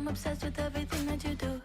obsessed with everything that you do.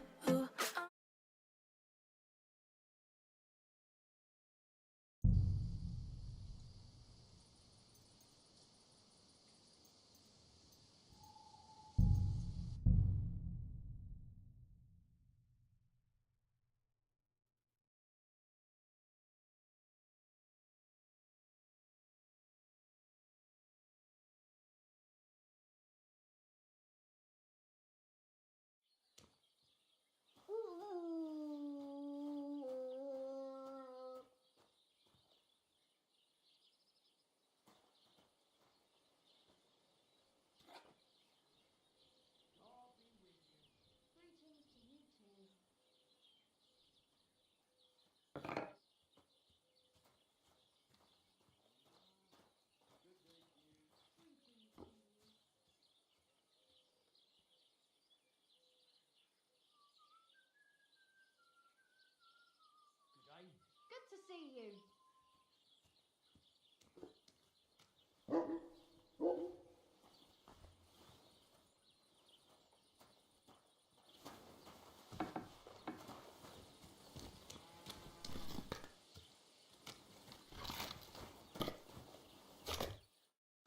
Good to see you.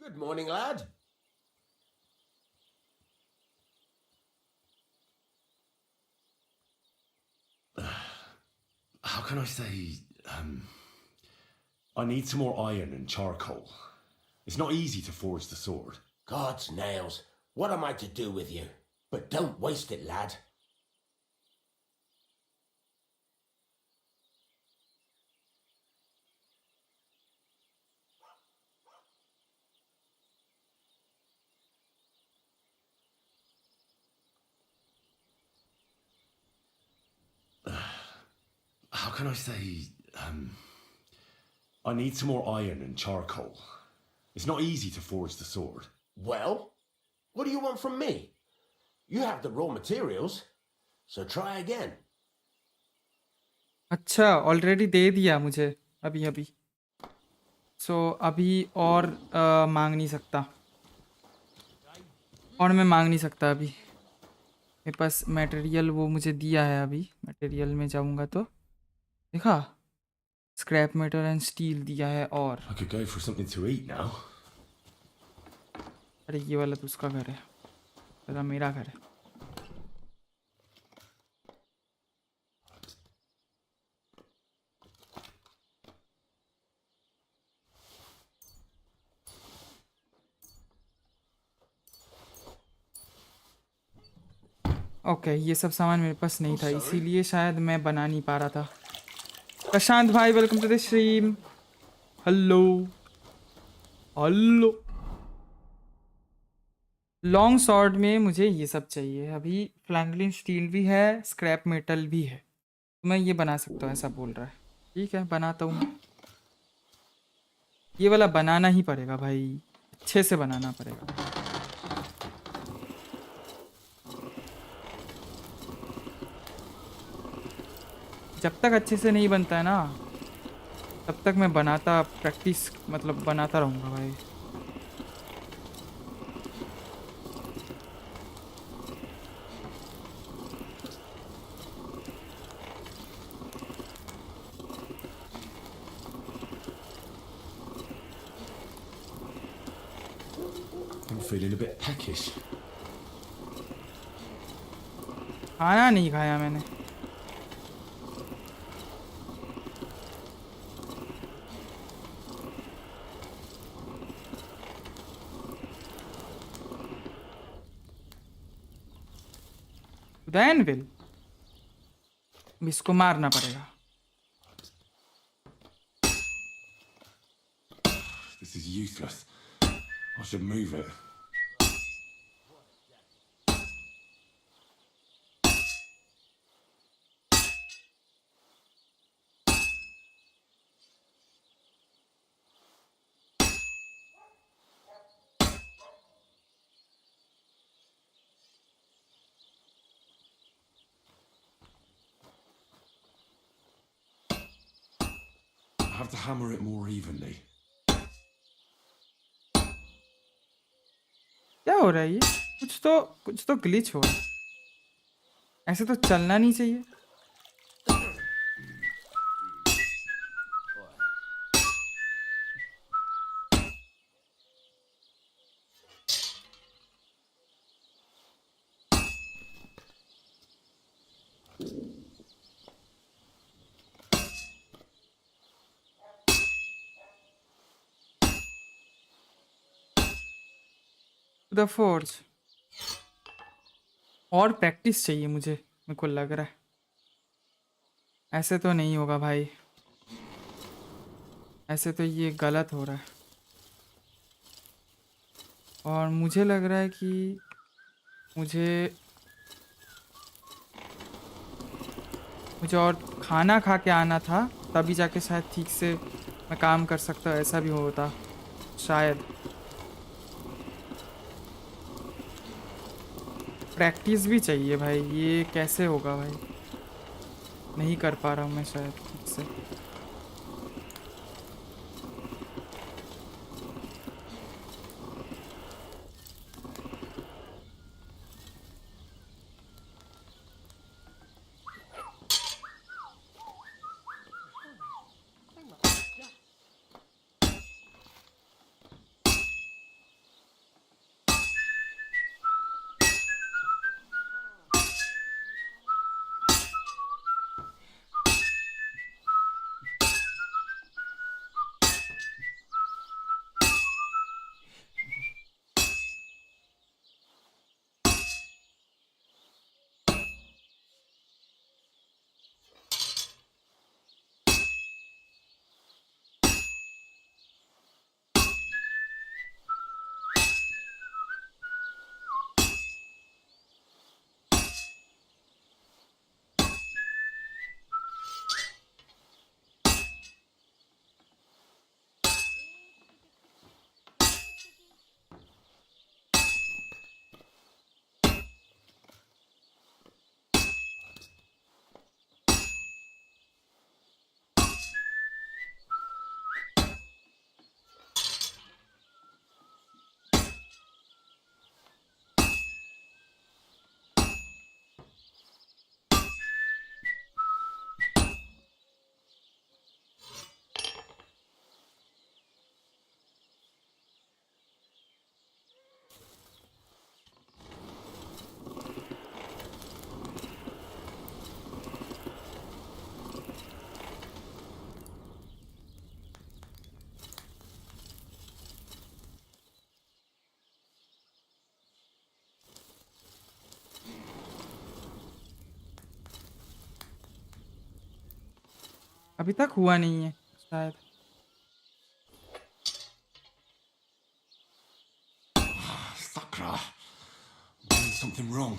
Good morning, lad. How can I say, I need some more iron and charcoal. It's not easy to forge the sword. God's nails, what am I to do with you? But don't waste it, lad. How can I say, I need some more iron and charcoal. It's not easy to forge the sword. Well, what do you want from me? You have the raw materials, so try again. अच्छा already दे दिया मुझे अभी अभी सो अभी और मांग नहीं सकता और मैं मांग नहीं सकता अभी मेरे पास मटेरियल वो मुझे दिया है अभी मटेरियल में जाऊंगा तो देखा स्क्रैप मेटल एंड स्टील दिया है और I could go for something to eat now. अरे ये वाला तो उसका घर है पता मेरा घर है ओके ये सब सामान मेरे पास नहीं था इसीलिए शायद मैं बना नहीं पा रहा था प्रशांत भाई welcome to the stream hello hello long sword में मुझे ये सब चाहिए अभी फ्लैंगलिन स्टील भी है स्क्रैप मेटल भी है तो मैं ये बना सकता हूँ ऐसा बोल रहा है ठीक है बनाता हूँ ये वाला बनाना ही पड़ेगा भाई अच्छे से बनाना पड़ेगा जब तक अच्छे से नहीं बनता है ना तब तक मैं बनाता प्रैक्टिस मतलब बनाता रहूँगा भाई I'm feeling a bit peckish. खाना नहीं खाया मैंने Then will इसको मारना पड़ेगा This is useless. I should move it. I have to hammer it more evenly. क्या हो रहा है ये कुछ तो ग्लिच हो रहा है ऐसे तो चलना नहीं चाहिए। द फोर्ज और प्रैक्टिस चाहिए मुझे, मेरे को लग रहा है ऐसे तो नहीं होगा भाई, ऐसे तो ये गलत हो रहा है। और मुझे लग रहा है कि मुझे और खाना खा के आना था, तभी जाके शायद ठीक से मैं काम कर सकता, ऐसा भी होता शायद। प्रैक्टिस भी चाहिए भाई, ये कैसे होगा भाई, नहीं कर पा रहा हूँ मैं शायद ठीक से। अभी तक हुआ नहीं है शायद। Sakra, I'm doing something wrong.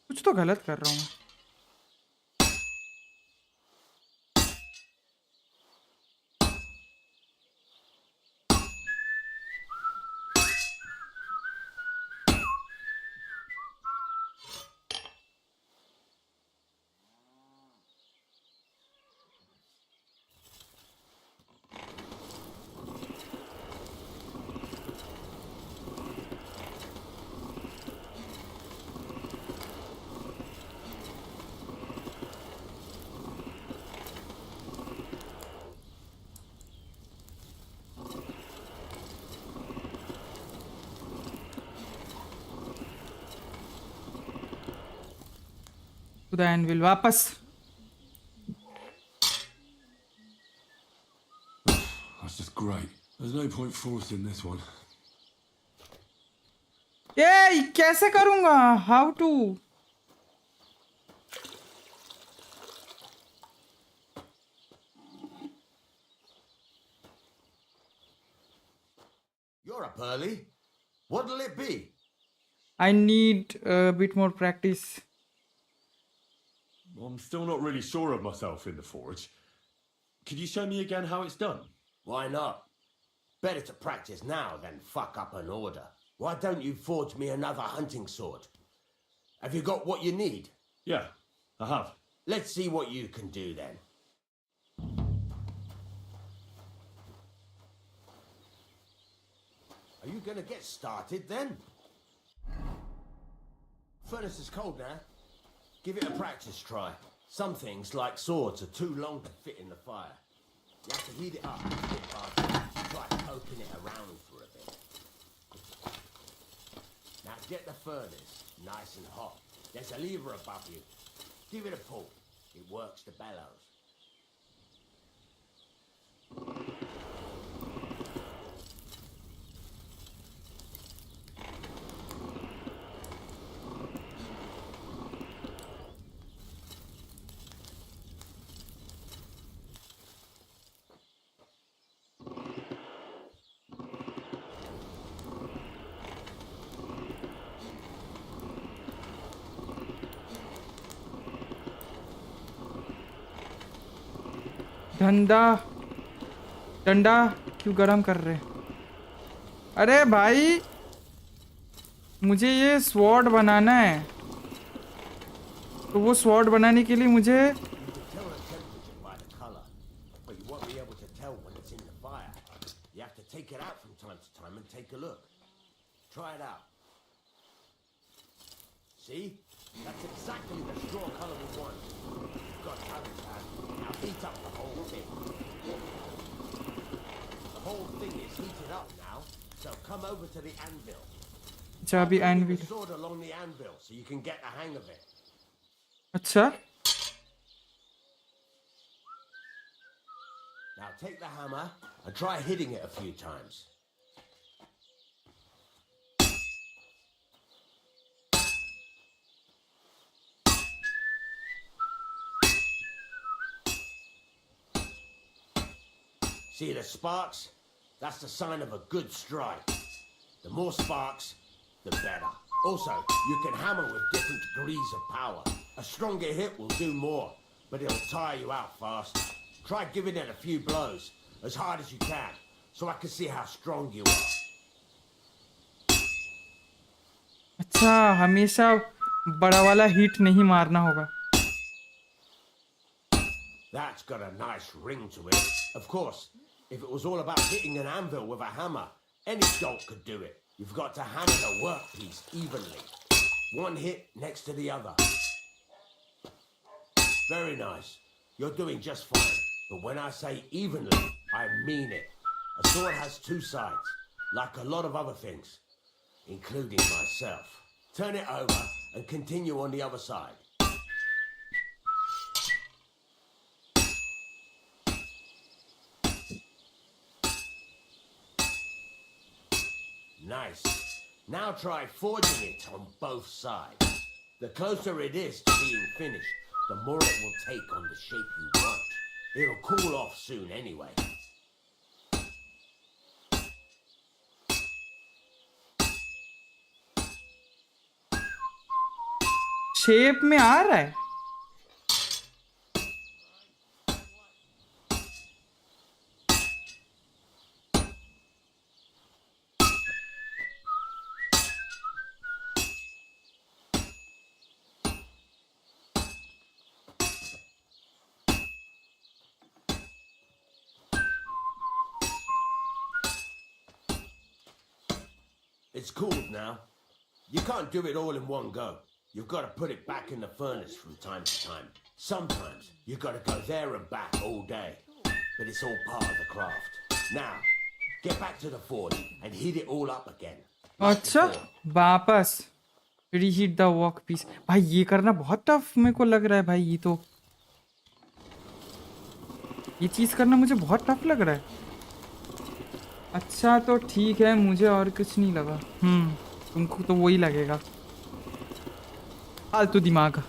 कुछ तो गलत कर रहा हूँ मैं। खुदा एनविल वापस। That's just great. There's no point forcing this one. ये कैसे करूँगा, how to? You're up early. What'll it be? I need a bit more practice. I'm still not really sure of myself in the forge. Could you show me again how it's done? Why not? Better to practice now than fuck up an order. Why don't you forge me another hunting sword? Have you got what you need? Yeah, I have. Let's see what you can do then. you gonna get started then? Furnace is cold now. Give it a practice try. Some things, like swords, are too long to fit in the fire. You have to heat it up a bit faster. Try poking it around for a bit. Now get the furnace nice and hot. There's a lever above you. Give it a pull. It works the bellows. डंडा डंडा क्यों गरम कर रहे? अरे भाई मुझे ये स्वॉर्ड बनाना है, तो वो स्वॉर्ड बनाने के लिए मुझे You can tell the temperature by the color, but you won't be able to tell when it's in the fire. You have to take it out from time to time and take a look. Try it out. See? That's exactly the straw color we want. You've got courage, man. Now heat up the whole thing. The whole thing is heated up now, so come over to the anvil. अच्छा अभी Move anvil. the sword along the anvil so you can get the hang of it. अच्छा Now take the hammer and try hitting it a few times. See the sparks? That's the sign of a good strike. The more sparks, the better. Also, you can hammer with different degrees of power. A stronger hit will do more, but it'll tire you out faster. Try giving it a few blows, as hard as you can, so I can see how strong you are. अच्छा हमेशा बड़ा वाला hit नहीं मारना होगा. That's got a nice ring to it. Of course, if it was all about hitting an anvil with a hammer, any dolt could do it. You've got to hammer the workpiece evenly. One hit next to the other. Very nice. You're doing just fine. But when I say evenly, I mean it. A sword has two sides, like a lot of other things, including myself. Turn it over and continue on the other side. Nice. Now try forging it on both sides. The closer it is to being finished, the more it will take on the shape you want. It'll cool off soon anyway. Shape में आ रहा है. It's cooled now. You can't do it all in one go. You've got to put it back in the furnace from time to time. Sometimes you've got to go there and back all day. But it's all part of the craft. Now, get back to the forge and heat it all up again. like अच्छा before. वापस reheat the work piece. भाई ये करना बहुत tough मेरे को लग रहा है भाई. ये चीज करना मुझे बहुत टफ लग रहा है. अच्छा तो ठीक है, मुझे और कुछ नहीं लगा. तुमको तो वही लगेगा. फालतू दिमाग,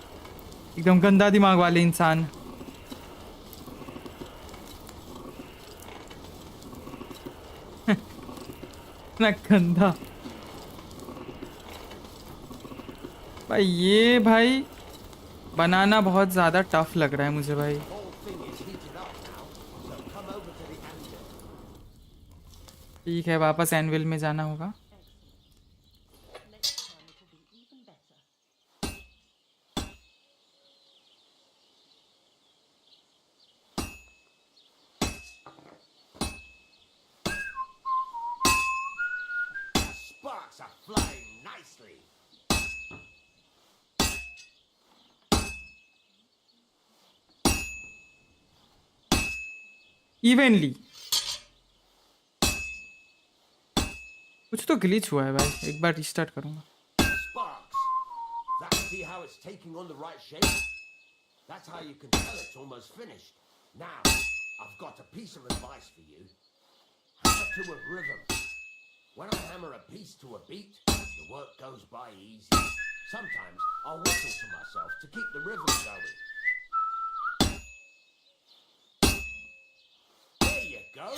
एकदम गंदा दिमाग वाले इंसान. इतना गंदा भाई. ये भाई बनाना बहुत ज़्यादा टफ लग रहा है मुझे भाई. The whole thing is heated up now, so come over to the anvil. ठीक है, वापस एनविल में जाना होगा. Next time it'll be even better. flying nicely. Evenly कुछ तो ग्लिच हुआ है भाई, एक बार रिस्टार्ट करूंगा. Sparks. That see how it's taking on the right shape? That's how you can tell it's almost finished. Now, I've got a piece of advice for you. Hammer to a rhythm. When I hammer a piece to a beat, the work goes by easy. Sometimes I'll whistle to myself to keep the rhythm going. There you go.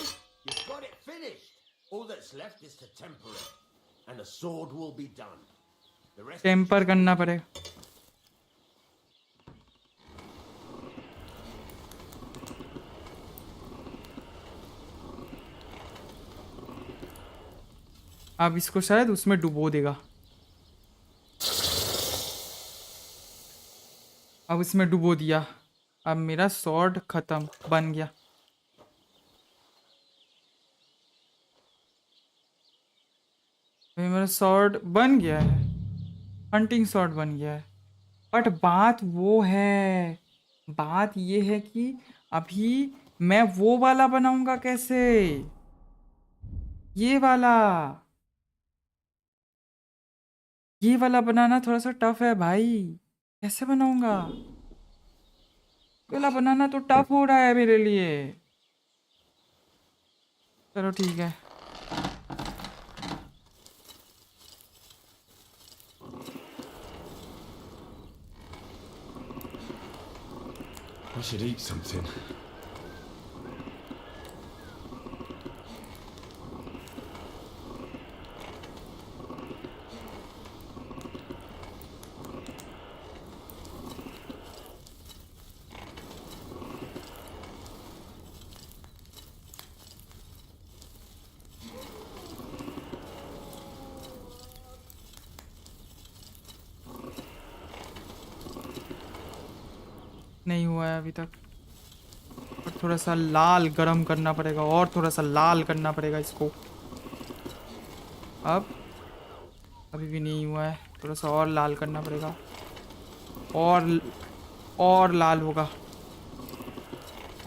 You've got it finished. All that's left is to temper it. And the sword will be done. The rest temper करना पड़ेगा. अब इसको शायद उसमें डुबो देगा. अब इसमें डुबो दिया. अब मेरा स्वॉर्ड खत्म, बन गया. मेरा स्वॉर्ड बन गया है, हंटिंग स्वॉर्ड बन गया है. बट बात वो है, बात ये है कि अभी मैं वो वाला बनाऊंगा कैसे? ये वाला बनाना थोड़ा सा टफ है भाई. कैसे बनाऊंगा? ये वाला बनाना तो टफ हो रहा है मेरे लिए. चलो ठीक है. I should eat something. नहीं हुआ है अभी तक. और थोड़ा सा लाल गरम करना पड़ेगा, और थोड़ा सा लाल करना पड़ेगा इसको. अब अभी भी नहीं हुआ है, थोड़ा सा और लाल करना पड़ेगा. और लाल होगा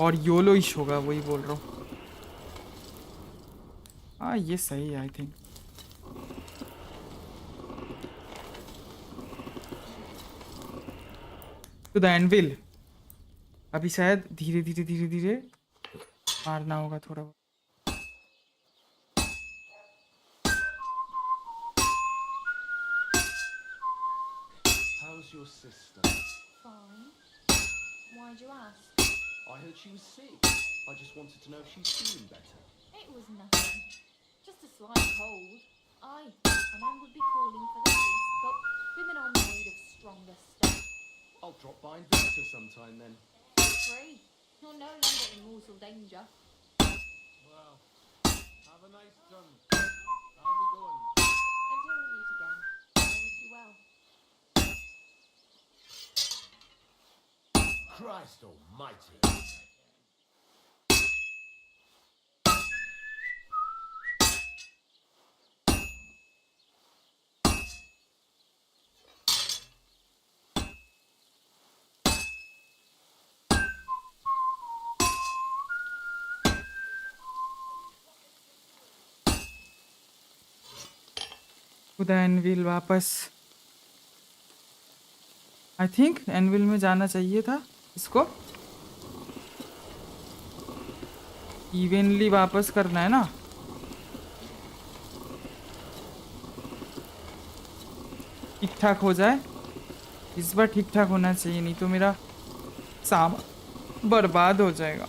और योलोइश होगा, वही बोल रहा हूँ. हाँ ये सही है I think. To the anvil. अभी शायद धीरे धीरे मारना होगा थोड़ा. How's your sister? Fine. Why'd you ask? I heard she was sick. I just wanted to know if she's feeling better. It was nothing. Just a slight cold. Aye, a man would be calling for the police, but women are made of stronger stuff. I'll drop by and visit her sometime then. Feel free. You're no longer in mortal danger. Well, have a nice time. I'll be going. Until we meet again, I wish you well. Christ almighty. खुदा anvil वापस. I think anvil में जाना चाहिए था इसको. Evenly वापस करना है ना. ठीक ठाक हो जाए इस बार. ठीक ठाक होना चाहिए, नहीं तो मेरा सामान बर्बाद हो जाएगा.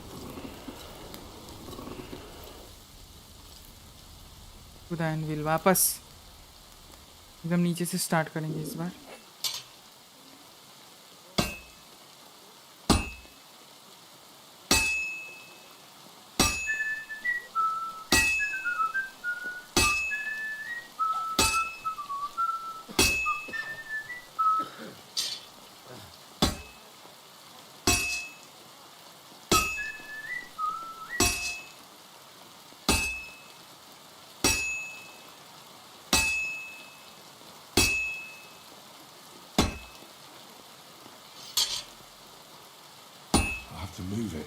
खुदा एनविल वापस. एकदम नीचे से स्टार्ट करेंगे इस बार. move it.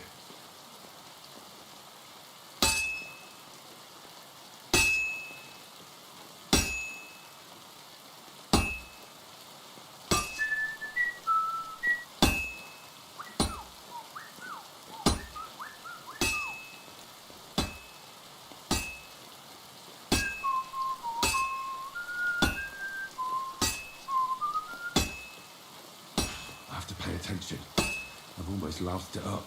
I have to pay attention. I've almost loused it up.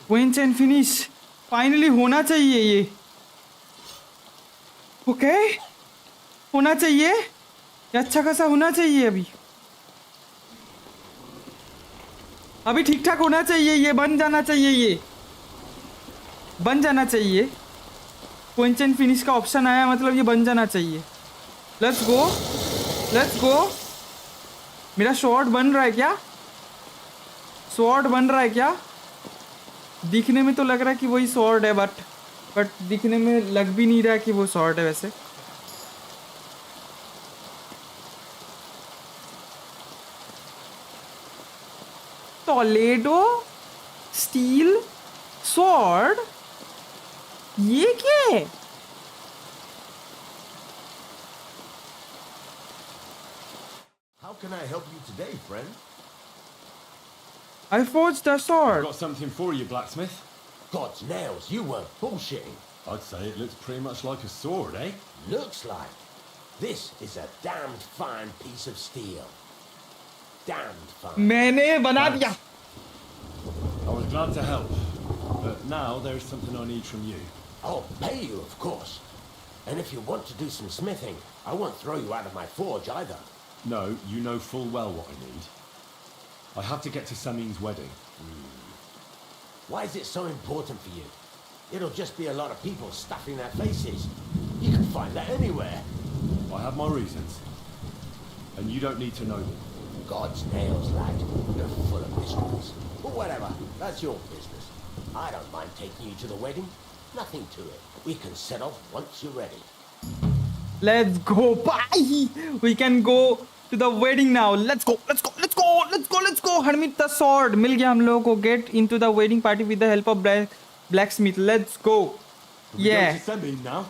क्विंच and finish finally होना चाहिए ये। ओके होना चाहिए, ये अच्छा खासा होना चाहिए। अभी ठीक ठाक होना चाहिए, ये बन जाना चाहिए, ये बन जाना चाहिए। क्विंच एंड फिनिश का ऑप्शन आया मतलब ये बन जाना चाहिए। Let's go let's go. मेरा शॉर्ट बन रहा है क्या? शॉर्ट बन रहा है क्या? दिखने में तो लग रहा है कि वही शॉर्ट है, बट दिखने में लग भी नहीं रहा कि वो शॉर्ट है वैसे। टॉलेडो स्टील स्वॉर्ड, ये क्या है? How can I help you today, friend? I forged a sword. Got something for you, blacksmith. God's nails, you weren't bullshitting. I'd say it looks pretty much like a sword, eh? Looks like. This is a damned fine piece of steel. Damned fine. मैंने बना दिया। I was glad to help, but now there is something I need from you. I'll pay you, of course. And if you want to do some smithing, I won't throw you out of my forge either. No, you know full well what I need. I have to get to Samin's wedding. Why is it so important for you? It'll just be a lot of people stuffing their faces. You can find that anywhere. I have my reasons, and you don't need to know them. God's nails, lad. You're full of mysteries. But whatever, that's your business. I don't mind taking you to the wedding. Nothing to it. We can set off once you're ready. Let's go, bye. We can go to the wedding now. Let's go, let's go, let's go, let's go, let's go. Hermit the sword मिल गया हम लोगों को। Get into the wedding party with the help of blacksmith. Let's go. We Yeah. go to Samin now.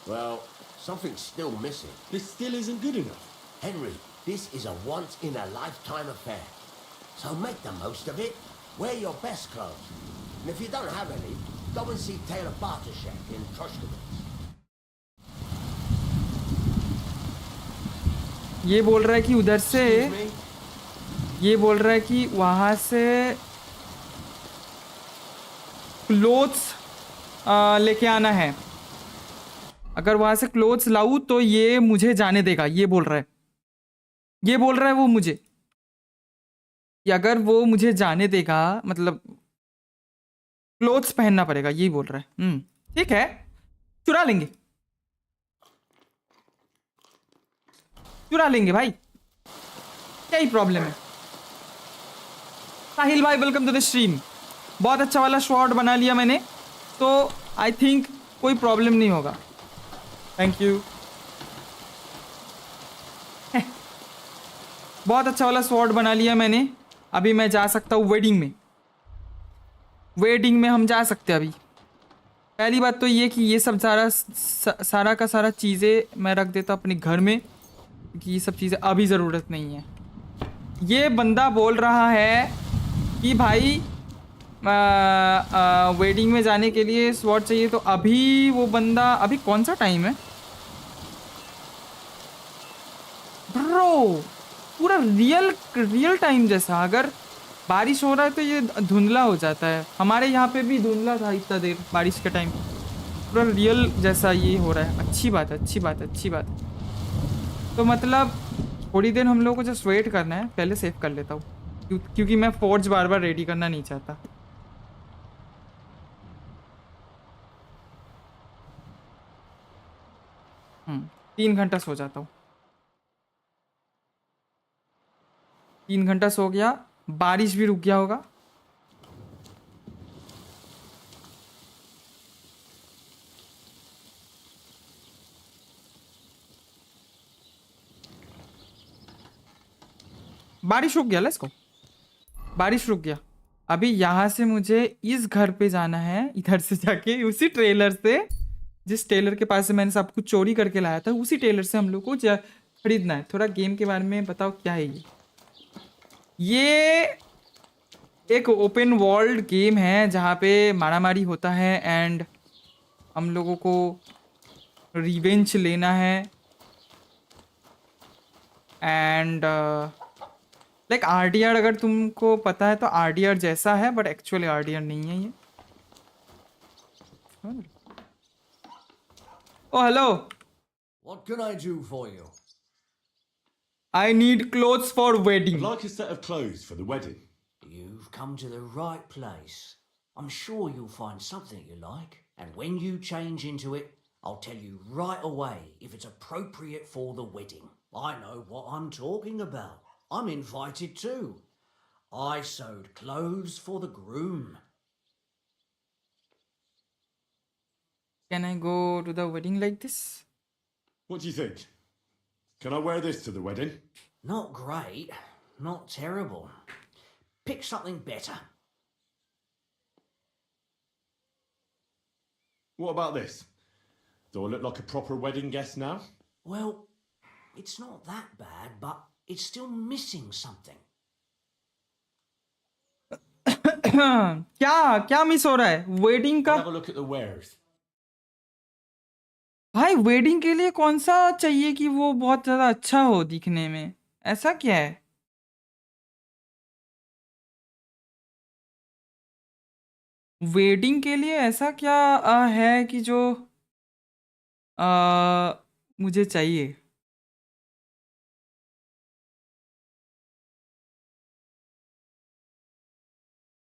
Well, something's still missing. This still isn't good enough. Henry, this is a once-in-a-lifetime affair. So make the most of it. Wear your best clothes. And if you don't have any, go and see Taylor Bartoshek in Troshkovitz. ये बोल रहा है कि उधर से, Excuse me? ये बोल रहा है कि वहाँ से क्लोथ्स लेके आना है। अगर वहाँ से क्लोथ्स लाऊं तो ये मुझे जाने देगा, ये बोल रहा है। ये बोल रहा है वो मुझे कि अगर वो मुझे जाने देगा मतलब क्लोथ्स पहनना पड़ेगा, यही बोल रहा है। ठीक है, चुरा लेंगे, चुरा लेंगे भाई, क्या ही प्रॉब्लम है। साहिल भाई वेलकम टू द स्ट्रीम। बहुत अच्छा वाला शॉट बना लिया मैंने, तो आई थिंक कोई प्रॉब्लम नहीं होगा। Thank you. बहुत अच्छा वाला शॉट बना लिया मैंने। अभी मैं जा सकता हूँ वेडिंग में। वेडिंग में हम जा सकते हैं अभी। पहली बात तो ये कि ये सब सारा का सारा चीज़ें मैं रख देता अपने घर में, क्योंकि ये सब चीज़ें अभी ज़रूरत नहीं है। ये बंदा बोल रहा है कि भाई वेडिंग में जाने के लिए स्वॉट चाहिए, तो अभी वो बंदा, अभी कौन सा टाइम है ब्रो? पूरा रियल टाइम जैसा। अगर बारिश हो रहा है तो ये धुंधला हो जाता है। हमारे यहाँ पे भी धुंधला था इतना देर बारिश के टाइम, पूरा रियल जैसा ये हो रहा है। अच्छी बात है, अच्छी बात है, अच्छी बात है। तो मतलब थोड़ी देर हम लोग को जस्ट वेट करना है। पहले सेव कर लेता हूँ क्योंकि मैं फोर्ज बार बार रेडी करना नहीं चाहता। 3 घंटा सो जाता हूँ। 3 घंटा सो गया, बारिश भी रुक गया होगा। बारिश रुक गया, लेट्स गो। बारिश रुक गया। अभी यहाँ से मुझे इस घर पे जाना है, इधर से जाके उसी ट्रेलर से, जिस टेलर के पास से मैंने सब कुछ चोरी करके लाया था, उसी टेलर से हम लोग को खरीदना है। थोड़ा गेम के बारे में बताओ, क्या है ये एक ओपन वर्ल्ड गेम है जहाँ पे मारामारी होता है एंड हम लोगों को रिवेंज लेना है एंड लाइक आरडीआर, अगर तुमको पता है तो आरडीआर जैसा है, बट एक्चुअली आरडीआर नहीं है ये। Oh, hello. What can I do for you? I need clothes for wedding. I'd like a set of clothes for the wedding. You've come to the right place. I'm sure you'll find something you like. And when you change into it, I'll tell you right away if it's appropriate for the wedding. I know what I'm talking about. I'm invited too. I sewed clothes for the groom. Can I go to the wedding like this? What do you think? Can I wear this to the wedding? Not great, not terrible. Pick something better. What about this? Do I look like a proper wedding guest now? Well, it's not that bad, but it's still missing something. क्या क्या miss हो रहा है wedding का? Have a look at the wares. भाई wedding के लिए कौन सा चाहिए कि वो बहुत ज्यादा अच्छा हो दिखने में? ऐसा क्या है? वेडिंग के लिए ऐसा क्या है कि जो मुझे चाहिए?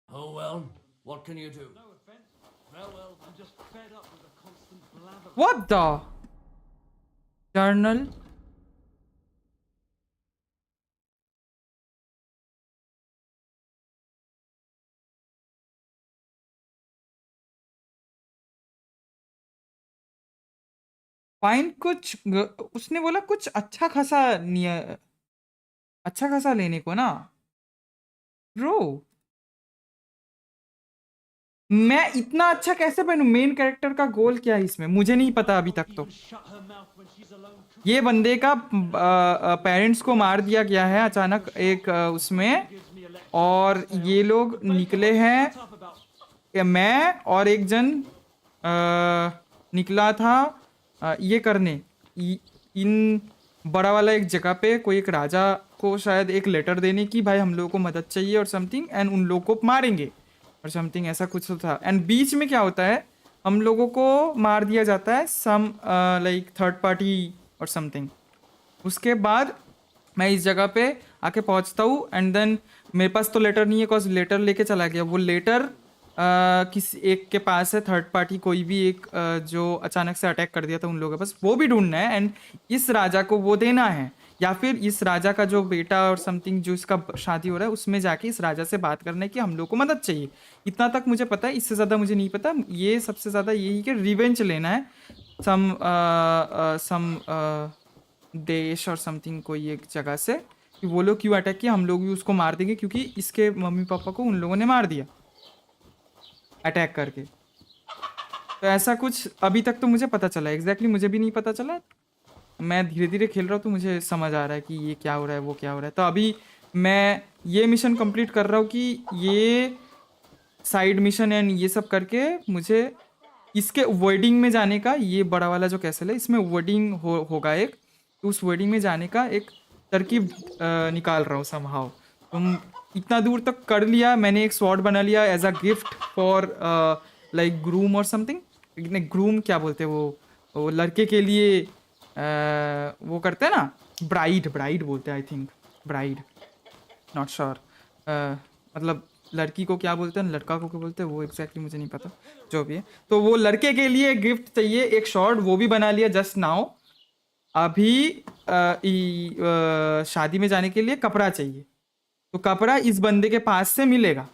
Oh well, what can you do? Well, I'm just fed up with the constant blather. What the? Journal? Fine कुछ उसने बोला कुछ अच्छा खासा अच्छा खासा लेने को ना ब्रो। मैं इतना अच्छा कैसे पहनूं? मेन कैरेक्टर का गोल क्या है इसमें, मुझे नहीं पता अभी तक। तो ये बंदे का पेरेंट्स को मार दिया गया है अचानक एक उसमें, और ये लोग निकले हैं, मैं और एक जन निकला था ये करने इन बड़ा वाला एक जगह पे, कोई एक राजा को शायद एक लेटर देने की, भाई हम लोगों को मदद चाहिए और समथिंग, एंड उन लोगों को मारेंगे और समथिंग, ऐसा कुछ तो था। एंड बीच में क्या होता है, हम लोगों को मार दिया जाता है सम लाइक थर्ड पार्टी और समथिंग। उसके बाद मैं इस जगह पे आके पहुंचता हूँ एंड देन मेरे पास तो लेटर नहीं है, बिकॉज लेटर लेके चला गया। वो लेटर किसी एक के पास है, थर्ड पार्टी कोई भी एक जो अचानक से अटैक कर दिया था उन लोगों के पास, वो भी ढूंढना है एंड इस राजा को वो देना है, या फिर इस राजा का जो बेटा और समथिंग जो इसका शादी हो रहा है उसमें जाके इस राजा से बात करना है कि हम लोग को मदद चाहिए। इतना तक मुझे पता है, इससे ज़्यादा मुझे नहीं पता। ये सबसे ज़्यादा यही कि रिवेंज लेना है सम देश और समथिंग कोई एक जगह से, कि वो लोग क्यों अटैक किया, हम लोग भी उसको मार देंगे क्योंकि इसके मम्मी पापा को उन लोगों ने मार दिया अटैक करके। तो ऐसा कुछ अभी तक तो मुझे पता चला, एग्जैक्टली मुझे भी नहीं पता चला। मैं धीरे धीरे खेल रहा हूँ तो मुझे समझ आ रहा है कि ये क्या हो रहा है, वो क्या हो रहा है। तो अभी मैं ये मिशन कंप्लीट कर रहा हूँ कि ये साइड मिशन एंड ये सब करके मुझे इसके वेडिंग में जाने का, ये बड़ा वाला जो कैसल है इसमें वेडिंग होगा एक, तो उस वेडिंग में जाने का एक तरकीब निकाल रहा हूँ समहाउ। तुम इतना दूर तक कर लिया, मैंने एक स्वॉर्ड बना लिया as a gift for like groom और समथिंग। ग्रूम क्या बोलते हैं वो लड़के के लिए वो करते हैं ना, ब्राइड बोलते हैं I think, bride, not sure. मतलब लड़की को क्या बोलते हैं, लड़का को क्या बोलते हैं, वो एग्जैक्टली मुझे नहीं पता, जो भी है। तो वो लड़के के लिए गिफ्ट चाहिए एक शॉर्ट, वो भी बना लिया जस्ट नाउ। अभी शादी में जाने के लिए कपड़ा चाहिए, तो कपड़ा इस बंदे के पास से मिलेगा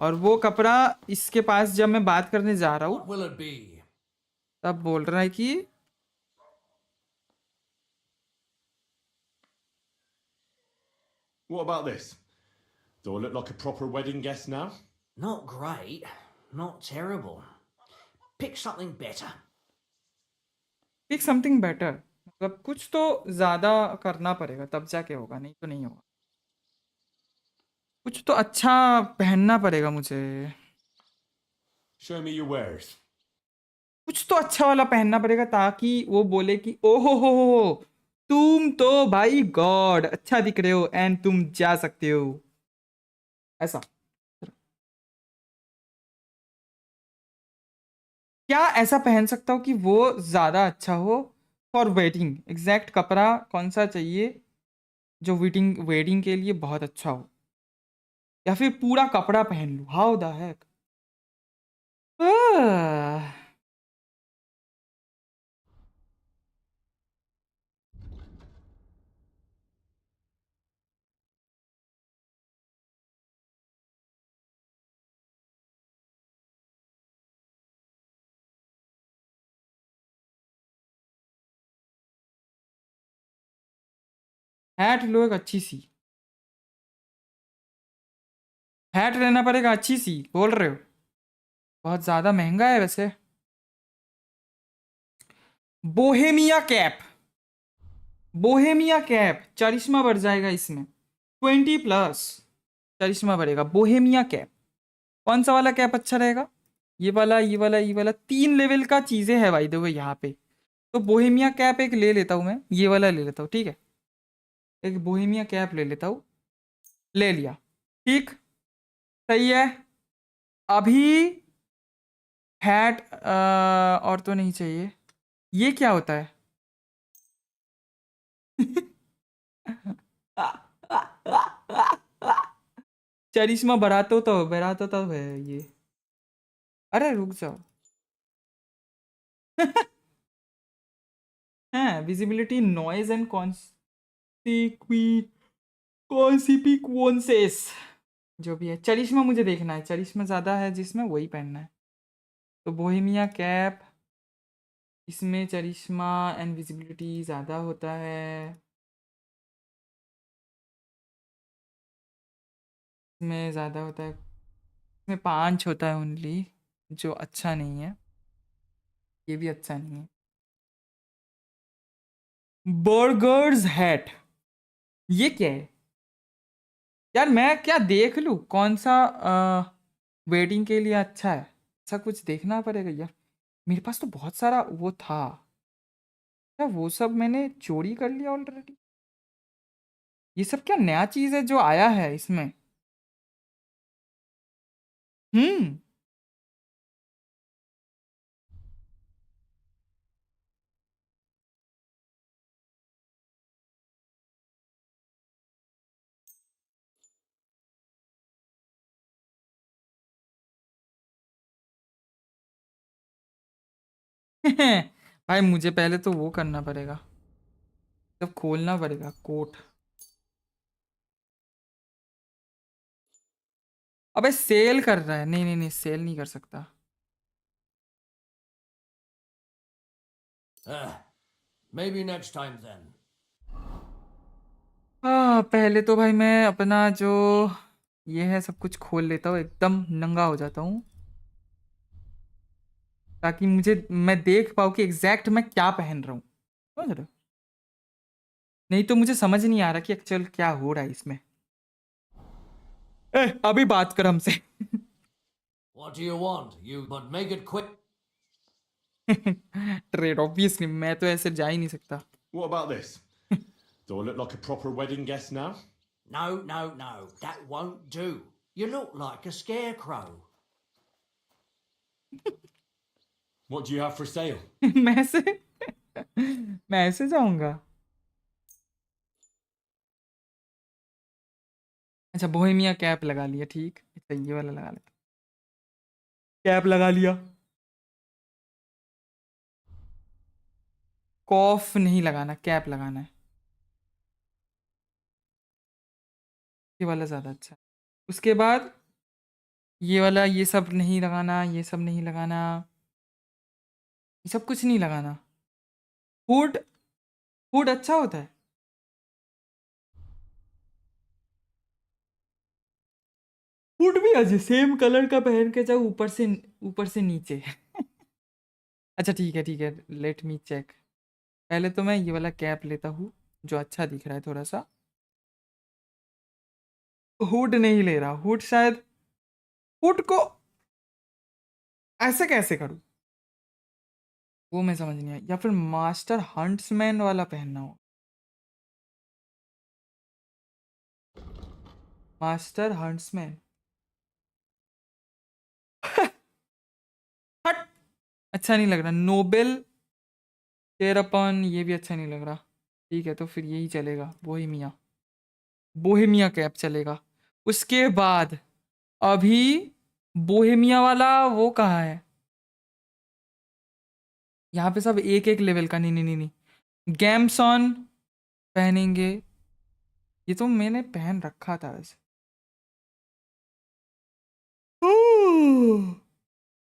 और वो कपड़ा इसके पास जब मैं बात करने जा रहा हूँ What will it be? तब बोल रहा है कि What about this? Do I look like a proper wedding guest now? Not great, not terrible. Pick something better. Pick something better, मतलब कुछ तो ज्यादा करना पड़ेगा तब जाके होगा, नहीं तो नहीं होगा। कुछ तो अच्छा पहनना पड़ेगा मुझे, Show me your wares. कुछ तो अच्छा वाला पहनना पड़ेगा ताकि वो बोले कि ओहो हो तुम तो भाई गॉड अच्छा दिख रहे हो एंड तुम जा सकते हो, ऐसा। क्या ऐसा पहन सकता हूँ कि वो ज्यादा अच्छा हो फॉर वेडिंग? एग्जैक्ट कपड़ा कौन सा चाहिए जो वेडिंग वेडिंग के लिए बहुत अच्छा हो, या फिर पूरा कपड़ा पहन लूं? How the heck. हैट लो एक अच्छी सी, हैट लेना पड़ेगा अच्छी सी बोल रहे हो? बहुत ज्यादा महंगा है वैसे। बोहेमिया कैप, बोहेमिया कैप चरिश्मा बढ़ जाएगा इसमें, 20+ चरिश्मा बढ़ेगा। बोहेमिया कैप कौन सा वाला कैप अच्छा रहेगा? ये वाला, ये वाला, ये वाला, 3 लेवल का चीजें है भाई देखो यहाँ पे। तो बोहेमिया कैप एक ले लेता हूँ मैं, ये वाला ले लेता हूँ, ठीक है। एक बोहेमिया कैप ले लेता हूँ, ले लिया, ठीक, सही है। अभी हैट और तो नहीं चाहिए। ये क्या होता है? चरिश्मा बढ़ाता तो है ये। अरे रुक जाओ। है विजिबिलिटी, नॉइज एंड कॉन्सिक्वेंसेस, जो भी है। चरिश्मा मुझे देखना है, चरिश्मा ज़्यादा है जिसमें वही पहनना है। तो बोहेमिया कैप, इसमें चरिश्मा एंड विजिबिलिटी ज़्यादा होता है, इसमें ज़्यादा होता है, इसमें 5 होता है ओनली, जो अच्छा नहीं है। ये भी अच्छा नहीं है। बर्गर्स हैट, ये क्या है यार? मैं क्या देख लूँ कौन सा वेडिंग के लिए अच्छा है? ऐसा कुछ देखना पड़ेगा यार। मेरे पास तो बहुत सारा वो था, क्या वो सब मैंने चोरी कर लिया ऑलरेडी? ये सब क्या नया चीज़ है जो आया है इसमें? हम्म। भाई मुझे पहले तो वो करना पड़ेगा, सब खोलना पड़ेगा कोट। अबे सेल कर रहा है, नहीं नहीं नहीं, सेल नहीं कर सकता। Maybe next time then. पहले तो भाई मैं अपना जो ये है सब कुछ खोल लेता हूँ, एकदम नंगा हो जाता हूँ, ताकि मैं देख पाऊँ कि एग्जैक्ट मैं क्या पहन रहा हूँ, समझ रहे हो? नहीं तो मुझे समझ नहीं आ रहा कि एक्चुअल क्या हो रहा है इसमें। अभी बात कर हमसे। What do you want? You but make it quick. Trade obviously, मैं तो ऐसे जा ही नहीं सकता। What about this? Do I look like a proper wedding guest now? No, no, no. That won't do. You look like a scarecrow. What do you have for sale? मैं ऐसे मैं ऐसे जाऊंगा? अच्छा बोहेमिया कैप लगा लिया, ठीक, अच्छा ये वाला लगा लेता, कैप लगा लिया। कॉफ नहीं लगाना, कैप लगाना है। ये वाला ज़्यादा अच्छा है। उसके बाद ये वाला, ये सब नहीं लगाना, ये सब नहीं लगाना, ये सब कुछ नहीं लगाना। हुड, हुड अच्छा होता है। हुड भी आज सेम कलर का पहन के जाओ, ऊपर से नीचे। अच्छा ठीक है ठीक है, लेट मी चेक। पहले तो मैं ये वाला कैप लेता हूँ जो अच्छा दिख रहा है थोड़ा सा। हुड नहीं ले रहा, हुड शायद, हुड को ऐसे कैसे करूँ वो मैं समझ नहीं आया। या फिर मास्टर हंट्समैन वाला पहनना हो, मास्टर हंट्समैन। हट, अच्छा नहीं लग रहा। नोबेल टेरापन, ये भी अच्छा नहीं लग रहा। ठीक है तो फिर यही चलेगा, बोहेमिया, बोहेमिया कैप चलेगा। उसके बाद अभी बोहेमिया वाला वो कहाँ है? यहाँ पे सब एक एक लेवल का। नहीं नहीं नहीं नहीं, गैमसॉन पहनेंगे। ये तो मैंने पहन रखा था वैसे।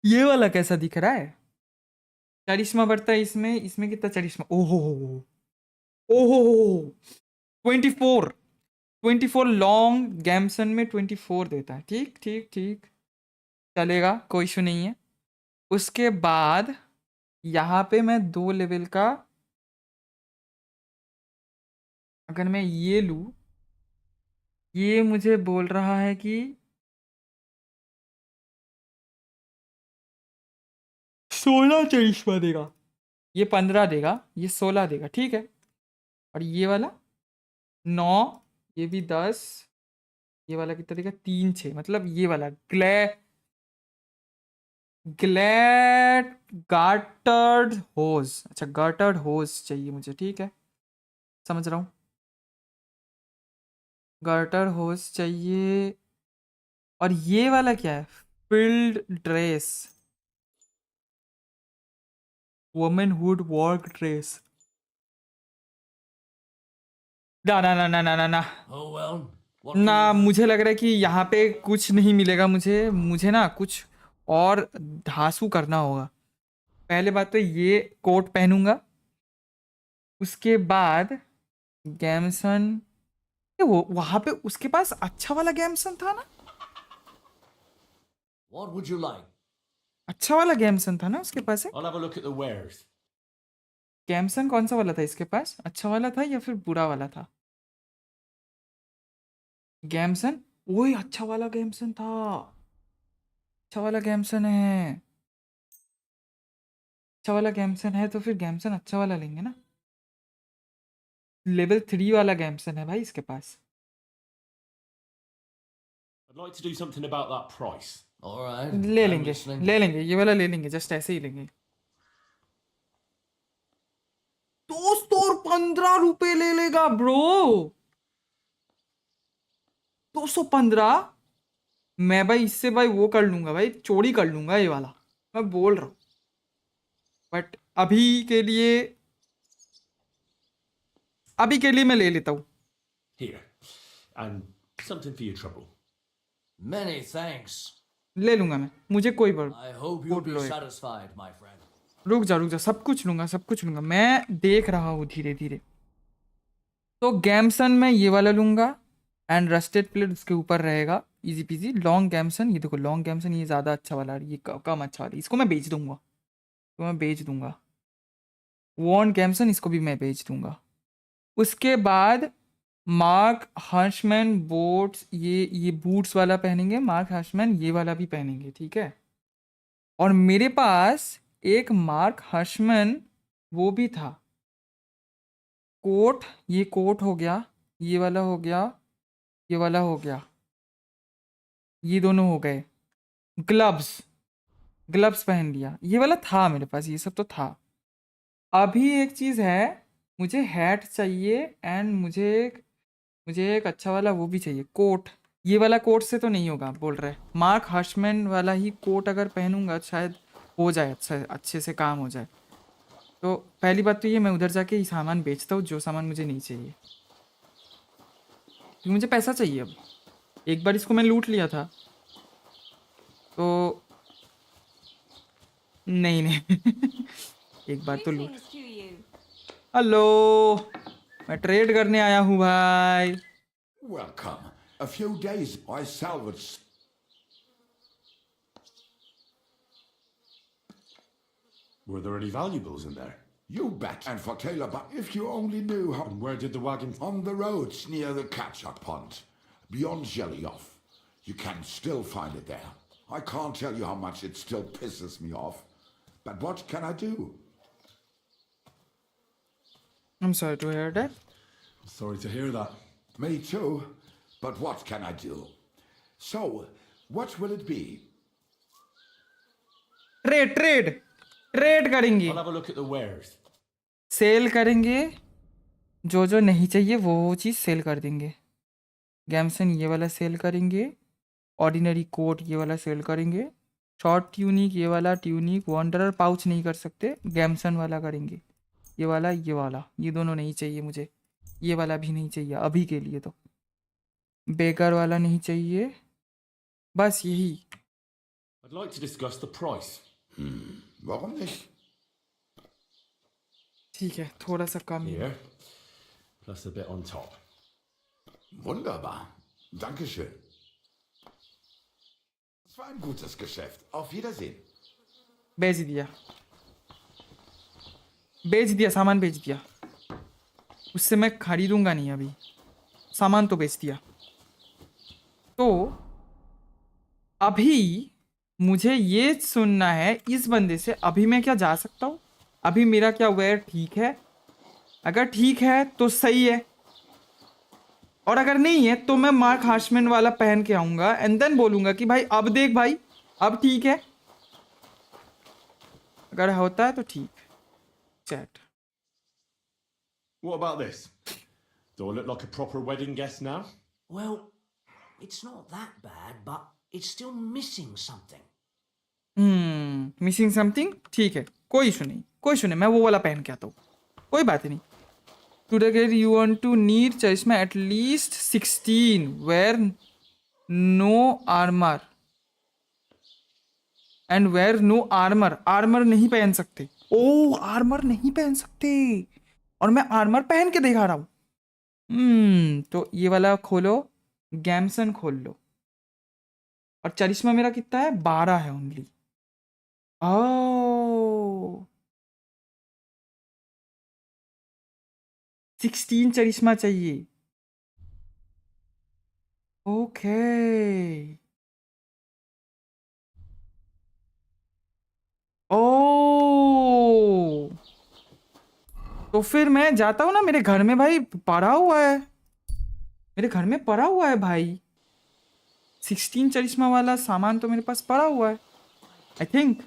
ये वाला कैसा दिख रहा है? चरिश्मा बढ़ता है इसमें, इसमें कितना चरिश्मा? ओहो, ओहो, 24, 24 लॉन्ग गैमसन में 24 देता है। ठीक ठीक ठीक, चलेगा, कोई इशू नहीं है। उसके बाद यहाँ पे मैं 2 लेवल का, अगर मैं ये लूँ, ये मुझे बोल रहा है कि 16 चरिश्मा देगा, ये 15 देगा, ये 16 देगा। ठीक है। और ये वाला 9, ये भी 10, ये वाला कितना देगा? 3 6, मतलब ये वाला ग्लैड गार्टर्ड होज। अच्छा गार्टर्ड होज चाहिए मुझे, ठीक है, समझ रहा हूँ। गार्टर होज चाहिए। और ये वाला क्या है? Field dress, womanhood work dress. ना ना ना ना ना ना ना Oh well, what ना, can you do? मुझे लग रहा है कि यहाँ पे कुछ नहीं मिलेगा मुझे। मुझे ना कुछ और धांसू करना होगा। पहले बात तो ये कोट पहनूंगा, उसके बाद गैमसन। ये वो वहां पे उसके पास अच्छा वाला गैमसन था ना, What would you like? अच्छा वाला गैमसन था ना उसके पास है। I'll have a look at the wares. गैमसन कौन सा वाला था इसके पास? अच्छा वाला था या फिर बुरा वाला था? गैमसन, ओए अच्छा वाला गैमसन था, अच्छा वाला गैमसन है, अच्छा वाला गैमसन है। तो फिर गैमसन अच्छा वाला लेंगे ना। लेवल 3 वाला गैमसन है भाई इसके पास। I'd like to do something about that price. All right. ले I'm लेंगे, listening. ले लेंगे, ये वाला ले लेंगे, जस्ट ऐसे ही लेंगे। 215 रुपए ले लेगा ब्रो, 215। मैं भाई इससे भाई वो कर लूंगा भाई, चोरी कर लूंगा ये वाला, मैं बोल रहा हूँ। बट अभी के लिए मैं ले लेता हूँ। Here. And something for your trouble. Many thanks. ले लूंगा मैं, मुझे कोई बात। I hope you'll be Good Lord. satisfied, my friend. रुक जा, सब कुछ लूंगा, सब कुछ लूंगा, मैं देख रहा हूँ धीरे धीरे। तो गैमसन में ये वाला लूंगा, एंड रस्टेड प्लेट उसके ऊपर रहेगा, इजी पीजी। लॉन्ग गैमसन, ये देखो लॉन्ग गैमसन, ये ज़्यादा अच्छा वाला, ये कम अच्छा वाला, इसको मैं बेच दूंगा, तो मैं बेच दूंगा। वॉर्न गैमसन, इसको भी मैं बेच दूंगा। उसके बाद मार्क हर्शमैन बोट्स, ये बूट्स वाला पहनेंगे, मार्क हर्शमैन ये वाला भी पहनेंगे, ठीक है। और मेरे पास एक मार्क हर्शमैन वो भी था, कोट, ये कोट हो गया, ये वाला हो गया, ये वाला हो गया, ये दोनों हो गए। ग्लव्स, ग्लव्स पहन लिया, ये वाला था मेरे पास, ये सब तो था। अभी एक चीज़ है, मुझे हैट चाहिए, एंड मुझे एक अच्छा वाला वो भी चाहिए, कोट। ये वाला कोट से तो नहीं होगा बोल रहे, मार्क हर्शमैन वाला ही कोट अगर पहनूंगा शायद हो जाए, अच्छे से काम हो जाए। तो पहली बात तो ये, मैं उधर जाके ये सामान बेचता हूँ जो सामान मुझे नहीं चाहिए, क्योंकि मुझे पैसा चाहिए अब। एक बार इसको मैं लूट लिया था तो नहीं नहीं एक बार तो लूट। Greetings to you. हेलो, मैं ट्रेड करने आया हूँ भाई। Welcome. A few days I salvaged. Were there any valuables in there? You bet. And for Taylor, but if you only knew how. And where did the wagon... On the roads near the catch-up pond, beyond Jelly Off. You can still find it there. I can't tell you how much it still pisses me off. But what can I do? I'm sorry to hear that. Sorry to hear that. Me too. But what can I do? So, what will it be? Trade trade trade करेंगे, I'll have a look at the wares. Sell करेंगे, जो जो नहीं चाहिए वो चीज़ cell कर देंगे। गैमसन ये वाला सेल करेंगे, ऑर्डिनरी कोट ये वाला सेल करेंगे, शॉर्ट ट्यूनिक ये वाला, ट्यूनिक वॉन्डरर पाउच नहीं कर सकते, गैमसन वाला करेंगे। ये वाला ये दोनों नहीं चाहिए मुझे, ये वाला भी नहीं चाहिए अभी के लिए, तो बेकर वाला नहीं चाहिए, बस यही। I'd like to discuss the price. Warum nicht? ठीक है, थोड़ा सा कम ही। Here, plus a bit on top. Wunderbar. Dankeschön. Das war ein gutes Geschäft. Auf Wiedersehen. बेच दिया, बेच दिया, सामान बेच दिया। उससे मैं खरीदूंगा नहीं अभी, सामान तो बेच दिया। तो अभी मुझे ये सुनना है इस बंदे से, अभी मैं क्या जा सकता हूँ? अभी मेरा क्या वेयर ठीक है? अगर ठीक है तो सही है, और अगर नहीं है तो मैं मार्क हार्शमैन वाला पहन के आऊँगा एंड देन बोलूँगा कि भाई अब देख भाई, अब ठीक है। अगर होता है तो ठीक। Chat. What about this? Do I look like a proper wedding guest now? Well, it's not that bad, but it's still missing something. Missing something, ठीक है, कोई इशू नहीं, कोई इशू नहीं, मैं वो वाला पहन के आता हूँ, कोई बात नहीं। Today get you want to need चश्मा at least 16 wear no armour and wear no armour. Armour नहीं पहन सकते, ओ आर्मर नहीं पहन सकते, और मैं आर्मर पहन के दिखा रहा हूँ। तो ये वाला खोलो, गैमसन खोल लो, और चरिश्मा मेरा कितना है? 12 है ओनली। ओह 16 चरिश्मा चाहिए, ओके। ओ तो फिर मैं जाता हूँ ना, मेरे घर में भाई पड़ा हुआ है, मेरे घर में पड़ा हुआ है भाई 16 चरिश्मा वाला सामान तो मेरे पास पड़ा हुआ है आई थिंक।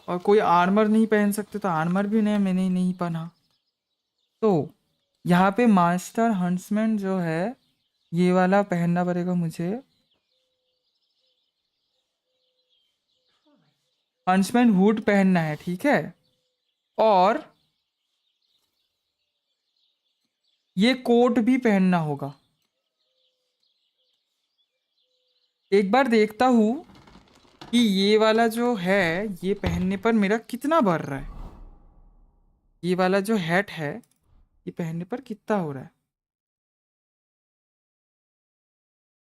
और कोई आर्मर नहीं पहन सकते, तो आर्मर भी नहीं, मैंने नहीं पहना। तो यहाँ पे मास्टर हंट्समैन जो है ये वाला पहनना पड़ेगा मुझे। हंट्समैन हुड पहनना है, ठीक है। और ये कोट भी पहनना होगा। एक बार देखता हूँ कि ये वाला जो है ये पहनने पर मेरा कितना बढ़ रहा है, ये वाला जो हैट है ये पहनने पर कितना हो रहा है।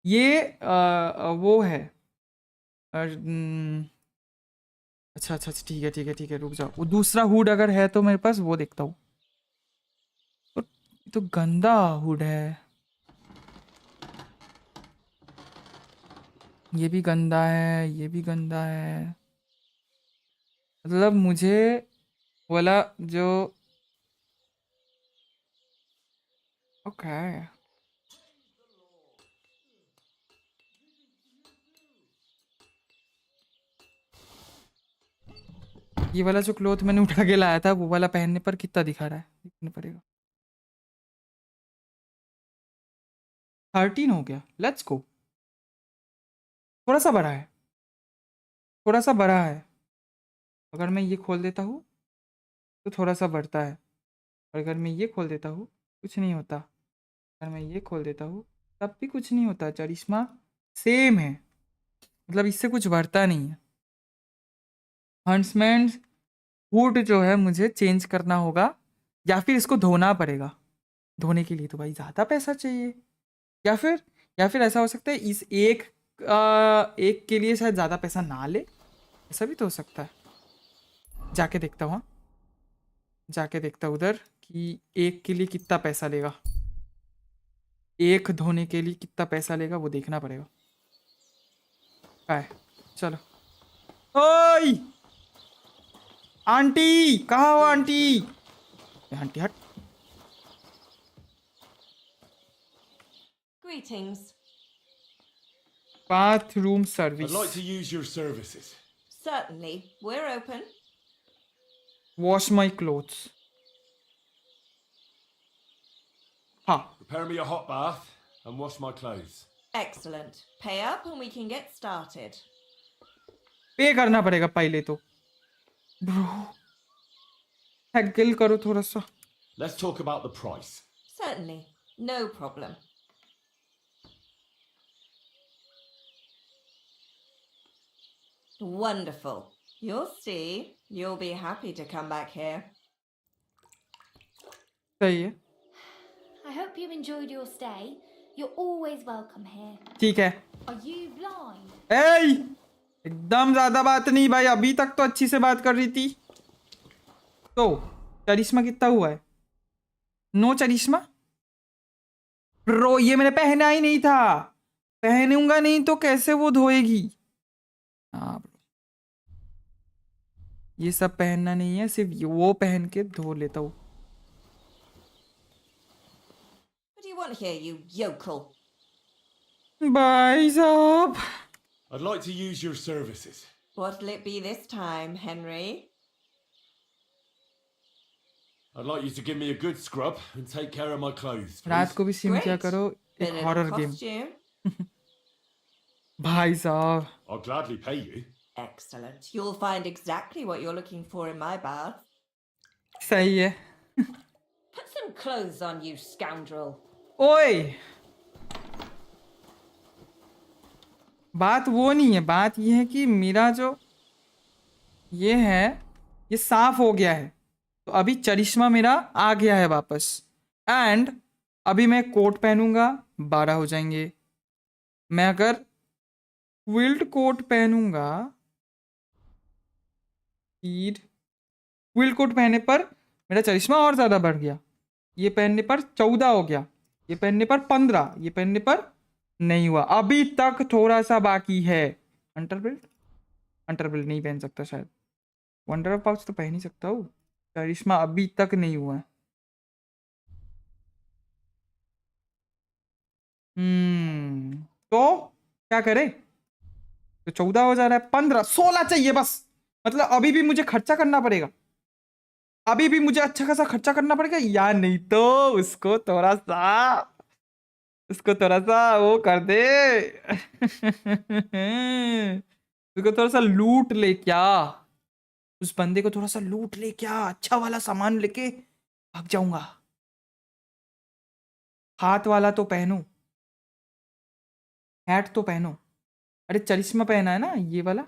ये वो है अच्छा अच्छा अच्छा, ठीक है ठीक है ठीक है, रुक जाओ। वो दूसरा हुड अगर है तो मेरे पास वो देखता हूँ। तो गंदा हुड है, ये भी गंदा है, ये भी गंदा है। मतलब मुझे वाला जो ओके ये वाला जो क्लोथ मैंने उठा के लाया था वो वाला पहनने पर कितना दिखा रहा है, देखना पड़ेगा। 13 हो गया, लेट्स गो। थोड़ा सा बड़ा है, थोड़ा सा बड़ा है। अगर मैं ये खोल देता हूँ तो थोड़ा सा बढ़ता है, और अगर मैं ये खोल देता हूँ कुछ नहीं होता। अगर मैं ये खोल देता हूँ तब भी कुछ नहीं होता। चरिश्मा सेम है, मतलब इससे कुछ बढ़ता नहीं है। हंट्समैन हुड जो है मुझे चेंज करना होगा, या फिर इसको धोना पड़ेगा। धोने के लिए तो भाई ज़्यादा पैसा चाहिए, या फिर ऐसा हो सकता है इस एक के लिए शायद ज़्यादा पैसा ना ले, ऐसा भी तो हो सकता है। जाके देखता हूँ, हाँ। जाके देखता हूँ उधर कि एक के लिए कितना पैसा लेगा, एक धोने के लिए कितना पैसा लेगा वो देखना पड़ेगा। है चलो। ओई आंटी, कहाँ हो आंटी? आंटी हट। Greetings. Bathroom I'd service, like to use your services. Certainly, we're open. Wash my clothes. हाँ Prepare me a hot bath and wash my clothes. Excellent. Pay up and we can get started. पे करना पड़ेगा पहले तो। Bro Hegel करो थोड़ा सा। Let's talk about the price. Certainly, no problem. Wonderful. You'll see. You'll be happy to come back here. सही है, I hope you enjoyed your stay. You're always welcome here. ठीक है। Are you blind? ए एकदम ज्यादा बात नहीं भाई, अभी तक तो अच्छी से बात कर रही थी। तो चरिश्मा कितना हुआ है? नो चरिश्मा। ब्रो ये मैंने पहना ही नहीं था, पहनूंगा नहीं तो कैसे वो धोएगी? हाँ ब्रो, ये सब पहनना नहीं है, सिर्फ वो पहन के धो लेता हूँ। What do you want here, you yokel? भाई साहब I'd like to use your services. What'll it be this time, Henry? I'd like you to give me a good scrub and take care of my clothes, रात please. को भी SIM किया Great. करो The एक little horror game. costume? भाई साहब I'll gladly pay you. Excellent. You'll find exactly what you're looking for in my bath. सही है। Put some clothes on, you scoundrel. ओए बात वो नहीं है, बात ये है कि मेरा जो ये है ये साफ हो गया है, तो अभी चरिश्मा मेरा आ गया है वापस। एंड अभी मैं कोट पहनूंगा 12 हो जाएंगे। मैं अगर क्विल्ट कोट पहनूंगा, क्विल्ट कोट पहनने पर मेरा चरिश्मा और ज़्यादा बढ़ गया। ये पहनने पर 14 हो गया, ये पहनने पर 15, ये पहनने पर नहीं हुआ। अभी तक थोड़ा सा बाकी है। हंटर बेल्ट नहीं पहन सकता शायद। वंडर पाउच तो पहन ही सकता हूँ। चरिश्मा अभी तक नहीं हुआ है। तो क्या करे? तो 14 हो जा रहा है, 15, 16 चाहिए बस। मतलब अभी भी मुझे खर्चा करना पड़ेगा, अभी भी मुझे अच्छा खासा खर्चा करना पड़ेगा, या नहीं तो उसको थोड़ा सा वो कर दे। उसको थोड़ा सा लूट ले क्या? उस बंदे को थोड़ा सा लूट ले क्या? अच्छा वाला सामान लेके भाग जाऊंगा। हाथ वाला तो पहनूं, हैट तो पहनो। अरे चरिश्मा पहना है ना ये वाला,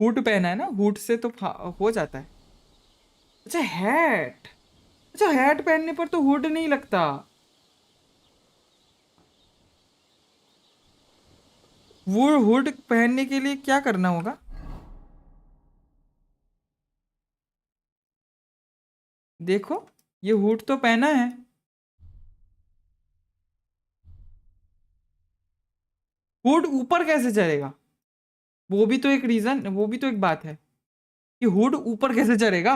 हुड पहना है ना, हुड से तो हो जाता है। अच्छा हैट पहनने पर तो हुड नहीं लगता। वो हुड पहनने के लिए क्या करना होगा? देखो ये हुड तो पहना है, हुड ऊपर कैसे चढ़ेगा? वो भी तो एक रीजन, वो भी तो एक बात है कि हुड ऊपर कैसे चढ़ेगा।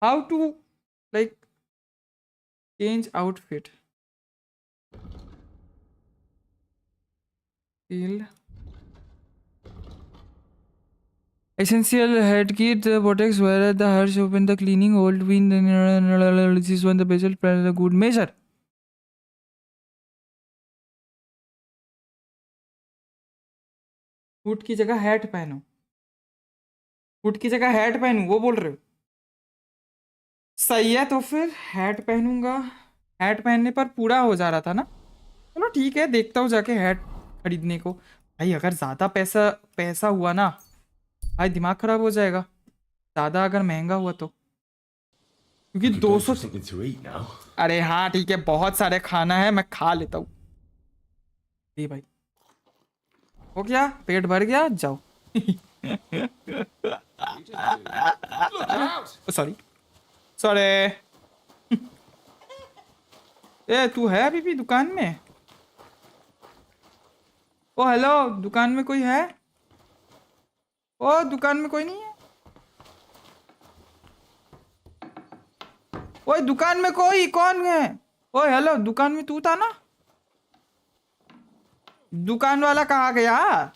How to like change outfit? Essential head kit protects where the harsh open the cleaning old wind. This is when the bezel plan a good measure. Hood की जगह हैट पहनो, हुड की जगह हैट पहनूं वो बोल रहे हो? सही है, तो फिर हैट पहनूंगा। हैट पहनने पर पूरा हो जा रहा था ना। चलो ठीक है, देखता हूँ जाके हैट खरीदने को। भाई अगर ज़्यादा पैसा पैसा हुआ ना भाई दिमाग खराब हो जाएगा, ज़्यादा अगर महंगा हुआ तो। क्योंकि We could go 200। for something to eat now. अरे हाँ ठीक है, बहुत सारे खाना है, मैं खा लेता हूँ। जी भाई, हो गया, पेट भर गया, जाओ। Look out! Sorry sorry. ए तू है अभी भी दुकान में? ओ हेलो, दुकान में कोई है? ओ दुकान में कोई नहीं है? ओए दुकान में कोई कौन है? ओए हेलो, दुकान में तू था ना? दुकान वाला कहाँ गया?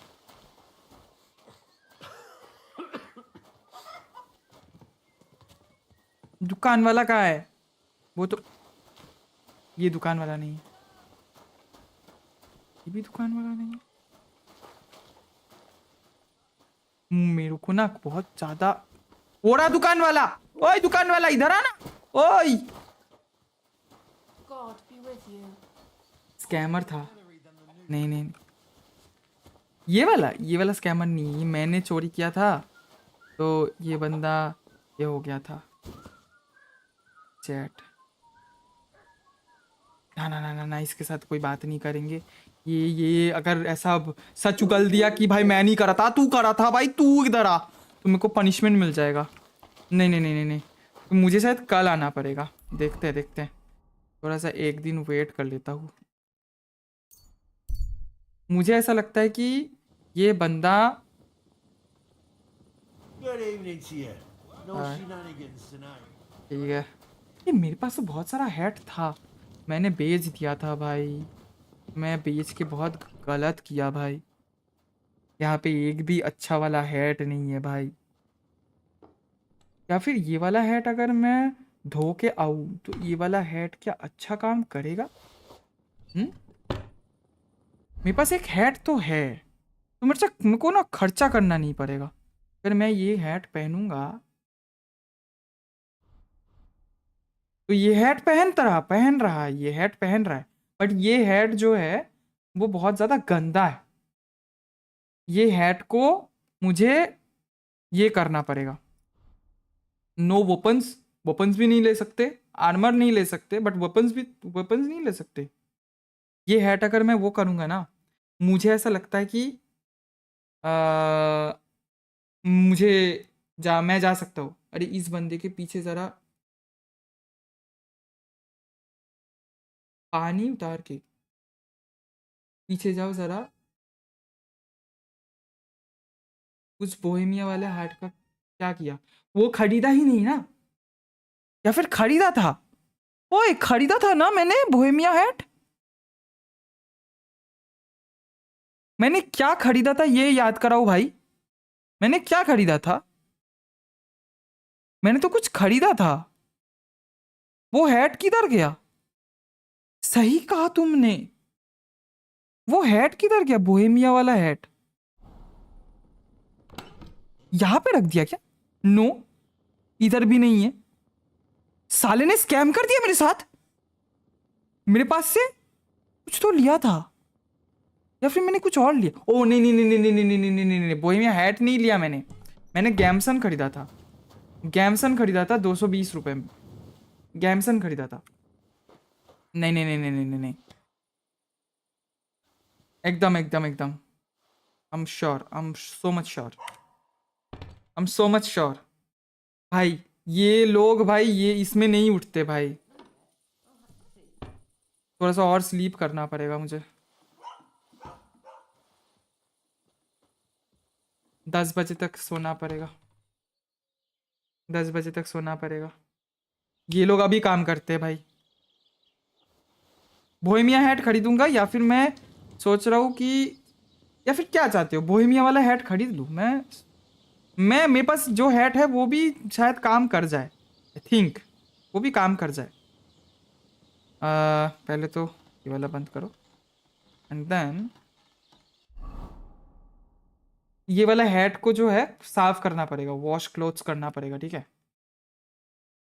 दुकान वाला कहाँ है? वो तो, ये दुकान वाला नहीं है, ये भी दुकान वाला नहीं है। मेरे को ना बहुत ज्यादा हो रहा दुकान वाला। ओए दुकान वाला इधर आना। ओए God be with you. Scammer था। नहीं नहीं, ये वाला स्कैमर नहीं, ये मैंने चोरी किया था तो ये बंदा ये हो गया था। चैट ना ना ना ना ना, इसके साथ कोई बात नहीं करेंगे। ये अगर ऐसा सच उगल दिया कि भाई मैं नहीं करा था, तू करा था भाई, तू इधर आ, तो मेरे को पनिशमेंट मिल जाएगा। नहीं नहीं नहीं नहीं नहीं, तो मुझे शायद कल आना पड़ेगा। देखते हैं देखते हैं, थोड़ा सा एक दिन वेट कर लेता हूँ। मुझे ऐसा लगता है कि ये बंदा Good evening to you. No shenanigans tonight. ठीक है। ये मेरे पास तो बहुत सारा हैट था, मैंने बेच दिया था भाई। मैं बेच के बहुत गलत किया भाई। यहाँ पे एक भी अच्छा वाला हैट नहीं है भाई। या फिर ये वाला हैट अगर मैं धो के आऊँ तो ये वाला हैट क्या अच्छा काम करेगा? मेरे पास एक हैट तो है, तो मेरे को ना खर्चा करना नहीं पड़ेगा। अगर मैं ये हैट पहनूंगा तो ये हैट पहन रहा है, ये हैट पहन रहा है, बट ये हैट जो है वो बहुत ज़्यादा गंदा है। ये हैट को मुझे ये करना पड़ेगा। नो वेपन्स भी नहीं ले सकते, आर्मर नहीं ले सकते, बट वेपन्स नहीं ले सकते। ये हैट अगर मैं वो करूँगा ना, मुझे ऐसा लगता है कि मैं जा सकता हूँ। अरे इस बंदे के पीछे ज़रा पानी उतार के पीछे जाओ ज़रा। उस बोहेमिया वाले हैट का क्या किया? वो खरीदा ही नहीं ना, या फिर खरीदा था? ओए खरीदा था ना मैंने बोहेमिया हैट। मैंने क्या खरीदा था ये याद कराओ भाई, मैंने क्या खरीदा था? मैंने तो कुछ खरीदा था। वो हैट किधर गया? सही कहा तुमने, वो हैट किधर गया? बोहेमिया वाला हैट यहां पे रख दिया क्या? नो, इधर भी नहीं है। साले ने स्कैम कर दिया मेरे साथ। मेरे पास से कुछ तो लिया था, या फिर मैंने कुछ और लिया। ओ नहीं नहीं नहीं नहीं नहीं नहीं नहीं नहीं नहीं, बोहेमिया हैट नहीं लिया मैंने गैमसन खरीदा था। गैमसन खरीदा था 220 रुपए में, गैमसन खरीदा था। नहीं नहीं नहीं नहीं नहीं नहीं, नहीं। एकदम एकदम एकदम, I am sure, I am so much sure, I am so much sure. भाई ये लोग भाई ये इसमें नहीं उठते भाई। थोड़ा सा और स्लीप करना पड़ेगा मुझे। 10 बजे तक सोना पड़ेगा, 10 बजे तक सोना पड़ेगा। ये लोग अभी काम करते हैं भाई। बोहेमिया हैट खरीदूंगा, या फिर मैं सोच रहा हूँ कि, या फिर क्या चाहते हो, बोहेमिया वाला हैट खरीद लूँ मैं मेरे पास जो हैट है वो भी शायद काम कर जाए। आई थिंक वो भी काम कर जाए। पहले तो ये वाला बंद करो, एंड देन ये वाला हैट को जो है साफ करना पड़ेगा, वॉश क्लोथ्स करना पड़ेगा, ठीक है।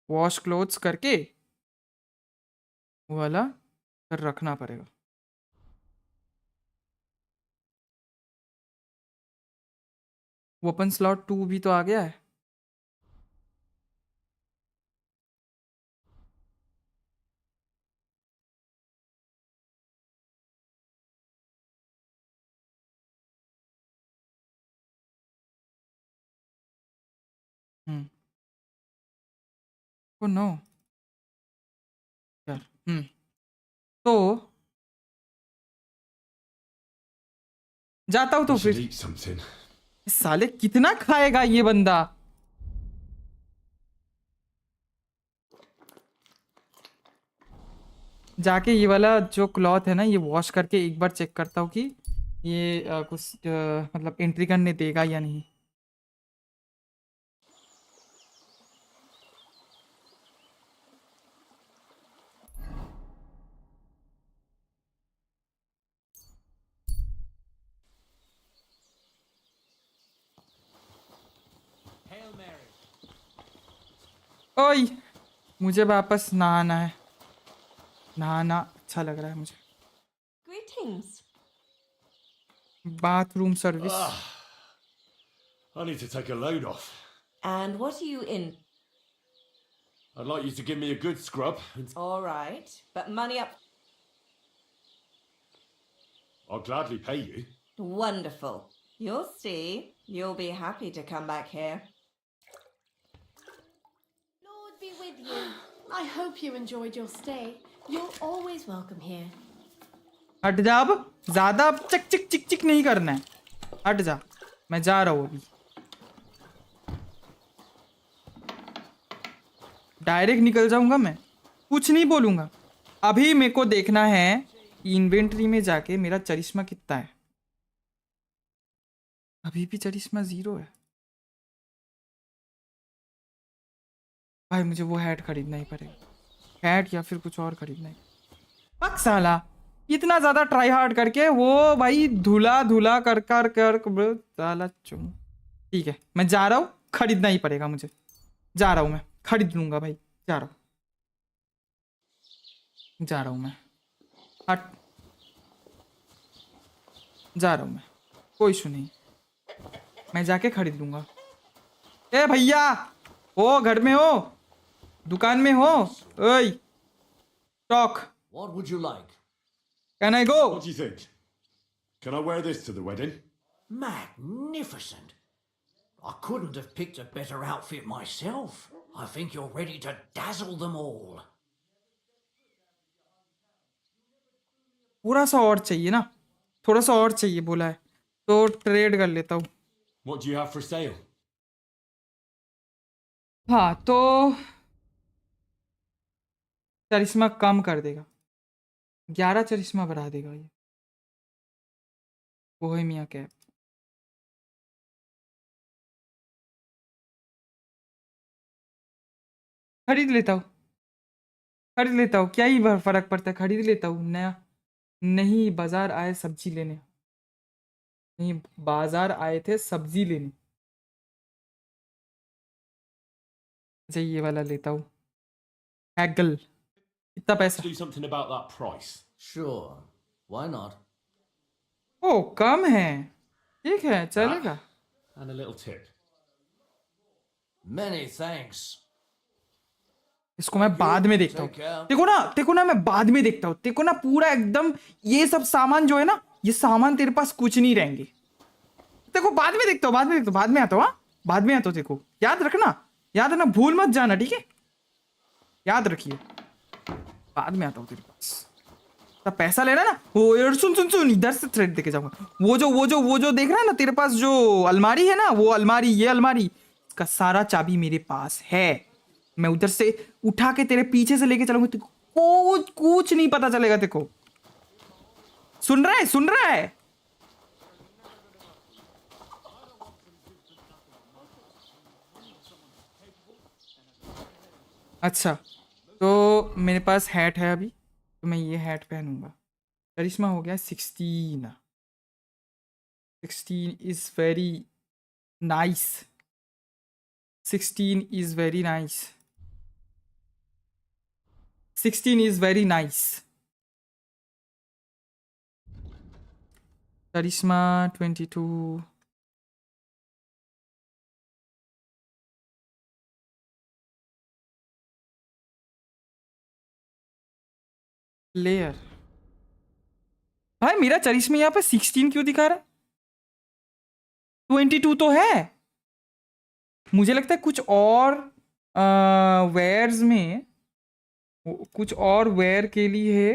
वॉश क्लोथ्स करके वो वाला फिर रखना पड़ेगा। वेपन स्लॉट 2 भी तो आ गया है। ओ नो यार। तो जाता हूँ तो You should फिर eat something. साले कितना खाएगा ये बंदा। जाके ये वाला जो क्लॉथ है ना ये वॉश करके एक बार चेक करता हूँ कि ये कुछ मतलब एंट्री करने देगा या नहीं। ओए मुझे वापस नहाना है, नहाना अच्छा लग रहा है मुझे। Greetings. Bathroom service. I need to take a load off. And what are you in? I'd like you to give me a good scrub. All right, but money up. I'll gladly pay you. Wonderful. You'll see. You'll be happy to come back here. Lord be with you. I hope you enjoyed your stay. You're always welcome here. हट जा, अब ज्यादा चिक चिक चिक चिक नहीं करना है, हट जा। मैं जा रहा हूँ अभी, डायरेक्ट निकल जाऊंगा, मैं कुछ नहीं बोलूंगा। अभी मेरे को देखना है इन्वेंटरी में जाके मेरा चरिश्मा कितना है। अभी भी चरिश्मा 0 है भाई। मुझे वो हैट खरीदना ही पड़ेगा, हैट या फिर कुछ और खरीदना है। पक साला इतना ज्यादा ट्राई हार्ड करके वो भाई धुला धुला कर कर कर साला चुम। ठीक है मैं जा रहा हूँ, खरीदना ही पड़ेगा मुझे, जा रहा हूँ मैं, खरीद लूंगा भाई, जा रहा हूँ मैं, हट जा रहा हूँ मैं, कोई इशू नहीं, मैं जाके खरीद लूंगा। ए भैया हो, घर में हो, दुकान में हो, ओए talk. What would you like? Can I go? What do you think? Can I wear this to the wedding? Magnificent. I couldn't have picked a better outfit myself. I think you're ready to dazzle them all. थोड़ा सा और चाहिए ना, थोड़ा सा और चाहिए बोला है तो ट्रेड कर लेता हूँ। What do you have for sale? हाँ तो चरिश्मा कम कर देगा, 11 चरिश्मा बढ़ा देगा ये बोहेमिया कैप। खरीद लेता हूँ, क्या ही फर्क पड़ता है, खरीद लेता हूँ। नया नहीं, बाजार आए सब्जी लेने, नहीं बाजार आए थे सब्जी लेने। अच्छा ये वाला लेता हूँ, हैगल। कितना पैसा? Do something about that price. Sure. Why not? ओ कम है, ठीक है चलेगा। And a little tip. Many thanks. इसको मैं बाद में देखता हूँ। देखो ना मैं बाद में देखता हूँ। देखो ना पूरा एकदम ये सब सामान जो है ना, ये सामान तेरे पास कुछ नहीं रहेंगे। देखो बाद में देखता हूँ, बाद में आता हूँ। हाँ बाद में आता हूँ। देखो याद रखना, याद है ना, भूल मत जाना, ठीक है? याद रखिए, बाद में आता हूँ तेरे पास। तब पैसा लेना ना, वो यार सुन इधर से थ्रेड देके जाऊंगा। वो जो देख रहा है ना तेरे पास जो अलमारी है ना, वो अलमारी, ये अलमारी, इसका सारा चाबी मेरे पास है। मैं उधर से उठा के तेरे पीछे से लेके चलूंगा, तेरे को कुछ नहीं पता चलेगा तेरे को। सुन रहा है? अच्छा तो मेरे पास हैट है अभी, तो मैं ये हैट पहनूंगा। करिश्मा हो गया 16। 16 is very nice. 16 is very nice. 16 is very nice. Charisma 22. Layer. भाई मेरा चरिश्मा यहाँ पे 16 क्यों दिखा रहा है? 22 तो है. मुझे लगता है कुछ और वेयर्स में, कुछ और वेयर के लिए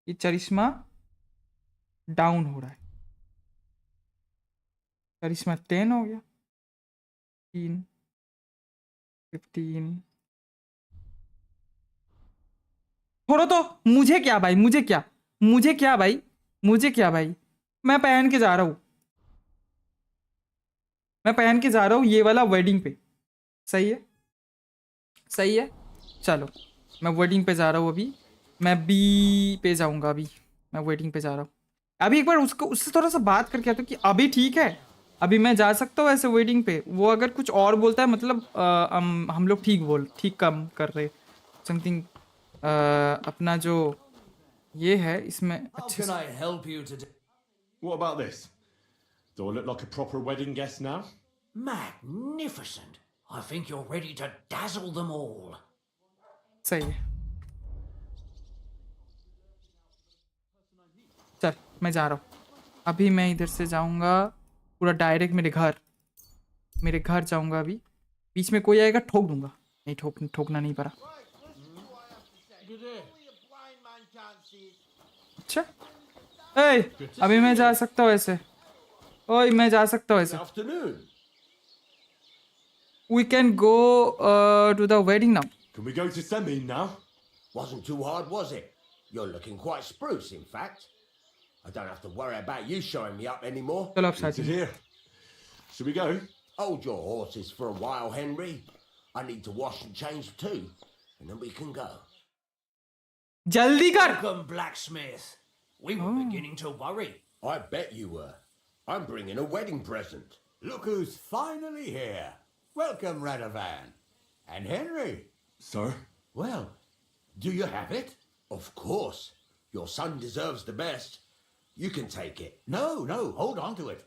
ये चरिश्मा डाउन हो रहा है. चरिश्मा 10 हो गया, 15 छोड़ो तो. मुझे क्या भाई, मुझे क्या भाई, मैं पहन के जा रहा हूँ. ये वाला वेडिंग पे. सही है. चलो मैं वेडिंग पे जा रहा हूँ. अभी मैं बी पे जाऊंगा. अभी मैं वेडिंग पे जा रहा हूँ. अभी एक बार उससे थोड़ा सा बात करके आता हूँ कि अभी ठीक है, अभी मैं जा सकता हूँ ऐसे वेडिंग पे. वो अगर कुछ और बोलता है मतलब हम लोग ठीक काम कर रहे समथिंग. अपना जो ये है इसमें How अच्छे can से. I help you today? What about this? Do I look like a proper wedding guest now? Magnificent. I think you're ready to dazzle them all. सही है. चल मैं जा रहा हूँ. अभी मैं इधर से जाऊंगा पूरा डायरेक्ट मेरे घर जाऊंगा. अभी बीच में कोई आएगा ठोक दूंगा. नहीं ठोकना नहीं पड़ा. अच्छा अभी मैं जा सकता हूँ ऐसे. मैं जा सकता हूँ ऐसे. Afternoon. We can go to the wedding now. Can we go to semi now? Wasn't too hard, was it? You're looking quite spruce, in fact. I don't have to worry about you showing me up anymore. चलो अब Good शादी. to hear. Should we go? Hold your horses for a while, Henry. I need to wash and change too, and then we can go. जल्दी कर. Welcome, blacksmith. We were beginning to worry. I bet you were. I'm bringing a wedding present. Look who's finally here. Welcome, Radovan. And Henry. Sir? Well, do you have it? Of course. Your son deserves the best. You can take it. No, hold on to it.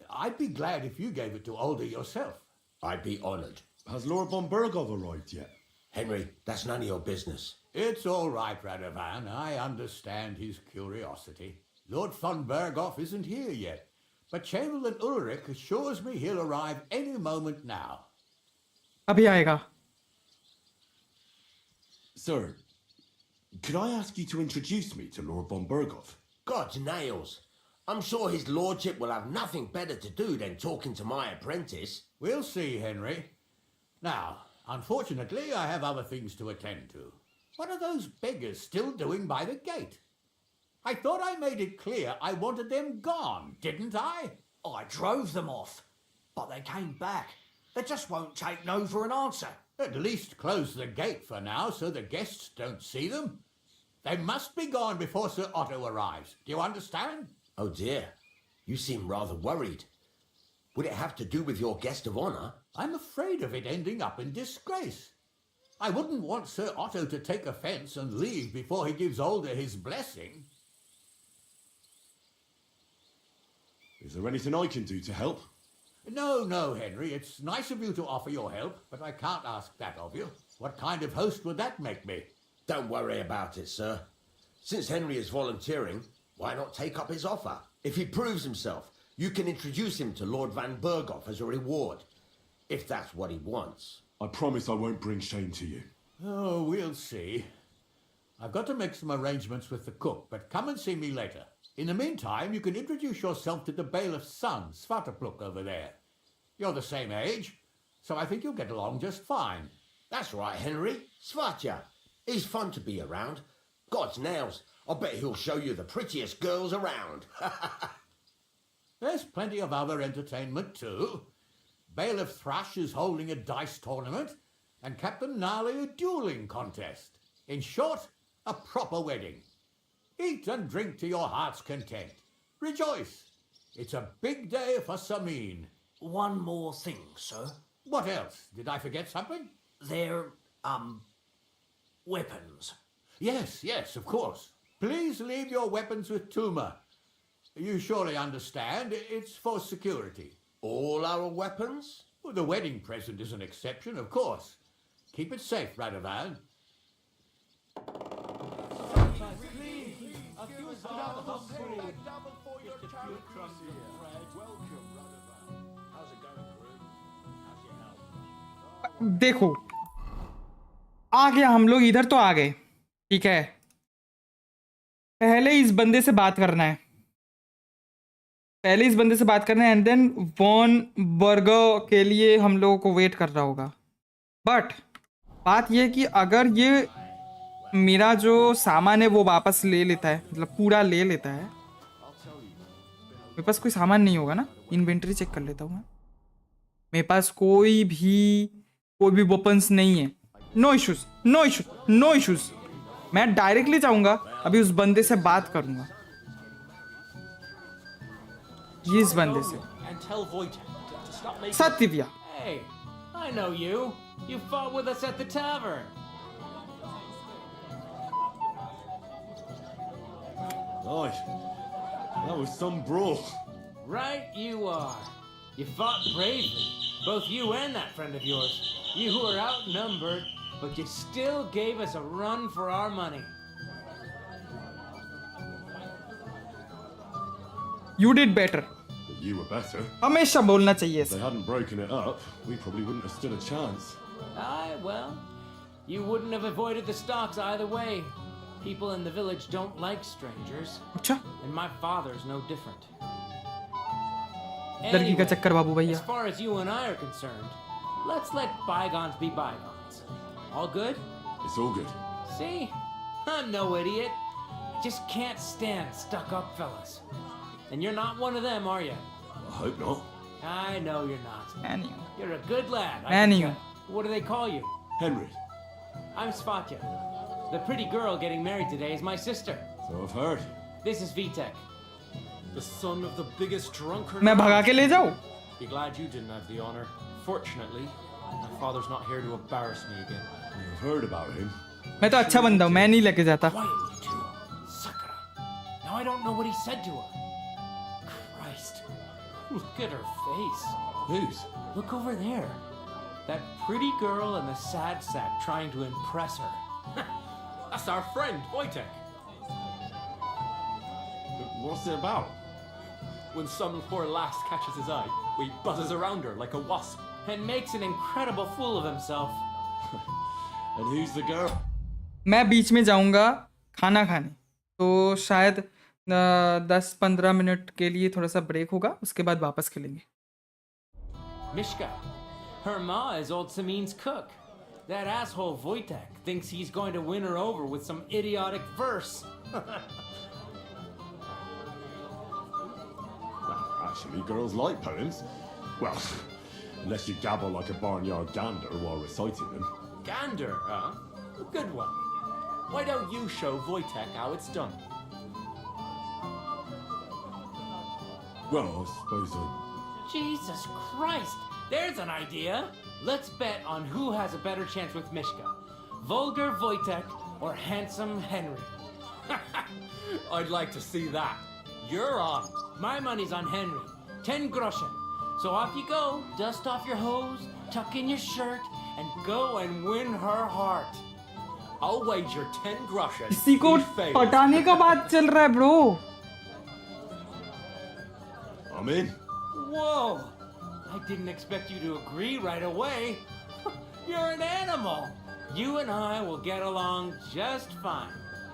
I'd be glad if you gave it to Alder yourself. I'd be honoured. Has Lord von Bergov arrived yet? Henry, that's none of your business. It's all right, Radovan. I understand his curiosity. Lord von Berghoff isn't here yet, but Chamberlain Ulrich assures me he'll arrive any moment now. अभी आएगा. Sir, could I ask you to introduce me to Lord von Bergov? God's nails. I'm sure his lordship will have nothing better to do than talking to my apprentice. We'll see, Henry. Now, unfortunately, I have other things to attend to. What are those beggars still doing by the gate? I thought I made it clear I wanted them gone, didn't I? I drove them off, but they came back. They just won't take no for an answer. At least close the gate for now so the guests don't see them. They must be gone before Sir Otto arrives. Do you understand? Oh dear, you seem rather worried. Would it have to do with your guest of honour? I'm afraid of it ending up in disgrace. I wouldn't want Sir Otto to take offence and leave before he gives Alder his blessing. Is there anything I can do to help? No, Henry. It's nice of you to offer your help, but I can't ask that of you. What kind of host would that make me? Don't worry about it, sir. Since Henry is volunteering, why not take up his offer? If he proves himself, you can introduce him to Lord Van Berghoff as a reward, if that's what he wants. I promise I won't bring shame to you. Oh, we'll see. I've got to make some arrangements with the cook, but come and see me later. In the meantime, you can introduce yourself to the bailiff's son, Svatopluk, over there. You're the same age, so I think you'll get along just fine. That's right, Henry. Svatja. He's fun to be around. God's nails, I'll bet he'll show you the prettiest girls around. There's plenty of other entertainment, too. Bailiff Thrush is holding a dice tournament, and Captain Gnarly a dueling contest. In short, a proper wedding. Eat and drink to your heart's content. Rejoice. It's a big day for Samin. One more thing, sir. What else? Did I forget something? They're, weapons. Yes, of course. Please leave your weapons with Tuma. You surely understand, it's for security. All our weapons? Well, the wedding present is an exception, of course. Keep it safe, Radovan. देखो आ गया, हम लोग इधर तो आ गए, ठीक है। पहले इस बंदे से बात करना है, एंड देन वॉन बर्गर के लिए हम लोगों को वेट कर रहा होगा। बट बात यह कि अगर ये मेरा जो सामान है वो वापस ले लेता है, मतलब पूरा ले लेता है, मेरे पास कोई सामान नहीं होगा ना। इन्वेंटरी चेक कर लेता हूँ मैं, मेरे पास कोई भी वेपन्स नहीं है। No issues. मैं डायरेक्टली जाऊंगा, अभी उस बंदे से बात करूंगा, ये इस बंदे से। सत्यव्या, Hey, I know you. You fought with us at the tavern. Nice. That was some brawl. Right you are. You fought bravely, both you and that friend of yours. You were outnumbered, but you still gave us a run for our money. you did better. But you were better. हमेशा बोलना चाहिए If they hadn't broken it up, we probably wouldn't have stood a chance. Aye, well, you wouldn't have avoided the stocks either way. People in the village don't like strangers, अच्छा, and my father's no different. लड़की का चक्कर बाबू भैया। As far as you and I are concerned, let's let bygones be bygones. All good? It's all good. See? I'm no idiot. I just can't stand stuck-up fellas. And you're not one of them, are you? I hope not. I know you're not. Anyway. You're a good lad. I can Anyway. tell. What do they call you? Henry. I'm Svatya. The pretty girl getting married today is my sister. So I've heard. This is Vitek. The son of the biggest drunkard. मैं भगा के ले जाऊं? Be glad you didn't have the honor. Fortunately, my father's not here to embarrass me again. I've heard about him. मैं तो अच्छा बंदा हूँ, मैं नहीं लेके जाता। Quiet, you two. Sakura. Now I don't know what he said to her. Christ. Look at her face. Whose? Look over there. That pretty girl in the sad sack trying to impress her. That's our friend, Wojtek. What's it about? When some poor lass catches his eye, he buzzes around her like a wasp. And makes an incredible fool of himself. And who's the girl? मैं बीच में जाऊंगा खाना खाने, तो शायद 10-15 minute के लिए थोड़ा सा ब्रेक होगा, उसके बाद वापस खेलेंगे। Mishka. Her ma is old Samin's cook. That asshole Wojtek thinks he's going to win her over with some idiotic verse. Well, actually, girls like poems. Well, unless you gabble like a barnyard gander while reciting them. Gander, huh? A good one. Why don't you show Wojtek how it's done? Well, I suppose I... Jesus Christ! There's an idea! Let's bet on who has a better chance with Mishka. Vulgar Wojtek or handsome Henry. I'd like to see that. You're on. My money's on Henry. 10 groschen. So off you go, dust off your hose, tuck in your shirt, and go and win her heart. I'll wager 10 groschen. किसी को he fails. पटाने का बात चल रहा है bro. I'm in. Whoa! I didn't expect you to agree right away. You're an animal. You and I will get along just fine.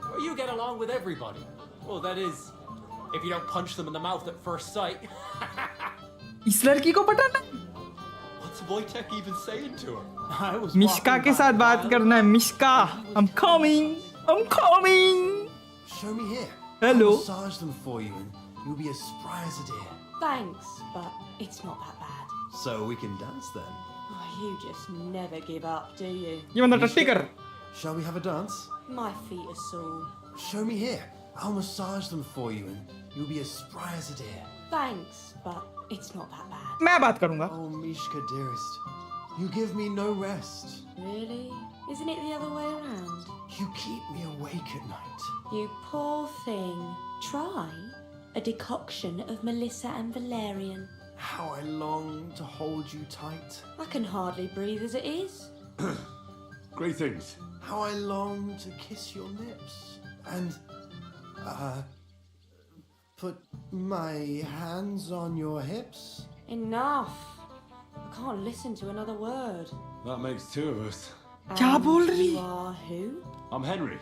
Well, you get along with everybody. Well, that is, if you don't punch them in the mouth at first sight. इस लड़की को पटाना? What's Wojtek even saying to her? I was Mishka walking के by साथ a बात while- करना है। Mishka, I'm coming. Show me here. Hello. I'll massage them for you and you'll be as spry as a deer. Thanks, but it's not that bad. So we can dance then. Oh, you just never give up, do you? ये बंदा टट्टी कर। Shall we have a dance? My feet are sore. Show me here. I'll massage them for you and you'll be as spry as a deer. Thanks, but it's not that bad. मैं बात करूंगा. Oh, Mishka, dearest, you give me no rest. Really? Isn't it the other way around? You keep me awake at night. You poor thing. Try a decoction of Melissa and Valerian. How I long to hold you tight. I can hardly breathe as it is. Greetings. How I long to kiss your lips. And, put my hands on your hips. Enough. I can't listen to another word. That makes two of us. क्या बोल रही? You are who? I'm Henry.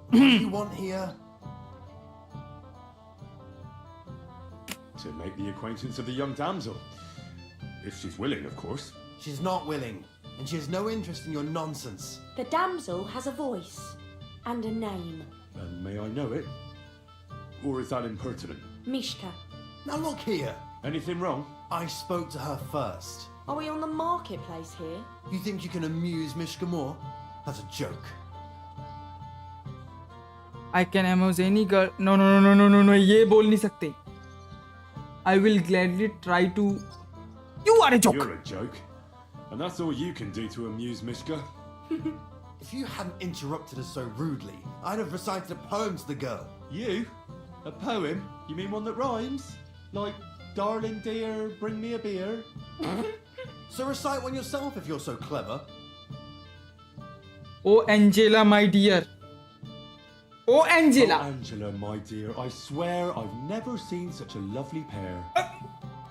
What do you want here? To make the acquaintance of the young damsel. If she's willing, of course. She's not willing, and she has no interest in your nonsense. The damsel has a voice and a name. And may I know it? Or is that impertinent? Mishka. Now look here. Anything wrong? I spoke to her first. Are we on the marketplace here? You think you can amuse Mishka more? That's a joke. I can amuse any girl. No. ये बोल नहीं सकते. I will gladly try to. You are a joke. You're a joke. And that's all you can do to amuse Mishka. If you hadn't interrupted us so rudely, I'd have recited a poem to the girl. You? A poem? You mean one that rhymes? Like, darling dear, bring me a beer? So recite one yourself if you're so clever. Oh, Angela, my dear. Oh, Angela. Oh, Angela, my dear, I swear I've never seen such a lovely pair.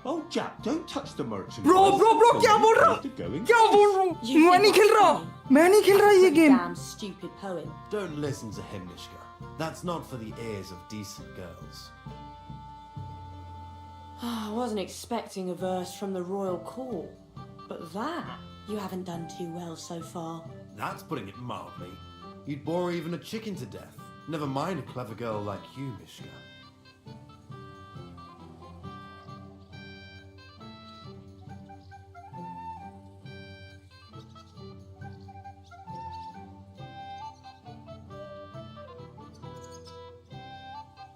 Oh, Jack, don't touch the merchant. Bro, क्या बोल रहा? क्या बोल रहा हूँ? मैं नहीं खेल रहा. मैं नहीं खेल रहा ये game. Damn stupid poem. Don't listen to him, Mishka. That's not for the ears of decent girls. I wasn't expecting a verse from the royal court, but that you haven't done too well so far. That's putting it mildly. You'd bore even a chicken to death. Never mind a clever girl like you, Mishka.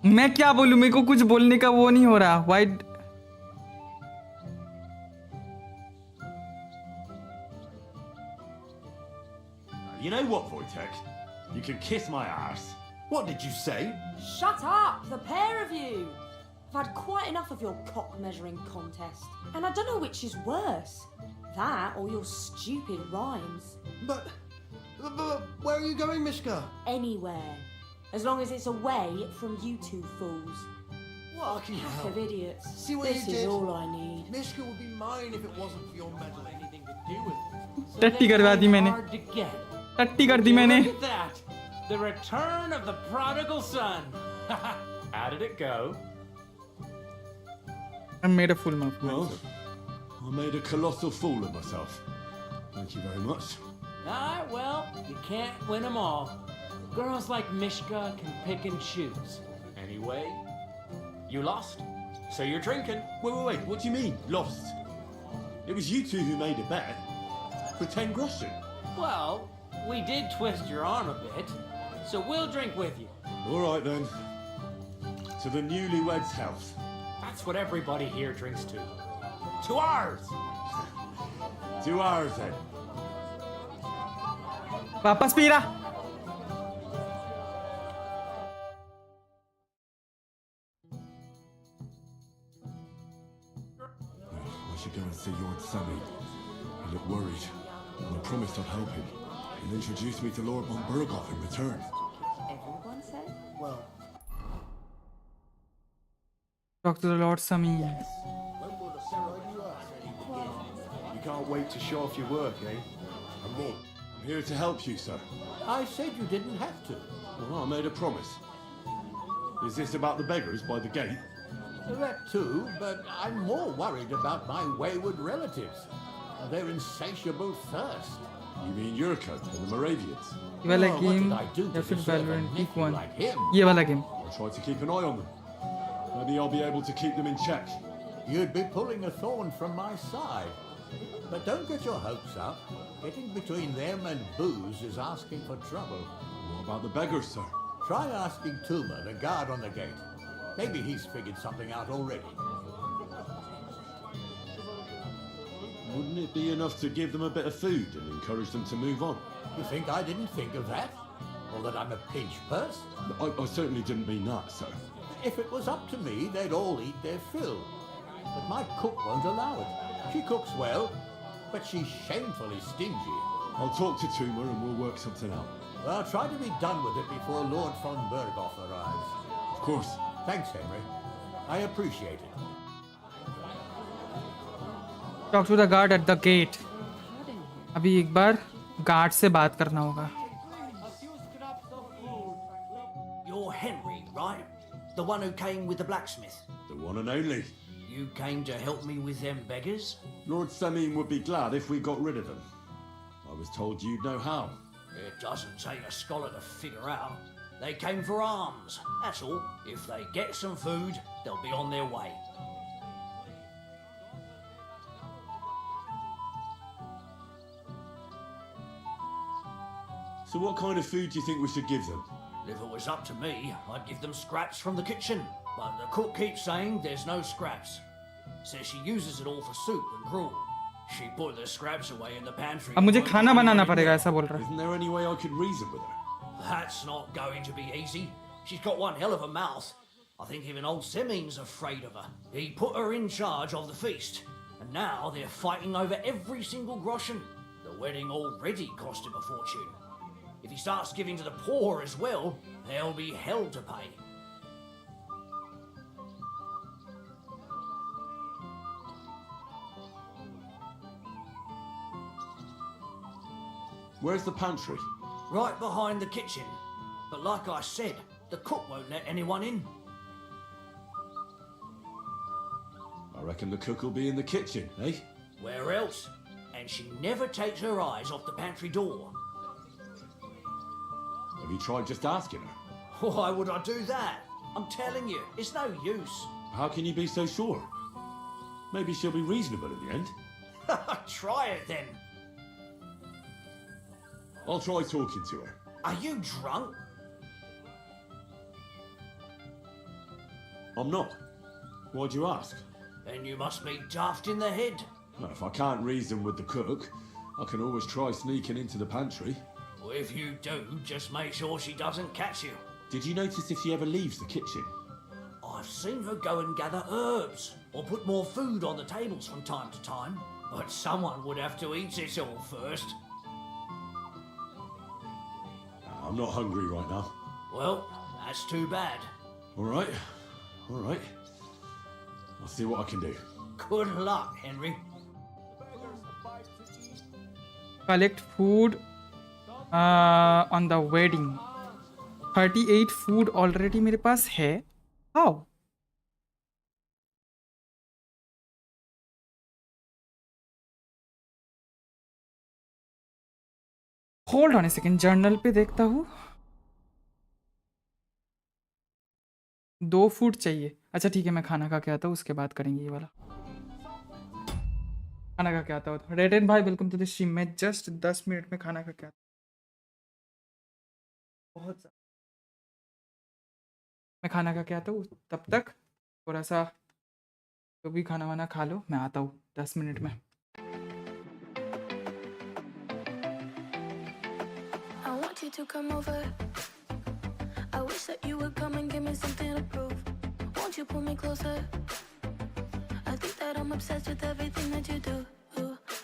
मैं क्या बोलूं? मेरे को कुछ बोलने का वो नहीं हो रहा. Why? You know what, Wojtek? You can kiss my ass. What did you say? Shut up, the pair of you! I've had quite enough of your cock measuring contest, and I don't know which is worse, that or your stupid rhymes. But where are you going, Mishka? Anywhere, as long as it's away from you two fools. Fucking Pack hell. of idiots. See what this you is did? all I need. Mishka would be mine if it wasn't for your meddling. Anything to do with it. So टट्टी they're करवा दी मैंने. hard to get. टट्टी कर दी मैंने. Look at that! The return of the prodigal son. How did it go? I made a full mouth. Well, I made a colossal fool of myself. Thank you very much. Alright, well, you can't win them all. Girls like Mishka can pick and choose. Anyway, you lost, so you're drinking. Wait, what do you mean, lost? It was you two who made a bet. For 10 groschen. Well, we did twist your arm a bit, so we'll drink with you. Alright then. To the newlyweds' health. That's what everybody here drinks to. To ours! To ours then. वापस P रहा. I should go and see your Sammy. He looked worried, and I promised I'd help him. He'll introduce me to Lord von Berghoff in return. Everyone said? Well, Talk to the Lord Sami. you can't wait to show off your work, eh? I'm here to help you, sir. I said you didn't have to. Well, I made a promise. Is this about the beggars by the gate? That too, but I'm more worried about my wayward relatives. Their insatiable thirst. You mean Yurko and the Moravians? ये वाला Oh, what game did I do to या फिर deserve a Valorant pick nephew one. like him? ये वाला game. I'll try to keep an eye on them. Maybe I'll be able to keep them in check. You'd be pulling a thorn from my side. But don't get your hopes up. Getting between them and booze is asking for trouble. What about the beggars, sir? Try asking Tuma, the guard on the gate. Maybe he's figured something out already. Wouldn't it be enough to give them a bit of food and encourage them to move on? You think I didn't think of that? Or that I'm a pinch purse? I certainly didn't mean that, sir. If it was up to me, they'd all eat their fill. But my cook won't allow it. She cooks well, but she's shamefully stingy. I'll talk to Toomer and we'll work something out. Well, try to be done with it before Lord von Berghoff arrives. Of course. Thanks, Henry. I appreciate it. Talk to the guard at the gate. अभी एक बार guard से बात करना होगा. You're Henry, right? The one who came with the blacksmith? The one and only. You came to help me with them beggars? Lord Samin would be glad if we got rid of them. I was told you'd know how. It doesn't take a scholar to figure out. They came for alms, that's all. If they get some food, they'll be on their way. So what kind of food do you think we should give them? If it was up to me, I'd give them scraps from the kitchen. But the cook keeps saying there's no scraps. Says she uses it all for soup and gruel. She put the scraps away in the pantry. अब मुझे खाना बनाना पड़ेगा ऐसा बोल रहा है. Isn't there any way I could reason with her? That's not going to be easy. She's got one hell of a mouth. I think even old Semin's afraid of her. He put her in charge of the feast. And now they're fighting over every single groschen. The wedding already cost him a fortune. If he starts giving to the poor as well, there'll be hell to pay. Where's the pantry? Right behind the kitchen. But like I said, the cook won't let anyone in. I reckon the cook will be in the kitchen, eh? Where else? And she never takes her eyes off the pantry door. Have you tried just asking her? Why would I do that? I'm telling you, it's no use. How can you be so sure? Maybe she'll be reasonable in the end. Try it then. I'll try talking to her. Are you drunk? I'm not. Why'd you ask? Then you must be daft in the head. Well, if I can't reason with the cook, I can always try sneaking into the pantry. Well, if you do, just make sure she doesn't catch you. Did you notice if she ever leaves the kitchen? I've seen her go and gather herbs, or put more food on the tables from time to time. But someone would have to eat it all first. I'm not hungry right now. Well, that's too bad. All right. I'll see what I can do. Good luck, Henry. Collect food on the wedding. 38 food already मेरे पास है. How? Hold on a second. Journal पे देखता हूँ. 2 food चाहिए. अच्छा ठीक है, मैं खाना खा के आता हूँ, उसके बाद करेंगे ये वाला. खाना खा के आता हूँ. रेडेन भाई वेलकम टू द स्ट्रीम. मैं जस्ट 10 मिनट में खाना खा के आता हूँ. बहुत सा मैं खाना खा के आता हूँ. तब तक थोड़ा सा जो भी खाना वाना खा लो, मैं आता हूँ 10 मिनट में. I want you to come over. I wish that you would come and give me something to prove. Won't you pull me closer? I think that I'm obsessed with everything that you do.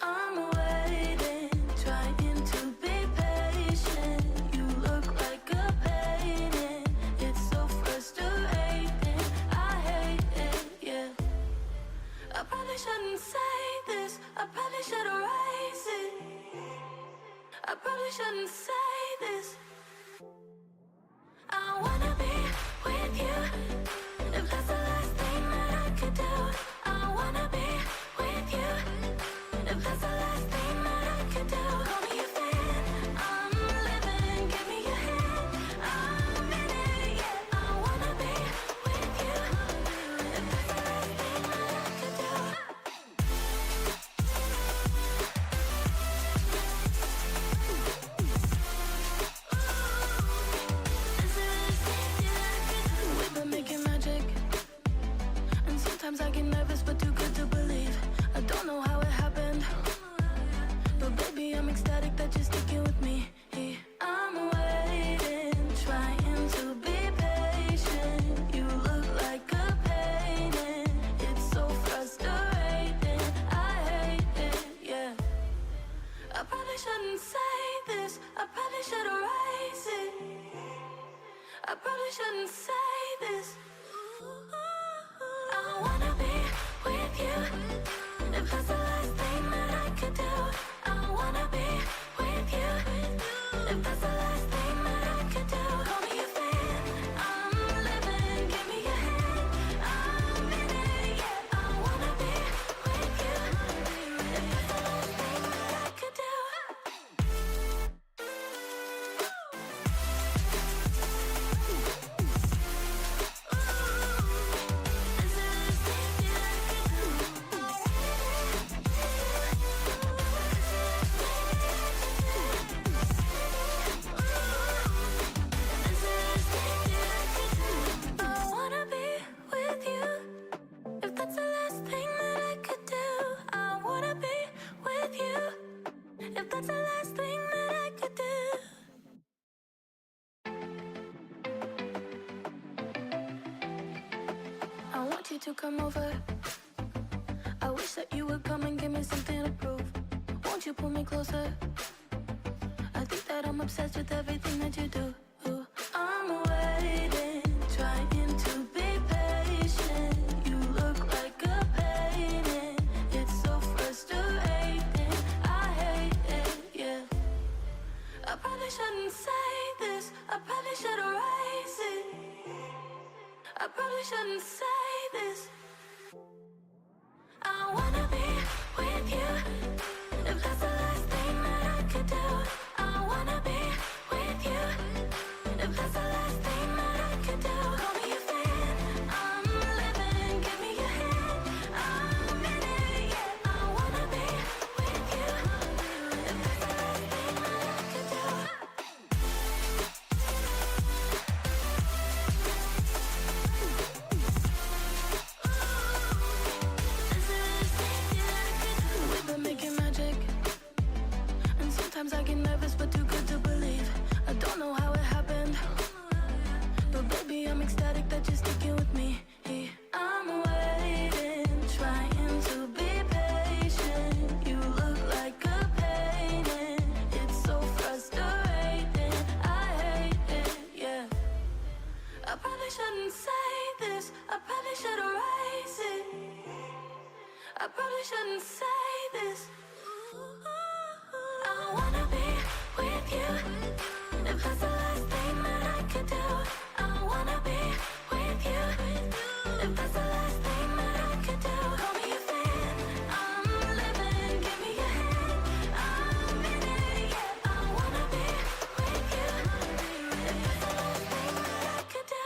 I'm waiting, trying to be patient. You look like a painting. It's so frustrating. I hate it, yeah. I probably shouldn't say this. I probably should erase it. I probably shouldn't say this. I wanna be with you. If that's the last thing that I could do, I wanna be with you. If that's the last thing that I could do, call me a fan. I'm living, give me your hand. I'm in it, yeah. I wanna be with you. If that's the last thing that I could do. ecstatic that you're sticking with me. I'm waiting, trying to be patient. You look like a painting. It's so frustrating. I hate it, yeah. I probably shouldn't say this. I probably should erase it. I probably shouldn't say this. I wanna be with you. If that's the last thing that I could do, I wanna be with you. If that's the last thing that I could do, call me a fan. I'm living, give me your hand. I'm in it, yeah. I wanna be with you. If that's the last thing that I could do. I wanna be with you. If that's the last thing that I could do, I wanna be with you. If that's the last thing that I could do. I want you to come over. I wish that you would come and give me something to prove. Won't you pull me closer? I think that I'm obsessed with everything that you do. I'm waiting, trying to be patient. You look like a painting. It's so frustrating. I hate it, yeah. I probably shouldn't say this. I probably should erase it. I probably shouldn't say this. I wanna be with you. If that's the last thing that I could do, I wanna be with you. If that's the last thing that I could do, call me a fan. I'm living, give me your hand. I'm in it, yeah. I wanna be with you. If that's the last thing that I could do. We've been making magic, and sometimes I get nervous but too good to believe. I don't know how it happened, but baby I'm ecstatic that you're sticking with me. I'm waiting, trying to be patient. You look like a painting. It's so frustrating. I hate it, yeah. I probably shouldn't say this. I probably should erase it. I probably shouldn't say this. I wanna be with you. If that's the last thing that I could do, I wanna be with you. If that's the last thing that I could do, call me a fan. I'm living, give me your hand. I'm in it, yeah. I wanna be with you. If that's the last thing that I could do.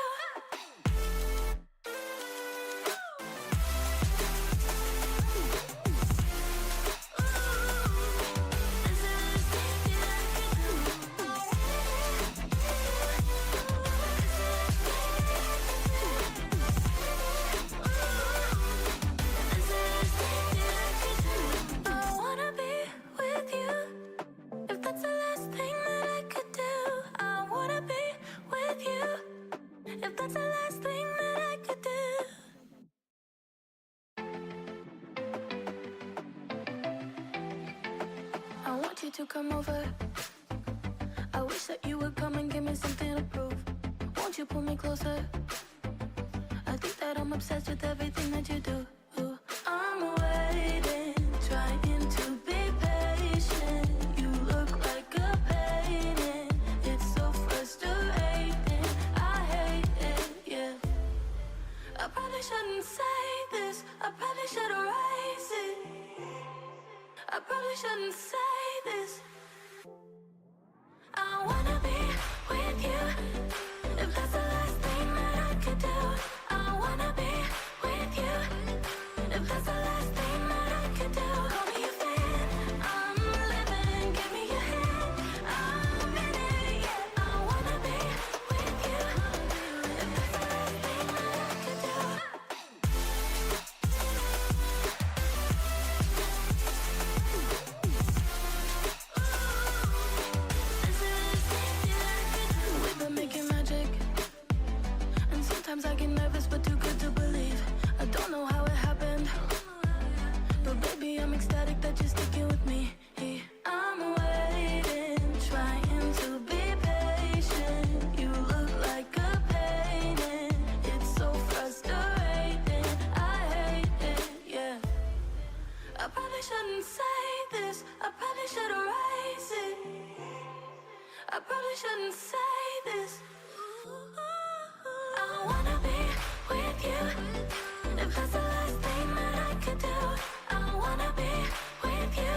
I wanna be with you. If that's the last thing that I could do, I wanna be with you. If that's the last thing that I could do. I want you to come over. I wish that you would come and give me something to prove. Won't you pull me closer? I think that I'm obsessed with everything that you do. I'm waiting, trying to be patient. You look like a painting. It's so frustrating. I hate it, yeah. I probably shouldn't say this. I probably should erase it. I probably shouldn't say this. I wanna be with you. If that's the last thing that I could do, I wanna be with you. I probably shouldn't say this. I wanna be with you. If that's the last thing that I could do, I wanna be with you.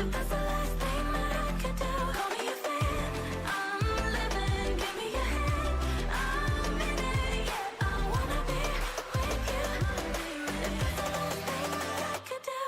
If that's the last thing that I could do, call me a fan. I'm living, give me your hand. I'm in it, yeah. I wanna be with you. If that's the last thing that I could do.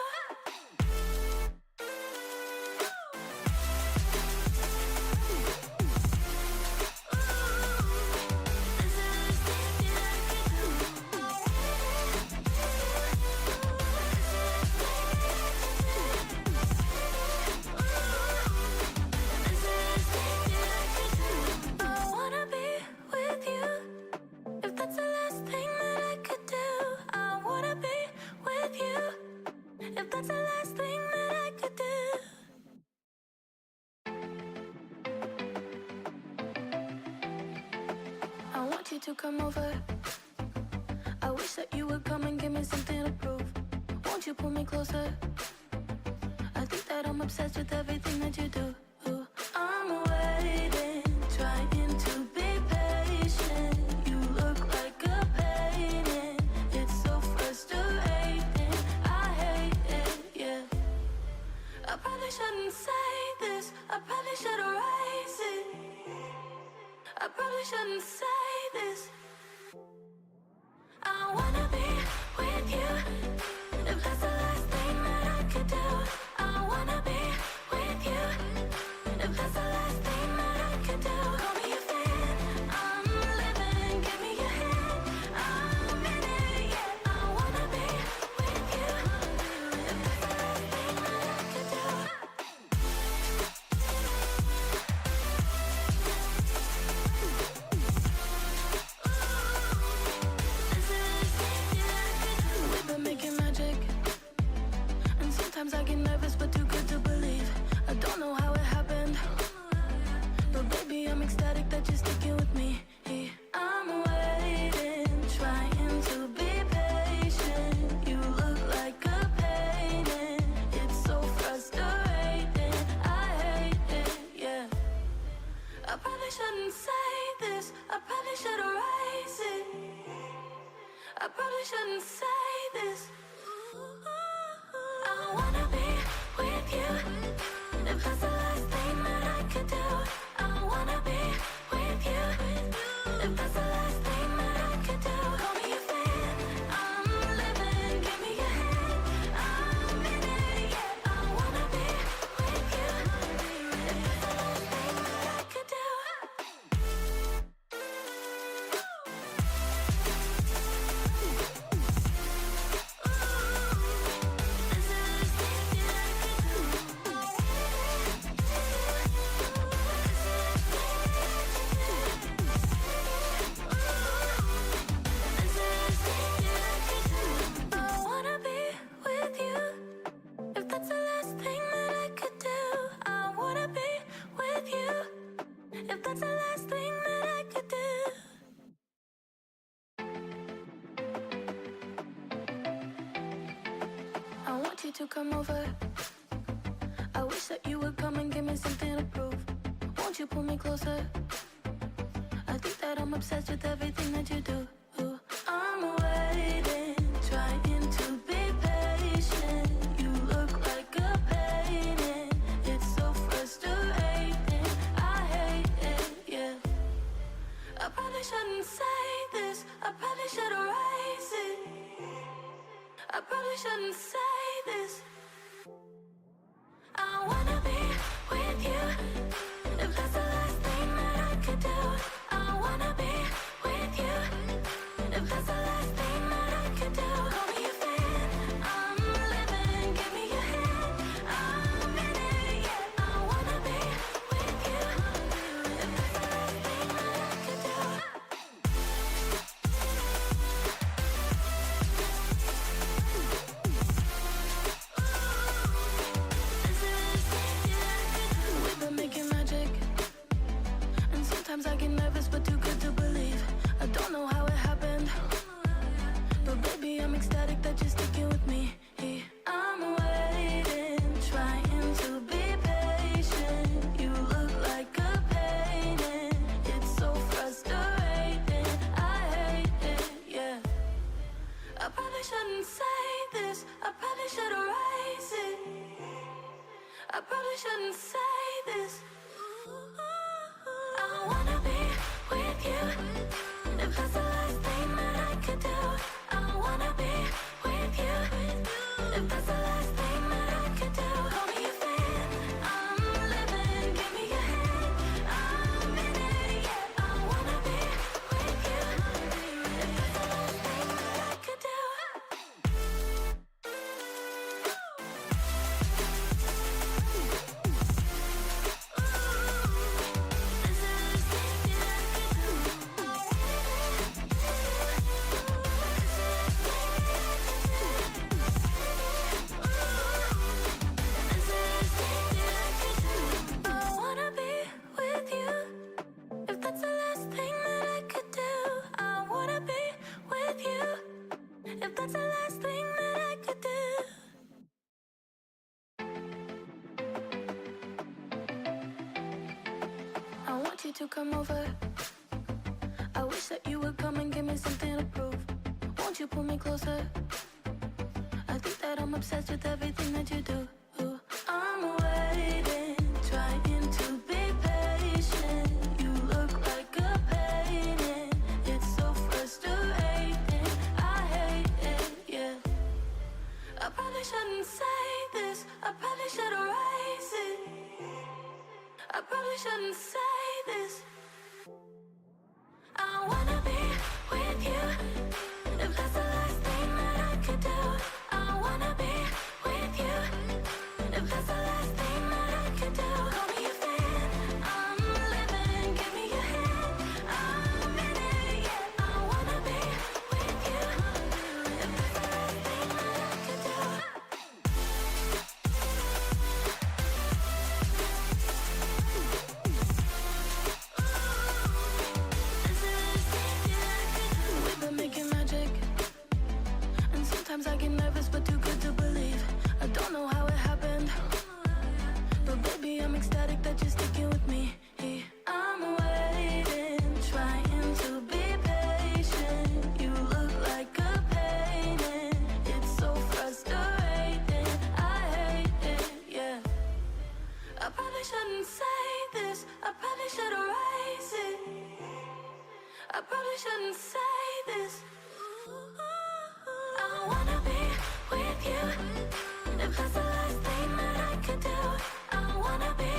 I wanna be with you. If that's the last thing that I could do, I wanna be with you. If that's the last thing that I could do. I want you to come over. I wish that you would come and give me something to prove. Won't you pull me closer? I think that I'm obsessed with everything that you do. I'm waiting, trying to be patient. You look like a painting. It's so frustrating. I hate it, yeah. I probably shouldn't say this. I probably should erase it. I probably shouldn't say this. I wanna be with you. If that's the last thing that I could do, I wanna be with you. If that's the last thing that I could do, call me a fan. I'm living, give me your hand. I'm in it, yeah. I wanna be with you. If that's the last thing that I could do. We've been making magic, and sometimes I get nervous, but too good to believe. I don't know how it happened, but baby, I'm ecstatic that you're sticking with me. I'm waiting, trying to be patient. You look like a painting. It's so frustrating. I hate it, yeah. I probably shouldn't say this. I probably should erase it. I probably shouldn't say this. I wanna be with you. If that's the last thing that I could do, I wanna be with you. If that's the last thing that I could do, call me a fan. I'm living, give me your hand. I'm in it, yeah. I wanna be with you. If that's the last thing that I could do. I wanna be with you. If that's the last thing that I could do, I wanna be with you. If that's the last thing that I could do. I want you to come over. I wish that you would come and give me something to prove. Won't you pull me closer? I think that I'm obsessed with everything that you do. I'm waiting, trying to be patient. You look like a painting. It's so frustrating. I hate it, yeah. I probably shouldn't say this. I probably should erase it. I probably shouldn't say this. I wanna be with you. If that's the last thing that I could do, I wanna be with you. to come over. I wish that you would come and give me something to prove. Won't you pull me closer? I think that I'm obsessed with everything that you do. I'm waiting, trying to be patient. You look like a painting. It's so frustrating. I hate it, yeah. I probably shouldn't say this. I probably should erase it. I probably shouldn't say this. I wanna be with you. If that's the last thing that I could do, I wanna be with you. If that's the last thing that I could do, call me a fan. I'm living, give me your hand. I'm in it, yeah. I wanna be with you. If that's the last thing that I could do. We've been making magic, and sometimes I get nervous but too good to believe. I don't know how it happened, but baby I'm ecstatic that you're sticking with me. I'm waiting, trying to be patient. You look like a painting. It's so frustrating. I hate it, yeah. I probably shouldn't say this. I probably should erase it. I probably shouldn't say this. I wanna be with you. If that's the last thing that I could do, I wanna be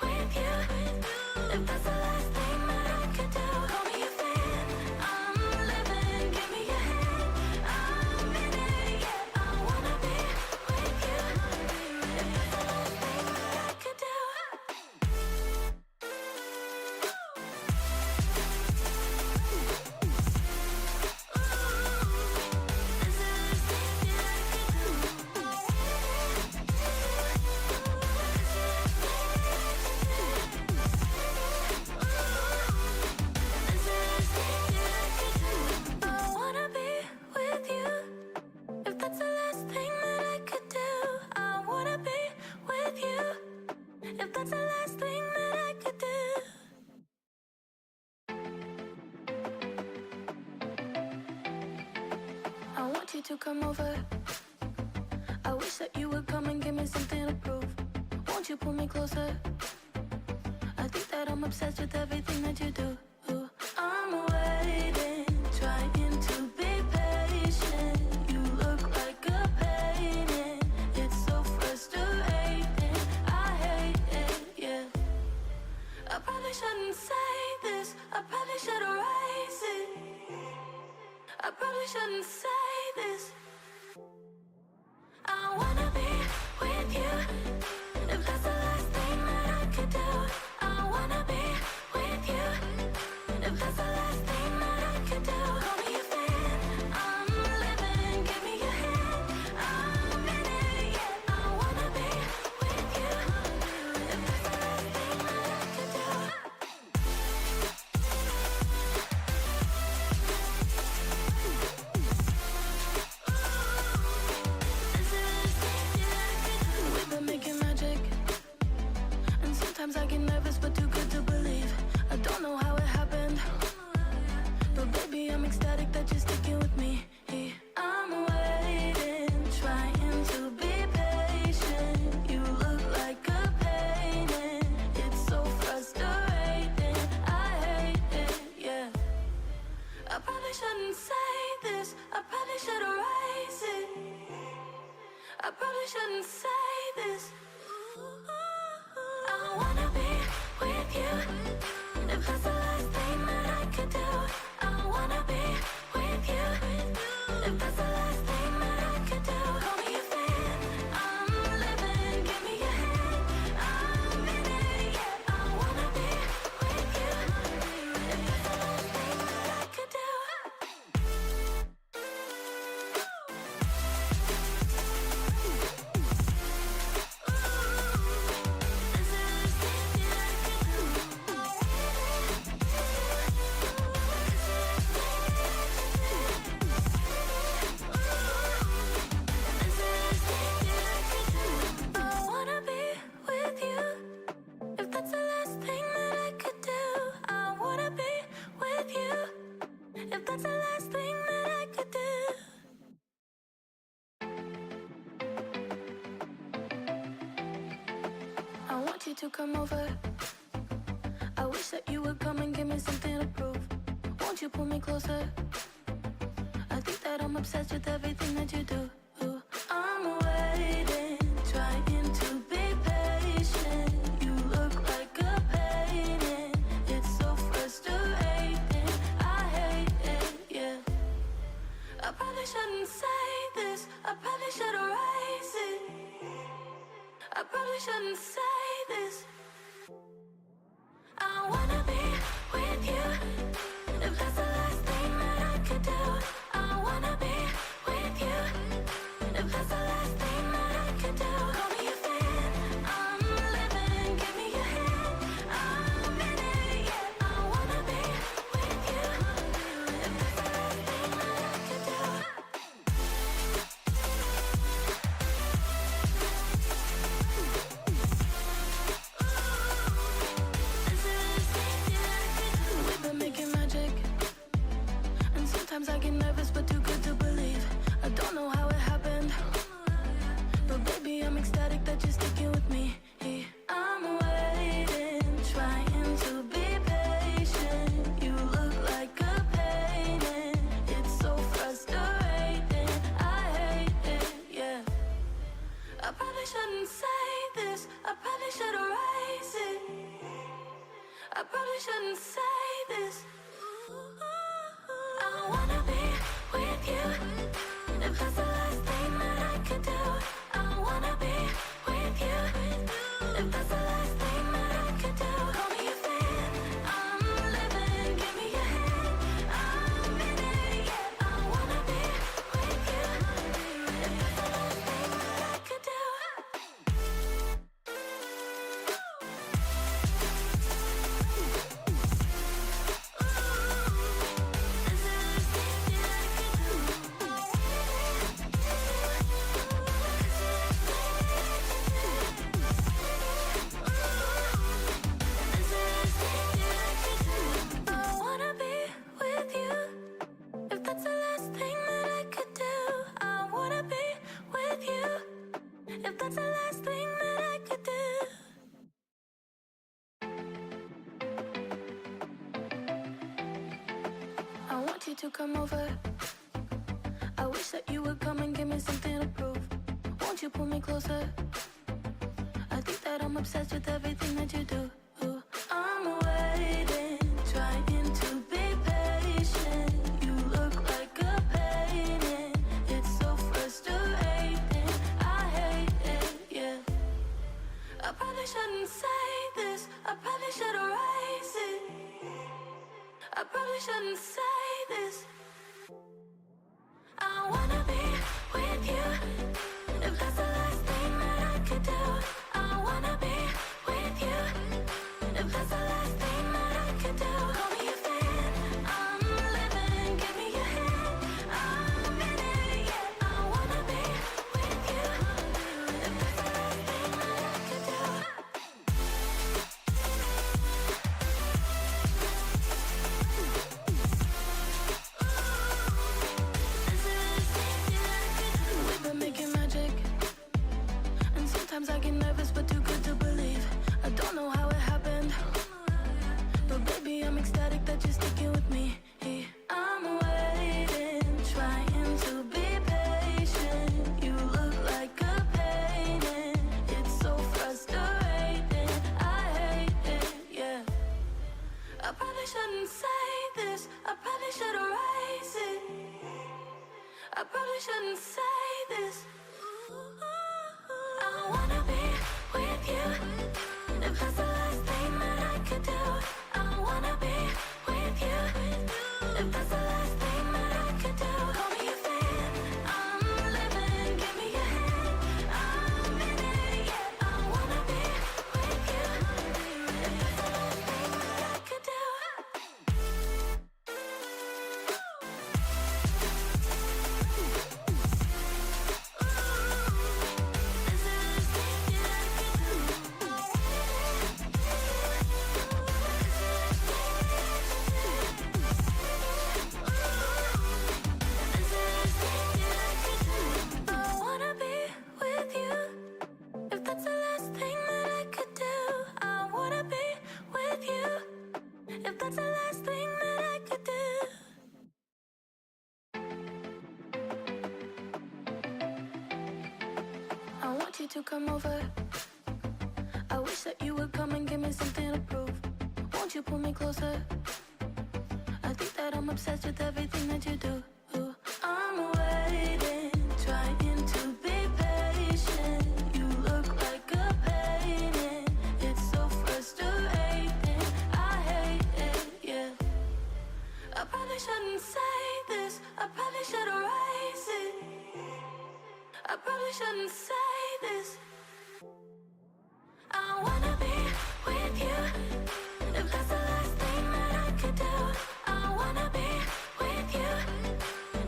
with you. If that's the last thing that I could do, call me a fan. I'm living, give me your hand. I'm in it, yeah. I wanna be with you. If that's the last thing that I could do. I wanna be with you. If that's the last thing that I could do, I wanna be with you. If that's the last thing that I could do. I want you to come over. I wish that you would come and give me something to prove. Won't you pull me closer? I think that I'm obsessed with everything that you do. I'm waiting, trying to be patient. You look like a painting. It's so frustrating. I hate it, yeah. I probably shouldn't say this. I probably should erase it. I probably shouldn't say this. I wanna be with you. If that's the last thing that I could do, I wanna be with you. If that's the last thing that I could do, call me a fan. I'm living, give me your hand. I'm in it, yeah. I wanna be with you. If that's the last thing that I could do. We've been making magic, and sometimes I get nervous but too good to believe. I don't know how it happened, but baby I'm ecstatic that you're sticking with me. I'm waiting, trying to be patient. You look like a painting. It's so frustrating. I hate it, yeah. I probably shouldn't say this. I probably should erase it. I probably shouldn't say this. I wanna be with you. If that's the last thing that I could do, I wanna be with you. If that's the last thing that I could do, call me a fan. I'm living, give me your hand. I'm in it, yeah. I wanna be with you. If that's the last thing that I could do. This is the last thing that I could do. I want you to come over. I wish that you would come and give me something to prove. Won't you pull me closer? I think that I'm obsessed with everything that you do. I'm waiting, trying to be patient. You look like a painting. It's so frustrating. I hate it, yeah. I probably shouldn't say this. I probably should erase it. I probably shouldn't say this. I wanna be with you. If that's the last thing that I could do, I wanna be with you. If that's the last thing that I could do, call me a fan. I'm living, give me your hand. I'm in it, yeah. I wanna be with you. If that's the last thing that I could do. We've been making magic, and sometimes I get nervous but too good to believe. I don't know how it happened, but baby I'm ecstatic that you're sticking with me. I'm waiting, trying to be patient. You look like a painting. It's so frustrating. I hate it, yeah. I probably shouldn't say this. I probably should erase it. I probably shouldn't say this. I wanna be with you. If that's the last thing that I could do, I wanna be with you. If that's the last thing that I could do, call me a fan. I'm living, give me your hand. I'm in it, yeah. I wanna be with you. If that's the last thing that I could do. I wanna be with you. If that's the last thing that I could do, I wanna be with you. If that's the last thing that I could do. I want you to come over. I wish that you would come and give me something to prove. Won't you pull me closer? I think that I'm obsessed with everything that you do. I'm waiting, trying to be patient. You look like a painting. It's so frustrating. I hate it, yeah. I probably shouldn't say this. I probably should erase it. I probably shouldn't say this. I wanna be with you. If that's the last thing that I could do, I wanna be with you. If that's the last thing that I could do, call me a fan. I'm living, give me your hand. I'm in it, yeah. I wanna be with you. If that's the last thing that I could do. We've been making magic, and sometimes I get nervous but too good to believe. I don't know how it happened, but baby I'm ecstatic that you're sticking with me. I'm waiting, trying to be patient. You look like a painting. It's so frustrating. I hate it, yeah. I probably shouldn't say this. I probably should erase it. I probably shouldn't say this. I wanna be with you. If that's the last thing that I could do, I wanna be with you. If that's the last thing that I could do, call me a fan. I'm living, give me your hand. I'm in it, yeah. I wanna be with you. If that's the last thing that I could do. you to come over. I wish that you would come and give me something to prove. Won't you pull me closer? I think that I'm obsessed with everything that you do. I'm waiting, trying to be patient. You look like a painting. It's so frustrating. I hate it, yeah. I probably shouldn't say this. I probably should erase it. I probably shouldn't say this. I wanna be with you. If that's the last thing that I could do, I wanna be with you.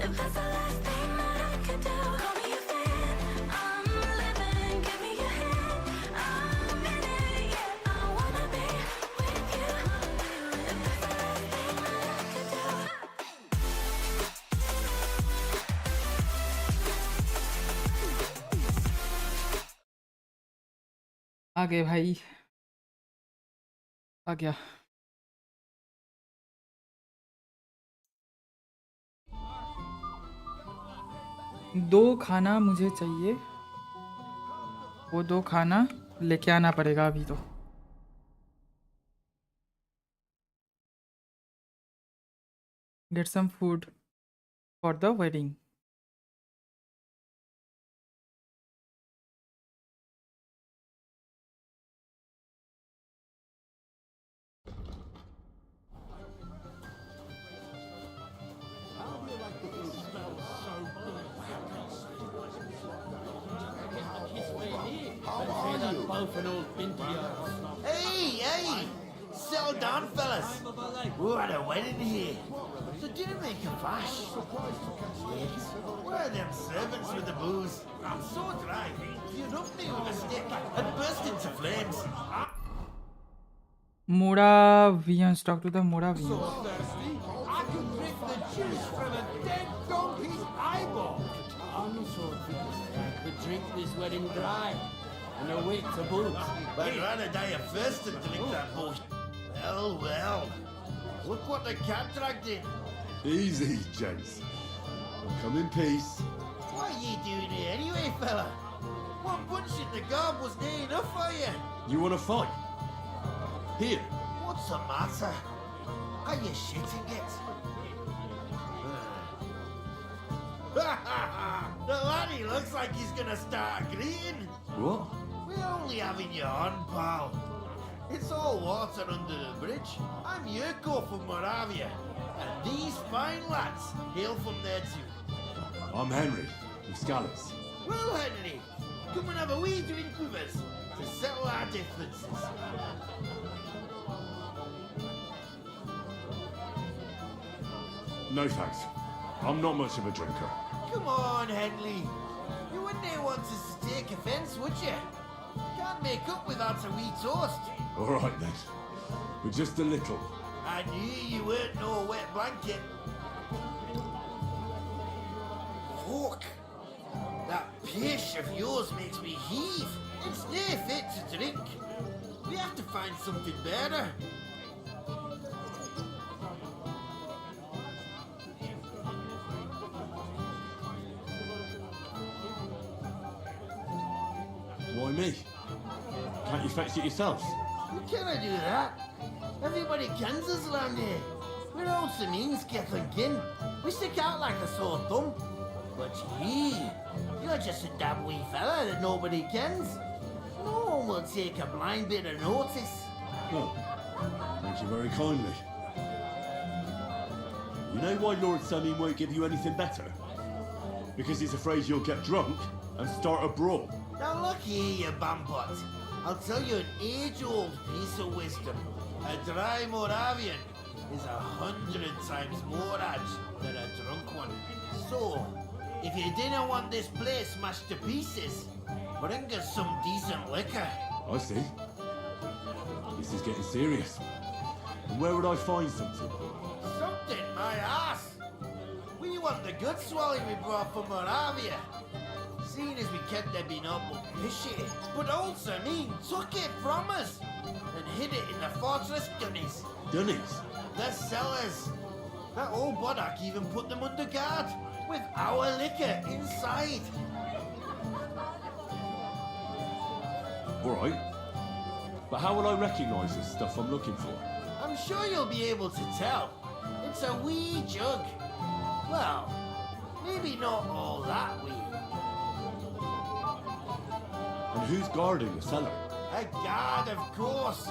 If that's the last thing that I could do, call me a fan. I'm living, give me your hand. I'm in it, yeah. I wanna be with you. If that's the last thing that I could do. आ गए भाई, आ गया। दो खाना मुझे चाहिए, वो दो खाना लेके आना पड़ेगा अभी तो। Get some food for the wedding. Hey! Settle down, fellas. We're at a wedding here, so didn't make a fuss. Yes. Where are them servants with the booze? I'm so dry. You rubbed me with a stick and burst into flames. Moravians, talk to the Moravians. So thirsty, I could drink the juice from a dead donkey's eyeball. I'm so thirsty, I could drink this wedding dry and await to boot. But I'd rather die of thirst than drink that bullshit. Well. Look what the cat dragged in. Easy, gents. Come in peace. What are you doing here anyway, fella? One punch in the gob was near enough for you. You want to fight? Here. What's the matter? Are you shitting it? The laddie looks like he's gonna start agreeing. What? We're only having you on, pal. It's all water under the bridge. I'm Yurko from Moravia, and these fine lads hail from there too. I'm Henry, from Scallops. Well, Henry, come and have a wee drink with us to settle our differences. No thanks. I'm not much of a drinker. Come on, Henley. You wouldn't want us to take offence, would you? Can't make up without a wee toast. All right then. But just a little. I knew you weren't no wet blanket. Fuck. That pish of yours makes me heave. It's near fit to drink. We have to find something better. Why me? Can't you fetch it yourselves? You cannot do that. Everybody kens us around here. We're all Sameen's kith and kin. We stick out like a sore thumb. But you're just a damn wee fella that nobody kens. No one will take a blind bit of notice. Oh, thank you very kindly. You know why Lord Sameen won't give you anything better? Because he's afraid you'll get drunk and start a brawl. Now look here, you bambot. I'll tell you an age-old piece of wisdom. A dry Moravian is 100 times more edge than a drunk one. So, if you didn't want this place smashed to pieces, bring us some decent liquor. I see. This is getting serious. And where would I find something? Something, my ass. We want the good swally we brought from Moravia. Seeing as we kept there being up fishy, but also took it from us and hid it in the fortress dunnies. Dunnies? The cellars. That old boddock even put them under guard with our liquor inside. Alright. But how will I recognise the stuff I'm looking for? I'm sure you'll be able to tell. It's a wee jug. Well, maybe not all that wee. And who's guarding the cellar? A guard, of course.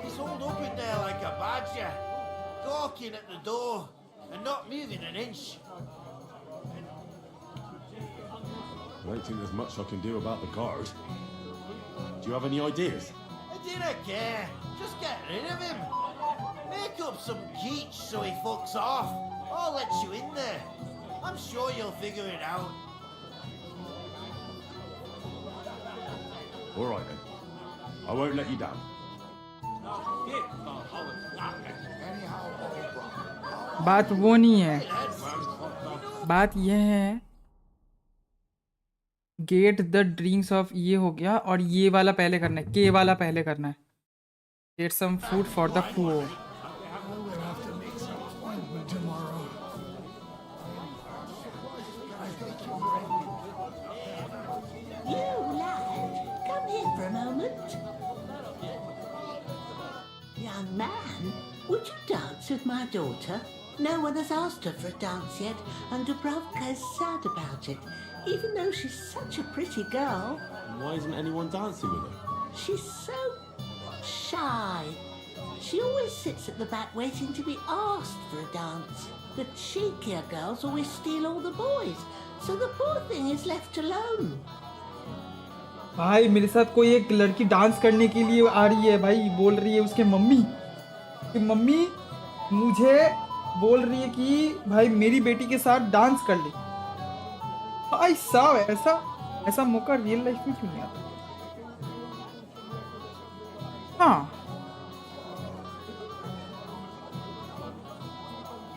He's holed up in there like a badger, gawking at the door and not moving an inch. I don't think there's much I can do about the guard. Do you have any ideas? I dinna care. Just get rid of him. Make up some geech so he fucks off. I'll let you in there. I'm sure you'll figure it out. Alright then. I won't let you down. बात वो नहीं है, बात यह है get the dreams of ये हो गया और ये वाला पहले करना है, के वाला पहले करना है. Get some food for the poor. Young man, would you dance with my daughter? No one has asked her for a dance yet, and Dubravka's sad about it, even though she's such a pretty girl. Why isn't anyone dancing with her? She's so shy. She always sits at the back waiting to be asked for a dance. The cheekier girls always steal all the boys, so the poor thing is left alone. भाई मेरे साथ कोई एक लड़की dance करने के लिए आ रही है भाई, बोल रही है उसके मम्मी कि मम्मी मुझे बोल रही है कि भाई मेरी बेटी के साथ डांस कर ले. भाई साहब ऐसा मौका रियल लाइफ में क्यों नहीं आता? हाँ.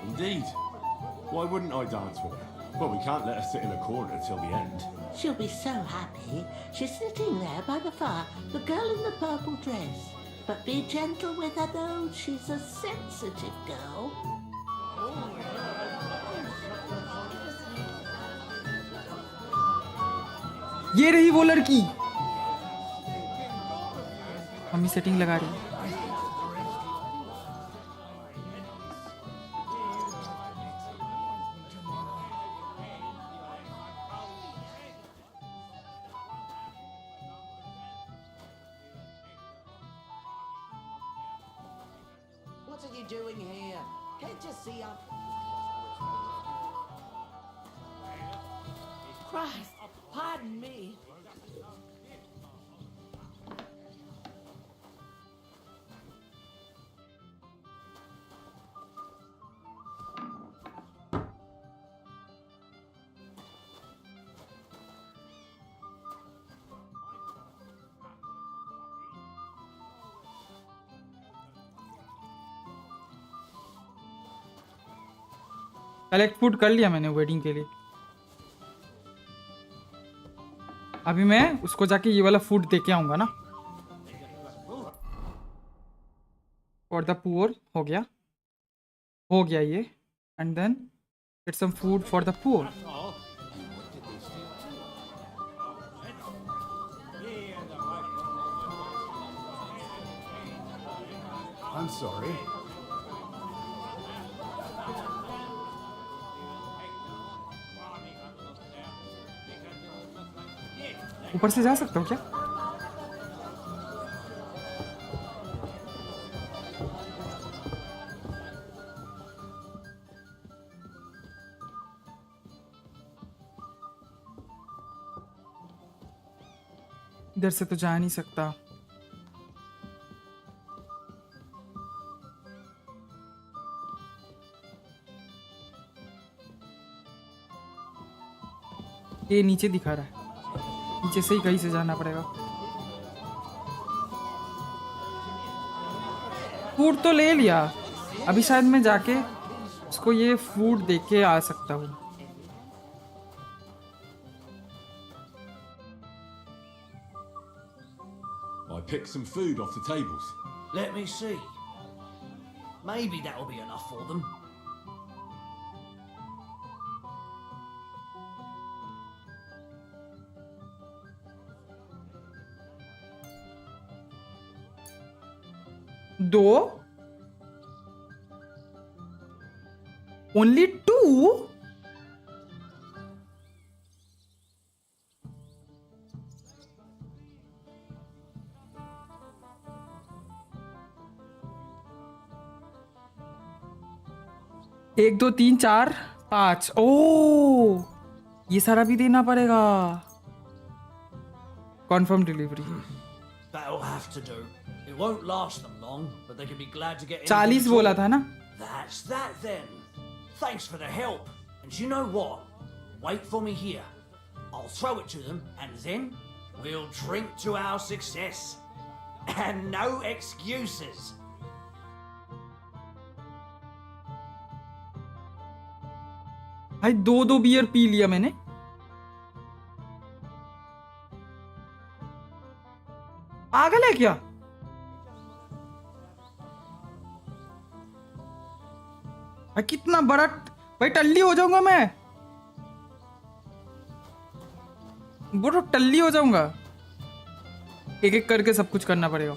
Indeed. Why wouldn't I dance with her? Well, we can't let her sit in a corner till the end. She'll be so happy. She's sitting there by the fire, the girl in the purple dress. But be gentle with her though, she's a sensitive girl. ये रही वो लड़की. Mummy setting लगा रही है. What are you doing here? Can't you see I'm... Christ, pardon me. Collect food कर लिया मैंने वेडिंग के लिए. अभी मैं उसको जाके ये वाला फूड दे के आऊंगा ना. फॉर द पुअर हो गया ये. And then get some food for the poor. I'm sorry. ऊपर से जा सकता हूँ क्या? इधर से तो जा नहीं सकता. ये नीचे दिखा रहा है, नीचे से ही कहीं से जाना पड़ेगा. फूड तो ले लिया, अभी शायद मैं जाके उसको ये फूड दे के आ सकता हूँ. I picked some food off the tables. Let me see. Maybe that'll be enough for them. 2 only 2 1 2 3 4 5 ओ ये सारा भी देना पड़ेगा confirm delivery That'll have to do. It won't last them long, but they can be glad to get 40 बोला था ना That's that then. Thanks for the help. And you know what? Wait for me here. I'll throw it to them, and then we'll drink to our success. And no excuses. भाई 2 beer P लिया मैंने पागल है क्या भाई कितना बड़ा भाई टल्ली हो जाऊंगा मैं बड़ा टल्ली हो जाऊंगा एक एक करके सब कुछ करना पड़ेगा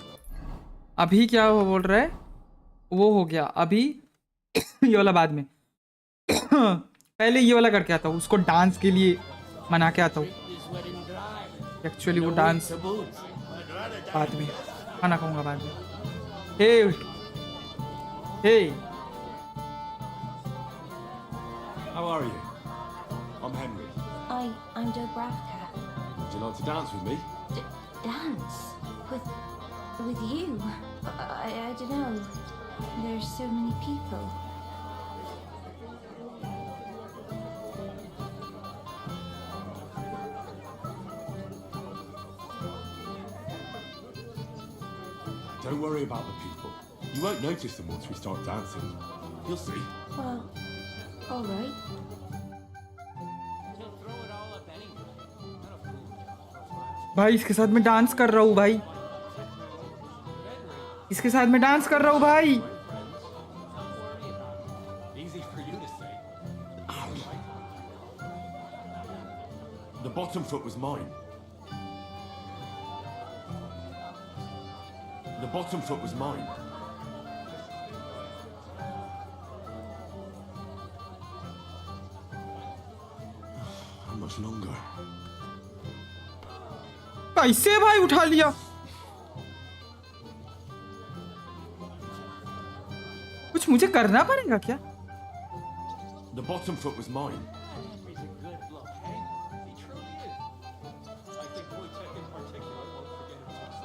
अभी क्या वो बोल रहा है वो हो गया अभी ये वाला बाद में पहले ये वाला करके आता हूँ उसको डांस के लिए मना के आता हूँ एक्चुअली वो डांस बाद में खाना खाऊंगा बाद में हे हे How are you? I'm Henry. I'm Dobravka. Would you like to dance with me? Dance? With you? I don't know. There's so many people. Don't worry about the people. You won't notice them once we start dancing. You'll see. Well, all right. भाई इसके साथ मैं dance कर रहा हूँ भाई इसके साथ मैं डांस कर रहा हूँ भाई Easy for you to say. The bottom foot was mine. The bottom foot was mine. How much longer? कैसे भाई उठा लिया कुछ मुझे करना पड़ेगा क्या The bottom foot was mine.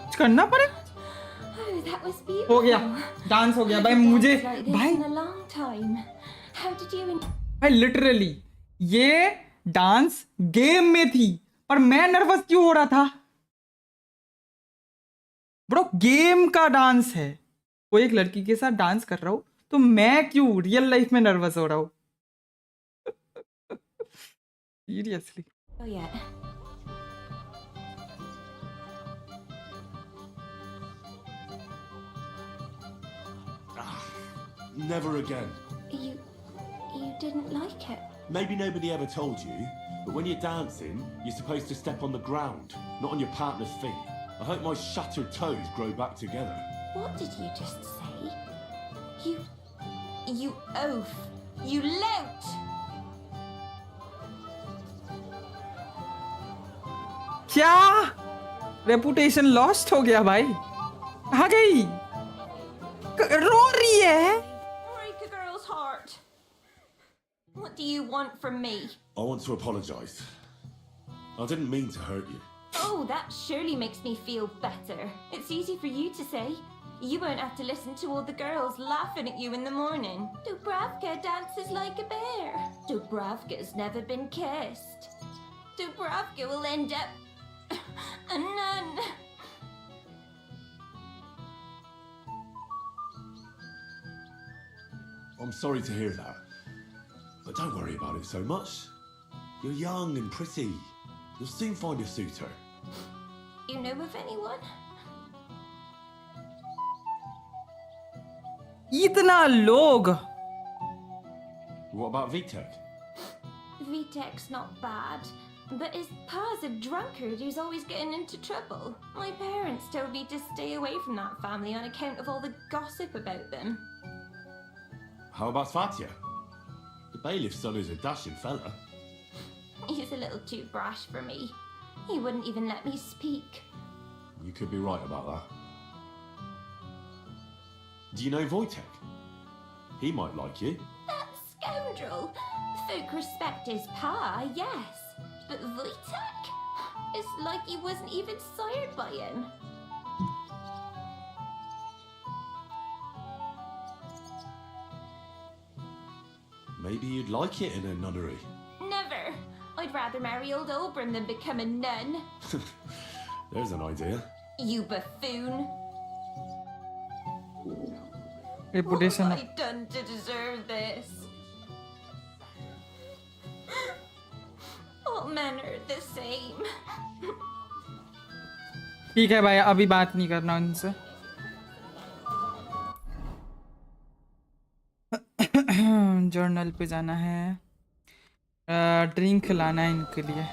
कुछ करना पड़ेगा Oh, that was beautiful. हो गया डांस हो गया भाई मुझे Like this भाई in a long time. How did you? भाई लिटरली ये डांस गेम में थी पर मैं नर्वस क्यों हो रहा था ब्रो गेम का डांस है कोई एक लड़की के साथ डांस कर रहा हूं तो मैं क्यों रियल लाइफ में नर्वस हो रहा हूं seriously Oh yeah. Never again. You didn't like it. Maybe nobody ever told you, but when you're dancing, you're supposed to step on the ground, not on your partner's feet. I hope my shattered toes grow back together. What did you just say? You oaf. You lout. क्या reputation lost हो गया भाई कहाँ गई रो रही है Break a girl's heart. What do you want from me? I want to apologise. I didn't mean to hurt you. Oh, that surely makes me feel better. It's easy for you to say. You won't have to listen to all the girls laughing at you in the morning. Dubravka dances like a bear. Dubravka's never been kissed. Dubravka will end up a nun. I'm sorry to hear that. But don't worry about it so much. You're young and pretty. You'll soon find a suitor. You know of anyone? इतना लोग What about VTech? VTech's not bad. But his pa's a drunkard who's always getting into trouble. My parents told me to stay away from that family on account of all the gossip about them. How about Fatia? The bailiff's son is a dashing fella. He's a little too brash for me. He wouldn't even let me speak. You could be right about that. Do you know Wojtek? He might like you. That scoundrel! Folk respect his pa, yes. But Wojtek? It's like he wasn't even sired by him. Maybe you'd like it in a nunnery. Never. I'd rather marry old Oberon than become a nun. There's an idea. You buffoon. Reputation. What have I done to deserve this? All men are the same. ठीक है भाई, अभी बात नहीं करना उनसे. Journal पे जाना है, ड्रिंक लाना है इनके लिए.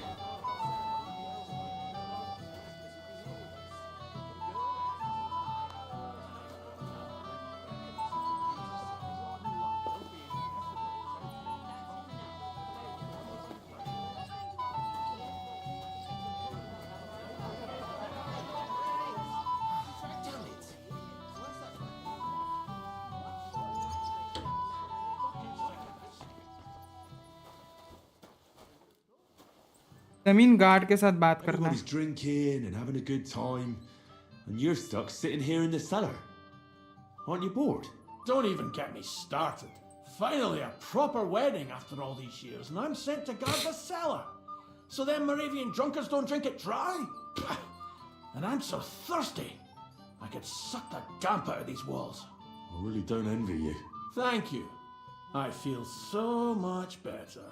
जमीन गार्ड के साथ बात करना है. Everybody's drinking and having a good time, and you're stuck sitting here in the cellar. Aren't you bored? Don't even get me started. Finally, a proper wedding after all these years, and I'm sent to guard the cellar. So them Moravian drunkards don't drink it dry? And I'm so thirsty. I could suck the damp out of these walls. I really don't envy you. Thank you. I feel so much better.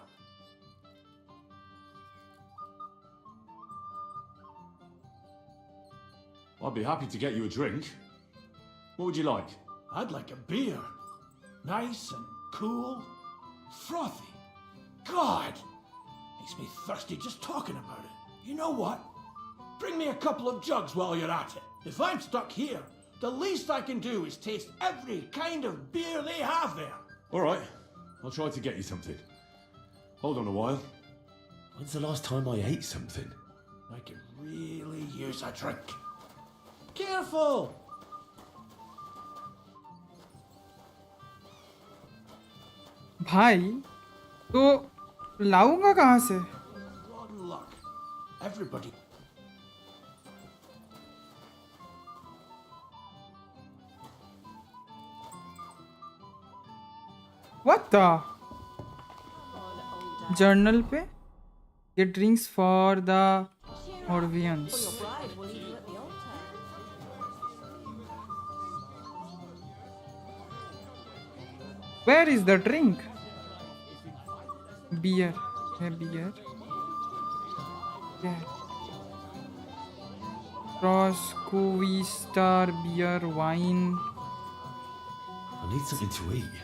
I'd be happy to get you a drink. What would you like? I'd like a beer. Nice and cool. Frothy. God! Makes me thirsty just talking about it. You know what? Bring me a couple of jugs while you're at it. If I'm stuck here, the least I can do is taste every kind of beer they have there. All right. I'll try to get you something. Hold on a while. When's the last time I ate something? I could really use a drink. Careful! भाई तो लाऊंगा कहाँ से? Rotten luck. Everybody. What the? Journal पे get drinks for the Morvians. Where is the drink? Beer. Yeah, beer. Yeah. Roscoe, Star, beer, wine. I need something to eat.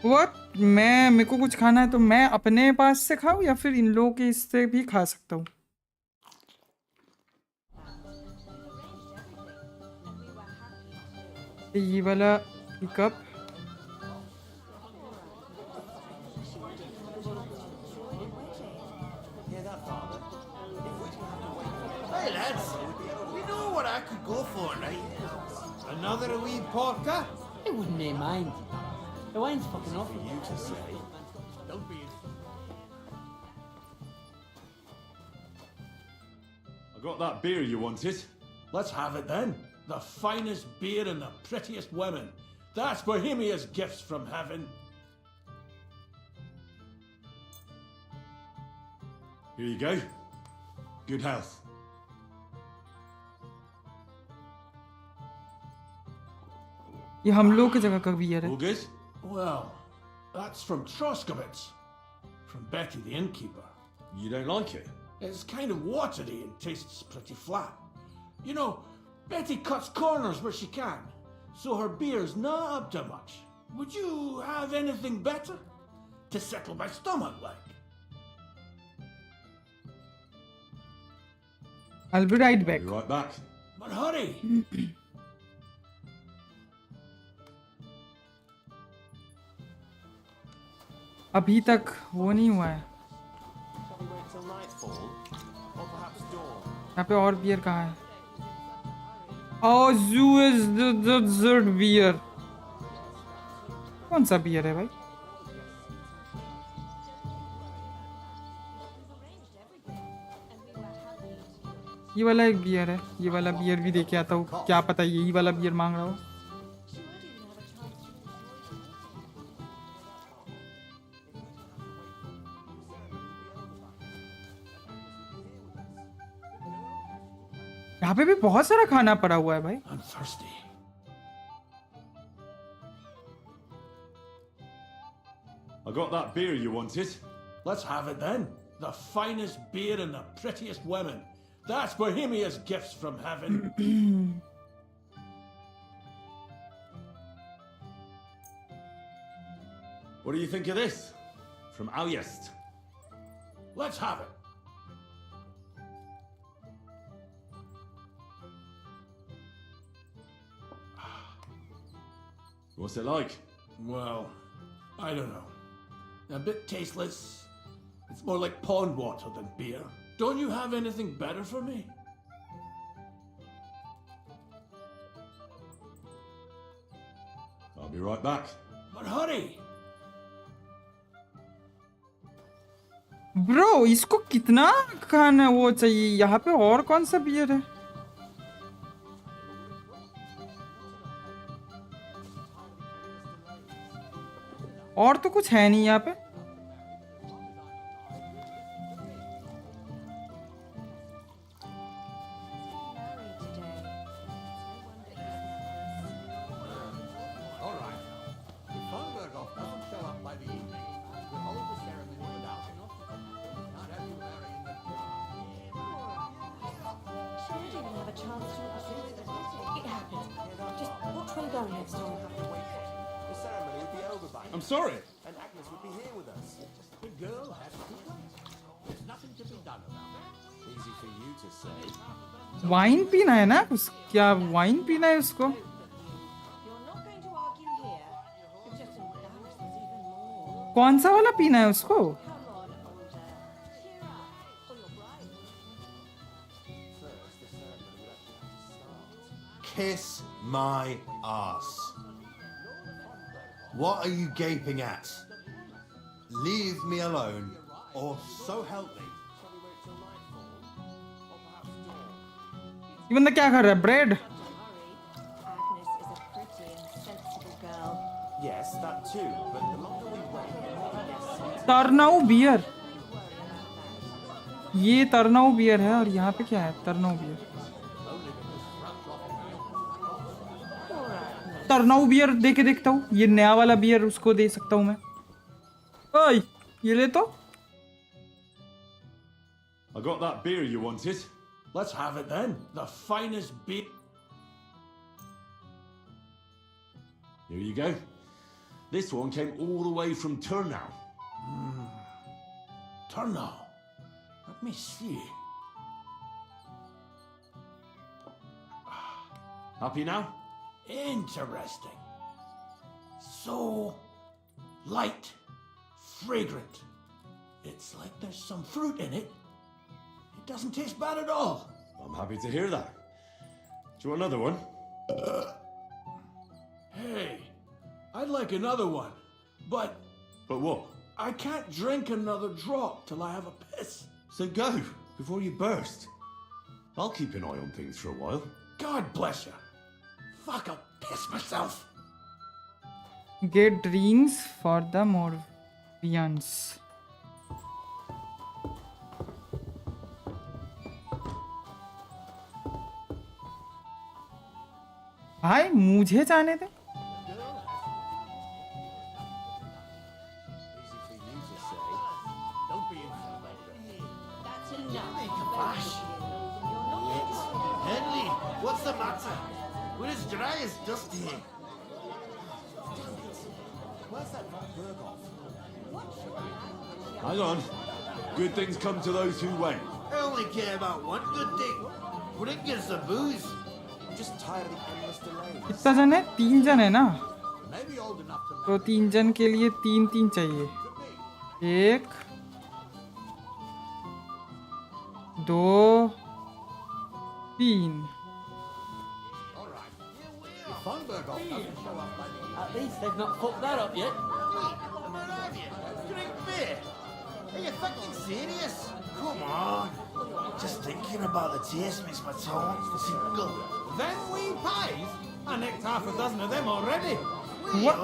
What? मेरे को कुछ खाना है तो मैं अपने पास से खाऊं या फिर इन लोगों के इससे भी खा सकता हूँ? ये वाला cup. Hey lads, you know what I could go for, right? Another wee porter? I wouldn't mind. The wine's fucking off. For you to say. Don't be. I got that beer you wanted. Let's have it then. The finest beer and the prettiest women. That's Bohemia's gifts from heaven. Here you go. Good health. ये हम लोग की जगह का beer है. All good? Well, that's from Troskowitz. From Betty the innkeeper. You don't like it? It's kind of watery and tastes pretty flat. You know, Betty cuts corners where she can, so her beer's not up to much. Would you have anything better? To settle my stomach like? I'll be right back. Be right back. But hurry! अभी तक वो नहीं हुआ है। Shall we wait till nightfall? Or perhaps dawn? यहाँ पे और beer कहाँ है? Oh, zoo is the third beer. कौन सा बियर है भाई? ये वाला एक बियर है। ये वाला बियर भी देके आता हूँ। क्या पता यही वाला बियर मांग रहा हो। यहाँ पे भी बहुत सारा खाना पड़ा हुआ है भाई। I'm thirsty. I got that beer you wanted. Let's have it then. The finest beer and the prettiest women. That's Bohemia's gifts from heaven. What do you think of this? From Aljest. Let's have it. What's it like? Well, I don't know. A bit tasteless. It's more like pond water than beer. Don't you have anything better for me? I'll be right back. But hurry! Bro इसको कितना खाना वो चाहिए? यहाँ पे और कौन सा बियर है? और तो कुछ है नहीं यहाँ पे। I'm sorry. And Agnes would be here with us. The girl has to wait. There's nothing to be done about it. Easy for you to say. Wine पीना है ना? क्या वाइन पीना है उसको? कौन सा वाला पीना है उसको? Kiss my ass. What are you gaping at? Leave me alone, or so help me. ये बंदा क्या कर रहा है? Bread? Agnes is a pretty and sensible girl. Yes, that too, but the longer we wait, the more we get sent. तरनाऊ beer. ये तरनाऊ beer है और यहाँ पे क्या है? तरनाऊ बियर। तरनाऊ बियर दे के देखता हूँ। ये नया वाला बियर उसको दे सकता हूँ मैं। ओए, ये ले तो। I got that beer you wanted. Let's have it then. The finest beer. Here you go. This one came all the way from Turnau. Turnau. Let me see. Happy now? Interesting. So light, fragrant. It's like there's some fruit in it. It doesn't taste bad at all. I'm happy to hear that. Do you want another one? Hey, I'd like another one. But what? I can't drink another drop till I have a piss. So go, before you burst. I'll keep an eye on things for a while. God bless you. Fuck, I'll piss myself. Get drinks for the Morvians. भाई मुझे जाने दे। Henley, what's the matter? We're as dry as dust here. Hang on. Good things come to those who wait. I only care about one good thing. When it gets the booze. I'm just tired of the endless delays. कितना जन है? 3 जन है ना? Maybe old enough to तो 3 जन के लिए 3 चाहिए. 1 2 3. At least they've not fucked that up yet. Drink beer. Are you fucking serious? Come on. Just thinking about the taste makes my tongue tingle. Then we pays? I nicked half a dozen of them already. What?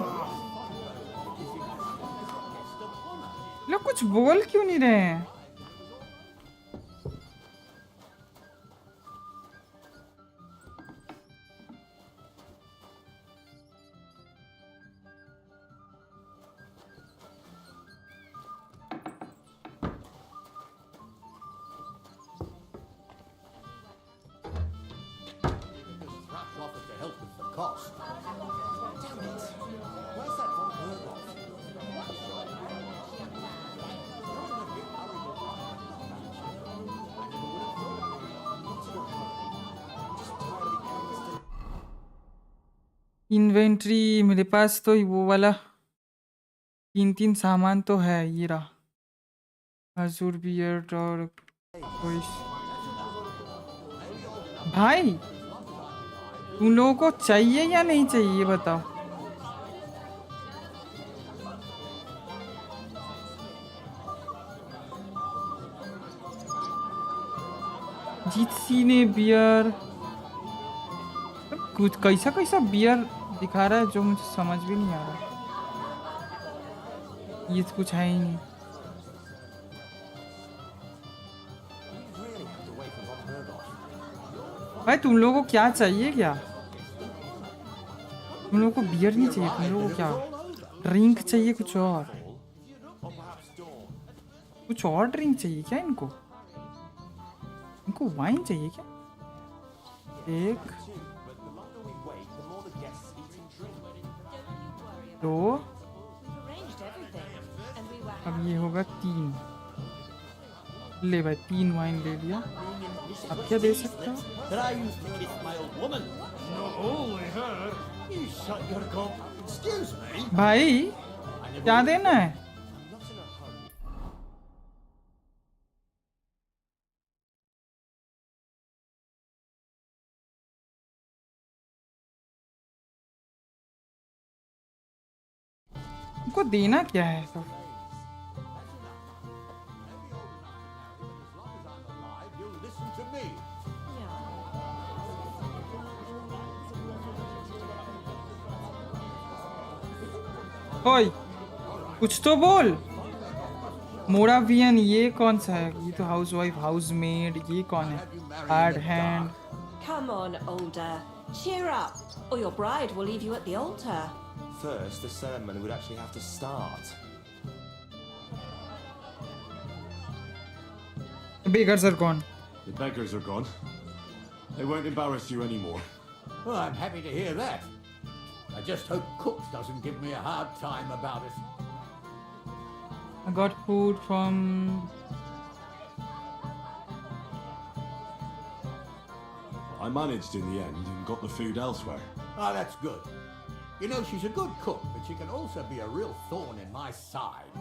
लोग कुछ बोल क्यों नहीं रहे हैं? Inventory मेरे पास तो वो वाला 3 सामान तो है. ये रहा अजूर बियर्ड और कोई. भाई तुम लोगों को चाहिए या नहीं चाहिए ये बताओ. जीतसी ने बियर कुछ कैसा बियर दिखा रहा है जो मुझे समझ भी नहीं आ रहा. ये तो कुछ है ही नहीं. भाई तुम लोगों को क्या चाहिए क्या? तुम लोगों को बियर नहीं चाहिए. तुम लोगों को क्या ड्रिंक चाहिए? कुछ और ड्रिंक चाहिए क्या इनको? इनको वाइन चाहिए क्या? 1 2 अब ये होगा 3. ले भाई 3 वाइन ले लिया. अब क्या दे सकता हूँ? भाई क्या देना है? उनको देना क्या है तो? ओए कुछ तो बोल. मोरावियन ये कौन सा है? ये तो हाउसवाइफ हाउसमेड. ये कौन है? Hard hand. Come on, older. Cheer up, or your bride will leave you at the altar. First, the ceremony would actually have to start. The beggars are gone. The beggars are gone. They won't embarrass you anymore. Well, I'm happy to hear that. I just hope Cook doesn't give me a hard time about it. I got food from... I managed in the end and got the food elsewhere. Oh, that's good. You know, she's a good cook, but she can also be a real thorn in my side.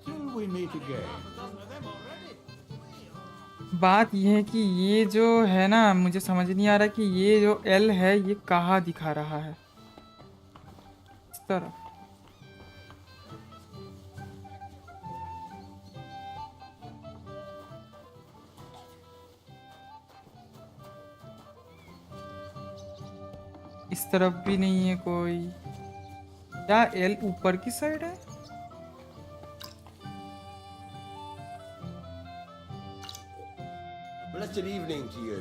Till we meet again. बात ये है कि ये जो है ना, मुझे समझ नहीं आ रहा कि ये जो L है ये कहाँ दिखा रहा है. इस तरफ. इस तरफ भी नहीं है कोई. क्या L ऊपर की साइड है? Blessed evening to you.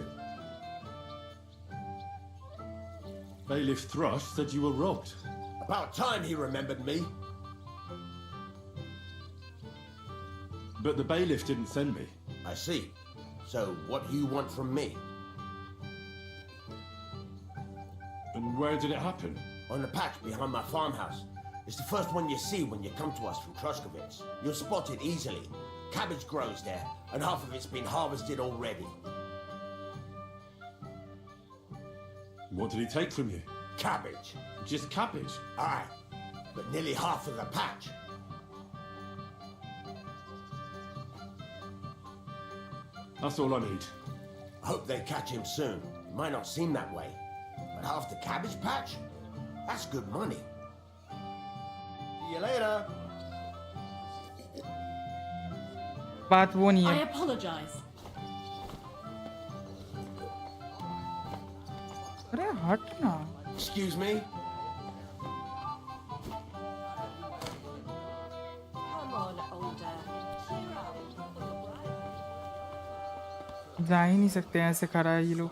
Bailiff Thrush said you were robbed. About time he remembered me. But the bailiff didn't send me. I see. So what do you want from me? Where did it happen? On the patch behind my farmhouse. It's the first one you see when you come to us from Truskowitz. You'll spot it easily. Cabbage grows there, and half of it's been harvested already. What did he take from you? Cabbage. Just cabbage? Aye, but nearly half of the patch. That's all I need. I hope they catch him soon. It might not seem that way, but half the cabbage patch? That's good money. See you later. बात वो नहीं I है. apologize. अरे हट ना. Excuse me? Come on, older. Cheer up. जा ही नहीं सकते ऐसे खड़ा है ये लोग.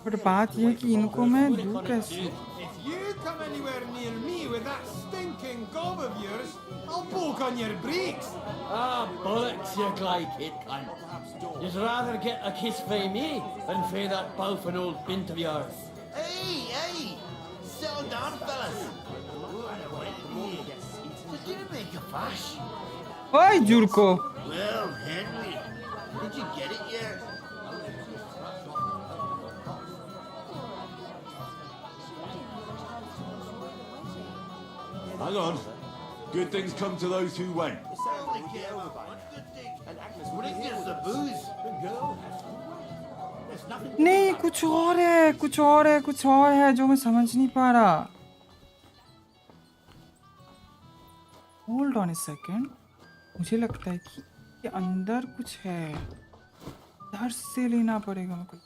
बट बात ये है कि इनको मैं दूं कैसे? If you come anywhere near me with that stinking gob of yours, I'll poke on your brakes. Ah, bollocks, you glide kid cunt. You'd rather get a kiss from me than for that both an old bint of yours. Hey! Settle down, fellas. Did you make a fuss? ओए Judco. Well, Henry, did you get it yet? Hang on. Good things come to those who wait. Wouldn't get the booze. नहीं कुछ और है जो मैं समझ नहीं पा रहा. Hold on a second. मुझे लगता है कि ये अंदर कुछ है. इधर से लेना पड़ेगा मेरे को.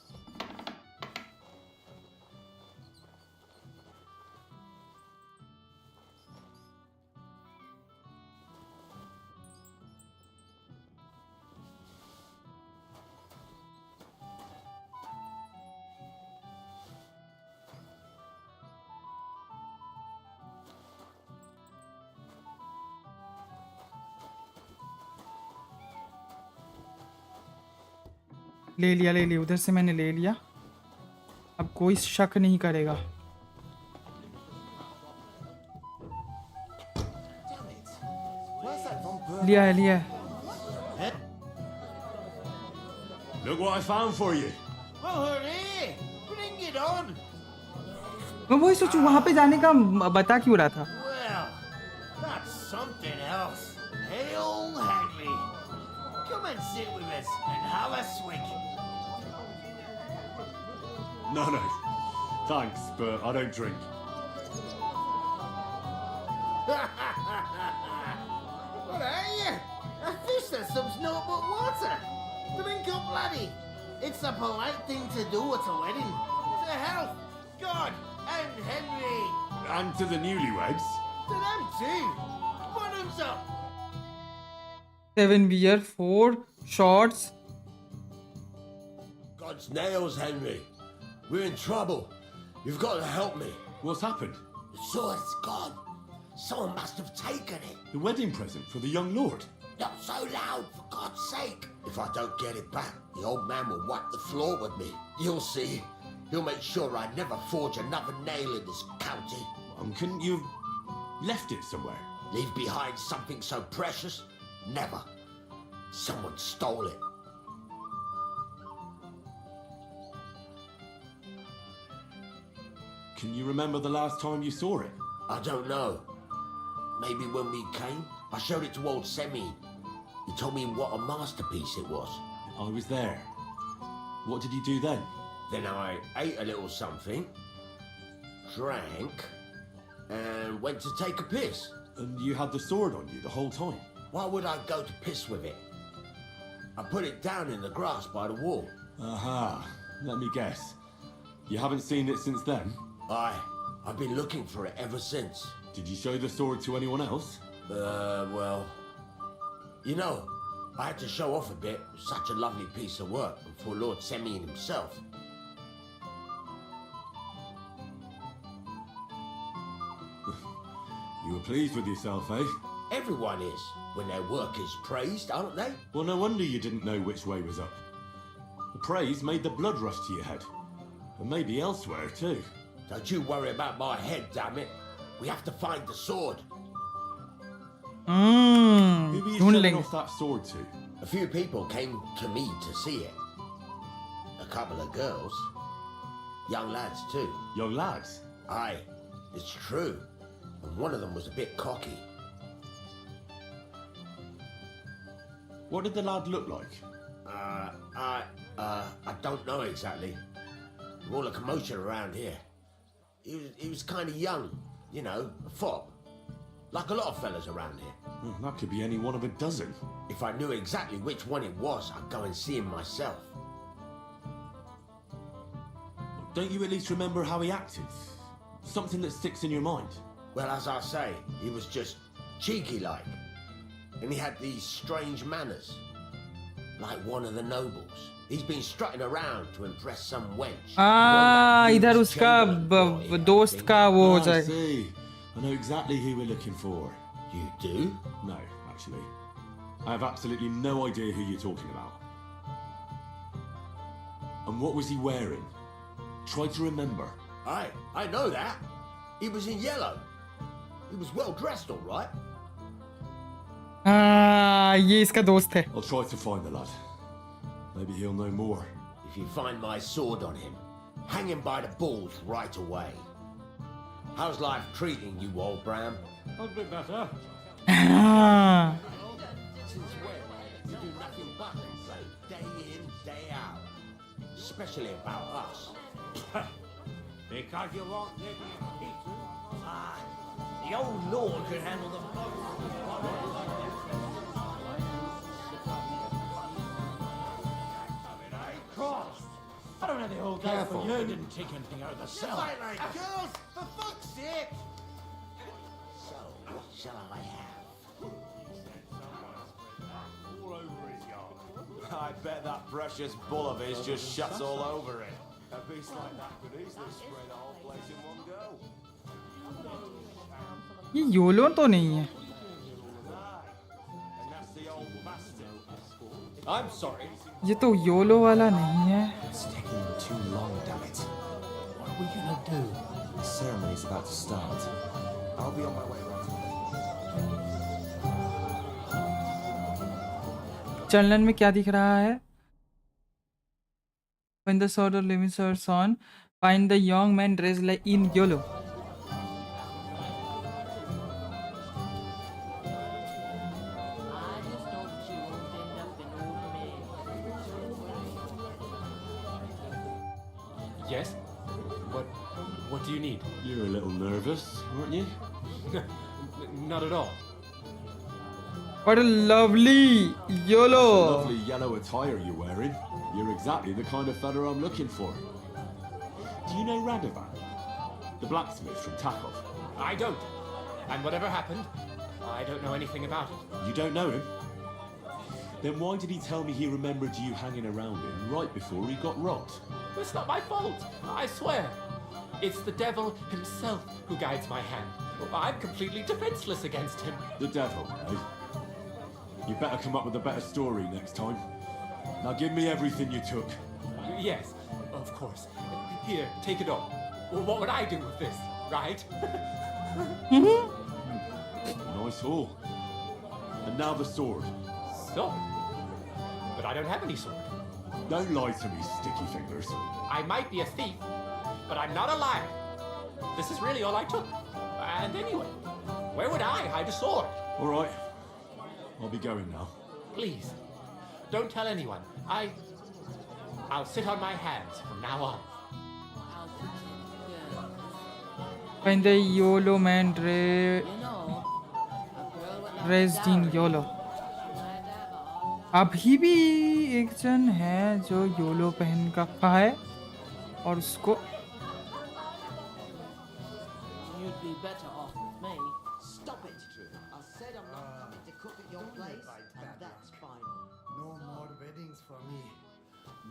ले लिया उधर से मैंने ले लिया. अब कोई शक नहीं करेगा. लिया है. Look what I found for you. Well, hooray! Bring it on. मैं वही सोचूं वहां पे जाने का बता क्यों रहा था. Well, that's something else. Hey, old Henry. Come and sit with us and have a swig. No. Thanks, but I don't drink. What are you? A fish that subs naught but water. Drink up, laddie. It's a polite thing to do at a wedding. To health, God, and Henry. And to the newlyweds. To them too. Bottoms up. 7 beer, 4 shots. God's nails, Henry. We're in trouble. You've got to help me. What's happened? The sword's gone. Someone must have taken it. The wedding present for the young lord. Not so loud, for God's sake. If I don't get it back, the old man will wipe the floor with me. You'll see. He'll make sure I never forge another nail in this county. Couldn't you have left it somewhere? Leave behind something so precious? Never. Someone stole it. Can you remember the last time you saw it? I don't know. Maybe when we came, I showed it to old Semi. He told me what a masterpiece it was. I was there. What did you do then? Then I ate a little something, drank, and went to take a piss. And you had the sword on you the whole time? Why would I go to piss with it? I put it down in the grass by the wall. Aha. Let me guess. You haven't seen it since then? Aye. I've been looking for it ever since. Did you show the sword to anyone else? Well... You know, I had to show off a bit. It was such a lovely piece of work for Lord Semyon himself. You were pleased with yourself, eh? Everyone is, when their work is praised, aren't they? Well, no wonder you didn't know which way was up. The praise made the blood rush to your head. And maybe elsewhere, too. Don't you worry about my head, damn it. We have to find the sword. Who were you selling off that sword to? A few people came to me to see it. A couple of girls. Young lads, too. Young lads? Aye, it's true. And one of them was a bit cocky. What did the lad look like? I don't know exactly. All a commotion around here. He was kind of young, you know, a fop. Like a lot of fellas around here. That could be any one of a dozen. If I knew exactly which one it was, I'd go and see him myself. Don't you at least remember how he acted? Something that sticks in your mind? Well, as I say, he was just cheeky-like. And he had these strange manners. Like one of the nobles. He's been strutting around to impress some wench. इधर उसका दोस्त का वो हो जाएगा. I see. I know exactly who we're looking for. You do? No, actually. I have absolutely no idea who you're talking about. And what was he wearing? Try to remember. I know that. He was in yellow. He was well dressed, all right. ये इसका दोस्त है. I'll try to find the lad. Maybe he'll know more. If you find my sword on him, hang him by the balls right away. How's life treating you, old Bram? A bit better. Since when? You do nothing but complain, day in, day out. Especially about us. Because you won't live in peace. The old lord could handle them both. I don't have the whole day Careful. for you. Didn't take anything out of the cell. girls, for fuck's sake! So, what shall I have? All over his yard. I bet that precious bull of his just shuts all over it. A beast like that could easily spray the whole place in one go. ये YOLO तो नहीं है. And that's the old bastard. I'm sorry. ये तो YOLO वाला नहीं है. It's taking too long, damn it. What are we gonna do? The ceremony's about to start. I'll be on my way right away. Channel में क्या दिख रहा है? When the sword or living swords on, find the young man dressed like in yellow. Yes? What do you need? You're a little nervous, weren't you? Not at all. What a lovely yellow. Lovely yellow attire you're wearing. You're exactly the kind of fella I'm looking for. Do you know Radovan? The blacksmith from Takov? I don't. And whatever happened, I don't know anything about it. You don't know him? Then why did he tell me he remembered you hanging around him right before he got robbed? It's not my fault, I swear. It's the devil himself who guides my hand. I'm completely defenseless against him. The devil, eh? You better come up with a better story next time. Now give me everything you took. Yes, of course. Here, take it all. Well, what would I do with this, right? Nice haul. And now the sword. Sword? But I don't have any sword. Don't lie to me, sticky fingers. I might be a thief, but I'm not a liar. This is really all I took. And anyway, where would I hide a sword? All right. I'll be going now. Please, don't tell anyone. I'll sit on my hands from now on. Find the YOLO man dressed in YOLO. अभी भी एक जन है जो YOLO पहन का है और उसको You'd be better off with me. Stop it! I said I'm not coming to cook at your place, and that's final. No more weddings for me.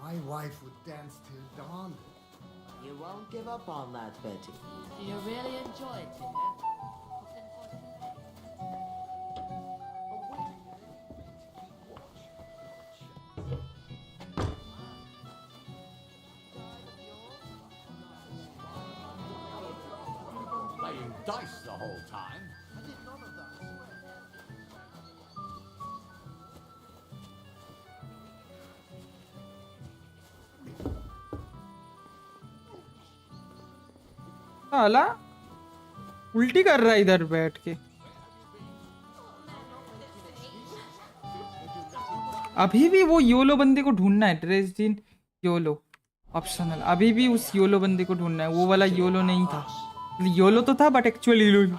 My wife would dance till dawn. You won't give up on that, Betty. Do you really enjoy it here? dice the whole time. I did none of that, I swear. साला उल्टी कर रहा है इधर बैठ के। अभी भी वो योलो बंदे को ढूंढना है, ड्रेस्ड इन योलो ऑप्शनल। अभी भी उस योलो बंदे को ढूंढना है, वो वाला योलो नहीं था। योलो तो था बट एक्चुअली योलो।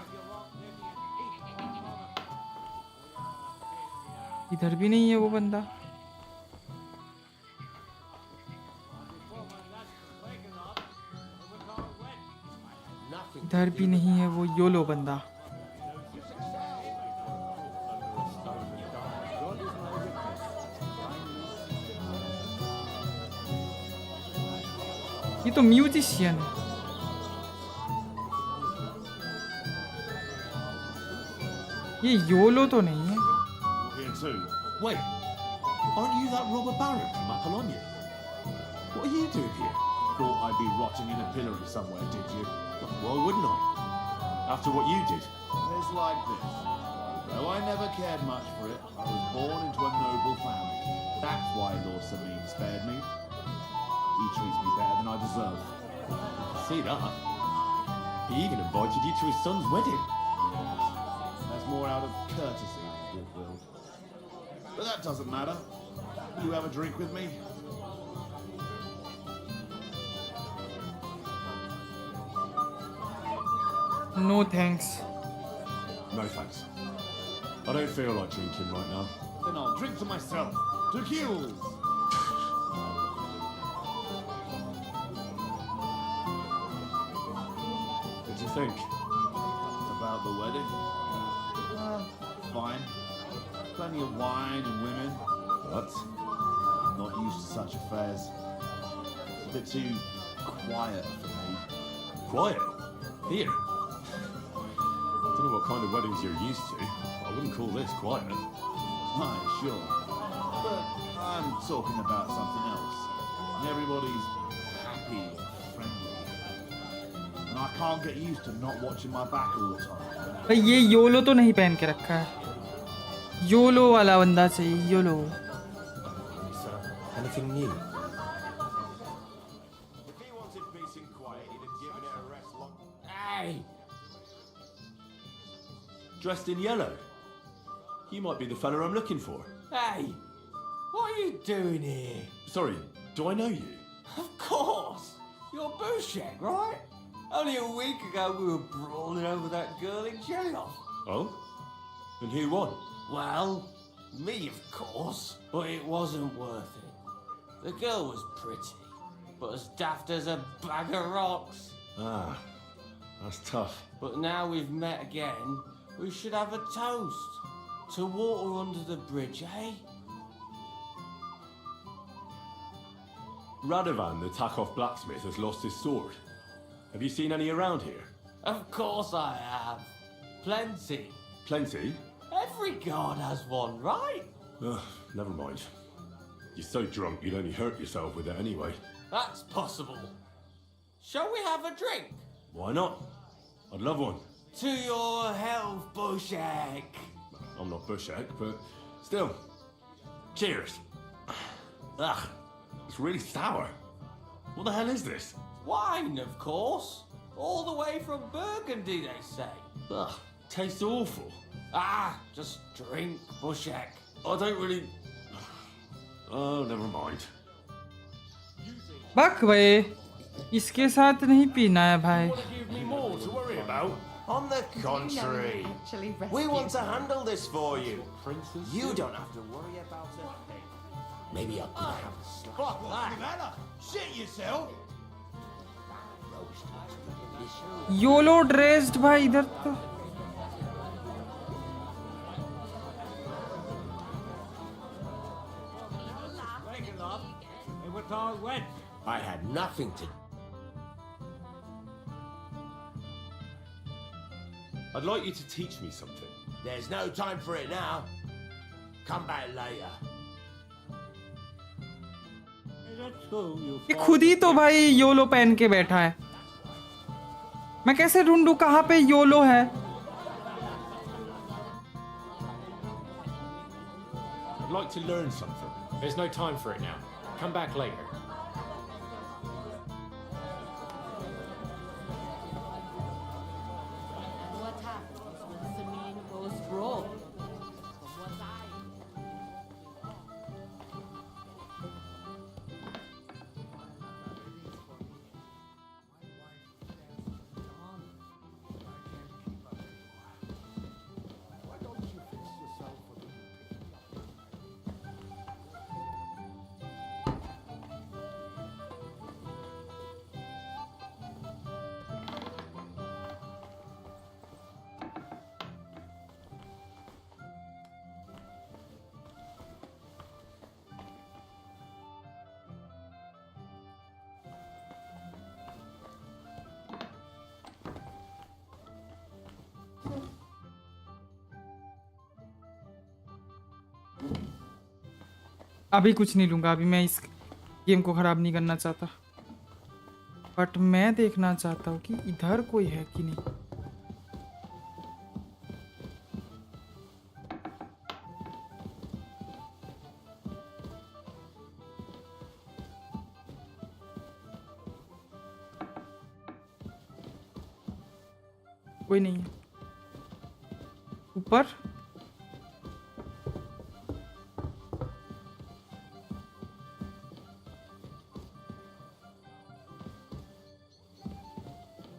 इधर भी नहीं है वो बंदा। इधर भी नहीं है वो योलो बंदा। ये तो म्यूजिशियन है। ये योलो तो नहीं है। Here too. Wait, aren't you that robber baron from Apollonia? What are you doing here? Thought I'd be rotting in a pillory somewhere, did you? Why wouldn't I? After what you did. It's like this. Though I never cared much for it, I was born into a noble family. That's why Lord Sabine spared me. He treats me better than I deserve. See that? He even invited you to his son's wedding. That's more out of courtesy than goodwill. But that doesn't matter. You have a drink with me? No thanks. No thanks. I don't feel like drinking right now. Then I'll drink to myself. To Kills! What do you think? About the wedding? Fine. Plenty of wine and women. What? I'm not used to such affairs. It's a bit too quiet for me. Quiet? Here? I don't know what kind of weddings you're used to. I wouldn't call this quiet. Right, sure. But I'm talking about something else. And everybody's happy and friendly. And I can't get used to not watching my back all the time. भाई ये YOLO तो नहीं पहन के रखा है। YOLO वाला बंदा चाहिए, YOLO. Anything new? If he wanted peace and quiet, he'd have given it a rest long. Hey! Dressed in yellow? You might be the fella I'm looking for. Hey! What are you doing here? Sorry, do I know you? Of course! You're Bushek, right? Only a week ago we were brawling over that girl in Jelly-Off. Oh? And who won? Well, me, of course. But it wasn't worth it. The girl was pretty, but as daft as a bag of rocks. Ah, that's tough. But now we've met again, we should have a toast. To water under the bridge, eh? Radovan, the Takov blacksmith, has lost his sword. Have you seen any around here? Of course I have. Plenty. Plenty? Every god has one, right? Ugh, never mind. You're so drunk you'd only hurt yourself with it anyway. That's possible. Shall we have a drink? Why not? I'd love one. To your health, Bushek. I'm not Bushek, but still. Cheers. Ugh, it's really sour. What the hell is this? Wine, of course. All the way from Burgundy, they say. Ugh, tastes awful. Ah, just drink, Bushek. I don't really... Oh, never mind. बक भाई, इसके साथ नहीं पीना है भाई। Give me more to worry about. On the contrary, we want to handle this for you. You don't have to worry about a thing. Maybe I could have a slice. Fuck that! Shit yourself! YOLO dressed भाई इधर तो। I had nothing to. I'd like you to teach me something. There's no time for it now. Come back later. ये खुद ही तो भाई YOLO पहन के बैठा है। मैं कैसे ढूंढूं कहाँ पे योलो है? I'd like to learn something. There's no time for it now. Come back later. What happens when Samin goes broke? From what I अभी कुछ नहीं लूंगा, अभी मैं इस गेम को खराब नहीं करना चाहता, बट मैं देखना चाहता हूँ कि इधर कोई है कि नहीं। कोई नहीं है ऊपर।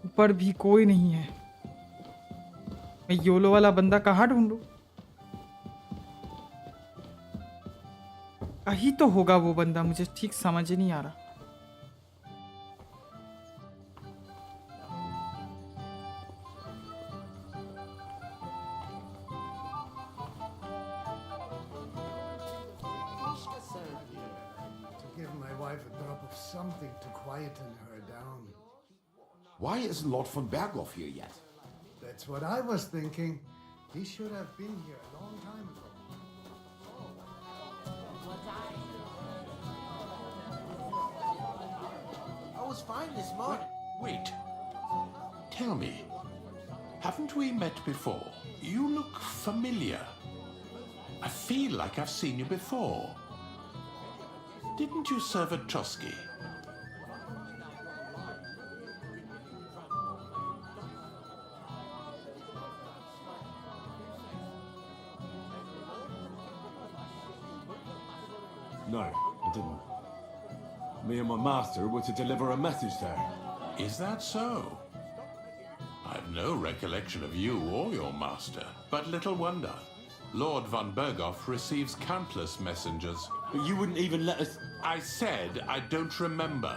ऊपर भी कोई नहीं है। मैं योलो वाला बंदा कहाँ ढूंढूं? कहीं तो होगा वो बंदा, मुझे ठीक समझ ही नहीं आ रहा। Something to quieten her down. Why isn't Lord von Berghoff here yet? That's what I was thinking. He should have been here a long time ago. I was fine this morning. Wait. Tell me, haven't we met before? You look familiar. I feel like I've seen you before. Didn't you serve at Trotsky? No, I didn't. Me and my master were to deliver a message there. Is that so? I've no recollection of you or your master, but little wonder. Lord von Berghoff receives countless messengers. But you wouldn't even let us... I said I don't remember.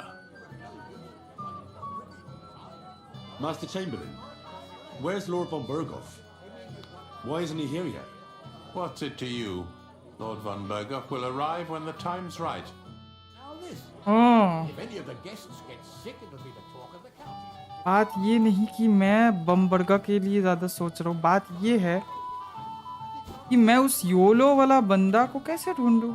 Master Chamberlain, where's Lord von Berghoff? Why isn't he here yet? What's it to you? Lord von Berghoff will arrive when the time's right. Now this. Oh. If any of the guests get sick, it'll be the talk of the county. बात ये नहीं कि मैं बम burger के लिए ज्यादा सोच रहा हूँ, बात ये है कि मैं उस योलो वाला बंदा को कैसे ढूंढूं?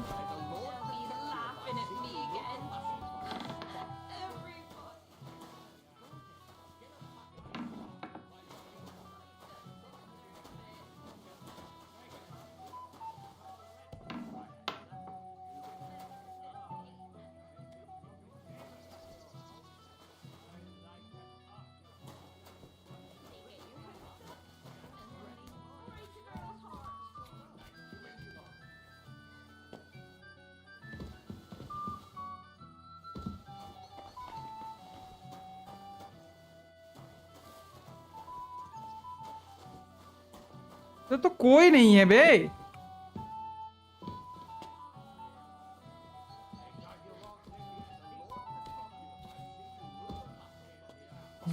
तो कोई नहीं है बे।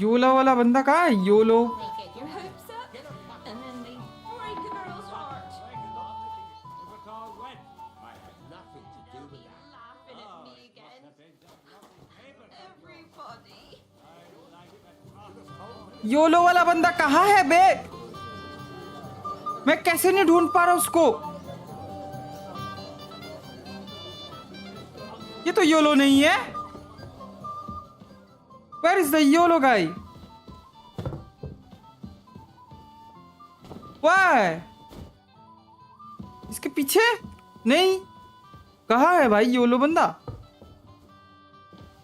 योलो वाला बंदा कहाँ है? योलो योलो वाला बंदा कहाँ है बे? मैं कैसे नहीं ढूंढ पा रहा उसको? ये तो योलो नहीं है। Where is the YOLO guy? Why? इसके पीछे नहीं कहाँ है भाई योलो बंदा?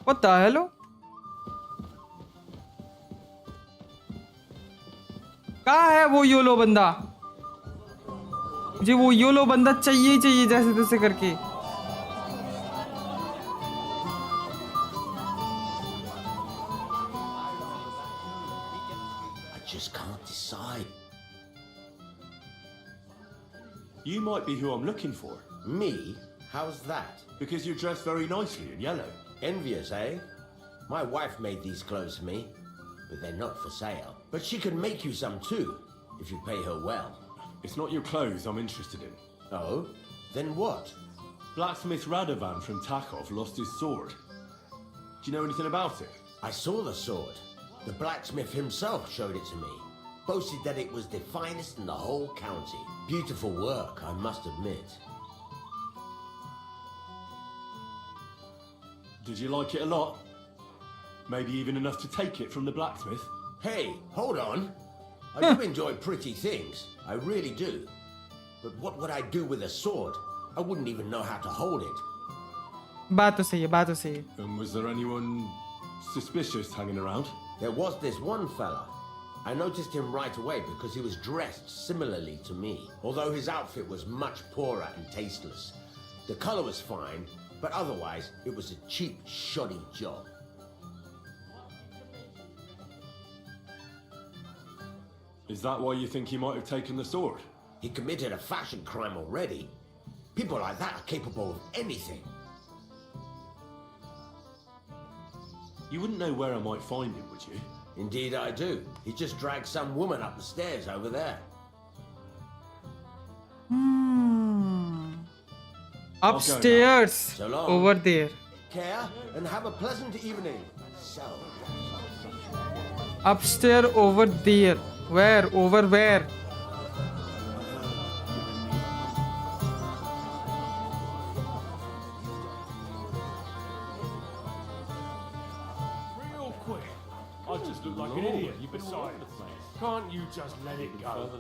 What the hell? कहाँ है वो योलो बंदा? मुझे वो योलो बंदा चाहिए चाहिए जैसे तैसे करके. I just can't decide. You might be who I'm looking for. Me? How's that? Because you're dressed very nicely in yellow. Envious, eh? My wife made these clothes for me, but they're not for sale. But she can make you some too, if you pay her well. It's not your clothes I'm interested in. Oh? Then what? Blacksmith Radovan from Takov lost his sword. Do you know anything about it? I saw the sword. The blacksmith himself showed it to me. Boasted that it was the finest in the whole county. Beautiful work, I must admit. Did you like it a lot? Maybe even enough to take it from the blacksmith? Hey, hold on. I do enjoy pretty things. I really do. But what would I do with a sword? I wouldn't even know how to hold it. बात तो सही है, बात तो सही है. And was there anyone suspicious hanging around? There was this one fella. I noticed him right away because he was dressed similarly to me, although his outfit was much poorer and tasteless. The color was fine, but otherwise it was a cheap, shoddy job. Is that why you think he might have taken the sword? He committed a fashion crime already. People like that are capable of anything. You wouldn't know where I might find him, would you? Indeed I do. He just dragged some woman up the stairs over there. Upstairs. So long. Over there. Care and have a pleasant evening. So. Upstairs over there. Where? Over where? Real quick. I just look like an idiot. Besides, can't you just let it go?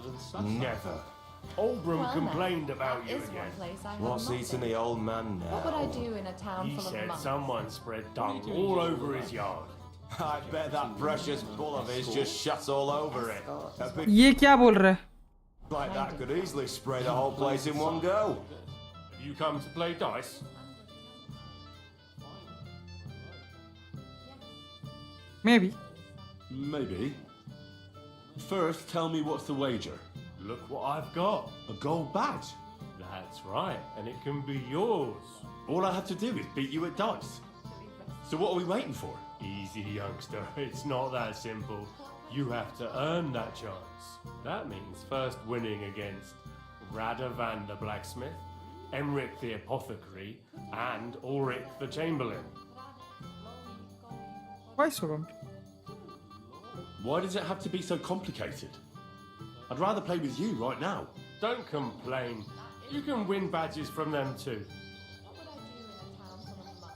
Never. Oldbroom Well, complained then, about that you is again. one place I have What's not eating been. the old man now? What would I do in a town He full of said monks? someone spread dung all over his yard. I bet that precious bull of his just shut all over it. A big ये क्या बोल रहा है? like that could easily spray the whole place in one go. Have you come to play dice? Maybe. Maybe. First, tell me what's the wager. Look what I've got. A gold badge. That's right, and it can be yours. All I have to do is beat you at dice. So what are we waiting for? Easy, youngster. It's not that simple. You have to earn that chance. That means first winning against Radovan the blacksmith, Emric the apothecary, and Ulrich the chamberlain. Why so long? Why does it have to be so complicated? I'd rather play with you right now. Don't complain. You can win badges from them too.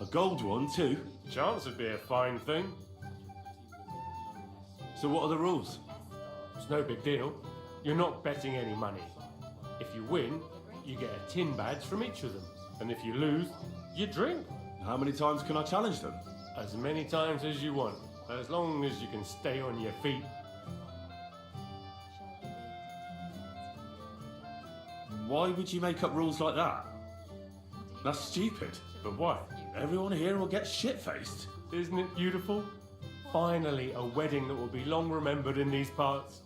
A gold one too? Chance would be a fine thing. So what are the rules? It's no big deal. You're not betting any money. If you win, you get a tin badge from each of them. And if you lose, you drink. How many times can I challenge them? As many times as you want. As long as you can stay on your feet. Why would you make up rules like that? That's stupid. But why? Everyone here will get shit-faced. Isn't it beautiful? Finally, a wedding that will be long remembered in these parts.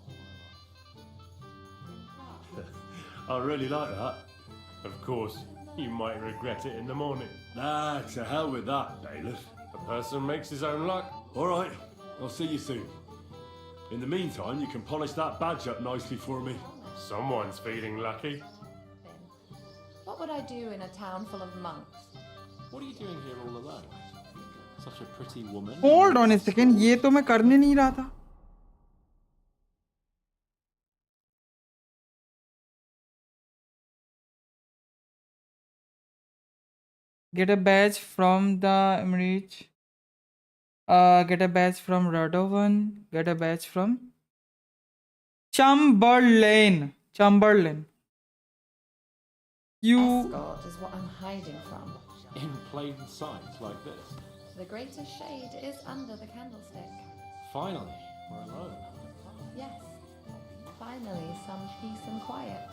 I really like that. Of course, you might regret it in the morning. Nah, to hell with that, bailiff. A person makes his own luck. All right, I'll see you soon. In the meantime, you can polish that badge up nicely for me. Someone's feeling lucky. What would I do in a town full of monks? What are you doing here all alone? Such a pretty woman. Hold on a second. ये तो मैं करने नहीं रहा था. Get a badge from the Emmerich. Get a badge from Radovan. Get a badge from Chamberlain. Chamberlain. You. Escort is what I'm hiding from. In plain sight, like this. The greatest shade is under the candlestick. Finally, we're alone. Yes. Finally, some peace and quiet.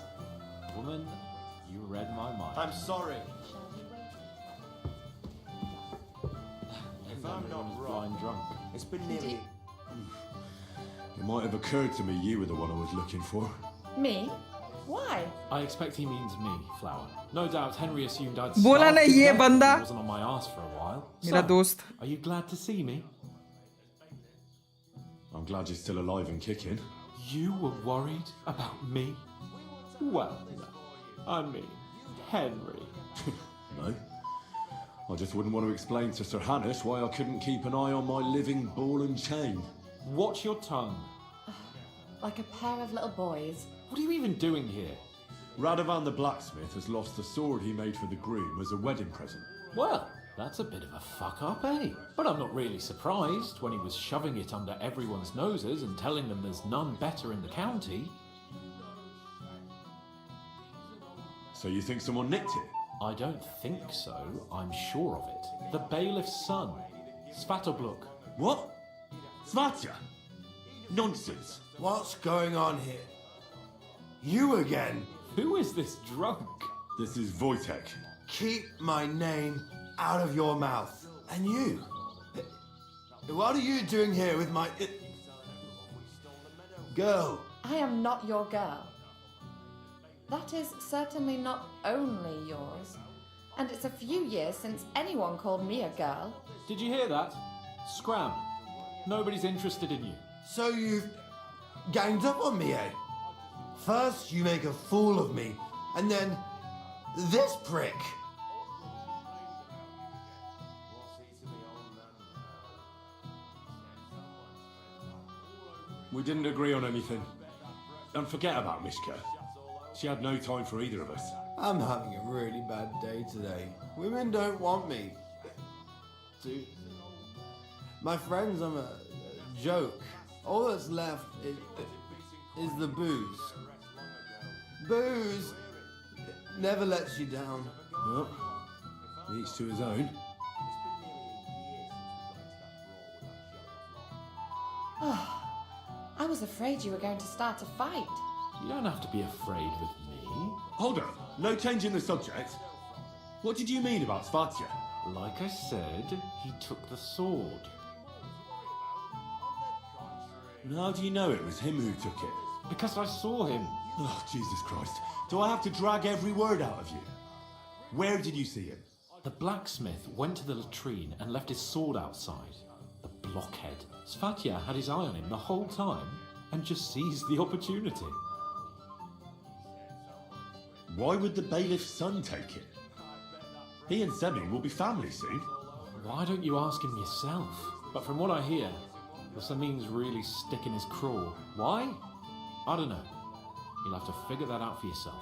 Woman, you read my mind. I'm sorry. If I'm not blind drunk. It's been nearly... It might have occurred to me you were the one I was looking for. Me? Why? I expect he means me, Flower. No doubt Henry assumed I'd बोला ना ये बंदा He wasn't on my ass for a while. मेरा दोस्त. Are you glad to see me? I'm glad you're still alive and kicking. You were worried about me? Well, I mean, Henry. No. I just wouldn't want to explain to Sir Hannes why I couldn't keep an eye on my living ball and chain. Watch your tongue. Like a pair of little boys. What are you even doing here? Radovan the blacksmith has lost the sword he made for the groom as a wedding present. Well, that's a bit of a fuck up, eh? But I'm not really surprised when he was shoving it under everyone's noses and telling them there's none better in the county. So you think someone nicked it? I don't think so. I'm sure of it. The bailiff's son, Svatobluk. What? Svatja? Nonsense. What's going on here? You again? Who is this drunk? This is Wojtek. Keep my name out of your mouth. And you? What are you doing here with my... girl? I am not your girl. That is certainly not only yours. And it's a few years since anyone called me a girl. Did you hear that? Scram. Nobody's interested in you. So you've ganged up on me, eh? First you make a fool of me, and then this prick. We didn't agree on anything. And forget about Mishka. She had no time for either of us. I'm having a really bad day today. Women don't want me. My friends, I'm a joke. All that's left is the booze. Booze never lets you down. Well, each to his own. I was afraid you were going to start a fight. You don't have to be afraid with me. Hold on, no change in the subject. What did you mean about Svatja? Like I said, he took the sword. And how do you know it was him who took it? Because I saw him. Oh, Jesus Christ. Do I have to drag every word out of you? Where did you see him? The blacksmith went to the latrine and left his sword outside. The blockhead. Svatja had his eye on him the whole time and just seized the opportunity. Why would the bailiff's son take it? He and Semi will be family soon. Why don't you ask him yourself? But from what I hear, the Samin's really sticking his craw. Why? I don't know. You'll have to figure that out for yourself.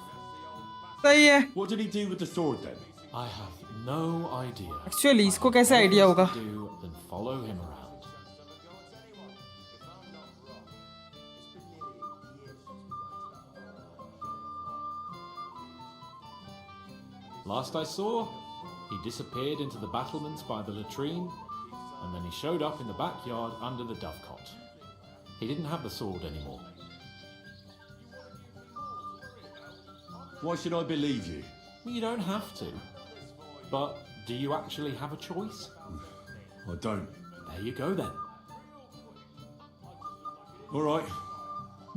सही है. What did he do with the sword then? I have no idea. Actually, इसको कैसे idea होगा? Do then follow him around. Last I saw, he disappeared into the battlements by the latrine, and then he showed up in the backyard under the dovecot. He didn't have the sword anymore. Why should I believe you? You don't have to. But do you actually have a choice? I don't. There you go then. All right.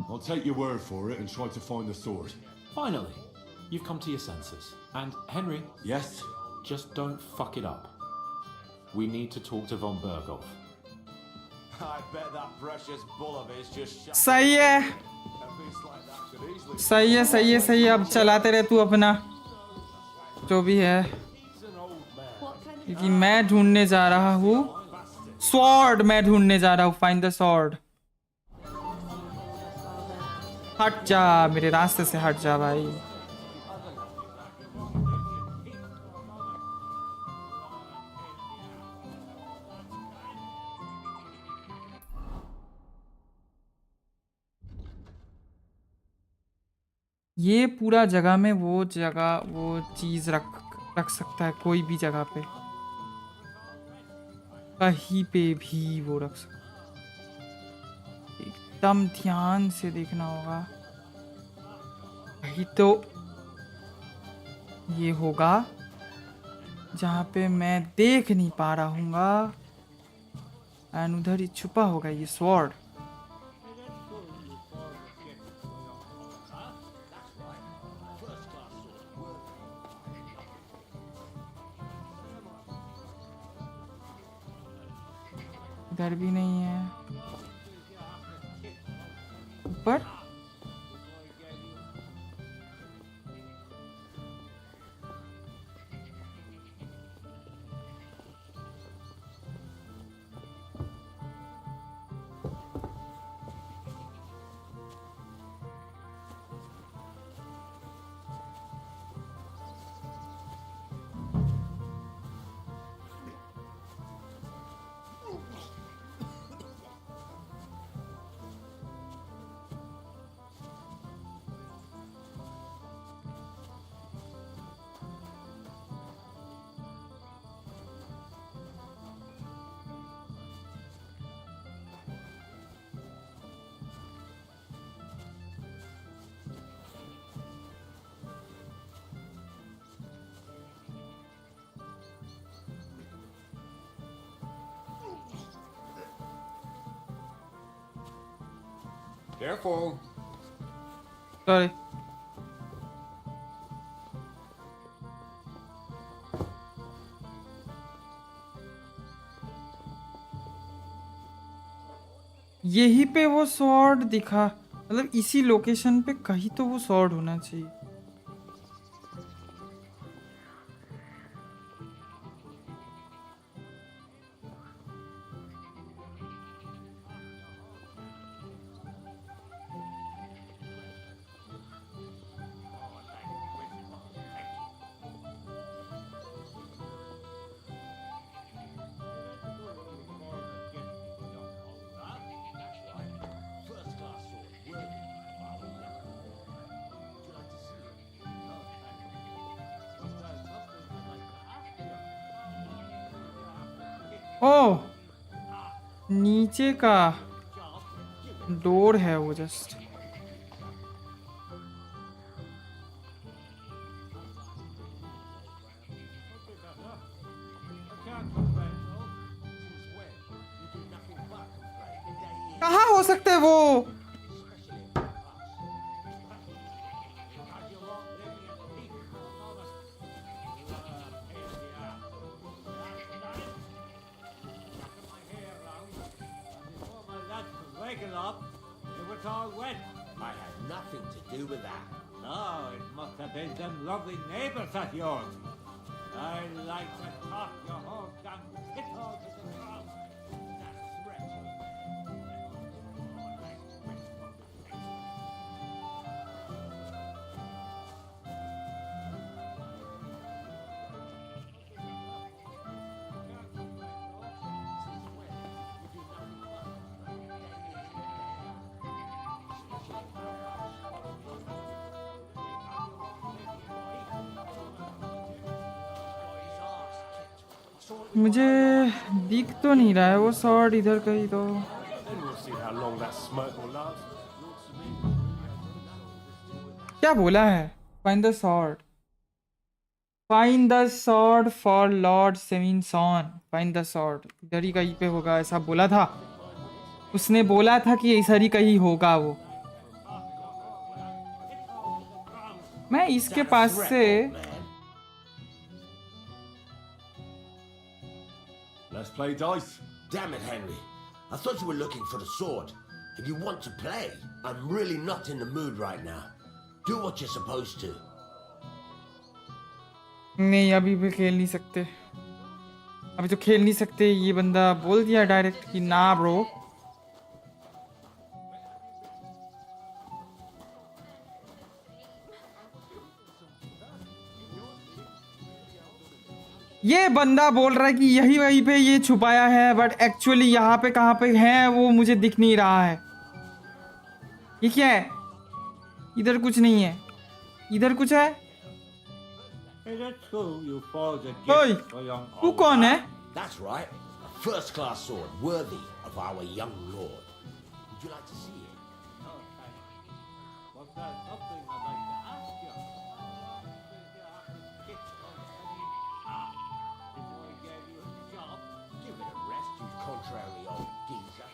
I'll take your word for it and try to find the sword. Finally, you've come to your senses. And Henry. Yes? Just don't fuck it up. We need to talk to von Berghoff. I bet that precious bull of his just shut. सही है. सही है, सही है, सही है. अब चलाते रहे तू अपना जो भी है, क्योंकि मैं ढूंढने जा रहा हूँ स्वॉर्ड. मैं ढूंढने जा रहा हूँ. Find the sword. हट जा मेरे रास्ते से, हट जा भाई. ये पूरा जगह में वो चीज रख सकता है, कोई भी जगह पे, कहीं पे भी वो रख सकता है। एकदम ध्यान से देखना होगा। कहीं तो ये होगा जहाँ पे मैं देख नहीं पा रहा हूँगा, एंड उधर ही छुपा होगा ये स्वॉर्ड। इधर भी नहीं है। ऊपर Careful. Sorry. यही पे वो स्वॉर्ड दिखा, मतलब इसी लोकेशन पे कहीं तो वो स्वॉर्ड होना चाहिए। ओह, नीचे का डोर है वो जस्ट। कहाँ हो सकते है वो? I had nothing to do with that. No, it must have been them lovely neighbours of yours. I like to talk your whole damn pickle to the ground. That's wretched. मुझे दिख तो नहीं रहा है वो स्वॉर्ड इधर कहीं तो। क्या बोला है? Find the sword, find the sword for lord Seminson. Find the sword, इधर ही कहीं पे होगा ऐसा बोला था उसने। बोला था कि इधर ही कहीं होगा वो। मैं इसके पास से Let's play dice. Damn it, Henry. I thought you were looking for the sword. And you want to play. I'm really not in the mood right now. Do what you're supposed to. नहीं, अभी भी खेल नहीं सकते। अभी तो खेल नहीं सकते। ये बंदा बोल दिया डायरेक्ट कि ना ब्रो। ये बंदा बोल रहा है कि यही वहीं पे ये छुपाया है, बट एक्चुअली यहाँ पे कहाँ पे है वो मुझे दिख नहीं रहा है। ये क्या है? इधर कुछ नहीं है। इधर कुछ है? Is it true you forged a Oi, gift for young तू कौन है? That's right. A first-class sword, worthy of our young lord. Would you like to see it? Was there something I'd like to ask you? Before I gave you a job? Give it a rest, you contrary old geezer.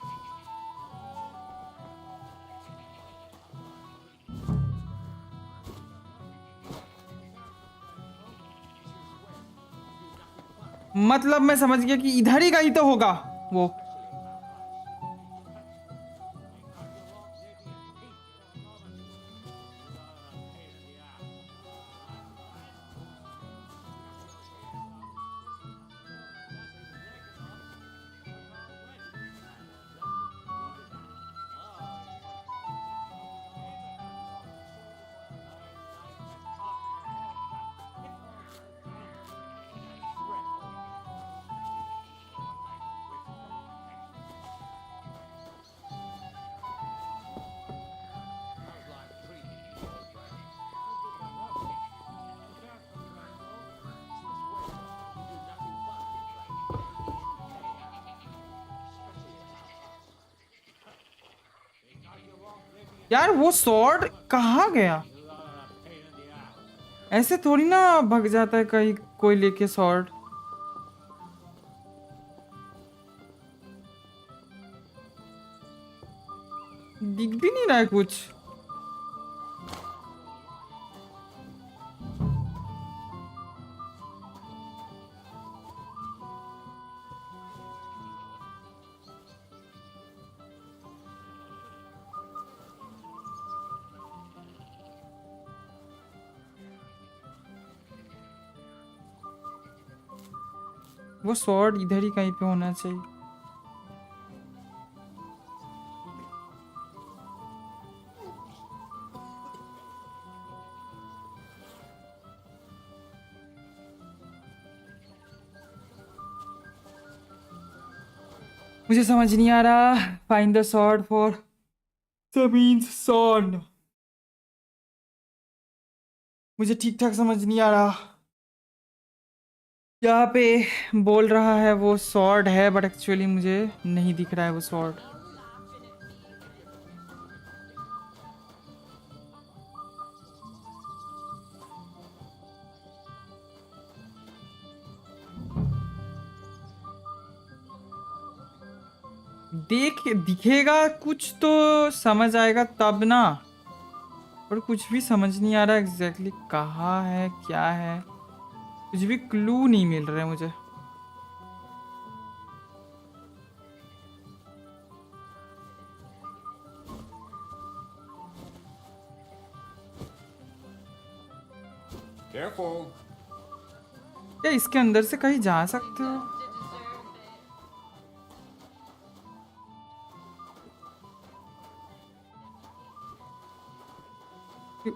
मतलब मैं समझ गया कि इधर ही कहीं तो होगा वो। यार वो स्वॉर्ड कहाँ गया? ऐसे थोड़ी ना भग जाता है कहीं कोई लेके स्वॉर्ड। दिख भी नहीं रहा है कुछ। वो स्वॉर्ड इधर ही कहीं पे होना चाहिए। मुझे समझ नहीं आ रहा। Find the sword for Semin's son. मुझे ठीक ठाक समझ नहीं आ रहा। यहाँ पे बोल रहा है वो स्वॉर्ड है, बट एक्चुअली मुझे नहीं दिख रहा है वो स्वॉर्ड। दिखेगा कुछ तो समझ आएगा तब ना, पर कुछ भी समझ नहीं आ रहा एग्जैक्टली कहाँ है क्या है। कुछ भी क्लू नहीं मिल रहा है मुझे। Careful. क्या इसके अंदर से कहीं जा सकते हो?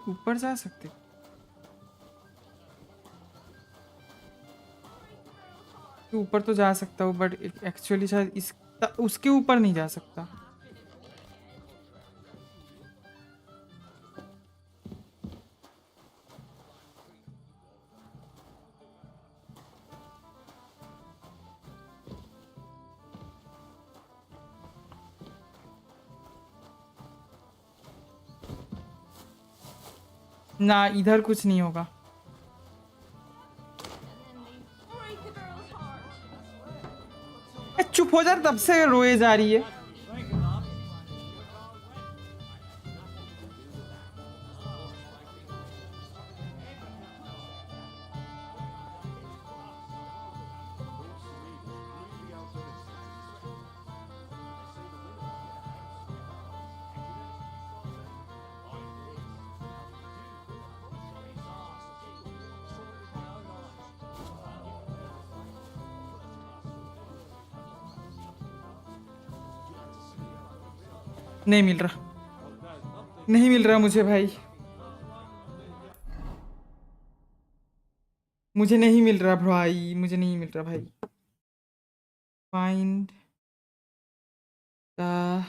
ऊपर जा सकते हो? ऊपर तो जा सकता हूँ, बट एक्चुअली शायद इस उसके ऊपर नहीं जा सकता। ना इधर कुछ नहीं होगा। चुप हो जा, तब से रोए जा रही है। नहीं मिल रहा, नहीं मिल रहा मुझे भाई, मुझे नहीं मिल रहा भाई, मुझे नहीं मिल रहा भाई। फाइंड द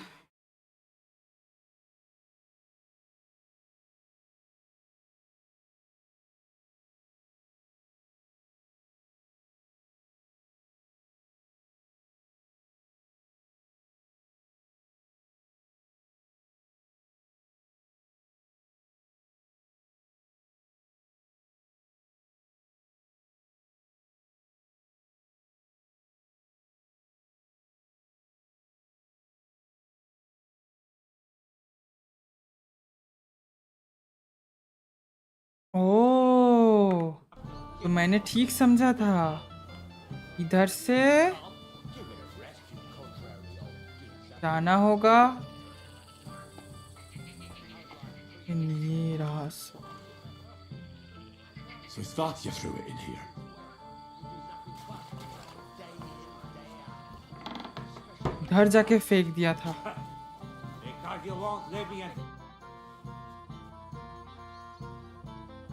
ओह, तो मैंने ठीक समझा था, इधर से जाना होगा। ये रहा। So Satya threw it in here. घर जाके फेंक दिया था।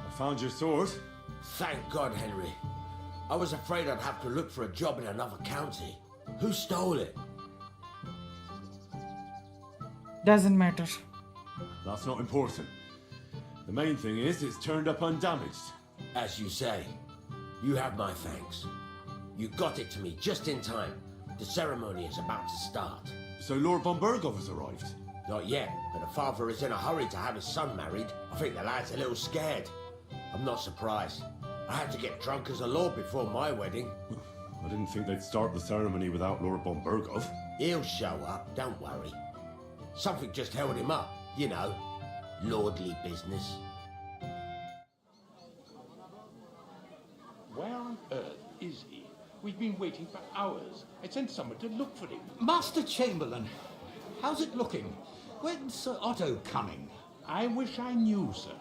I found your sword. Thank God, Henry. I was afraid I'd have to look for a job in another county. Who stole it? Doesn't matter. That's not important. The main thing is it's turned up undamaged. As you say, you have my thanks. You got it to me just in time. The ceremony is about to start. So Lord von Bergov has arrived? Not yet, but the father is in a hurry to have his son married. I think the lad's a little scared. I'm not surprised. I had to get drunk as a lord before my wedding. I didn't think they'd start the ceremony without Lord von Bergov. He'll show up, don't worry. Something just held him up, you know. Lordly business. Where on earth is he? We've been waiting for hours. I sent someone to look for him. Master Chamberlain, how's it looking? When's Sir Otto coming? I wish I knew, sir.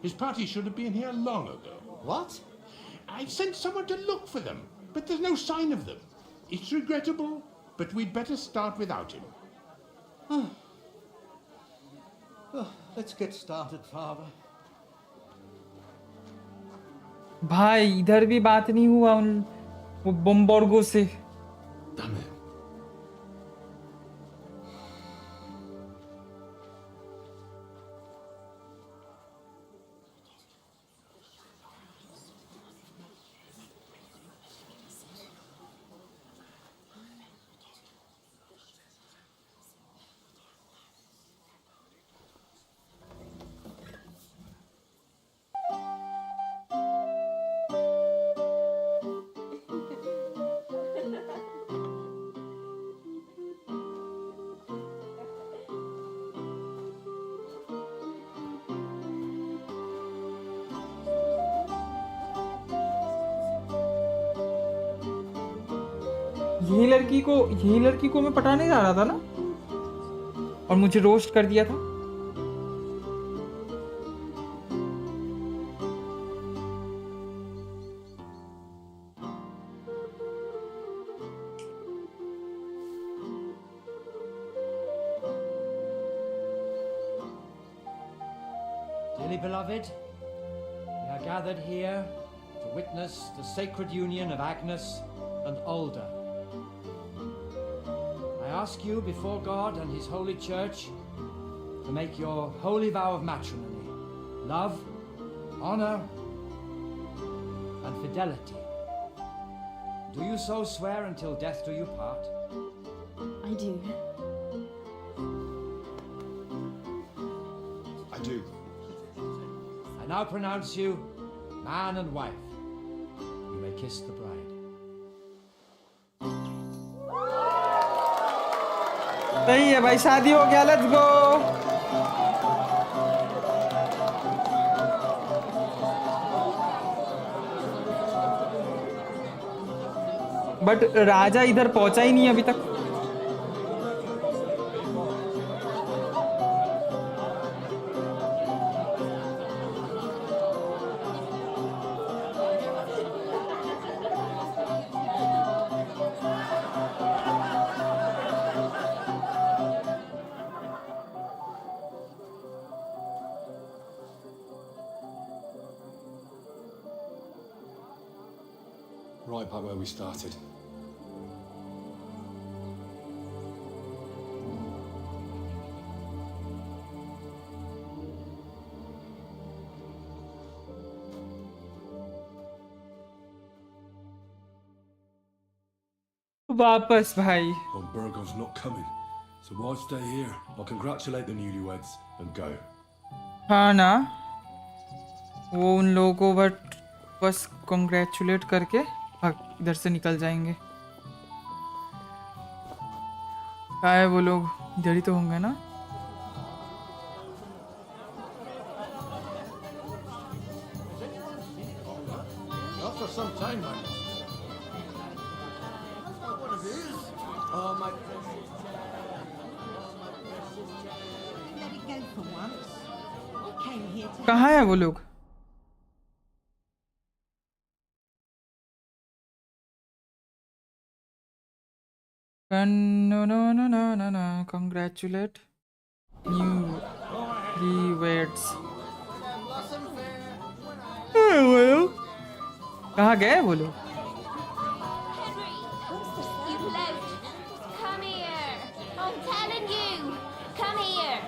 His party should have been here long ago. What? I sent someone to look for them, but there's no sign of them. It's regrettable, but we'd better start without him. Let's get started, Father. भाई इधर भी बात नहीं हुआ उन वो बम्बोर्गो से। Damn it. यही लड़की को मैं पटाने जा रहा था ना, और मुझे रोस्ट कर दिया था। Dearly beloved, we are gathered here to witness the sacred union of Agnes and Alda. I ask you before God and His holy church to make your holy vow of matrimony, love, honor, and fidelity. Do you so swear until death do you part? I do. I do. I now pronounce you man and wife. You may kiss the bride. सही है भाई, शादी हो गया, let's go. But राजा इधर पहुंचा ही नहीं अभी तक। Right back where we started. वापस भाई। Von Bergov's not coming, so why stay here? I'll congratulate the newlyweds and go. हाँ ना, वो उन लोगों को बस कॉन्ग्रेचुलेट करके इधर से निकल जाएंगे। क्या है, वो लोग इधर ही तो होंगे ना। Oh, my precious Jerry. Oh, my precious Jerry. Let it go for once. I came here to... कहाँ है वो लोग? No, no, no, no, no, no. Congratulate new rewards. वो लोग कहाँ गए वो लोग? You left. Come here. I'm telling you. Come here.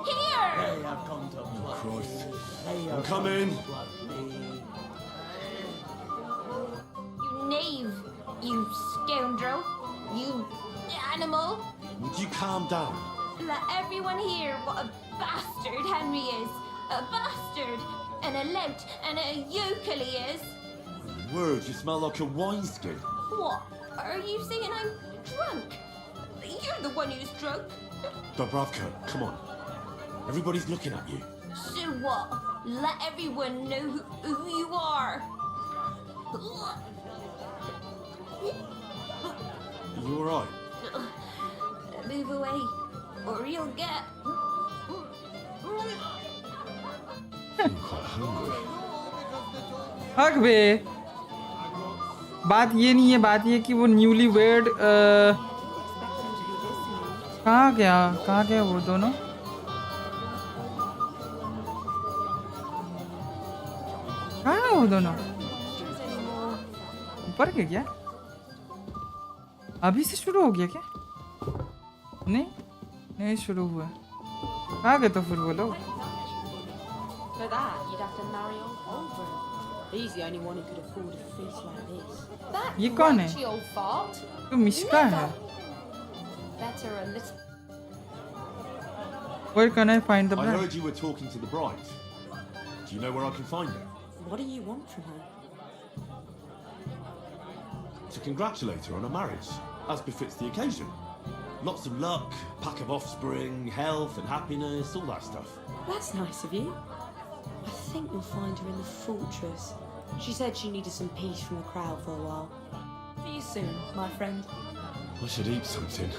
Here. Christ. I'm coming. You knave. You scoundrel. You animal. Would you calm down? Let everyone hear what a bastard Henry is. A bastard. And a lout. And a yokel he is. Word, you smell like a wineskin. What? Are you saying I'm drunk? You're the one who's drunk. Dubravka, come on. Everybody's looking at you. So what? Let everyone know who you are. You alright? Move away, or you'll get. I'm quite hungry. हक बे बात ये नहीं है बात ये कि वो newly wed कहाँ गया वो दोनों कहाँ है वो दोनों ऊपर के क्या अभी से शुरू हो गया क्या नहीं शुरू हुआ कहाँ गए तो फिर वो लोग For that, you'd have to marry old Oliver. He's the only one who could afford a feast like this. That ये कौन है? grouchy old fart. तो मिश्का है Better a little. Where can I find the I bride? heard you were talking to the bride. Do you know where I can find her? What do you want from her? To congratulate her on her marriage, as befits the occasion. Lots of luck, pack of offspring, health and happiness, all that stuff. That's nice of you. I think we'll find her in the fortress. She said she needed some peace from the crowd for a while. See you soon, my friend. I should eat something.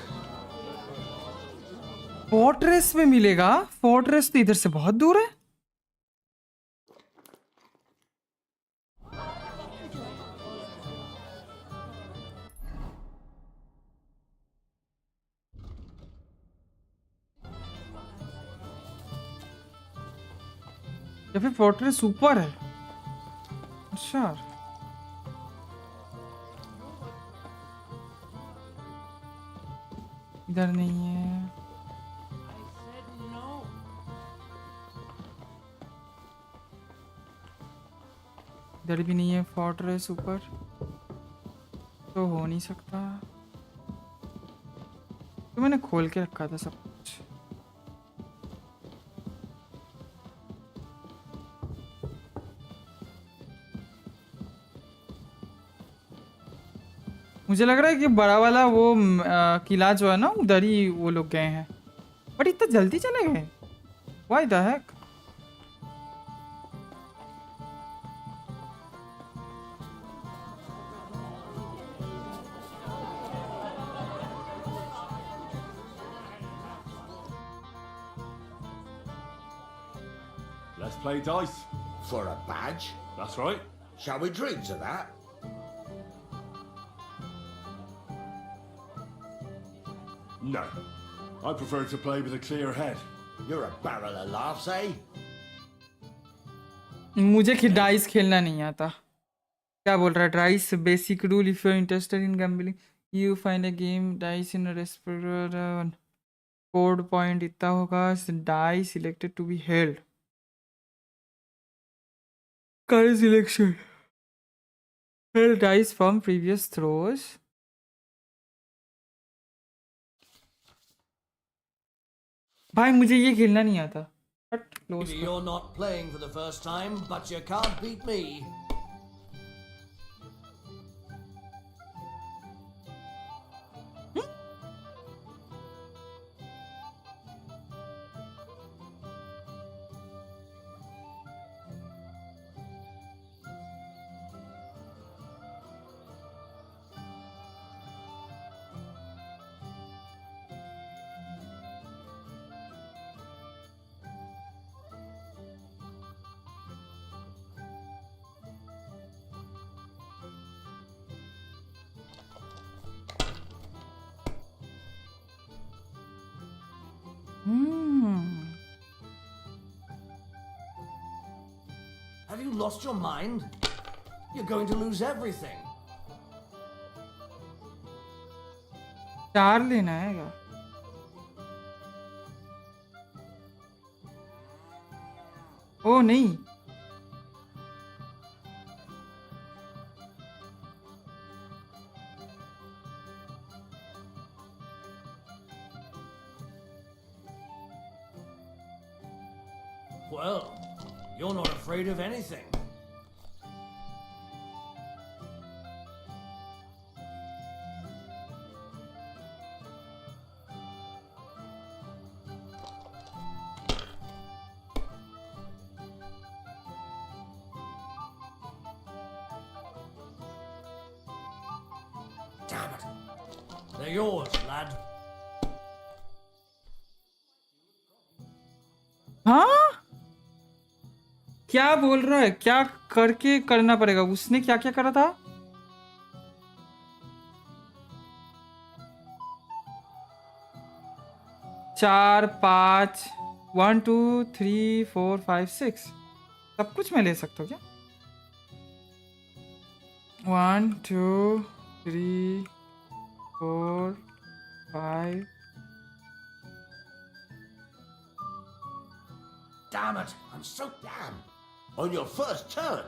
Fortress में मिलेगा fortress तो इधर से बहुत दूर है या फिर फोर्ट्रेस ऊपर है अच्छा इधर नहीं है इधर भी नहीं है फोर्ट्रेस ऊपर तो हो नहीं सकता तो मैंने खोल के रखा था सब कुछ मुझे लग रहा है कि बड़ा वाला वो किला जो है ना उधर ही वो लोग गए हैं बट इतना जल्दी चले गए why the heck Let's play dice. For a badge? That's right. Shall we drink to that? No. I prefer to play with a clear head. You're a barrel of laughs, eh? मुझे dice खेलना नहीं आता क्या बोल रहा है dice basic rule if you are interested in gambling you find a game dice in respect code point इतना होगा dice selected to be held current selection held dice from previous throws भाई मुझे ये खेलना नहीं आता Maybe you're not playing for the first time, but you can't beat me. Have you lost your mind? You're going to lose everything. 4 लेना है क्या? ओ नहीं, Well, you're not afraid of anything. Damn it. They're yours, lad. हाँ क्या बोल रहा है? क्या करके करना पड़ेगा? उसने क्या क्या करा था? चार 5 1 2 3 4 5 6 सब कुछ मैं ले सकता हूँ क्या? 1 2 3 4 5 Damn it, I'm so damn. On your first turn.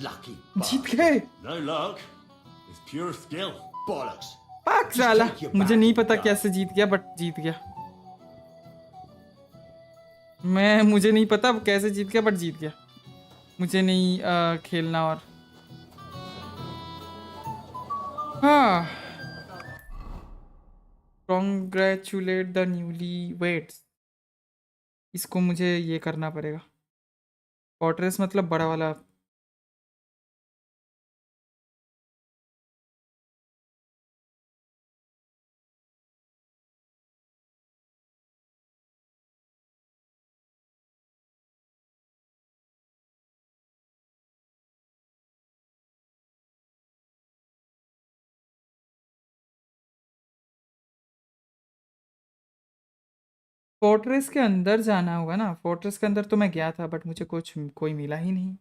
Lucky जीत गए। No luck. It's pure skill. bollocks. पाक साला, मुझे नहीं पता कैसे जीत गया, बट जीत गया। मुझे नहीं पता कैसे जीत गया, बट जीत गया। मुझे नहीं खेलना और हाँ। Congratulate the newlyweds। इसको मुझे ये करना पड़ेगा। फोर्ट्रेस मतलब बड़ा वाला। फोर्ट्रेस के अंदर जाना होगा ना। फोर्ट्रेस के अंदर तो मैं गया था, बट मुझे कोई मिला ही नहीं।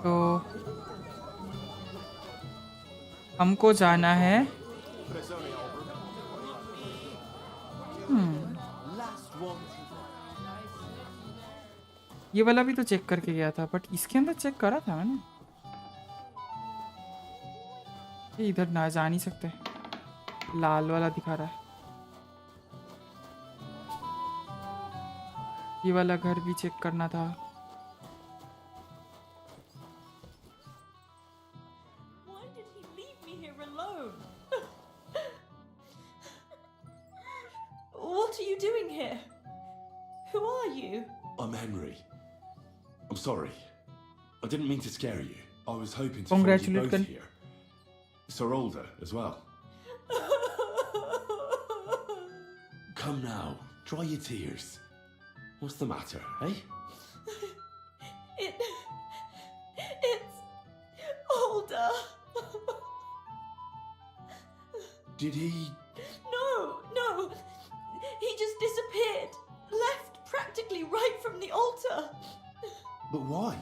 तो हमको जाना है। ये वाला भी तो चेक करके गया था, बट इसके अंदर चेक करा था मैंने। ये इधर ना जा नहीं सकते, लाल वाला दिखा रहा है। ये वाला घर भी चेक करना था। What are you doing here? Who are you? I'm Henry. I'm sorry. I didn't mean to scare you. I was hoping to find you Congratulate both here. Sir Alder as well. Come now, dry your tears. What's the matter, eh? It's Alder. Did he... No. He just disappeared. Left practically right from the altar. But why?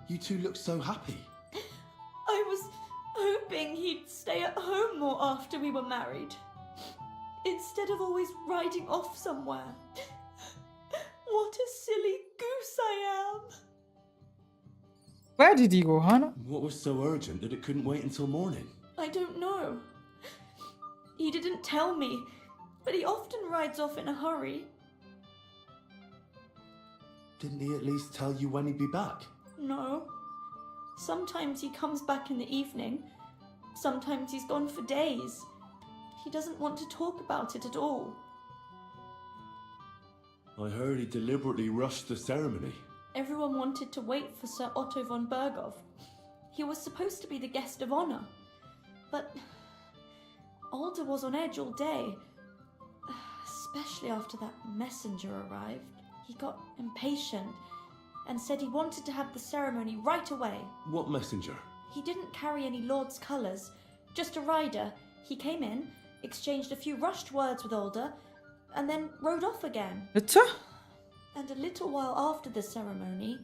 You two look so happy. I was hoping he'd stay at home more after we were married. Instead of always riding off somewhere. What a silly goose I am. Where did he go, Hannah? What was so urgent that it couldn't wait until morning? I don't know. He didn't tell me, but he often rides off in a hurry. Didn't he at least tell you when he'd be back? No. Sometimes he comes back in the evening. Sometimes he's gone for days. He doesn't want to talk about it at all. I heard he deliberately rushed the ceremony. Everyone wanted to wait for Sir Otto von Berghoff. He was supposed to be the guest of honor. But Alder was on edge all day. Especially after that messenger arrived. He got impatient and said he wanted to have the ceremony right away. What messenger? He didn't carry any lord's colours, just a rider. He came in, exchanged a few rushed words with Alder, and then rode off again. अच्छा? And a little while after the ceremony,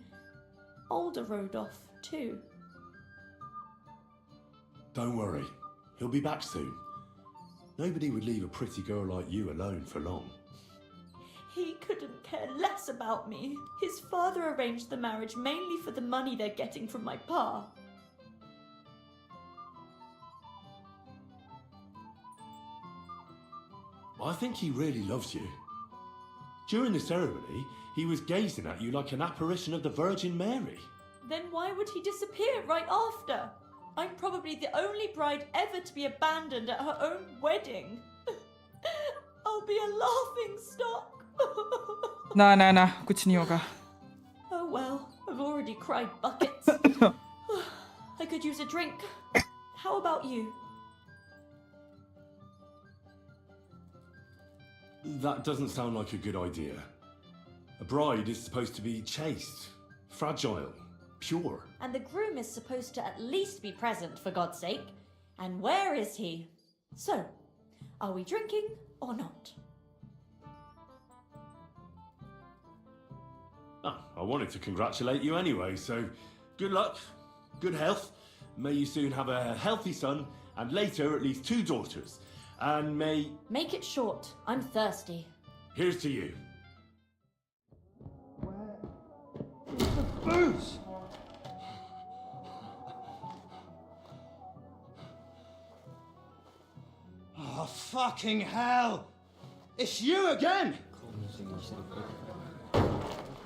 Alder rode off too. Don't worry, he'll be back soon. Nobody would leave a pretty girl like you alone for long. He couldn't care less about me. His father arranged the marriage mainly for the money they're getting from my pa. I think he really loves you. During the ceremony, he was gazing at you like an apparition of the Virgin Mary. Then why would he disappear right after? I'm probably the only bride ever to be abandoned at her own wedding. I'll be a laughing stock. ना कुछ नहीं होगा. Oh well, I've already cried buckets. I could use a drink. How about you? That doesn't sound like a good idea. A bride is supposed to be chaste, fragile, pure. And the groom is supposed to at least be present, for God's sake. And where is he? So, are we drinking or not? I wanted to congratulate you anyway, so good luck, good health. May you soon have a healthy son, and later at least 2 daughters. And may... Make it short. I'm thirsty. Here's to you. Booze! Oh, fucking hell! It's you again!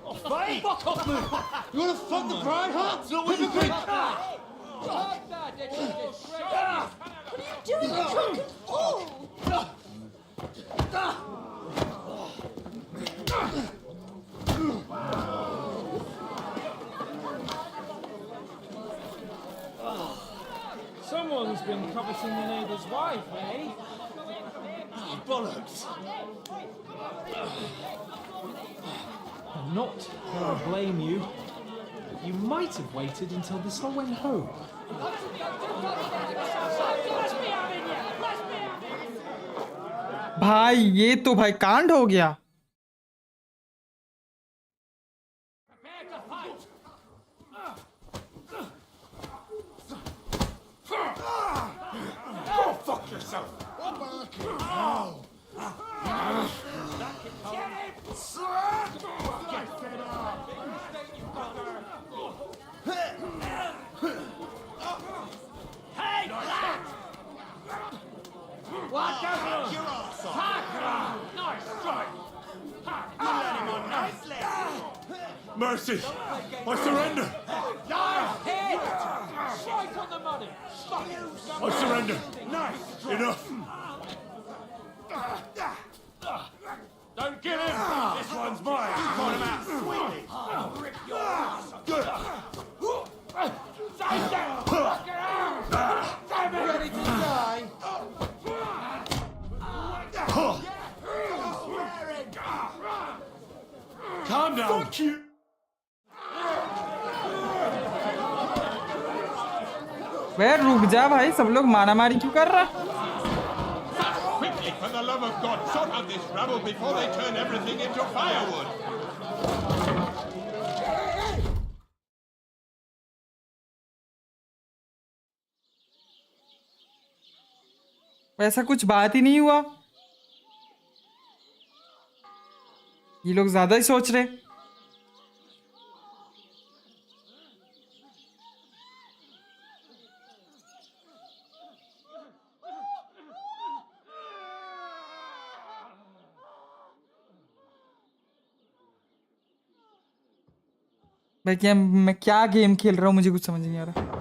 Oh, fuck off, man! You wanna fuck the bride, huh? It's not what you think! What are you doing, you drunken fool? Someone's been coveting the neighbour's wife, eh? Oh, bollocks! I'm not gonna blame you. You might have waited until this all went home. भाई ये तो भाई कांड हो गया. Go fuck yourself! Hey, lad! What the hell? Your ass off! Nice strike! You let him on nicely! Mercy! I surrender! Nice hit! Strike on the money! I surrender! Nice! Enough! Don't kill him! This one's mine! You caught him out swinging! I'll rip your ass! Good! Ready to die? Calm down! Fuck you! वे रुक जा भाई सब लोग मारामारी क्यों कर रहा? Quickly, for the love of God, sort out this rabble before they turn everything into firewood! ऐसा कुछ बात ही नहीं हुआ. ये लोग ज्यादा ही सोच रहे. भाई क्या मैं क्या गेम खेल रहा हूँ मुझे कुछ समझ नहीं आ रहा.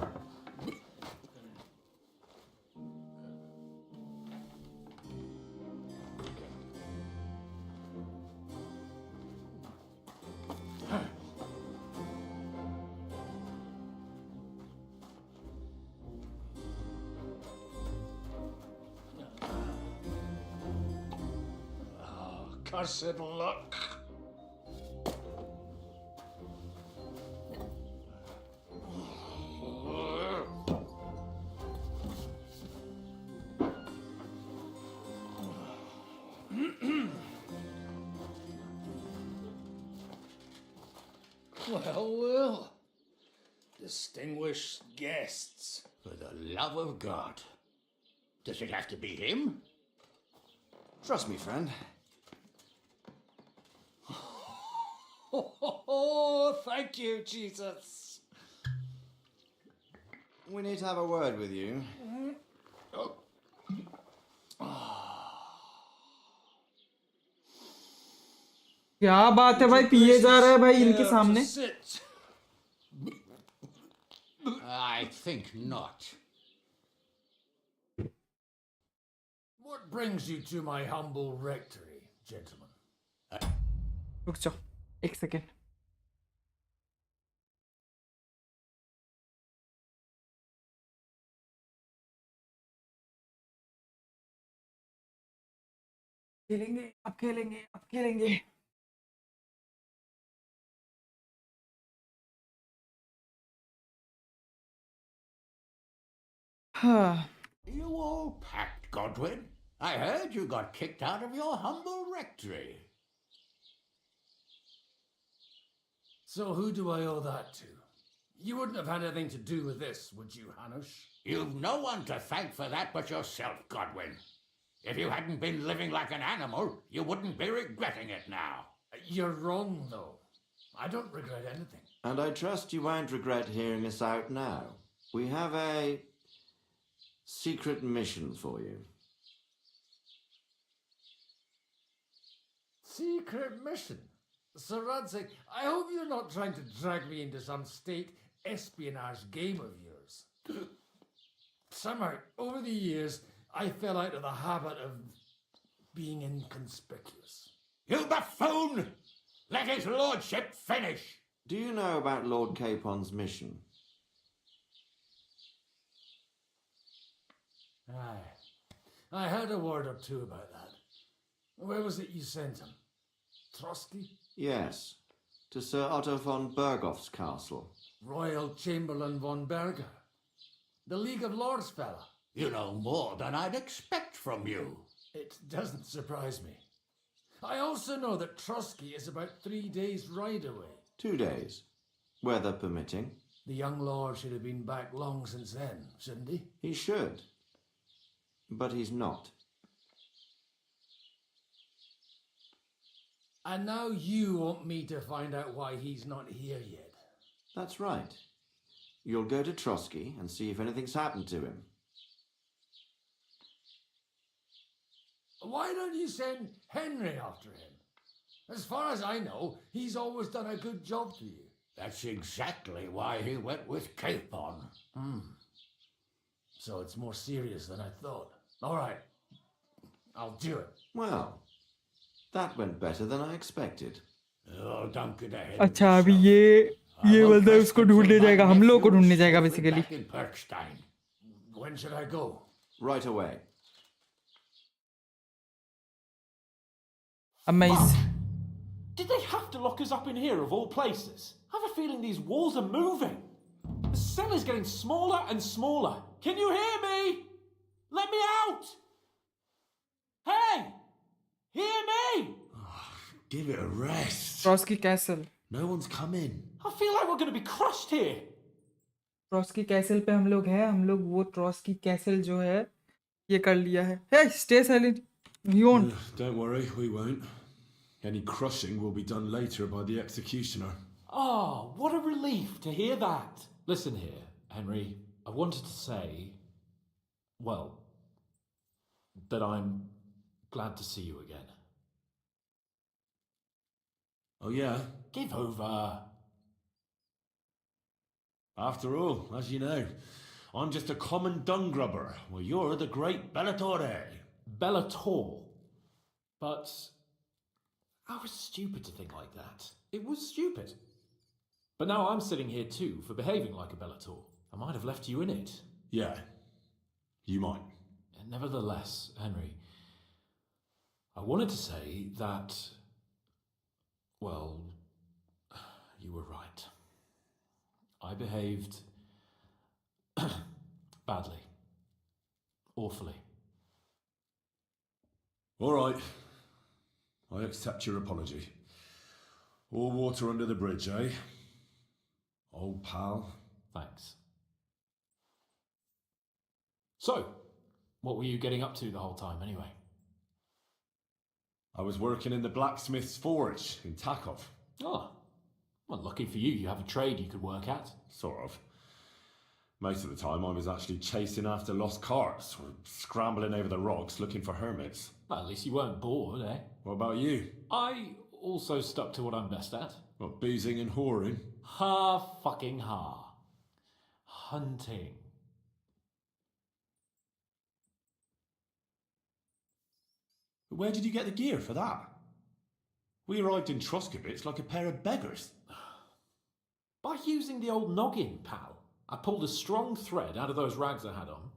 cursed luck. Well. Distinguished guests. For the love of God. Does it have to be him? Trust me, friend. Oh, thank you, Jesus. We need to have a word with you. Oh. क्या बात है भाई पिए जा रहा है भाई इनके सामने I think not. What brings you to my humble rectory, gentlemen? रुक जाओ एक सेकेंड खेलेंगे अब खेलेंगे अब खेलेंगे You all packed, Godwin? I heard you got kicked out of your humble rectory. So who do I owe that to? You wouldn't have had anything to do with this, would you, Hanush? You've no one to thank for that but yourself, Godwin. If you hadn't been living like an animal, you wouldn't be regretting it now. You're wrong, though. I don't regret anything. And I trust you won't regret hearing us out now. We have a secret mission for you. Secret mission? Sir Radzig, I hope you're not trying to drag me into some state espionage game of yours. Somehow, over the years, I fell out of the habit of being inconspicuous. You buffoon! Let his lordship finish! Do you know about Lord Capon's mission? Aye. I heard a word or two about that. Where was it you sent him? Trotsky? Yes, to Sir Otto von Berghoff's castle. Royal Chamberlain von Berger. The League of Lords fella. You know more than I'd expect from you. It doesn't surprise me. I also know that Trotsky is about 3 days' ride away. 2 days, weather permitting. The young lord should have been back long since then, shouldn't he? He should. But he's not. And now you want me to find out why he's not here yet. That's right. You'll go to Trotsky and see if anything's happened to him. Why don't you send Henry after him? As far as I know, he's always done a good job for you. That's exactly why he went with Capon. So it's more serious than I thought. All right. I'll do it. Well, that went better than I expected. Oh, don't get ahead. अच्छा अभी ये बंदा उसको ढूंढने जाएगा हम लोग को ढूंढने जाएगा basically When should I go? Right away. Amazing. Did they have to lock us up in here of all places? I have a feeling these walls are moving. The cell is getting smaller and smaller. Can you hear me? Let me out! Hey! Hear me! Give it a rest. Trotsky Castle. No one's come in. I feel like we're going to be crushed here. Trosky castle पे हम लोग हैं हम लोग वो ट्रॉस्की castle जो है ये कर लिया है hey stay silent you won't Don't worry, we won't. Any crushing will be done later by the executioner. Oh, what a relief to hear that. Listen here, Henry. I wanted to say, well, that I'm glad to see you again. Oh, yeah? Give over. After all, as you know, I'm just a common dung grubber, while you're the great Bellatore. Bellator. But I was stupid to think like that. It was stupid. But now I'm sitting here too for behaving like a Bellator. I might have left you in it. Yeah, you might. And nevertheless, Henry, I wanted to say that, well, you were right. I behaved badly. Awfully. All right. I accept your apology. All water under the bridge, eh? Old pal. Thanks. So, what were you getting up to the whole time anyway? I was working in the blacksmith's forge in Takov. Oh, well, lucky for you, you have a trade you could work at. Sort of. Most of the time I was actually chasing after lost carts or scrambling over the rocks looking for hermits. Well, at least you weren't bored, eh? What about you? I also stuck to what I'm best at. What, boozing and whoring? Fucking hunting. Where did you get the gear for that? We arrived in Troskowitz like a pair of beggars. By using the old noggin, pal. I pulled a strong thread out of those rags I had on,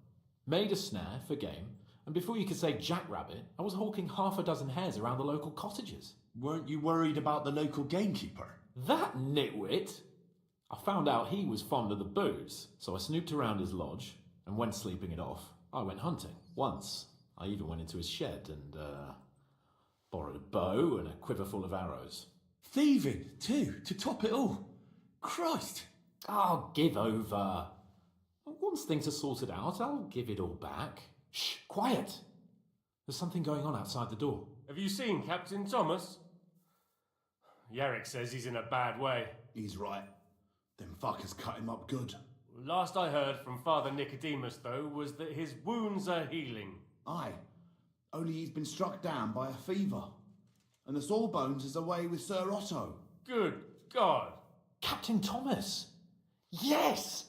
made a snare for game, and before you could say jackrabbit, I was hawking 6 hares around the local cottages. Weren't you worried about the local gamekeeper? That nitwit! I found out he was fond of the booze, so I snooped around his lodge, and when sleeping it off, I went hunting. Once, I even went into his shed and, borrowed a bow and a quiver full of arrows. Thieving, too, to top it all. Christ! Oh, give over. Once things are sorted out, I'll give it all back. Shh, quiet! There's something going on outside the door. Have you seen Captain Thomas? Yarrick says he's in a bad way. He's right. Them fuckers cut him up good. Last I heard from Father Nicodemus, though, was that his wounds are healing. Aye. Only he's been struck down by a fever. And the sawbones is away with Sir Otto. Good God! Captain Thomas! Yes!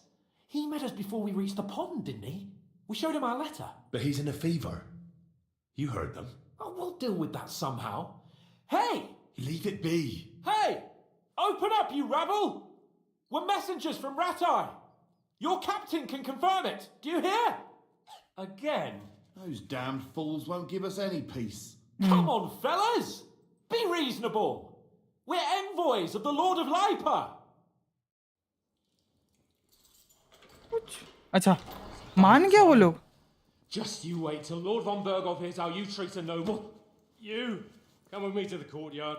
He met us before we reached the pond, didn't he? We showed him our letter. But he's in a fever. You heard them. Oh, we'll deal with that somehow. Hey! Leave it be. Hey! Open up, you rabble! We're messengers from Rat-Eye. Your captain can confirm it. Do you hear? Again? Those damned fools won't give us any peace. Come on, fellas! Be reasonable. We're envoys of the Lord of Lipa. अच्छा मान गया वो लोग. Just you wait till Lord von Berghoff hears how you treat a noble. You, come with me to the courtyard.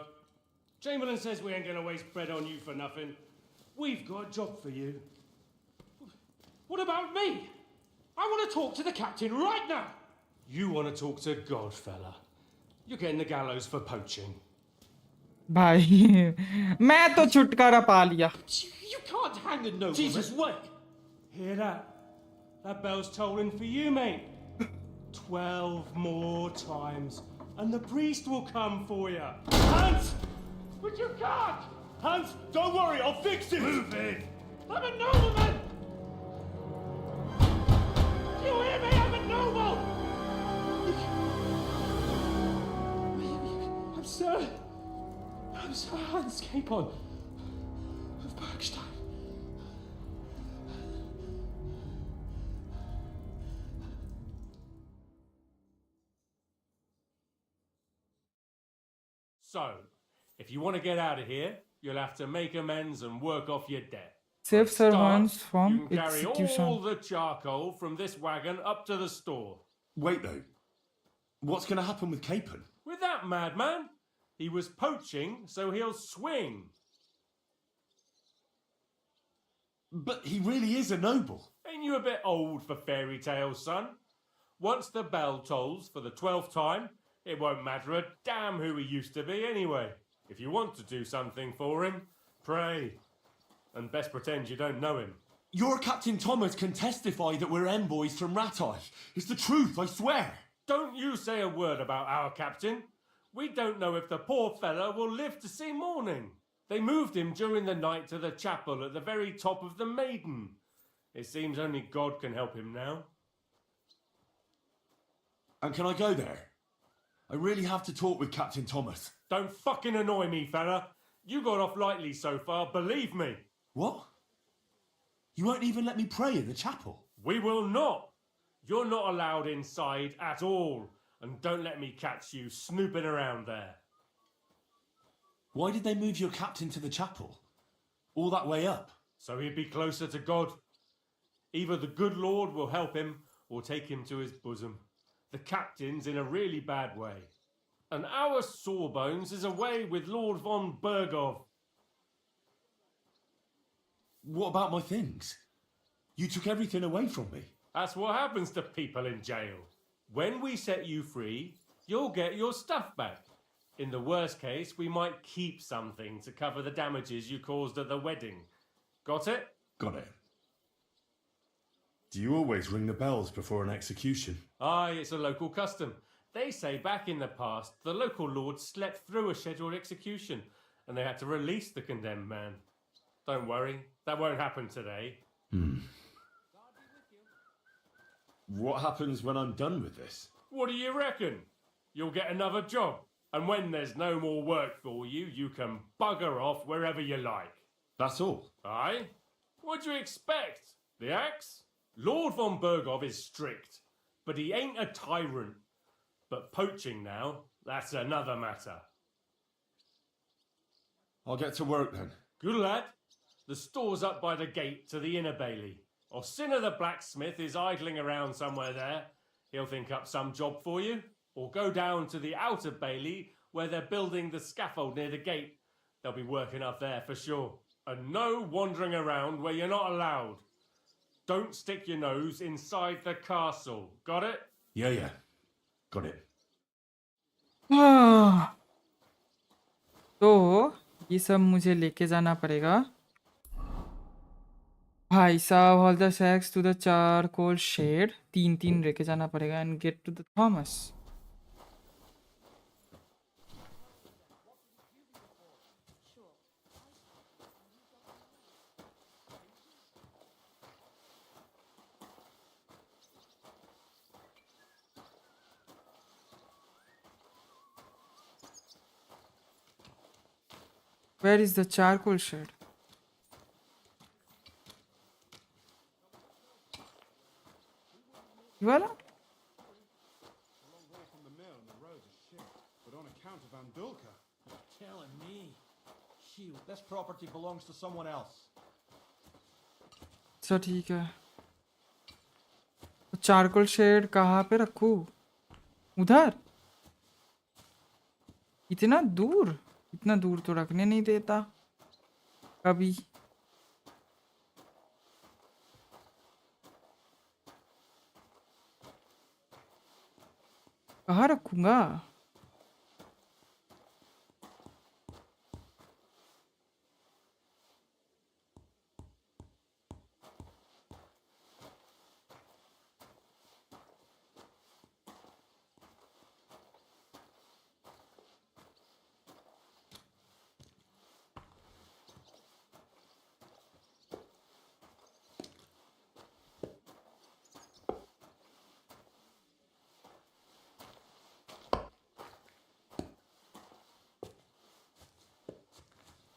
Chamberlain says we ain't gonna waste bread on you for nothing. We've got a job for you. What about me? I want to talk to the captain right now. You want to talk to God, fella. You're getting the gallows for poaching. भाई मैं तो छुटकारा पा लिया. You can't hang a nobleman. Jesus, wait. Hear that? That bell's tolling for you, mate. 12 more times, and the priest will come for you. Hans! But you can't! Hans, don't worry, I'll fix it! Move in! I'm a nobleman! Do you hear me? I'm a noble! I'm Sir Hans Capon of Bergstein. So, if you want to get out of here, you'll have to make amends and work off your debt. Save Sir Hans You from can carry execution. all the charcoal from this wagon up to the store. Wait though, what's going to happen with Capon? With that madman, he was poaching, so he'll swing. But he really is a noble. Ain't you a bit old for fairy tales, son? Once the bell tolls for the 12th time, it won't matter a damn who he used to be anyway. If you want to do something for him, pray. And best pretend you don't know him. Your Captain Thomas can testify that we're envoys from Rat-Eye. It's the truth, I swear. Don't you say a word about our captain. We don't know if the poor fella will live to see morning. They moved him during the night to the chapel at the very top of the Maiden. It seems only God can help him now. And can I go there? I really have to talk with Captain Thomas. Don't fucking annoy me, fella. You got off lightly so far, believe me. What? You won't even let me pray in the chapel? We will not. You're not allowed inside at all. and don't let me catch you snooping around there. Why did they move your captain to the chapel? All that way up? So he'd be closer to God. Either the good Lord will help him or take him to his bosom. The captain's in a really bad way. And our Sawbones is away with Lord von Bergov. What about my things? You took everything away from me. That's what happens to people in jail. When we set you free, you'll get your stuff back. In the worst case, we might keep something to cover the damages you caused at the wedding. Got it? Got it. Do you always ring the bells before an execution? Aye, it's a local custom. They say back in the past, the local lord slept through a scheduled execution and they had to release the condemned man. Don't worry, that won't happen today. What happens when I'm done with this? What do you reckon? You'll get another job. And when there's no more work for you, you can bugger off wherever you like. That's all? Aye? What do you expect? The axe? Lord von Bergov is strict, but he ain't a tyrant. But poaching now, that's another matter. I'll get to work then. Good lad. The store's up by the gate to the inner bailey. Orsina the blacksmith is idling around somewhere there. He'll think up some job for you. Or go down to the outer bailey where they're building the scaffold near the gate. They'll be working up there for sure. And no wandering around where you're not allowed. Don't stick your nose inside the castle. Got it? Yeah. Got it. तो ये सब मुझे लेके जाना पड़ेगा भाई साहब all the sacks to the charcoal shed तीन लेके जाना पड़ेगा and get to the Thomas Where is the charcoal shed? You are not? But on account of Andulka. Telling me. Shoot, this property belongs to someone else. अच्छा ठीक है charcoal shade कहाँ पे रखूँ उधर इतना दूर तो रखने नहीं देता कभी कहाँ रखूँगा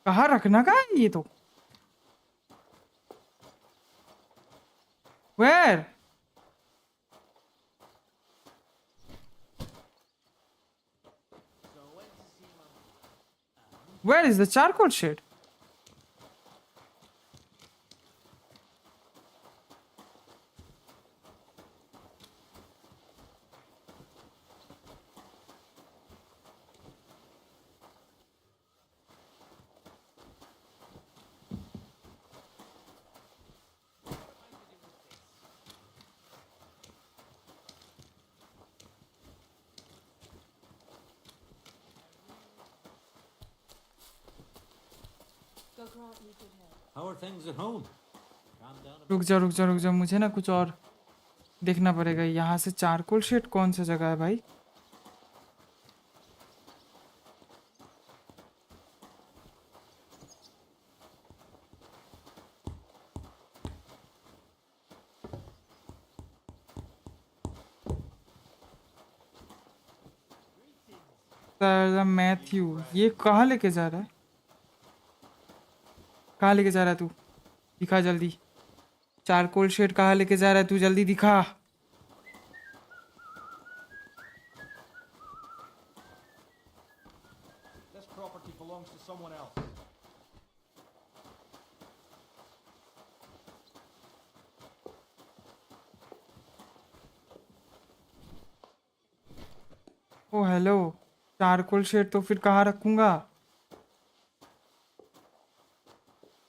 कहाँ रखना का है ये तो Where? Where is the charcoal shed? How are things at home? रुक जा मुझे ना कुछ और देखना पड़ेगा यहाँ से चारकोल शेड कौन सा जगह है भाई मैथ्यू ये कहाँ लेके जा रहा है कहाँ लेके जा रहा है तू दिखा जल्दी चारकोल शेड कहाँ लेके जा रहा है तू जल्दी दिखा ओ हेलो, चारकोल शेड तो फिर कहाँ रखूंगा?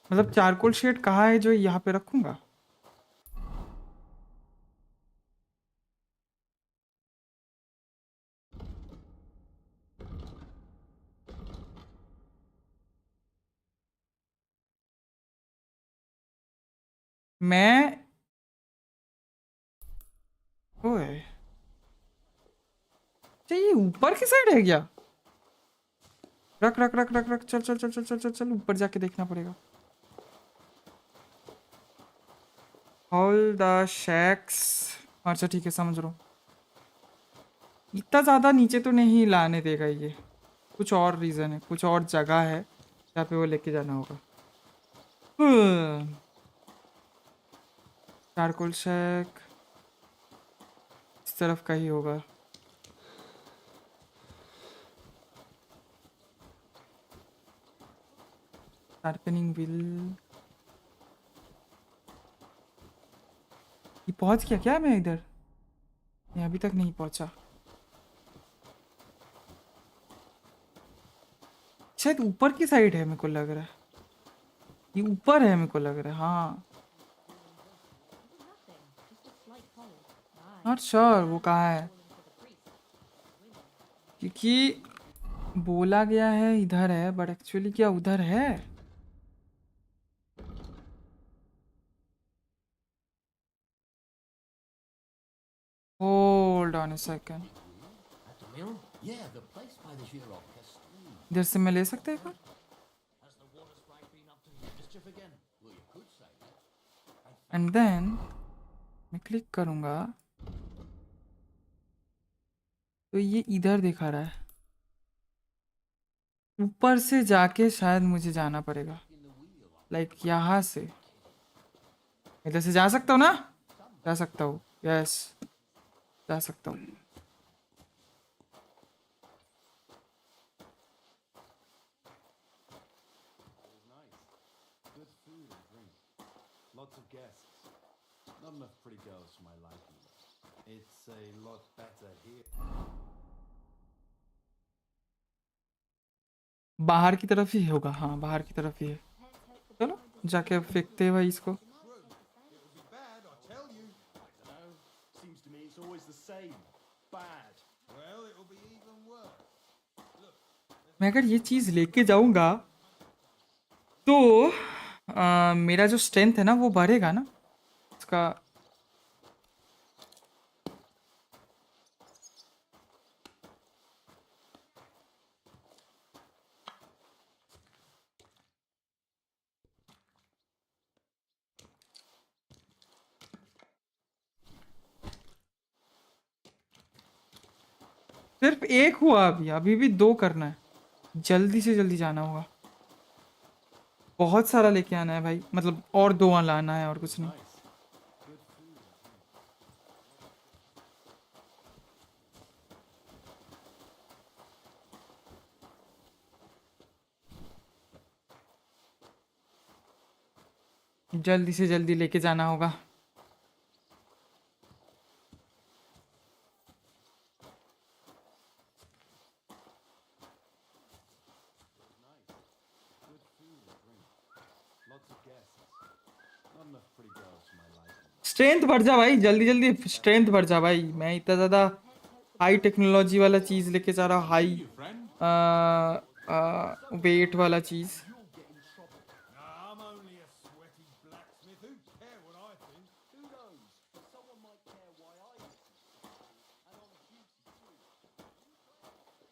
मतलब चारकोल शेड कहाँ है जो यहाँ पे रखूंगा? मैं ओए, अच्छा ये ऊपर की साइड है क्या? रख रख रख रख रख, चल चल चल चल चल चल चल, ऊपर जाके देखना पड़ेगा। ऑल द शैक्स, अच्छा ठीक है, समझ रहा हूँ। इतना ज़्यादा नीचे तो नहीं लाने देगा ये, कुछ और रीज़न है, कुछ और जगह है जहाँ पे वो लेके जाना होगा। चारकोल शैक इस तरफ का ही होगा। शार्पनिंग व्हील, ये पहुंच गया क्या मैं इधर? मैं अभी तक नहीं पहुंचा। शायद ऊपर की साइड है, मेरे को लग रहा है ये ऊपर है, मेरे को लग रहा है। हाँ, नॉट श्योर वो कहाँ है, क्योंकि बोला गया है इधर है, बट एक्चुअली क्या उधर है? होल्ड ऑन अ सेकंड, इधर से मैं ले सकता है एक बार? एंड देन मैं क्लिक करूंगा तो ये इधर दिखा रहा है। ऊपर से जाके शायद मुझे जाना पड़ेगा, लाइक यहाँ से। इधर से जा सकता हूँ ना? जा सकता हूँ, यस जा सकता हूँ। Lots of guests. Not enough pretty girls for my liking. It's a lot better here. बाहर की तरफ ही होगा, हाँ बाहर की तरफ ही है। चलो जाके फेंकते हैं भाई इसको। Seems to me it's always the same. Bad. Well, it'll be even worse. मैं अगर ये चीज़ लेके जाऊंगा तो मेरा जो स्ट्रेंथ है ना वो बढ़ेगा ना उसका। सिर्फ एक हुआ अभी, अभी भी दो करना है, जल्दी से जल्दी जाना होगा। बहुत सारा लेके आना है भाई, मतलब और दो लाना है और कुछ नहीं। जल्दी से जल्दी लेके जाना होगा। स्ट्रेंथ बढ़ जा भाई, जल्दी जल्दी स्ट्रेंथ बढ़ जा भाई। मैं इतना ज़्यादा हाई टेक्नोलॉजी वाला चीज़ लेके जा रहा हूँ, हाई वेट वाला चीज़।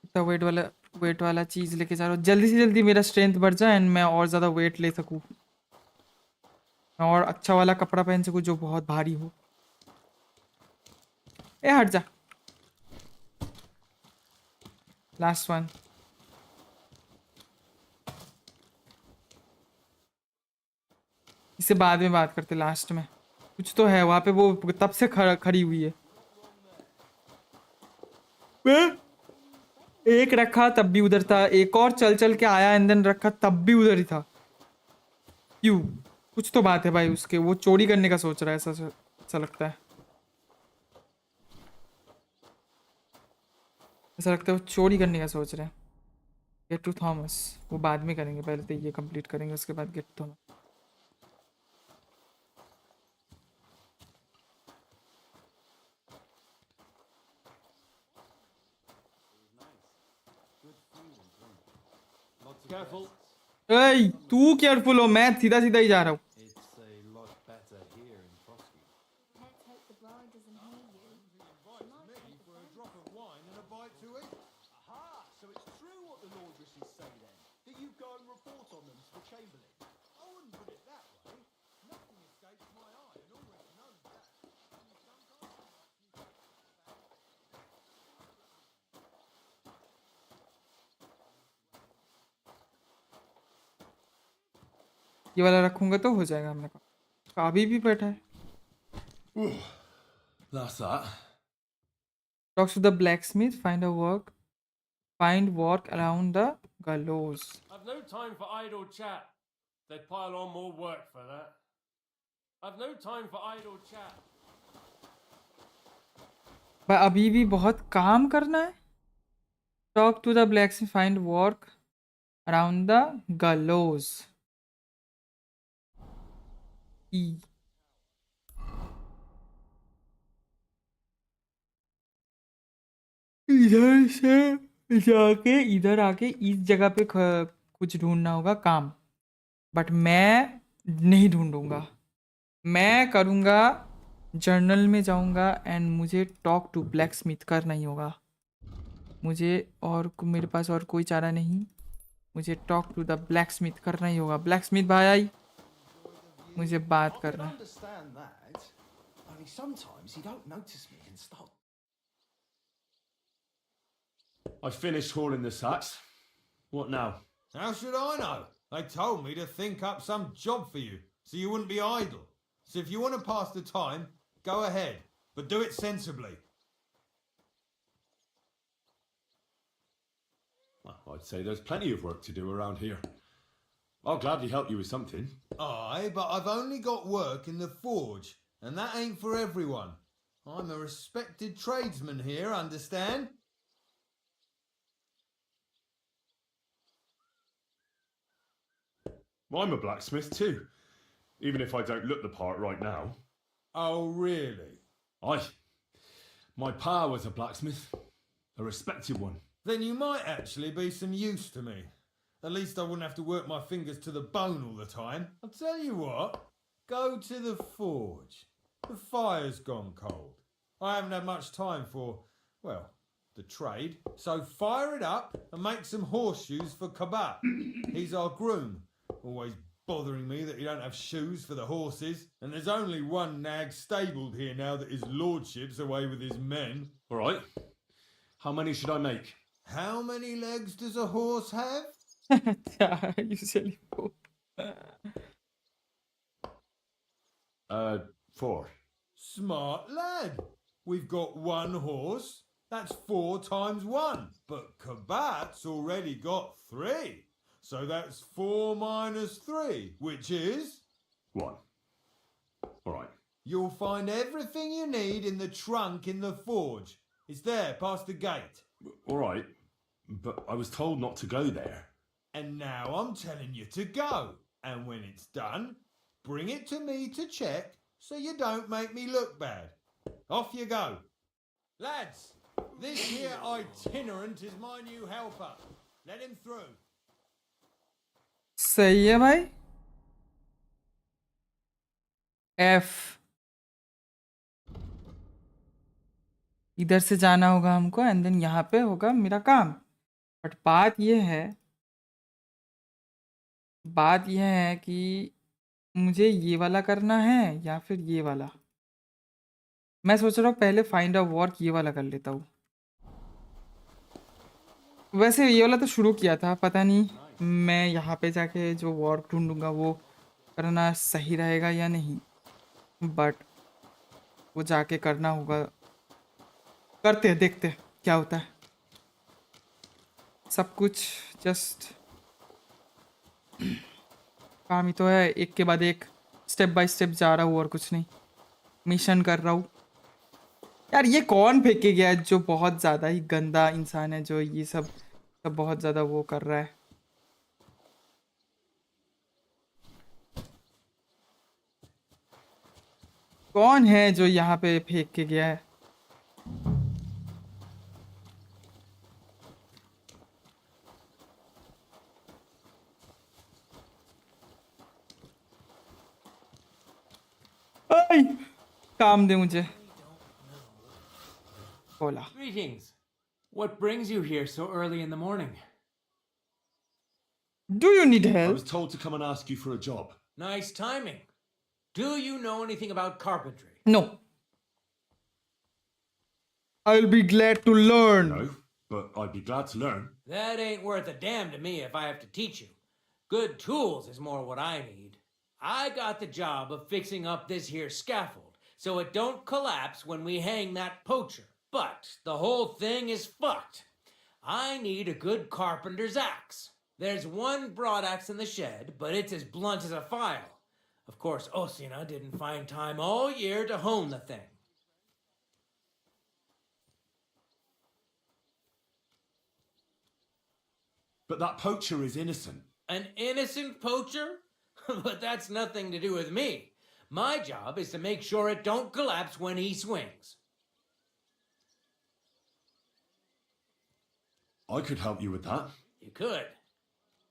इतना वेट वाला चीज़ लेके जा रहा हूँ, जल्दी से जल्दी मेरा स्ट्रेंथ बढ़ जाए एंड मैं और ज़्यादा वेट ले सकूँ, मैं और अच्छा वाला कपड़ा पहन सकूँ जो बहुत भारी हो। ए हट जा, लास्ट वन। इससे बाद में बात करते, लास्ट में कुछ तो है वहां पे, वो तब से खड़ी हुई है। एक रखा तब भी उधर था, एक और चल चल के आया एंड देन रखा तब भी उधर ही था। क्यों? कुछ तो बात है भाई उसके, वो चोरी करने का सोच रहा है, ऐसा लगता है। ऐसा लगता है वो चोरी करने का सोच रहे हैं। गेट टू थॉमस वो बाद में करेंगे, पहले तो ये कंप्लीट करेंगे, उसके बाद गेट टू थॉमस। Careful. ए तू केयरफुल हो, मैं सीधा सीधा ही जा रहा हूँ। It's a lot better here in Frosty. Let's hope the bride doesn't hear you. For a drop of wine and a bite to eat. Aha! So it's true what the laundresses say then? That you go and report on them to the Chamberlain? I wouldn't put it that way. Nothing escapes my eye, and always known that. ये वाला रखूंगा तो हो जाएगा। हमने कहा अभी भी बैठा है। That's that. Talks to the blacksmith, find work around the gallows. I've no time for idle chat. They'd pile on more work for that. I've no time for idle chat. भाई अभी भी बहुत काम करना है। Talk to the blacksmith, find work around the gallows. E. इधर से जाके इधर आके इस जगह पे कुछ ढूंढना होगा काम, बट मैं नहीं ढूंढूंगा। मैं करूँगा जर्नल में जाऊँगा एंड मुझे टॉक टू ब्लैकस्मिथ करना ही होगा। मुझे और मेरे पास और कोई चारा नहीं, मुझे टॉक टू द ब्लैकस्मिथ करना ही होगा। ब्लैकस्मिथ भाई मुझे बात करना है। Understand that. Only sometimes you don't notice me and stop. I finished hauling the sacks. What now? How should I know? They told me to think up some job for you, so you wouldn't be idle. So if you want to pass the time, go ahead, but do it sensibly. Well, I'd say there's plenty of work to do around here. I'll gladly help you with something. Aye, but I've only got work in the forge, and that ain't for everyone. I'm a respected tradesman here, understand? I'm a blacksmith too, even if I don't look the part right now. Oh, really? Aye. My pa was a blacksmith, a respected one. Then you might actually be some use to me. At least I wouldn't have to work my fingers to the bone all the time. I'll tell you what, go to the forge. The fire's gone cold. I haven't had much time for, well, the trade. So fire it up and make some horseshoes for Kabat. He's our groom. Always bothering me that he don't have shoes for the horses. And there's only one nag stabled here now that his lordship's away with his men. All right. How many should I make? How many legs does a horse have? you silly fool. 4. Smart lad. We've got one horse. That's 4 times 1. But Kabat's already got 3. So that's 4 minus 3, which is... 1. All right. You'll find everything you need in the trunk in the forge. It's there, past the gate. All right. But I was told not to go there. And now I'm telling you to go. And when it's done, bring it to me to check so you don't make me look bad. Off you go. Lads, this here itinerant is my new helper. Let him through. सही है भाई। F इधर से जाना होगा हमको and then यहाँ पे होगा मेरा काम। बट बात यह है कि मुझे ये वाला करना है या फिर ये वाला। मैं सोच रहा हूँ पहले फाइंड अ वर्क ये वाला कर लेता हूँ। वैसे ये वाला तो शुरू किया था, पता नहीं मैं यहाँ पे जाके जो वर्क ढूंढूंगा वो करना सही रहेगा या नहीं, बट वो जाके करना होगा। करते हैं, देखते हैं क्या होता है। सब कुछ जस्ट काम ही तो है, एक के बाद एक स्टेप बाय स्टेप जा रहा हूँ और कुछ नहीं। मिशन कर रहा हूँ। यार ये कौन फेंके गया है जो बहुत ज्यादा ही गंदा इंसान है जो ये सब बहुत ज्यादा वो कर रहा है. कौन है जो यहाँ पे फेंक के गया है? आई, काम दे मुझे. बोला. Greetings. What brings you here so early in the morning? Do you need I help? was told to come and ask you for a job. Nice timing. Do you know anything about carpentry? No. I'll be glad to learn. No, but I'd be glad to learn. That ain't worth a damn to me if I have to teach you. Good tools is more what I need. I got the job of fixing up this here scaffold so it don't collapse when we hang that poacher. But the whole thing is fucked. I need a good carpenter's axe. There's one broadaxe in the shed, but it's as blunt as a file. Of course, Osina didn't find time all year to hone the thing. But that poacher is innocent. An innocent poacher? But that's nothing to do with me. My job is to make sure it don't collapse when he swings. I could help you with that. You could.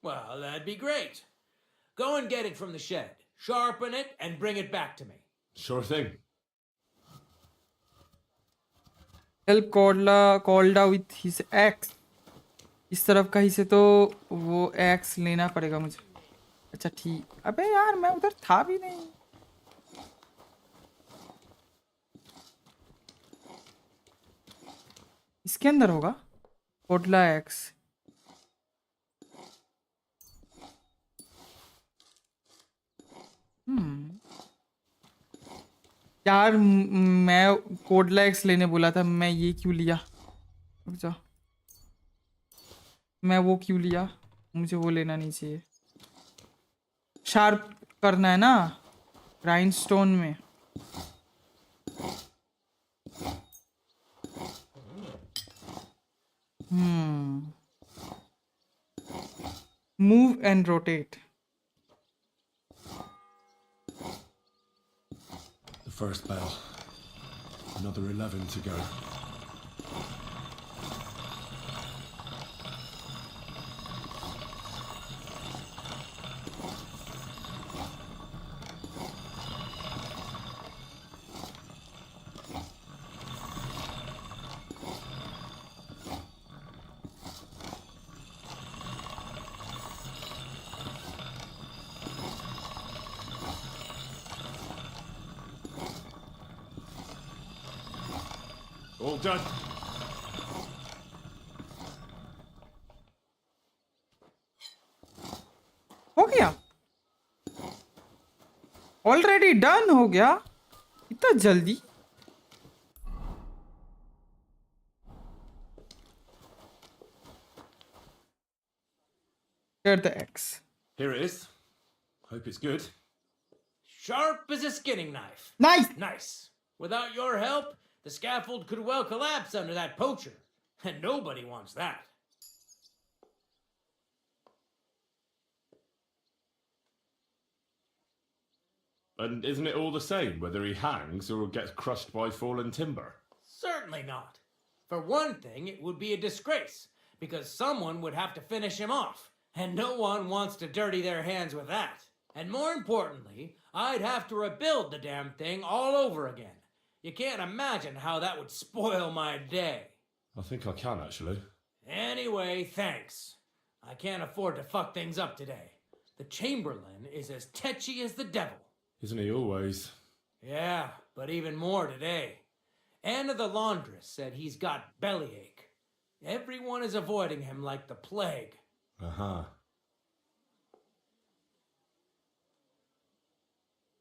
Well, that'd be great. Go and get it from the shed, sharpen it, and bring it back to me. Sure thing. Help Calda with his axe. इस तरफ कहीं से तो वो x लेना पड़ेगा मुझे. अच्छा ठीक. अबे यार मैं उधर था भी नहीं. इसके अंदर होगा कोटला एक्स. यार मैं कोटला एक्स लेने बोला था. मैं ये क्यों लिया? रुक जाओ. मैं वो क्यों लिया? मुझे वो लेना नहीं चाहिए. शार्प करना है ना ग्राइंडस्टोन में. Move and rotate. The first bell. Another 11 to go. All done. हो गया. ऑलरेडी डन हो गया. इतना जल्दी. Here's the X. Here it is. Hope it's good. Sharp as a skinning knife. Nice. Nice. Without your help, the scaffold could well collapse under that poacher. And nobody wants that. And isn't it all the same whether he hangs or gets crushed by fallen timber? Certainly not. For one thing, it would be a disgrace, because someone would have to finish him off, and no one wants to dirty their hands with that. And more importantly, I'd have to rebuild the damn thing all over again. You can't imagine how that would spoil my day. I think I can, actually. Anyway, thanks. I can't afford to fuck things up today. The Chamberlain is as tetchy as the devil. Isn't he always? Yeah, but even more today. Anna the laundress said he's got bellyache. Everyone is avoiding him like the plague. Uh-huh.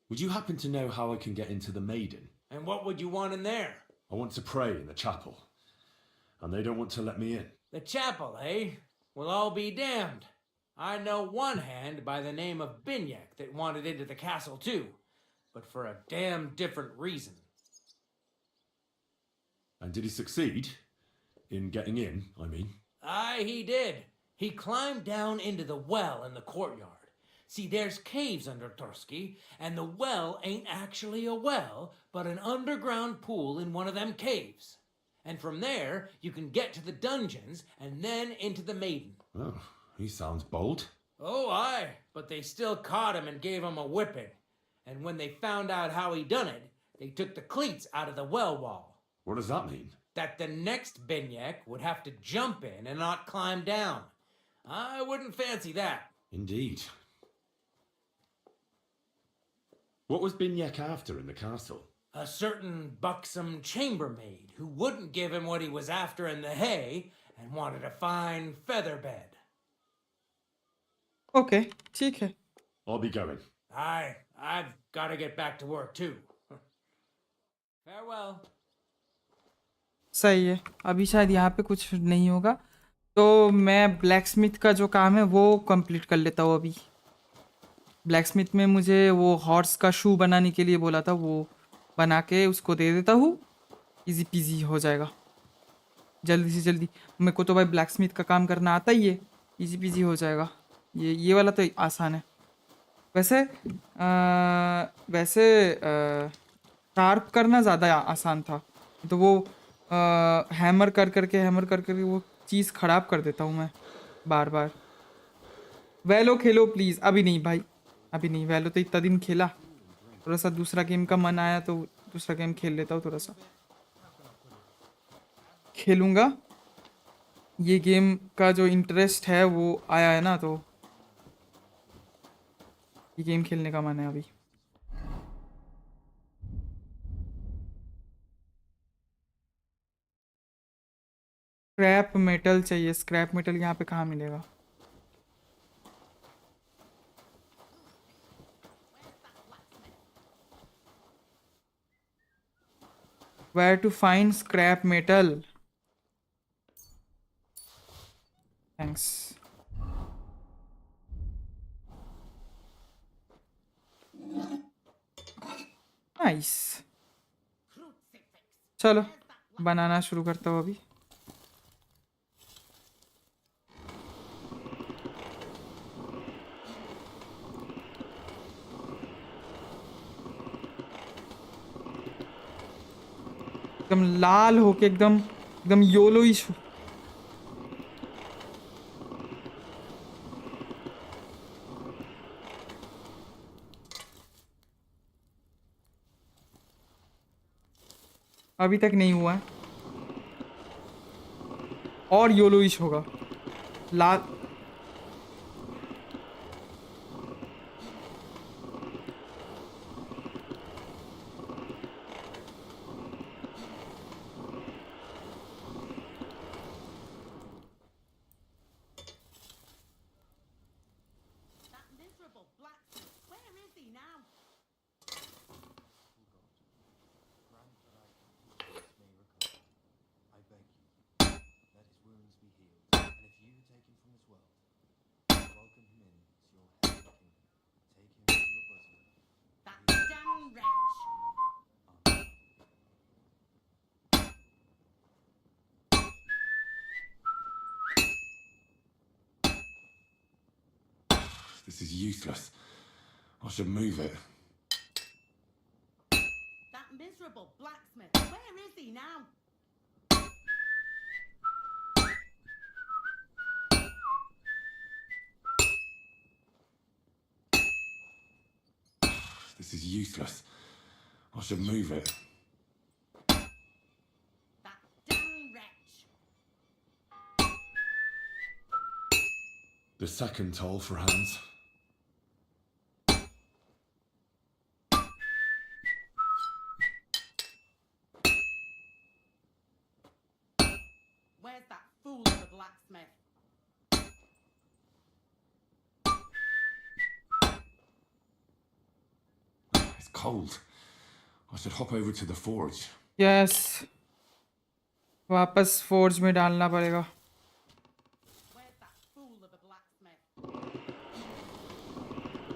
Would you happen to know how I can get into the Maiden? And what would you want in there? I want to pray in the chapel. And they don't want to let me in. The chapel, eh? Well, I'll be damned. I know one hand by the name of Binyak that wanted into the castle too, but for a damn different reason. And did he succeed in getting in, I mean? Aye, he did. He climbed down into the well in the courtyard. See, there's caves under Torski, and the well ain't actually a well, but an underground pool in one of them caves. And from there, you can get to the dungeons, and then into the Maiden. Oh, he sounds bold. Oh, aye, but they still caught him and gave him a whipping. And when they found out how he done it, they took the cleats out of the well wall. What does that mean? That the next Binyek would have to jump in and not climb down. I wouldn't fancy that. Indeed. What was Binyek after in the castle? A certain buxom chambermaid who wouldn't give him what he was after in the hay and wanted a fine feather bed. Okay, ठीक है. I'll be going. Aye, I've got to get back to work too. Farewell. सही है. अभी शायद यहाँ पे कुछ नहीं होगा, तो मैं ब्लैकस्मिथ का जो काम है वो कंप्लीट कर लेता हूँ अभी. ब्लैकस्मिथ में मुझे वो हॉर्स का शू बनाने के लिए बोला था, वो बना के उसको दे देता हूँ. इजी पीजी हो जाएगा, जल्दी से जल्दी. मेरे को तो भाई ब्लैकस्मिथ का काम करना आता ही है. इजी पीजी हो जाएगा. ये वाला तो आसान है. वैसे शार्प करना ज़्यादा आसान था. तो वो हैमर कर करके वो चीज़ ख़राब कर देता हूँ मैं बार बार. वैलो खेलो प्लीज़. अभी नहीं भाई, अभी नहीं. वैलो तो इतना दिन खेला, थोड़ा सा दूसरा गेम का मन आया तो दूसरा गेम खेल लेता हूँ. थोड़ा सा खेलूँगा. ये गेम का जो इंटरेस्ट है वो आया है ना, तो ये गेम खेलने का मन है अभी. स्क्रैप मेटल चाहिए. स्क्रैप मेटल यहाँ पे कहाँ मिलेगा? Where to find scrap metal? Thanks. Nice. चलो बनाना शुरू करता हूँ अभी. एकदम लाल होके एकदम योलोइश हो. अभी तक नहीं हुआ है, और योलोइश होगा. लाल This is useless. I should move it. That miserable blacksmith. Where is he now? This is useless. I should move it. That damn wretch. The second toll for hands. Where's that fool of a blacksmith? It's cold. I should hop over to the forge. Yes. वापस forge में डालना पड़ेगा.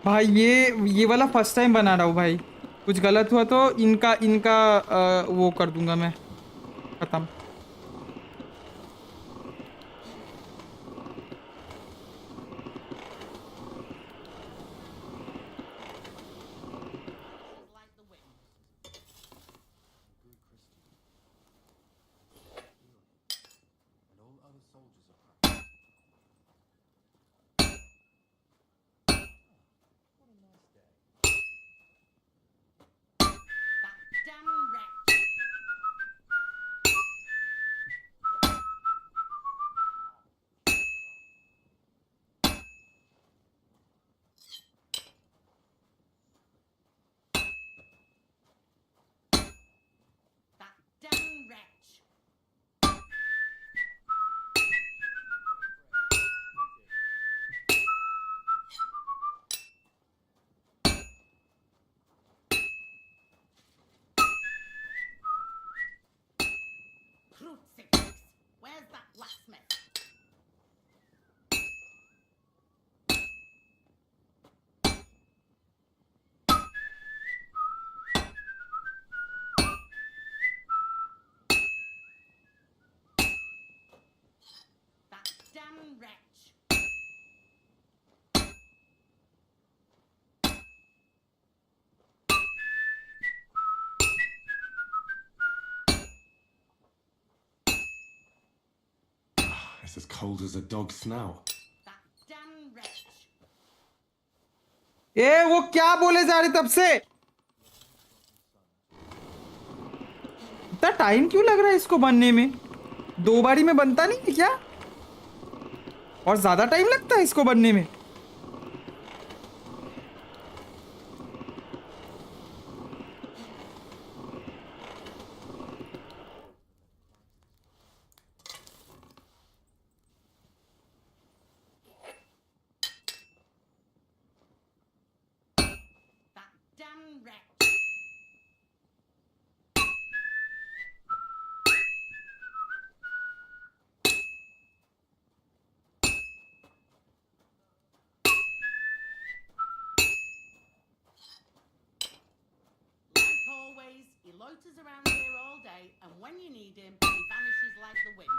भाई ये वाला first time बना रहा हूँ भाई. कुछ गलत हुआ तो इनका वो कर दूंगा मैं. खत्म। Damn wretch. Crucifix. Where's that blacksmith? That damn wretch. It's as cold as a dog's snout. That damn wretch. ए वो क्या बोले जा रहे तब से? इतना टाइम क्यों लग रहा है इसको बनने में? 2 बारी में बनता नहीं है क्या? और ज्यादा टाइम लगता है इसको बनने में? That damn wretch. Like always, he loiters around here all day, and when you need him, he vanishes like the wind.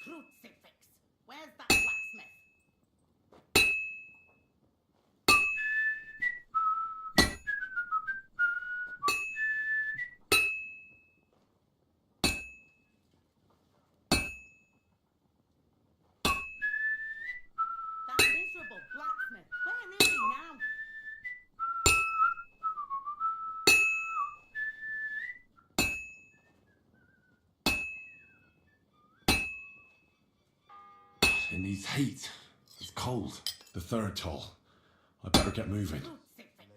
Crucifix. Where's that blacksmith? That miserable blacksmith. Where is he now? It needs heat. It's cold. The third toll. I better get moving. Crucifix.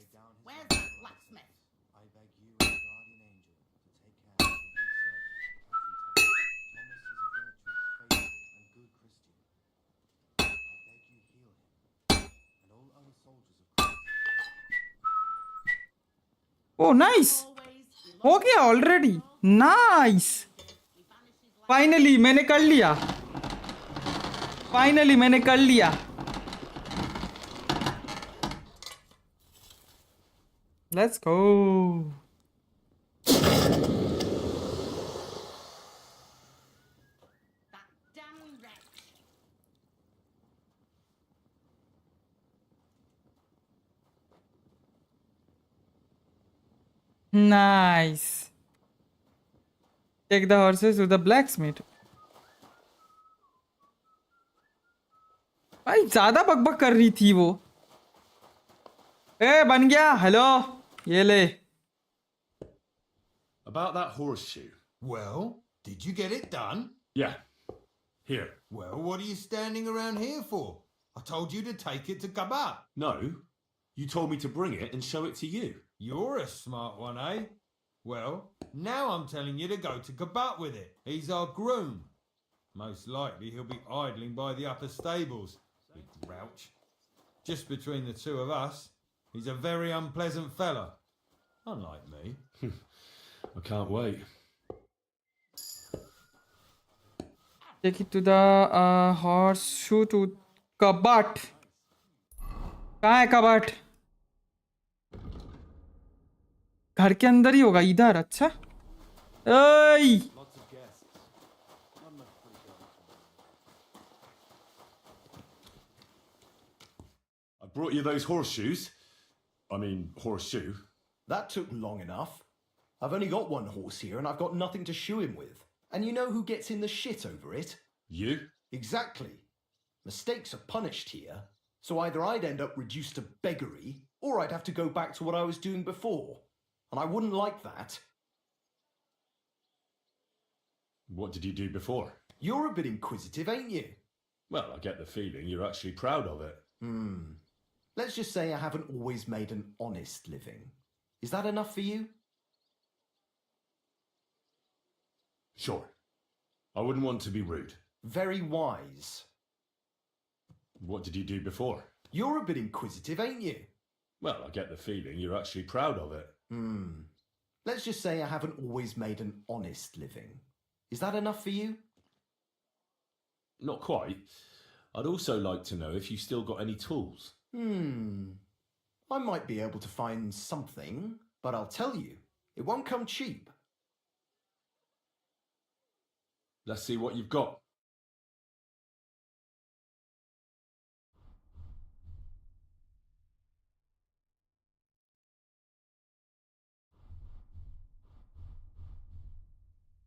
Where's that blacksmith? I beg you, a guardian angel, to take care of your good servant, Thomas is a virtuous, faithful, and good Christian. I beg you, heal him, and all other soldiers of Christ. Oh nice. हो गया already. Nice. Finally मैंने कर लिया. Finally मैंने कर लिया. Let's go. That damn wretch. Nice. Take the horses to the blacksmith. भाई ज्यादा बकबक कर रही थी वो. ए बन गया. हेलो ये ले. About that horseshoe. Well, did you get it done? Yeah. Here. Well, what are you standing around here for? I told you to take it to Kabat. No. You told me to bring it and show it to you. You're a smart one, eh? Well, now I'm telling you to go to Kabat with it. He's our groom. Most likely he'll be idling by the upper stables. Big grouch. Just between the two of us, he's a very unpleasant fella. Unlike me. I can't wait. Take it to the horseshoe to कबाट. कहाँ है कबाट? घर के अंदर ही होगा इधर. अच्छा. Hey! I brought you those horseshoes. I mean, horseshoe. That took long enough. I've only got one horse here and I've got nothing to shoe him with. And you know who gets in the shit over it? You? Exactly. Mistakes are punished here, so either I'd end up reduced to beggary, or I'd have to go back to what I was doing before. And I wouldn't like that. What did you do before? You're a bit inquisitive, ain't you? Well, I get the feeling you're actually proud of it. Let's just say I haven't always made an honest living. Is that enough for you? Sure. I wouldn't want to be rude. Very wise. What did you do before? You're a bit inquisitive, ain't you? Well, I get the feeling you're actually proud of it. Let's just say I haven't always made an honest living. Is that enough for you? Not quite. I'd also like to know if you still got any tools. I might be able to find something, but I'll tell you, it won't come cheap. Let's see what you've got.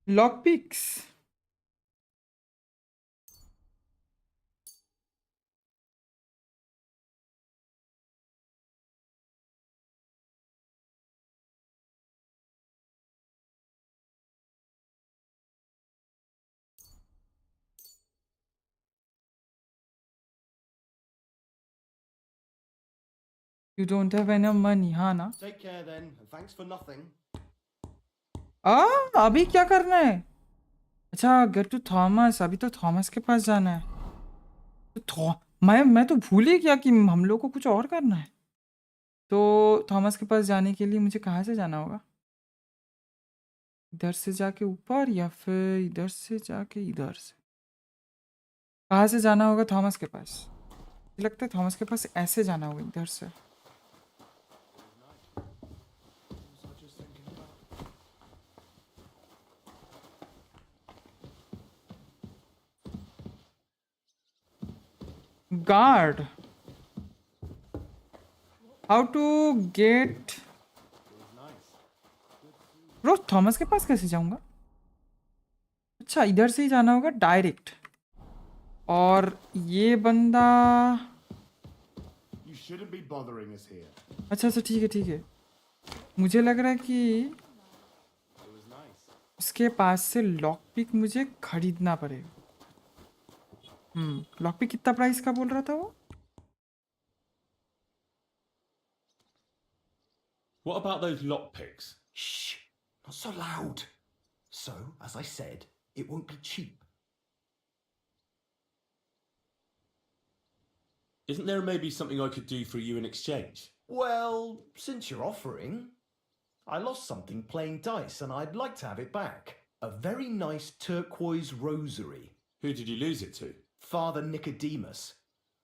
Lockpicks. You don't have enough money, हाँ ना? Take care then, and thanks for nothing. अभी क्या करना है? अच्छा, get to Thomas. अभी तो Thomas के पास जाना है. तो मैं तो भूल ही गया कि हम लोग को कुछ और करना है. तो थॉमस के पास जाने के लिए मुझे कहाँ से जाना होगा? इधर से जाके ऊपर या फिर इधर से जाके इधर से? कहाँ से जाना होगा थॉमस के पास? मुझे लगता है थॉमस के पास ऐसे जाना होगा, इधर से. Guard. How to get? Bro, Thomas के पास कैसे जाऊंगा? अच्छा, इधर से ही जाना होगा डायरेक्ट. और ये बंदा. You shouldn't be bothering us here. अच्छा, ठीक है. मुझे लग रहा है कि उसके पास से लॉकपिक मुझे खरीदना पड़ेगा. लॉकपिक कितना प्राइस का बोल रहा था वो? What about those lockpicks? Shh, not so loud. So, as I said, it won't be cheap. Isn't there maybe something I could do for you in exchange? Well, since you're offering, I lost something playing dice and I'd like to have it back. A very nice turquoise rosary. Who did you lose it to? Father Nicodemus.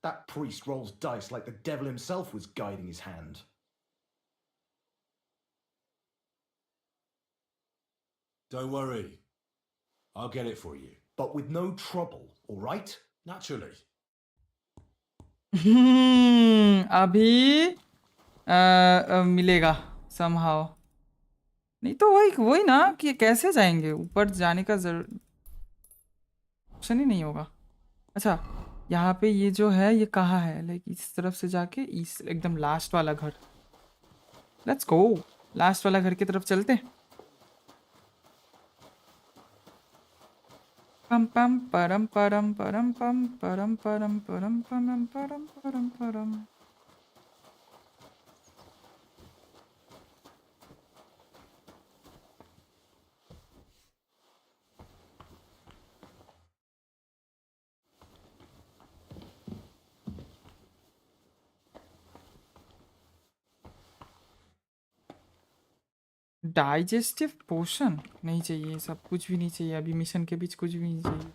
That priest rolls dice like the devil himself was guiding his hand. Don't worry. I'll get it for you. But with no trouble, all right? Naturally. अभी मिलेगा somehow. नहीं तो वही ना कि कैसे जाएंगे ऊपर. जाने का ऑप्शन ही नहीं होगा. अच्छा, यहाँ पे ये जो है ये कहाँ है? लाइक इस तरफ से जाके इस एकदम लास्ट वाला घर. Let's go. लास्ट वाला घर की तरफ चलते हैं. पम पम परम परम परम पम परम परम परम परम परम परम परम. डाइजेस्टिव पोशन नहीं चाहिए. सब कुछ भी नहीं चाहिए अभी. मिशन के बीच कुछ भी नहीं चाहिए.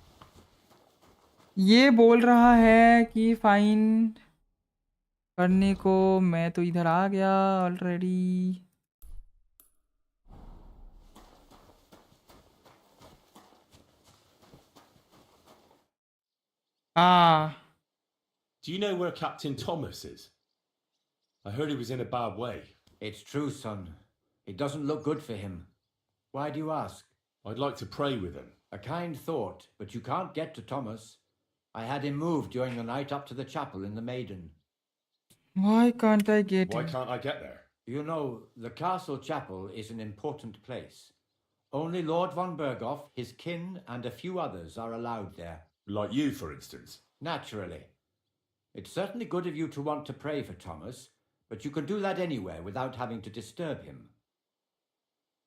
ये बोल रहा है कि फाइंड करने को। मैं तो इधर आ गया already. Ah. Do you know where Captain Thomas is? I heard he was in a bad way. It's true, son. It doesn't look good for him. Why do you ask? I'd like to pray with him. A kind thought, but you can't get to Thomas. I had him moved during the night up to the chapel in the Maiden. Why can't I get Why him? can't I get there? You know, the castle chapel is an important place. Only Lord von Berghoff, his kin, and a few others are allowed there. Like you, for instance. Naturally. It's certainly good of you to want to pray for Thomas, but you can do that anywhere without having to disturb him.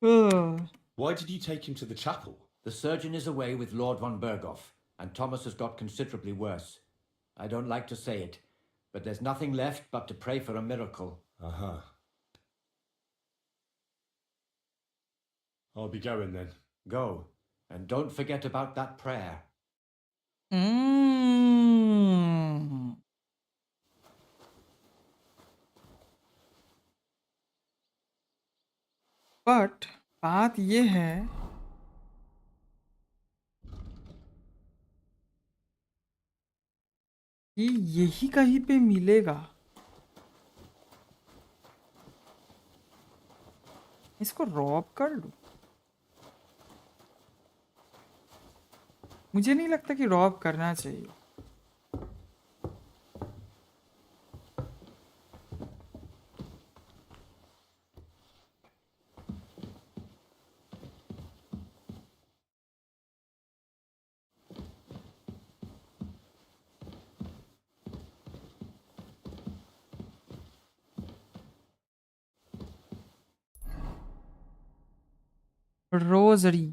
Why did you take him to the chapel? The surgeon is away with Lord von Berghoff, and Thomas has got considerably worse. I don't like to say it, but there's nothing left but to pray for a miracle. Uh-huh. I'll be going then. Go, and don't forget about that prayer. But बात ये है कि यही कहीं पे मिलेगा। इसको Rob कर लूं। मुझे नहीं लगता कि रॉब करना चाहिए। रोजरी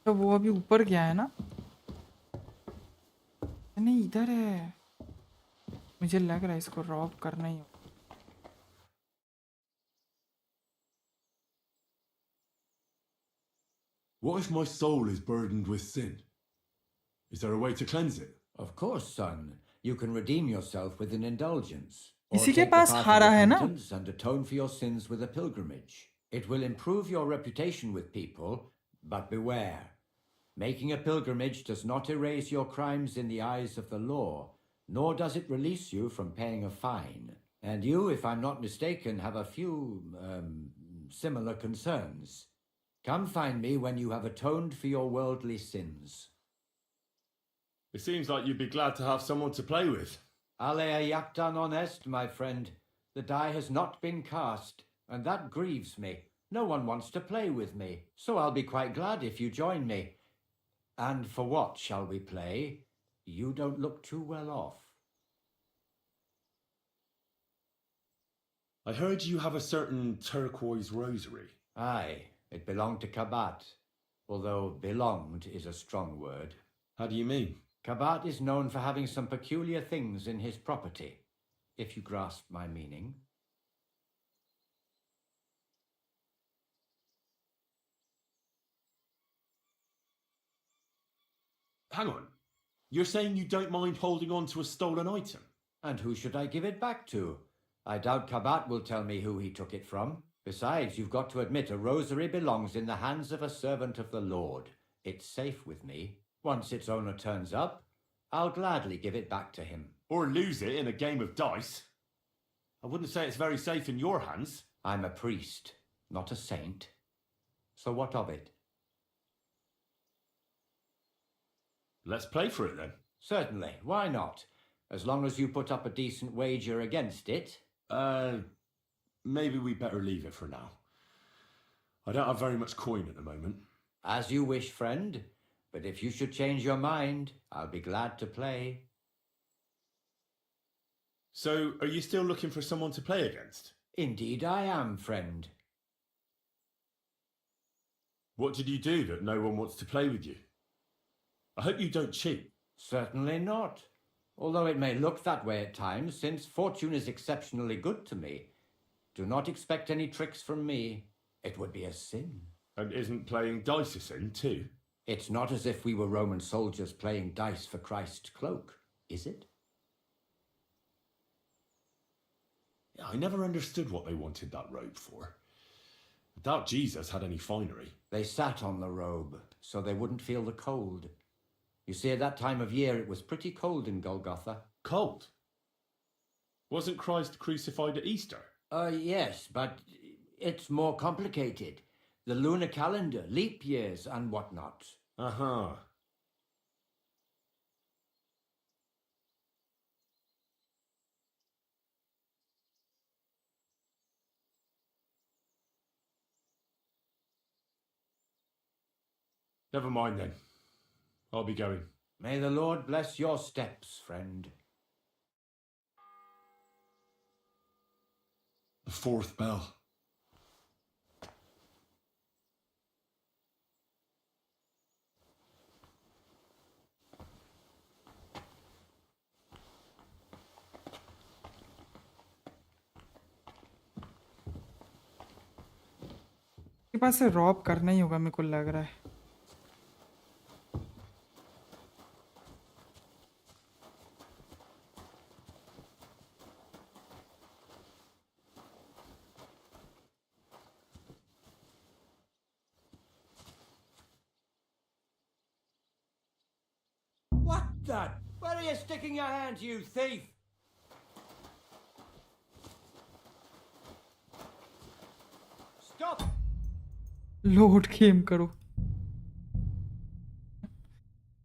तो वो अभी ऊपर गया है ना? नहीं, इधर है। मुझे लग रहा है इसको रॉब करना ही। What if my soul is burdened with sin? Is there a way to cleanse it? Of course, son. You can redeem yourself with an indulgence. इसी के पास हारा है ना? And atone for your sins with a pilgrimage. It will improve your reputation with people, but beware. Making a pilgrimage does not erase your crimes in the eyes of the law, nor does it release you from paying a fine. And you, if I'm not mistaken, have a few, similar concerns. Come find me when you have atoned for your worldly sins. It seems like you'd be glad to have someone to play with. Alea jactan honest, my friend. The die has not been cast, and that grieves me. No one wants to play with me, so I'll be quite glad if you join me. And for what shall we play? You don't look too well off. I heard you have a certain turquoise rosary. Aye, it belonged to Kabat, although belonged is a strong word. How do you mean? Kabat is known for having some peculiar things in his property, if you grasp my meaning. Hang on. You're saying you don't mind holding on to a stolen item? And who should I give it back to? I doubt Kabat will tell me who he took it from. Besides, you've got to admit a rosary belongs in the hands of a servant of the Lord. It's safe with me. Once its owner turns up, I'll gladly give it back to him. Or lose it in a game of dice. I wouldn't say it's very safe in your hands. I'm a priest, not a saint. So what of it? Let's play for it then. Certainly, why not? As long as you put up a decent wager against it. Maybe we better leave it for now. I don't have very much coin at the moment. As you wish, friend. But if you should change your mind, I'll be glad to play. So, are you still looking for someone to play against? Indeed I am, friend. What did you do that no one wants to play with you? I hope you don't cheat. Certainly not. Although it may look that way at times, since fortune is exceptionally good to me. Do not expect any tricks from me. It would be a sin. And isn't playing dice a sin too? It's not as if we were Roman soldiers playing dice for Christ's cloak, is it? Yeah, I never understood what they wanted that robe for. I doubt Jesus had any finery. They sat on the robe, so they wouldn't feel the cold. You see, at that time of year, it was pretty cold in Golgotha. Cold? Wasn't Christ crucified at Easter? Yes, but it's more complicated. The lunar calendar, leap years, and whatnot. Uh-huh. Never mind then. I'll be going. May the Lord bless your steps, friend. The fourth bell. के पास से Rob करना ही होगा मेरे को लग रहा है. What the? Where are you sticking your hands, you thief? Stop! Load game करो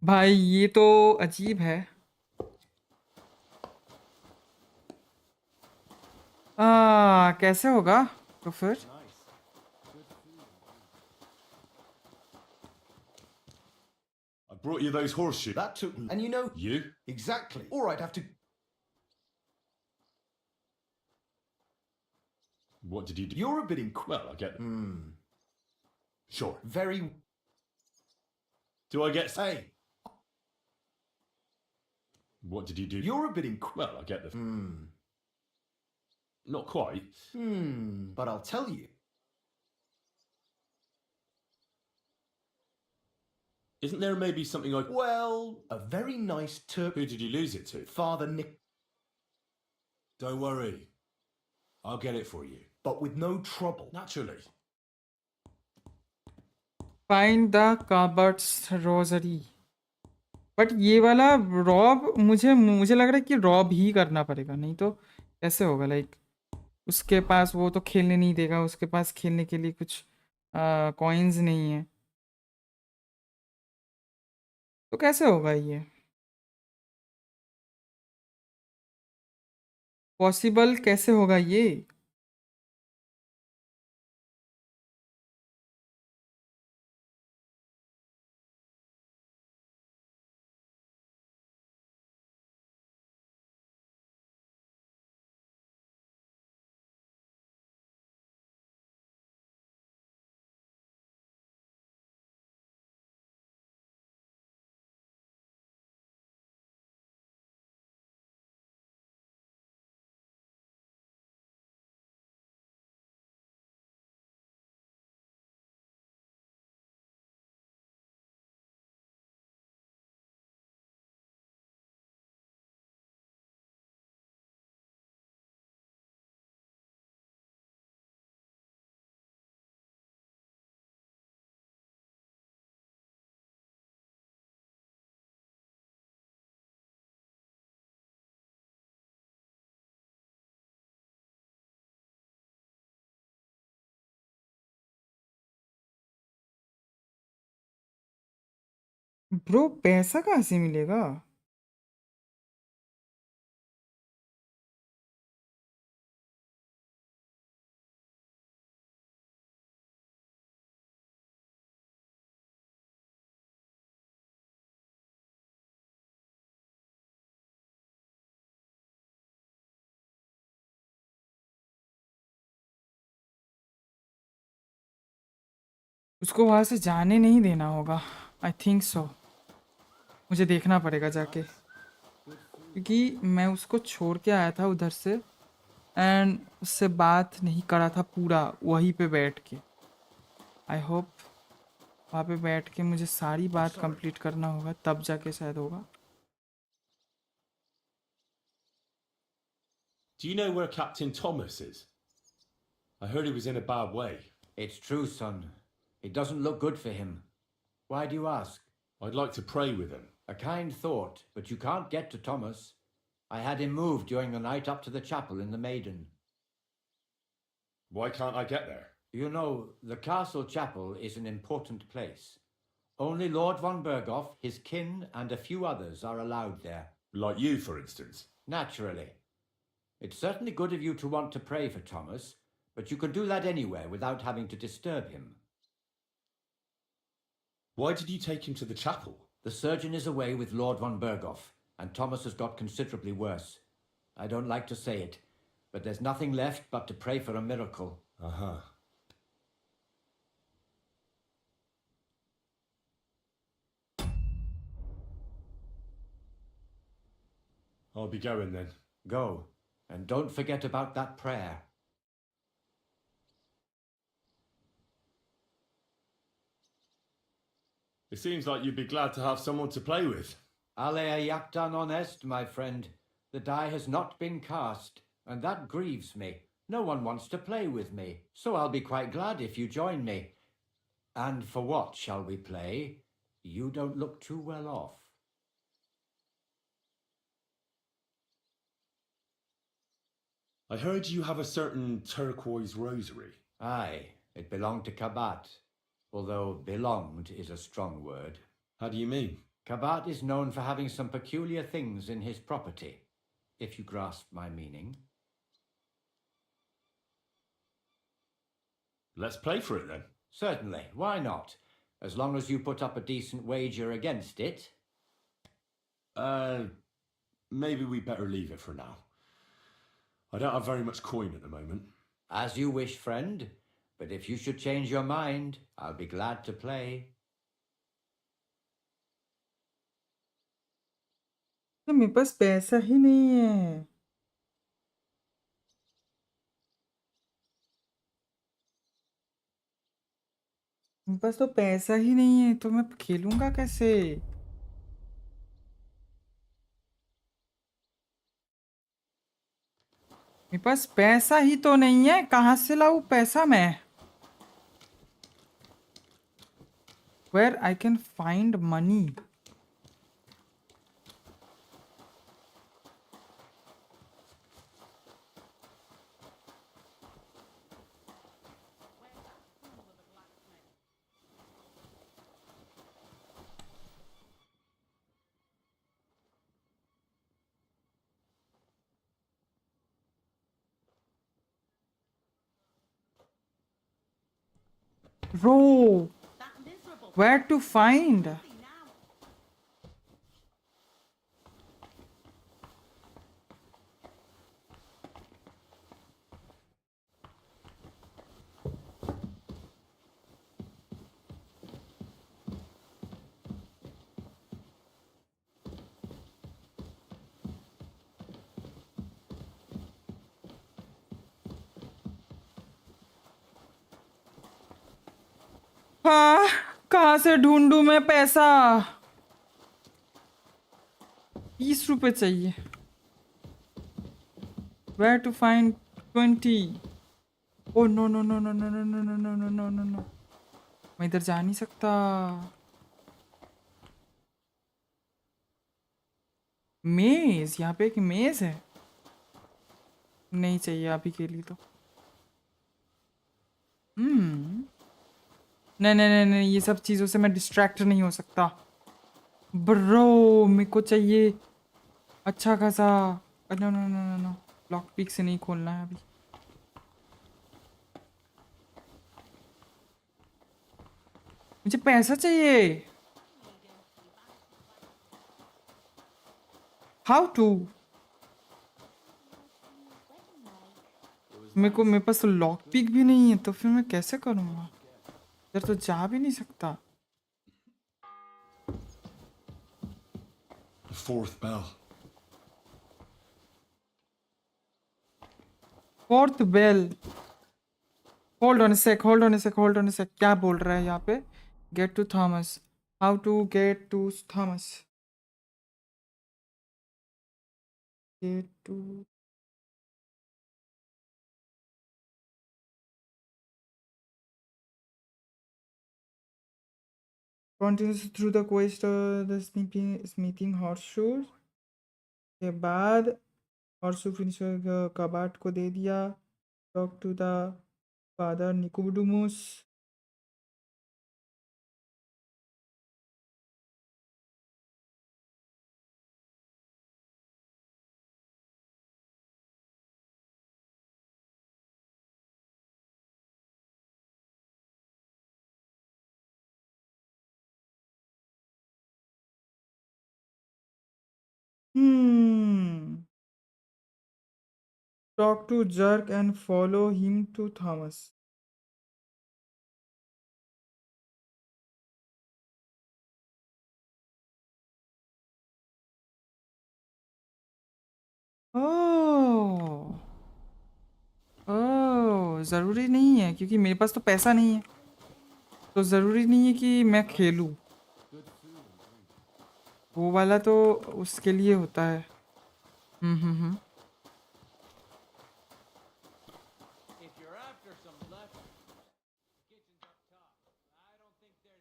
भाई, ये तो अजीब है. कैसे होगा तो फिर? I brought you those horseshoes. That took... And you know... You? Exactly. All right, have to... What did you do? You're a bit Well, I get them. Sure. Very... Do I get... Hey! What did you do? You're a bit Well, I get them. Not quite. But I'll tell you. Isn't there maybe something I... Well, a very nice Turk... Who did you lose it to? Father Nick... Don't worry. I'll get it for you. But with no trouble. Naturally. Find the cupboard's rosary. But ये वाला Rob मुझे लग रहा है कि Rob ही करना पड़ेगा, नहीं तो कैसे होगा. लाइक उसके पास वो तो खेलने नहीं देगा, उसके पास खेलने के लिए कुछ कॉइन्स नहीं है, तो कैसे होगा ये पॉसिबल? कैसे होगा ये? ब्रो पैसा कहाँ से मिलेगा? उसको वहां से जाने नहीं देना होगा. I think so. मुझे देखना पड़ेगा जाके, क्योंकि मैं उसको छोड़ के आया था उधर से. एंड उससे बात नहीं करा था पूरा वहीं पे बैठ के. आई होप वहाँ पे बैठ के मुझे सारी बात कंप्लीट करना होगा, तब जाके शायद होगा. Do you know where Captain Thomas is? I heard he was in a bad way. It's true, son. It doesn't look good for him. Why do you ask? I'd like to pray with him. A kind thought, but you can't get to Thomas. I had him moved during the night up to the chapel in the Maiden. Why can't I get there? You know, the castle chapel is an important place. Only Lord von Berghoff, his kin, and a few others are allowed there. Like you, for instance? Naturally. It's certainly good of you to want to pray for Thomas, but you can do that anywhere without having to disturb him. Why did you take him to the chapel? The surgeon is away with Lord von Berghoff, and Thomas has got considerably worse. I don't like to say it, but there's nothing left but to pray for a miracle. Uh-huh. I'll be going then. Go, and don't forget about that prayer. It seems like you'd be glad to have someone to play with. Alea iacta non est, my friend. The die has not been cast, and that grieves me. No one wants to play with me, so I'll be quite glad if you join me. And for what shall we play? You don't look too well off. I heard you have a certain turquoise rosary. Aye, it belonged to Kabat, although belonged is a strong word. How do you mean? Kabat is known for having some peculiar things in his property, if you grasp my meaning. Let's play for it then. Certainly, why not? As long as you put up a decent wager against it. Maybe we better leave it for now. I don't have very much coin at the moment. As you wish, friend. But if you should change your mind, I'll be glad to play. मेरे पास पैसा ही नहीं है. मेरे पास तो पैसा ही नहीं है, तो मैं खेलूंगा कैसे? मेरे पास पैसा ही तो नहीं है, कहाँ से लाऊं पैसा मैं? Where I can find money? Bro, where to find? हाँ, कहाँ से ढूंढूं मैं पैसा? 20 रुपए चाहिए. Where to find 20? Oh no no no no no no no no no no no no no. मैं इधर जा नहीं सकता. मेज, यहाँ पे एक मेज है. नहीं चाहिए अभी के लिए तो. नहीं नहीं नहीं नहीं, ये सब चीज़ों से मैं डिस्ट्रैक्ट नहीं हो सकता. ब्रो, मेरे को चाहिए अच्छा खासा. No no no no no, lock pick से नहीं खोलना है अभी. मुझे पैसा चाहिए. How to? मेरे पास तो लॉक पिक भी नहीं है, तो फिर मैं कैसे करूँगा? इधर तो जा भी नहीं सकता. The fourth bell. Fourth bell. Hold on a sec. क्या बोल रहा है यहाँ पे? Get to Thomas. How to get to Thomas? Get to. Continues through the quest, the smithing horseshoes. के बाद horseshoe finisher कबाट को दे दिया. Talk to the father Nicodemus. Talk to Jerk and follow him to Thomas. ओह ओह ज़रूरी नहीं है क्योंकि मेरे पास तो पैसा नहीं है तो ज़रूरी नहीं है कि मैं खेलूं वो वाला तो उसके लिए होता है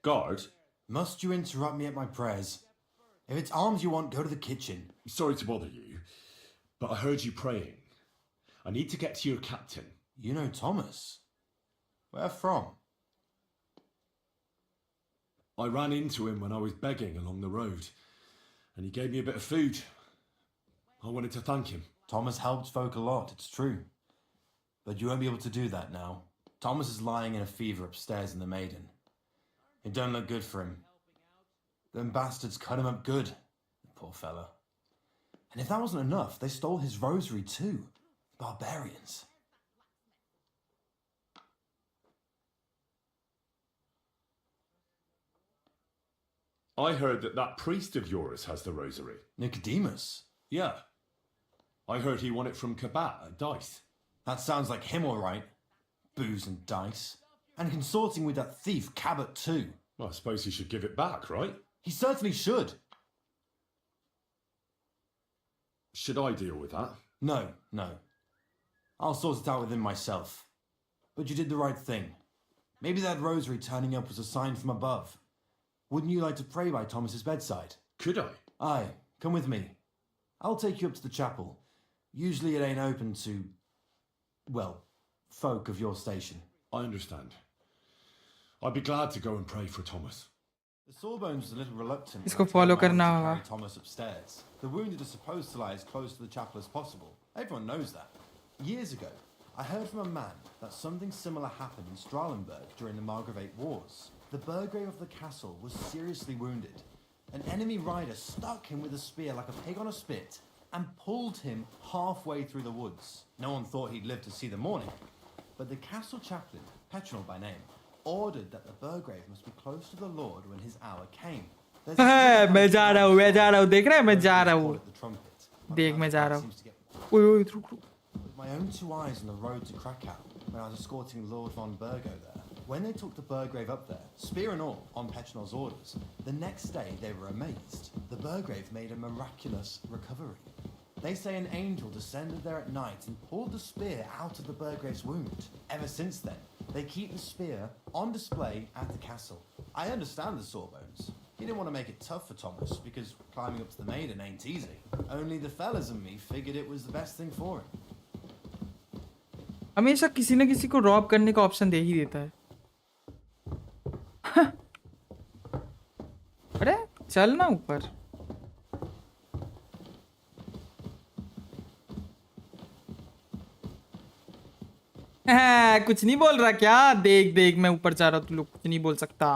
Guard? Must you interrupt me at my prayers? If it's arms you want, go to the kitchen. Sorry to bother you, but I heard you praying. I need to get to your captain. You know Thomas? Where from? I ran into him when I was begging along the road, and he gave me a bit of food. I wanted to thank him. Thomas helped folk a lot, it's true. But you won't be able to do that now. Thomas is lying in a fever upstairs in the Maiden. It don't look good for him. Them bastards cut him up good, the poor fella. And if that wasn't enough, they stole his rosary too. Barbarians. I heard that priest of yours has the rosary. Nicodemus? Yeah. I heard he won it from Kabat at Dice. That sounds like him all right. Booze and dice. And consorting with that thief Cabot too. Well, I suppose he should give it back, right? He certainly should. Should I deal with that? No. I'll sort it out with him myself. But you did the right thing. Maybe that rosary turning up was a sign from above. Wouldn't you like to pray by Thomas's bedside? Could I? Aye, come with me. I'll take you up to the chapel. Usually it ain't open to, well, folk of your station. I understand. I'd be glad to go and pray for Thomas. The Sawbones is a little reluctant इसको follow करना to होगा. carry Thomas upstairs. The wounded are supposed to lie as close to the chapel as possible. Everyone knows that. Years ago, I heard from a man that something similar happened in Strahlenberg during the Margravate Wars. The Burgrave of the castle was seriously wounded. An enemy rider stuck him with a spear like a pig on a spit and pulled him halfway through the woods. No one thought he'd live to see the morning. But the castle chaplain, Petronel by name, ordered that the Burgrave must be close to the Lord when his hour came. मैं जा रहा हूँ देख रहा है मैं जा रहा हूँ देख मैं जा रहा हूँ ओए रुक With my own two eyes on the road to Krakow when I was escorting Lord von Burgo there. When they took the Burgrave up there, spear and all, on Petronel's orders, the next day they were amazed. The Burgrave made a miraculous recovery. They say an angel descended there at night and pulled the spear out of the Burgrave's wound. Ever since then, they keep the spear on display at the castle. I understand the Sawbones. He didn't want to make it tough for Thomas because climbing up to the Maiden ain't easy. Only the fellas and me figured it was the best thing for him. हमेशा किसी न किसी को Rob करने का option दे ही देता है अरे चल ना ऊपर कुछ नहीं बोल रहा क्या देख देख मैं ऊपर जा रहा हूँ तू लोग कुछ नहीं बोल सकता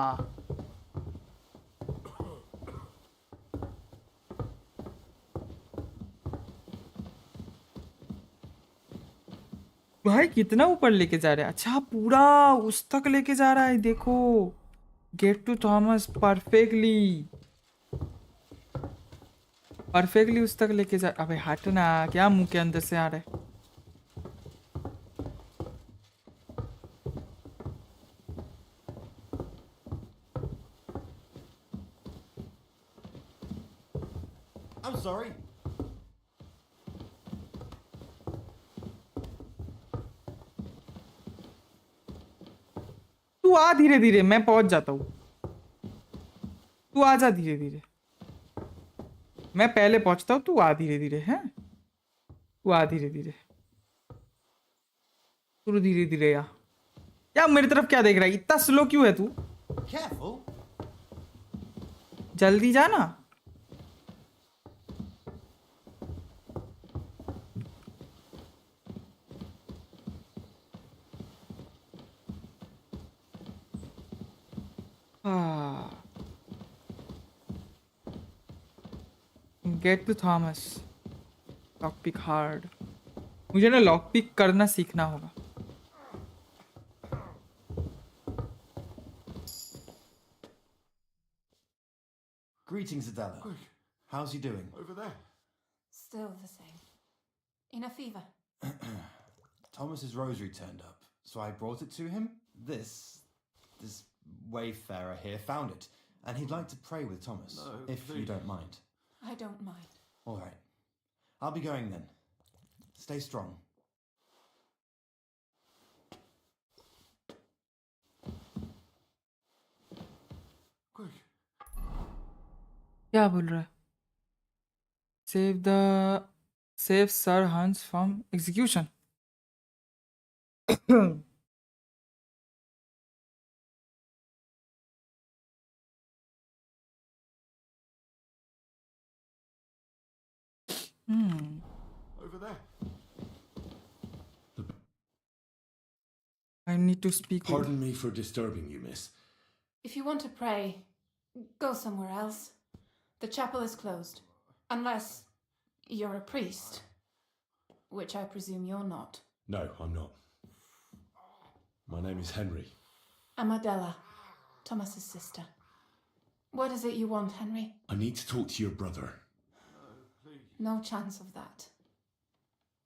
भाई कितना ऊपर लेके जा रहा है अच्छा पूरा उस तक लेके जा रहा है देखो गेट टू थॉमस परफेक्टली उस तक लेके जा अबे हट ना क्या मुंह के अंदर से आ रहा है I'm sorry. तू आ धीरे धीरे, मैं पहुंच जाता हूँ. तू आ जा धीरे धीरे. मैं पहले पहुंचता हूँ, तू आ धीरे धीरे. हैं, तू आ धीरे धीरे. तू धीरे धीरे या. यार मेरी तरफ क्या देख रहा है? इतना स्लो क्यों है तू? Careful. जल्दी जा ना. Get to Thomas. Lockpick hard. मुझे ना लॉकपिक करना सीखना होगा. Greetings, Adela. Quick. How's he doing? Over there. Still the same. In a fever. Thomas's rosary turned up, so I brought it to him. This wayfarer here found it, and he'd like to pray with Thomas, No, if you please. don't mind. I don't mind. All right. I'll be going then. Stay strong. Quick. क्या बोल रहा है? Save Sir Hans from execution. Over there. I need to speak. Pardon me for disturbing you, miss. If you want to pray, go somewhere else. The chapel is closed. Unless you're a priest. Which I presume you're not. No, I'm not. My name is Henry. I'm Adela, Thomas's sister. What is it you want, Henry? I need to talk to your brother. No chance of that.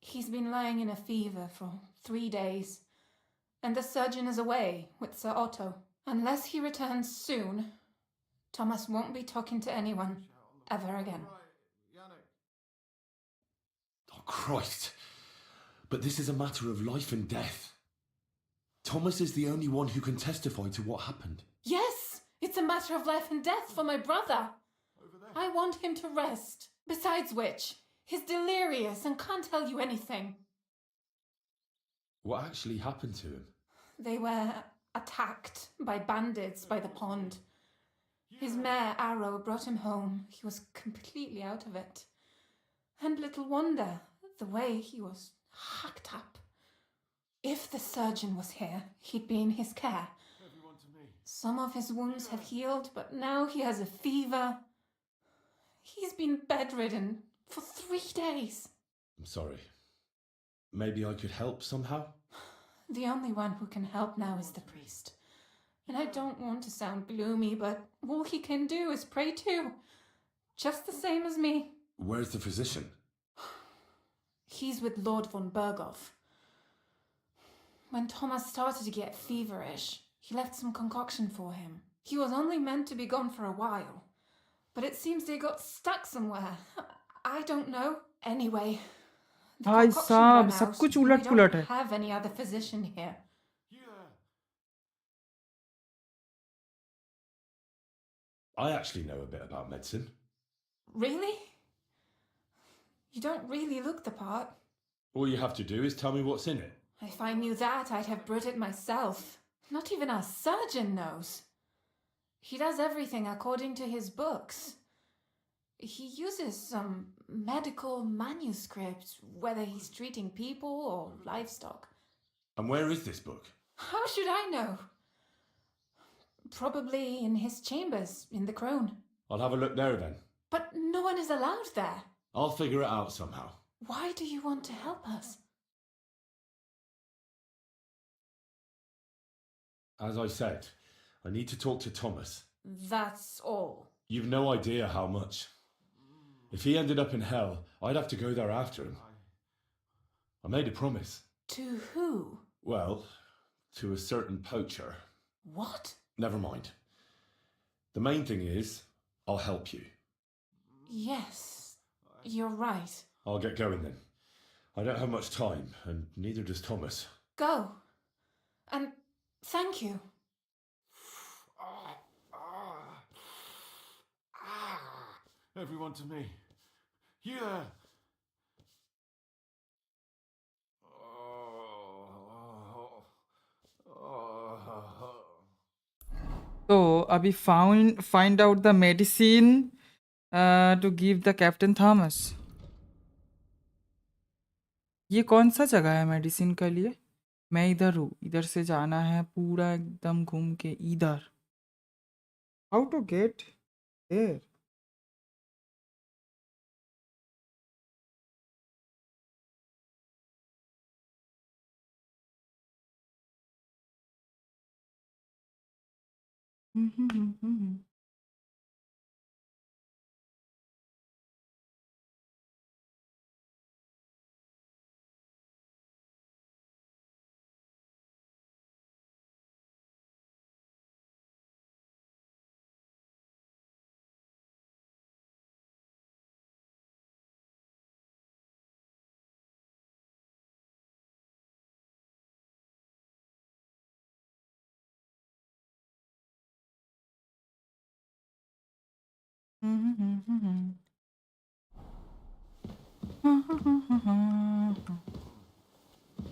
He's been lying in a fever for 3 days, and the surgeon is away with Sir Otto. Unless he returns soon, Thomas won't be talking to anyone ever again. Oh, Christ. But this is a matter of life and death. Thomas is the only one who can testify to what happened. Yes, it's a matter of life and death for my brother. I want him to rest. Besides which, he's delirious and can't tell you anything. What actually happened to him? They were attacked by bandits by the pond. His mare, Arrow, brought him home. He was completely out of it. And little wonder, the way he was hacked up. If the surgeon was here, he'd be in his care. Some of his wounds have healed, but now he has a fever. He's been bedridden for 3 days. I'm sorry. Maybe I could help somehow? The only one who can help now is the priest. And I don't want to sound gloomy, but all he can do is pray too. Just the same as me. Where's the physician? He's with Lord von Berghoff. When Thomas started to get feverish, he left some concoction for him. He was only meant to be gone for a while. But it seems they got stuck somewhere. I don't know. Anyway, the भाई concoction साहब ran सब out. कुछ We उलट पुलट है. don't have any other physician here. I actually know a bit about medicine. Really? You don't really look the part. All you have to do is tell me what's in it. If I knew that, I'd have brewed it myself. Not even our surgeon knows. He does everything according to his books. He uses some medical manuscript, whether he's treating people or livestock. And where is this book? How should I know? Probably in his chambers, in the crone. I'll have a look there then. But no one is allowed there. I'll figure it out somehow. Why do you want to help us? As I said, I need to talk to Thomas. That's all. You've no idea how much. If he ended up in hell, I'd have to go there after him. I made a promise. To who? Well, to a certain poacher. What? Never mind. The main thing is, I'll help you. Yes, You're right. I'll get going then. I don't have much time, and neither does Thomas. Go. And thank you. Everyone to me. You there. तो अभी find out the medicine to give the Captain Thomas. ये कौन सा जगह है medicine के लिए? मैं इधर हूँ, इधर से जाना है पूरा एकदम घूम के इधर. How to get there?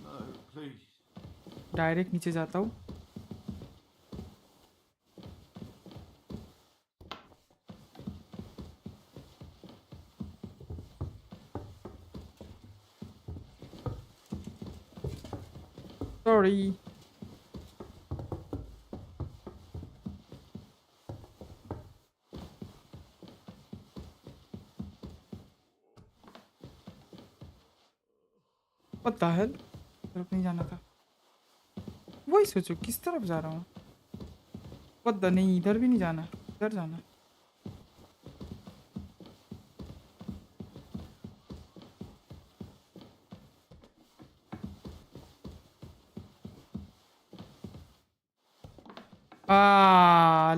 No, please. Direct नीचे जाता हूँ. Sorry. What the hell? तरफ नहीं जाना था. वही सोचो किस तरफ जा रहा हूँ. What the नहीं, इधर भी नहीं जाना, इधर जाना.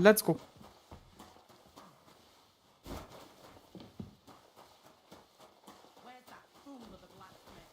Let's go. Where's that fool of a blacksmith?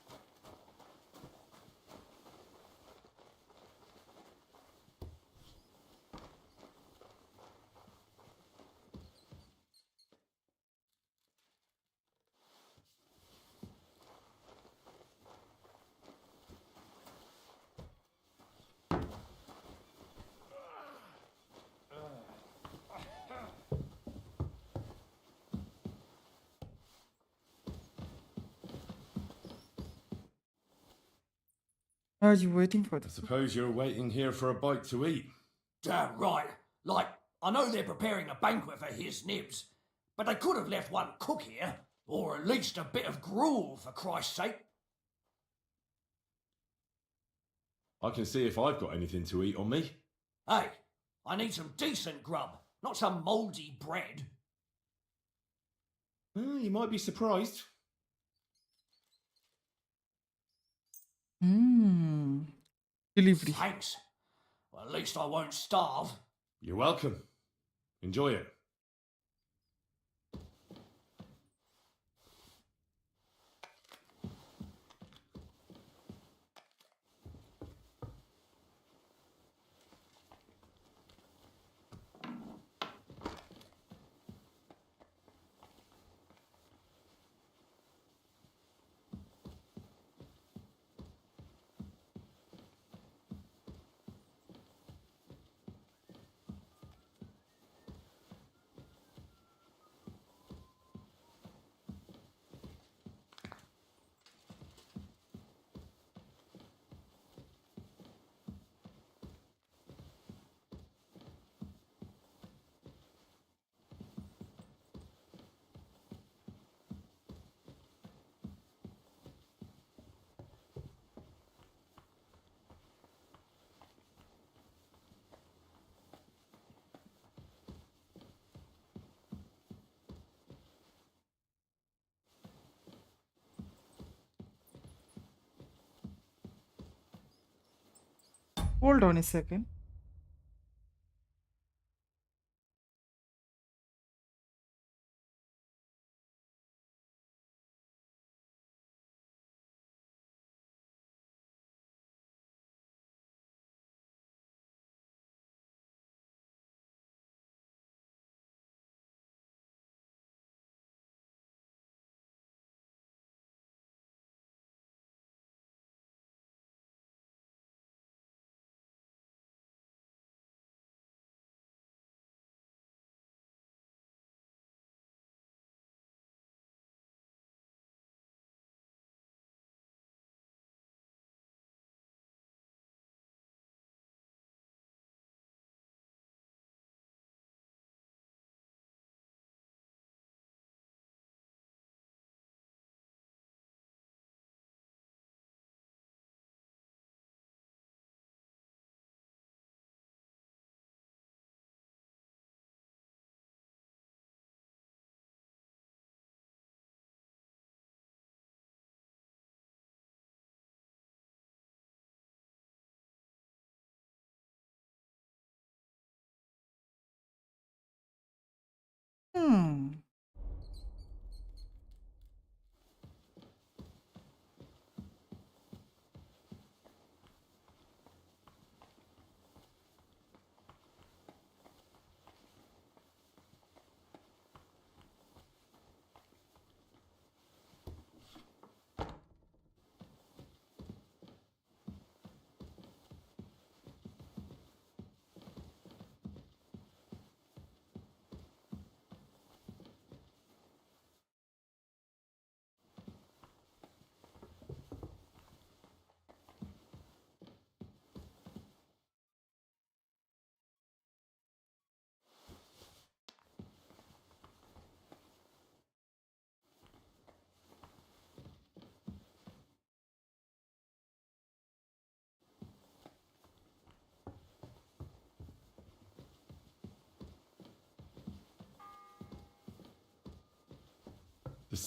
Are you waiting for I this? suppose you're waiting here for a bite to eat. Damn right. Like, I know they're preparing a banquet for his nibs, but they could have left one cook here, or at least a bit of gruel, for Christ's sake. I can see if I've got anything to eat on me. Hey, I need some decent grub, not some mouldy bread. You might be surprised. Delivery. Thanks. Well, at least I won't starve. You're welcome. Enjoy it. Hold on a second.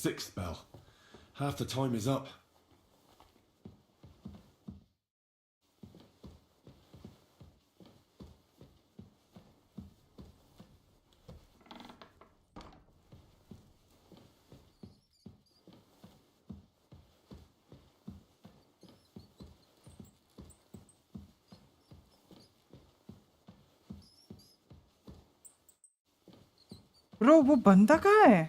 6th bell. Half the time is up. Bro वो बंदा कहाँ है?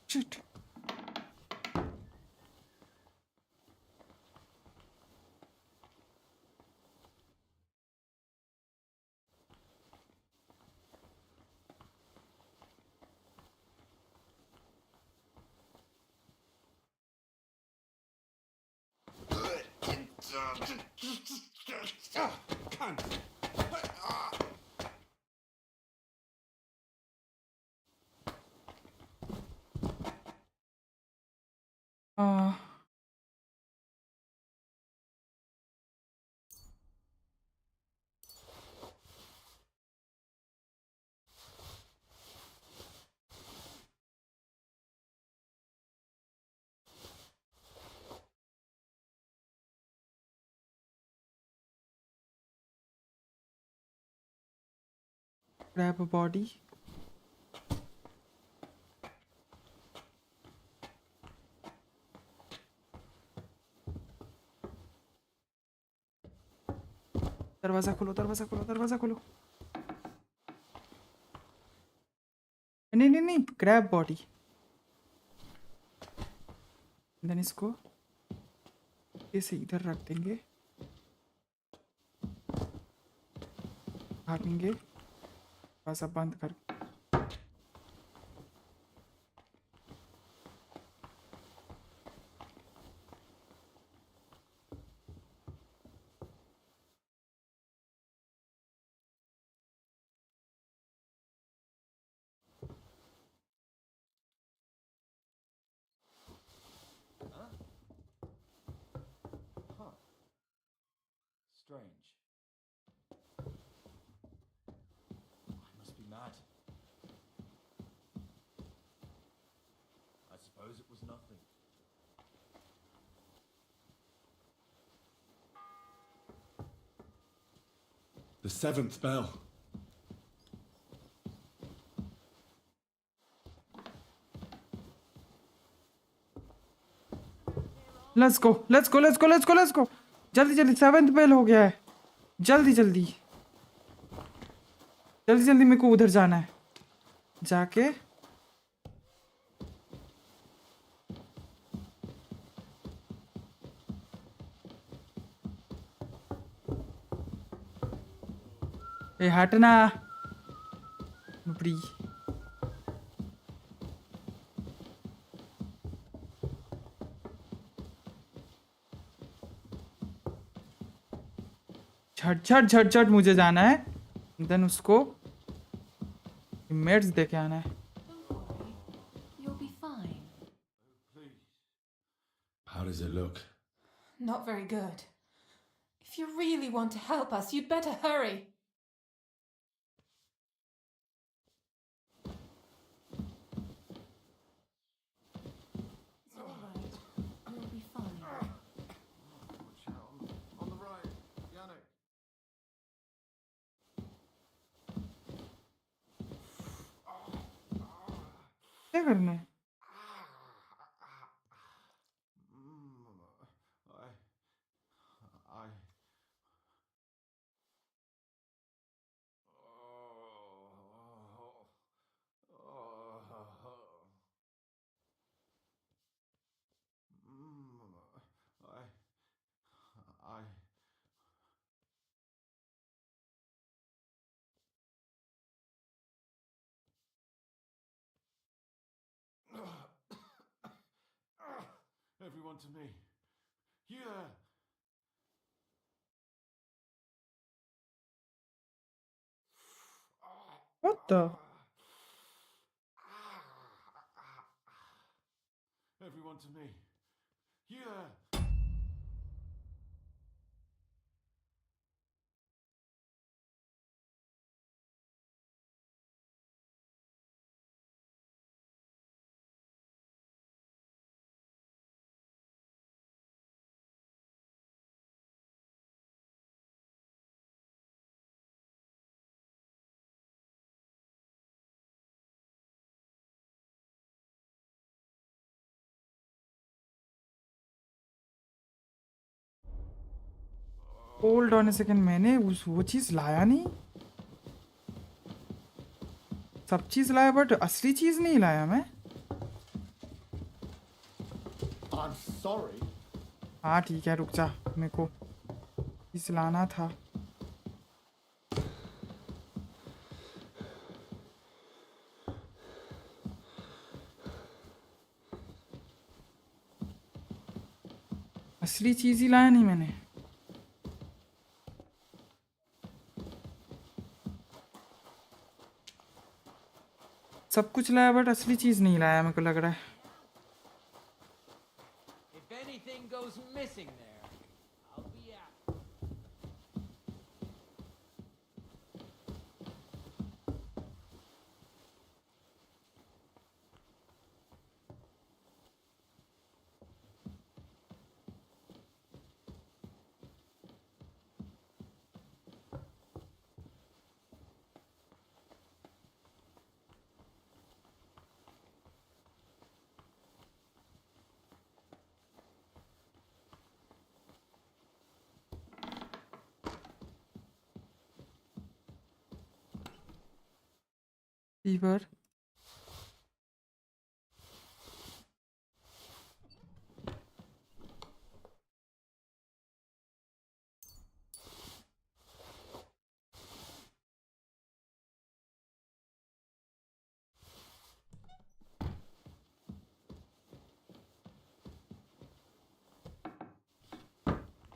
Shit. Grab a body. दरवाजा खोलो। नहीं, grab body. Then इसको ऐसे इधर रख देंगे, भागेंगे, दरवाजा बंद कर। Strange. I must be mad. I suppose it was nothing. The 7th bell. Let's go. जल्दी 7th बेल हो गया है। जल्दी मेरे को उधर जाना है। जाके ए हटना बड़ी। झट मुझे जाना है। देन उसको मेड्स दे के आना है। You'll be fine. How does it look? Not very good. If you really want to help us, you'd better hurry. क्या करना है? Everyone to me. You there? What the? Everyone to me. You there? Hold on a second, मैंने वो चीज़ लाया नहीं. सब चीज़ लाया but असली चीज़ नहीं लाया मैं. I'm sorry. हाँ ठीक है, रुक जा, मेरे को चीज़ लाना था. असली चीज़ ही लाया नहीं मैंने. सब कुछ लाया बट असली चीज़ नहीं लाया, मेरे को लग रहा है. If anything goes missing there, I'll be out. Fever.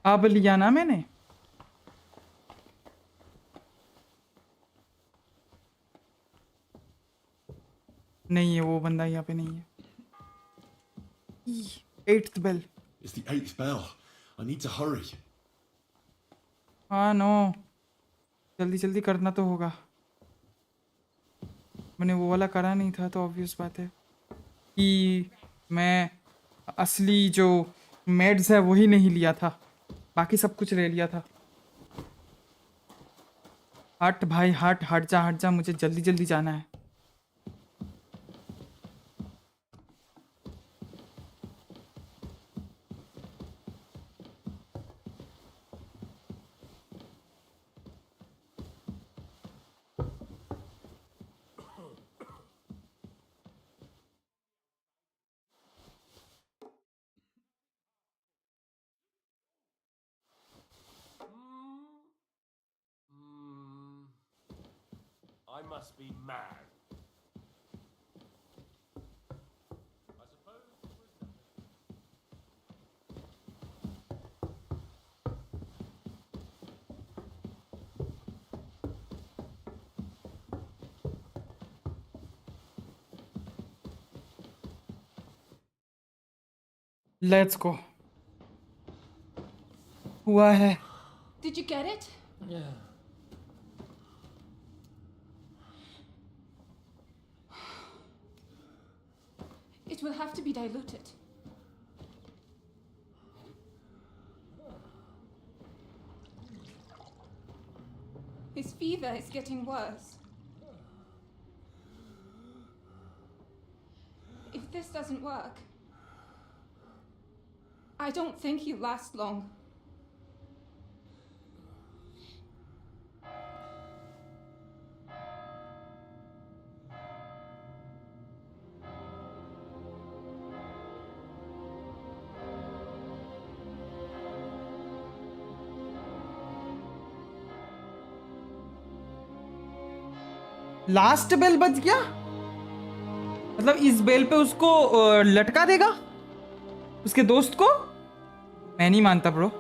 अब लिया ना मैंने. नहीं है, वो बंदा यहाँ पे नहीं है. 8th bell. It's the 8th bell. I need to hurry. हाँ नो, जल्दी जल्दी करना तो होगा. मैंने वो वाला करा नहीं था तो ऑब्वियस बात है कि मैं असली जो मेड्स है वही नहीं लिया था, बाकी सब कुछ ले लिया था. हट भाई हट, हट जा, मुझे जल्दी जल्दी जाना है. I must be mad. I suppose it was nothing. Let's go. हुआ है. Did you get it? Yeah. It will have to be diluted. His fever is getting worse. this doesn't work. I don't think he'll last long. Last bell बज गया, मतलब इस bell पे उसको लटका देगा उसके दोस्त को। मैं नहीं मानता ब्रो,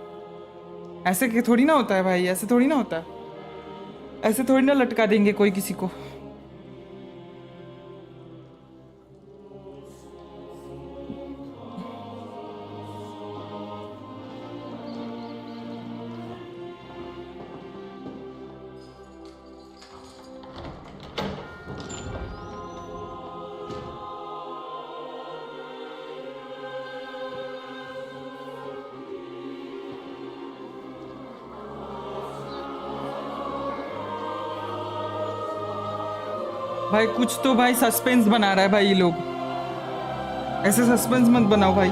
ऐसे थोड़ी ना होता है भाई, ऐसे थोड़ी ना होता है, ऐसे थोड़ी ना लटका देंगे कोई किसी को। भाई कुछ तो भाई सस्पेंस बना रहा है भाई ये लोग, ऐसे सस्पेंस मत बनाओ भाई।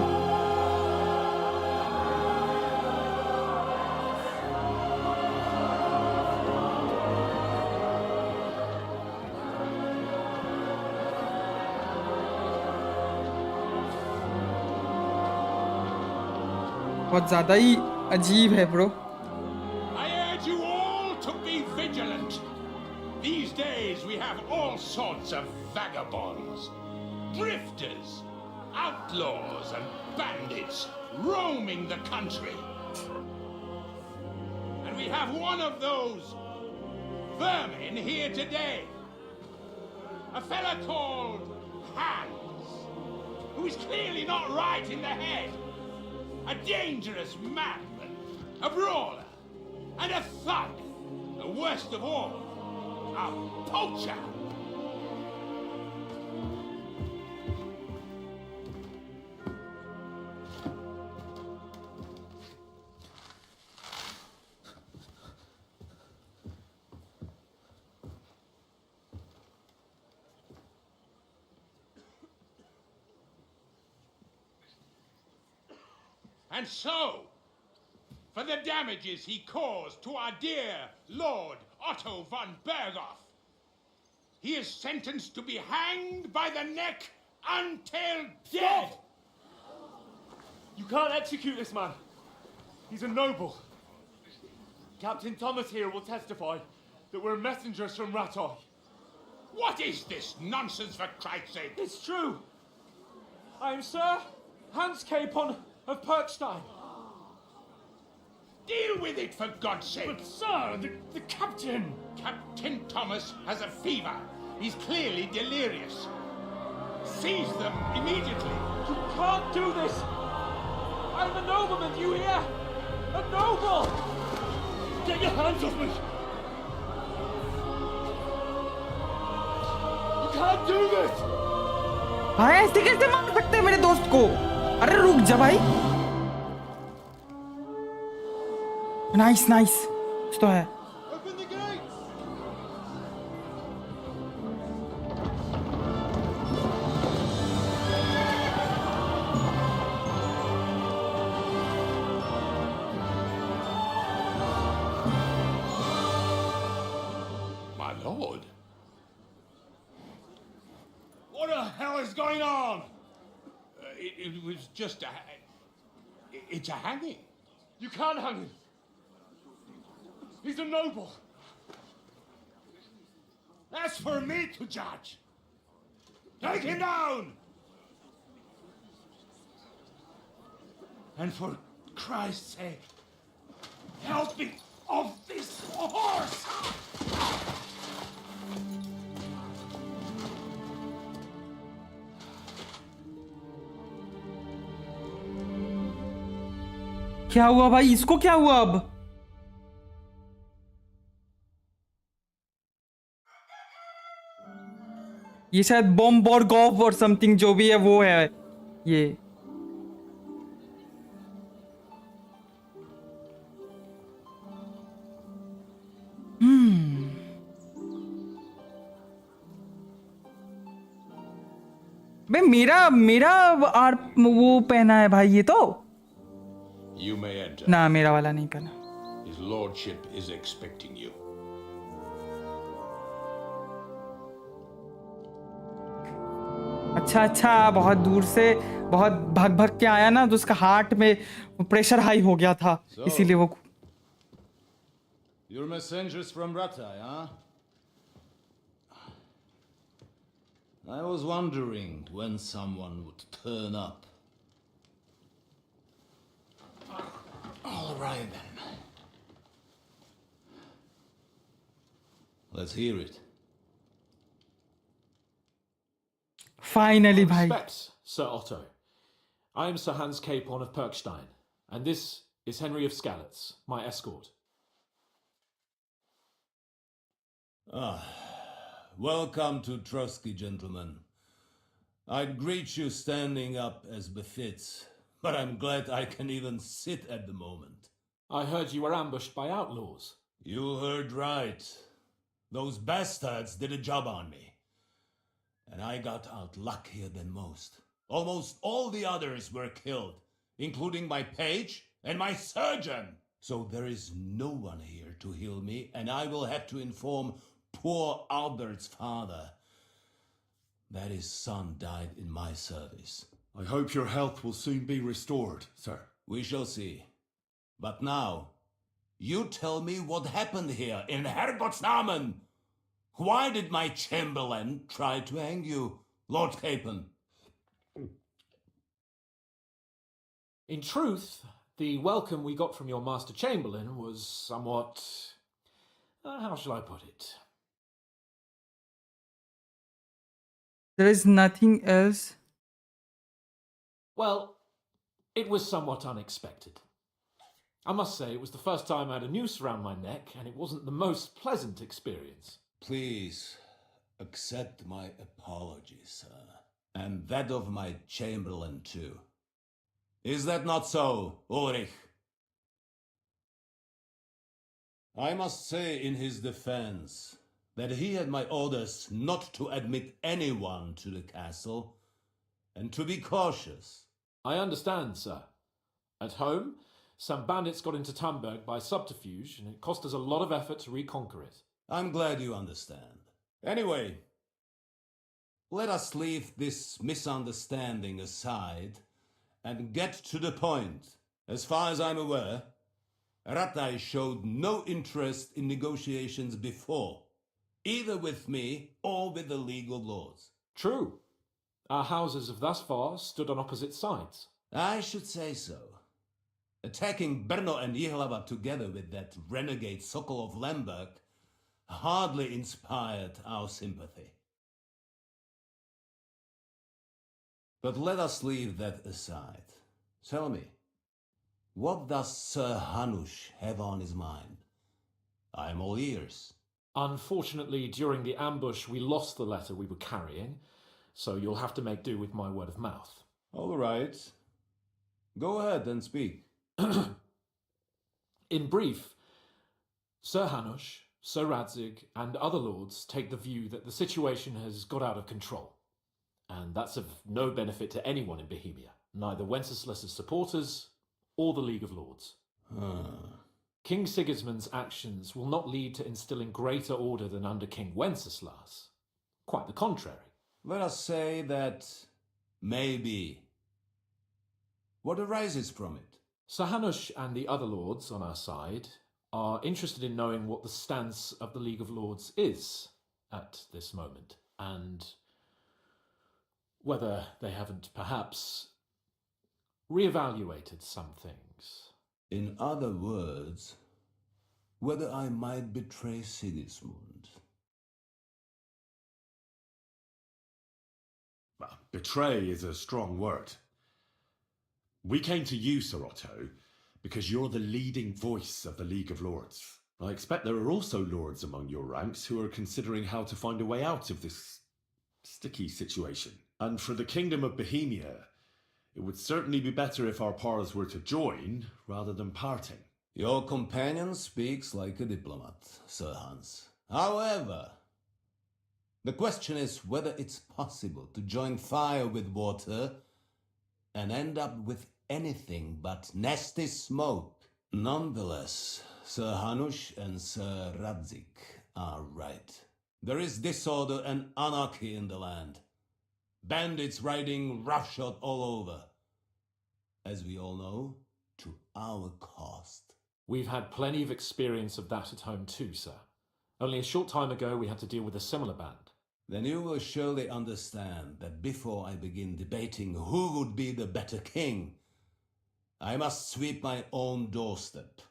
बहुत ज्यादा ही अजीब है bro. I urge you all to be vigilant. These days we have all sorts of vagabonds, drifters, outlaws and bandits roaming the country. And we have one of those vermin here today. A fella called Hans, who is clearly not right in the head. A dangerous madman, a brawler, and a thug, the worst of all, a poacher. And so, for the damages he caused to our dear Lord Otto von Berghoff, he is sentenced to be hanged by the neck until dead. Stop! You can't execute this man. He's a noble. Captain Thomas here will testify that we're messengers from Ratoi. What is this nonsense, for Christ's sake? It's true. I am Sir Hans Capon of Perkstein. Deal with it, for God's sake. But sir, the captain... Captain Thomas has a fever. He's clearly delirious. Seize them immediately. You can't do this. I'm a nobleman, you hear? A noble! Get your hands off me! You can't do this! भाई ऐसे कैसे मार सकते हैं मेरे दोस्त को? अरे रुक जा भाई। नाइस नाइस, तो है। My lord? What the hell is going on? It was just a... It's a hanging. You can't hang him. He's a noble. That's for me to judge. Take him down! And for Christ's sake, help me off this horse! क्या हुआ भाई, इसको क्या हुआ अब? ये शायद बॉम्बोर्गोव और समथिंग जो भी है वो है ये। बे मेरा आर वो पहना है भाई ये तो You may enter. ना मेरा वाला नहीं पहना. His lordship is expecting you. अच्छा बहुत दूर से बहुत भाग के आया ना तो उसका हार्ट में प्रेशर हाई हो गया था इसीलिए वो. You're messengers from Ratai, huh? I was wondering when someone would turn up. All right then. Let's hear it. Finally, bhai. Respect, Sir Otto. I am Sir Hans Capon of Perkstein, and this is Henry of Skalitz, my escort. Welcome to Trotsky, gentlemen. I'd greet you standing up as befits, but I'm glad I can even sit at the moment. I heard you were ambushed by outlaws. You heard right. Those bastards did a job on me. And I got out luckier than most. Almost all the others were killed, including my page and my surgeon. So there is no one here to heal me, and I will have to inform poor Albert's father that his son died in my service. I hope your health will soon be restored, sir. We shall see. But now, you tell me what happened here in Herrgottsnamen. Why did my chamberlain try to hang you, Lord Capon? In truth, the welcome we got from your Master Chamberlain was somewhat... how shall I put it? There is nothing else. Well, it was somewhat unexpected. I must say, it was the first time I had a noose around my neck, and it wasn't the most pleasant experience. Please, accept my apologies, sir. And that of my chamberlain, too. Is that not so, Ulrich? I must say in his defense that he had my orders not to admit anyone to the castle and to be cautious. I understand, sir. At home, some bandits got into Tamberg by subterfuge, and it cost us a lot of effort to reconquer it. I'm glad you understand. Anyway, let us leave this misunderstanding aside and get to the point. As far as I'm aware, Ratai showed no interest in negotiations before, either with me or with the League of Lords. True. Our houses have thus far stood on opposite sides. I should say so. Attacking Brno and Jihlava together with that renegade Sokol of Lemberg hardly inspired our sympathy. But let us leave that aside. Tell me, what does Sir Hanush have on his mind? I am all ears. Unfortunately, during the ambush, we lost the letter we were carrying, so you'll have to make do with my word of mouth. All right. Go ahead and speak. In brief, Sir Hanush, Sir Radzig, and other lords take the view that the situation has got out of control, and that's of no benefit to anyone in Bohemia, neither Wenceslas's supporters or the League of Lords. King Sigismund's actions will not lead to instilling greater order than under King Wenceslas. Quite the contrary. Let us say that maybe. What arises from it? Sir Hanush and the other lords on our side are interested in knowing what the stance of the League of Lords is at this moment, and whether they haven't perhaps reevaluated some things. In other words, whether I might betray Sigismund. Well, betray is a strong word. We came to you, Sir Otto, because you're the leading voice of the League of Lords. I expect there are also lords among your ranks who are considering how to find a way out of this sticky situation. And for the Kingdom of Bohemia, it would certainly be better if our powers were to join rather than parting. Your companion speaks like a diplomat, Sir Hans. However, The question is whether it's possible to join fire with water and end up with anything but nasty smoke. Nonetheless, Sir Hanush and Sir Radzik are right. There is disorder and anarchy in the land. Bandits riding roughshod all over. As we all know, to our cost. We've had plenty of experience of that at home too, sir. Only a short time ago we had to deal with a similar band. Then you will surely understand that before I begin debating who would be the better king, I must sweep my own doorstep.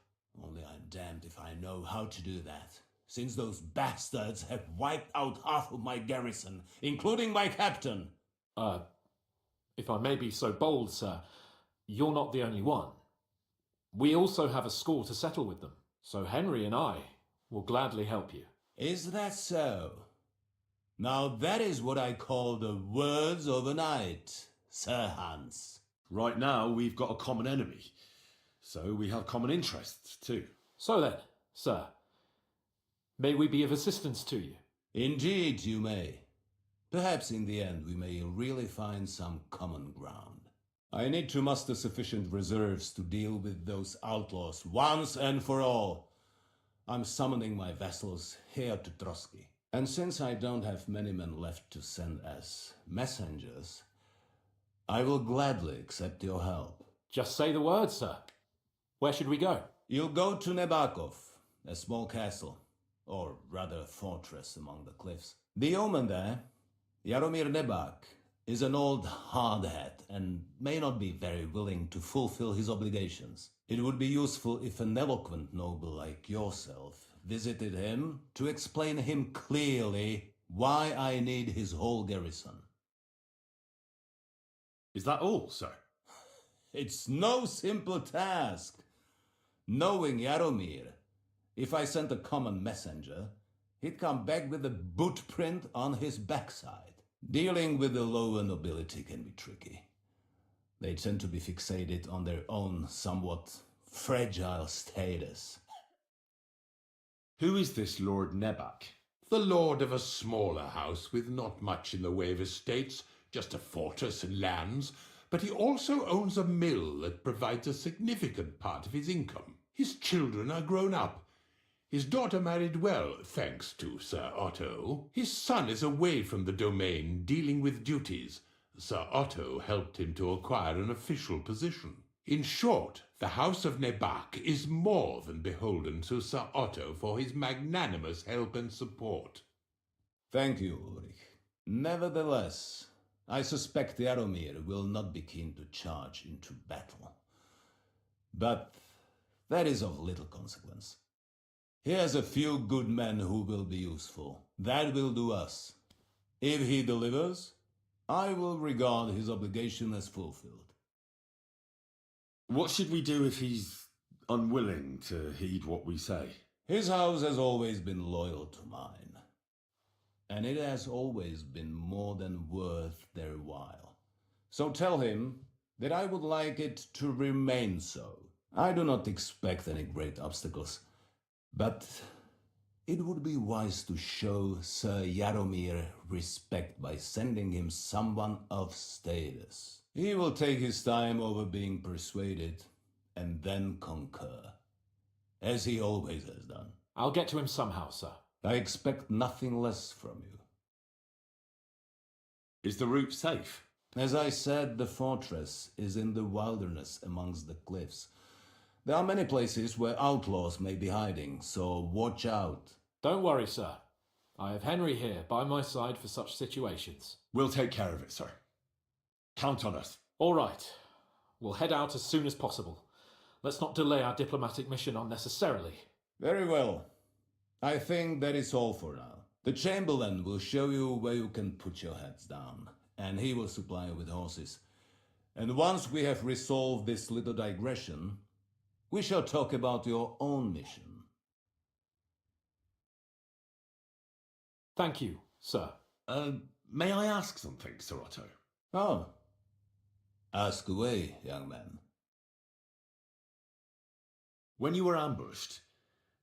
Only I'm damned if I know how to do that, since those bastards have wiped out half of my garrison, including my captain. If I may be so bold, sir, you're not the only one. We also have a score to settle with them, so Henry and I will gladly help you. Is that so? Now that is what I call the words of a knight, Sir Hans. Right now, we've got a common enemy, so we have common interests too. So then, sir, may we be of assistance to you? Indeed you may. Perhaps in the end we may really find some common ground. I need to muster sufficient reserves to deal with those outlaws once and for all. I'm summoning my vassals here to Trotsky. And since I don't have many men left to send as messengers, I will gladly accept your help. Just say the word, sir. Where should we go? You'll go to Nebakov, a small castle, or rather fortress among the cliffs. The yeoman there, Jaromir Nebak, is an old hardhat and may not be very willing to fulfill his obligations. It would be useful if an eloquent noble like yourself visited him to explain him clearly why I need his whole garrison. Is that all, sir? It's no simple task. Knowing Jaromir, if I sent a common messenger, he'd come back with a boot print on his backside. Dealing with the lower nobility can be tricky. They tend to be fixated on their own somewhat fragile status. Who is this Lord Nebak? The lord of a smaller house with not much in the way of estates, just a fortress and lands, but he also owns a mill that provides a significant part of his income. His children are grown up. His daughter married well, thanks to Sir Otto. His son is away from the domain, dealing with duties. Sir Otto helped him to acquire an official position. In short, the House of Nebak is more than beholden to Sir Otto for his magnanimous help and support. Thank you, Ulrich. Nevertheless, I suspect Jaromir will not be keen to charge into battle. But that is of little consequence. He has a few good men who will be useful. That will do us. If he delivers, I will regard his obligation as fulfilled. What should we do if he's unwilling to heed what we say? His house has always been loyal to mine, and it has always been more than worth their while. So tell him that I would like it to remain so. I do not expect any great obstacles, but it would be wise to show Sir Jaromir respect by sending him someone of status. He will take his time over being persuaded and then concur, as he always has done. I'll get to him somehow, sir. I expect nothing less from you. Is the route safe? As I said, the fortress is in the wilderness amongst the cliffs. There are many places where outlaws may be hiding, so watch out. Don't worry, sir. I have Henry here by my side for such situations. We'll take care of it, sir. Count on us. All right. We'll head out as soon as possible. Let's not delay our diplomatic mission unnecessarily. Very well. I think that is all for now. The Chamberlain will show you where you can put your heads down, and he will supply you with horses. And once we have resolved this little digression, we shall talk about your own mission. Thank you, sir. May I ask something, Sir Otto? Oh. Ask away, young man. When you were ambushed,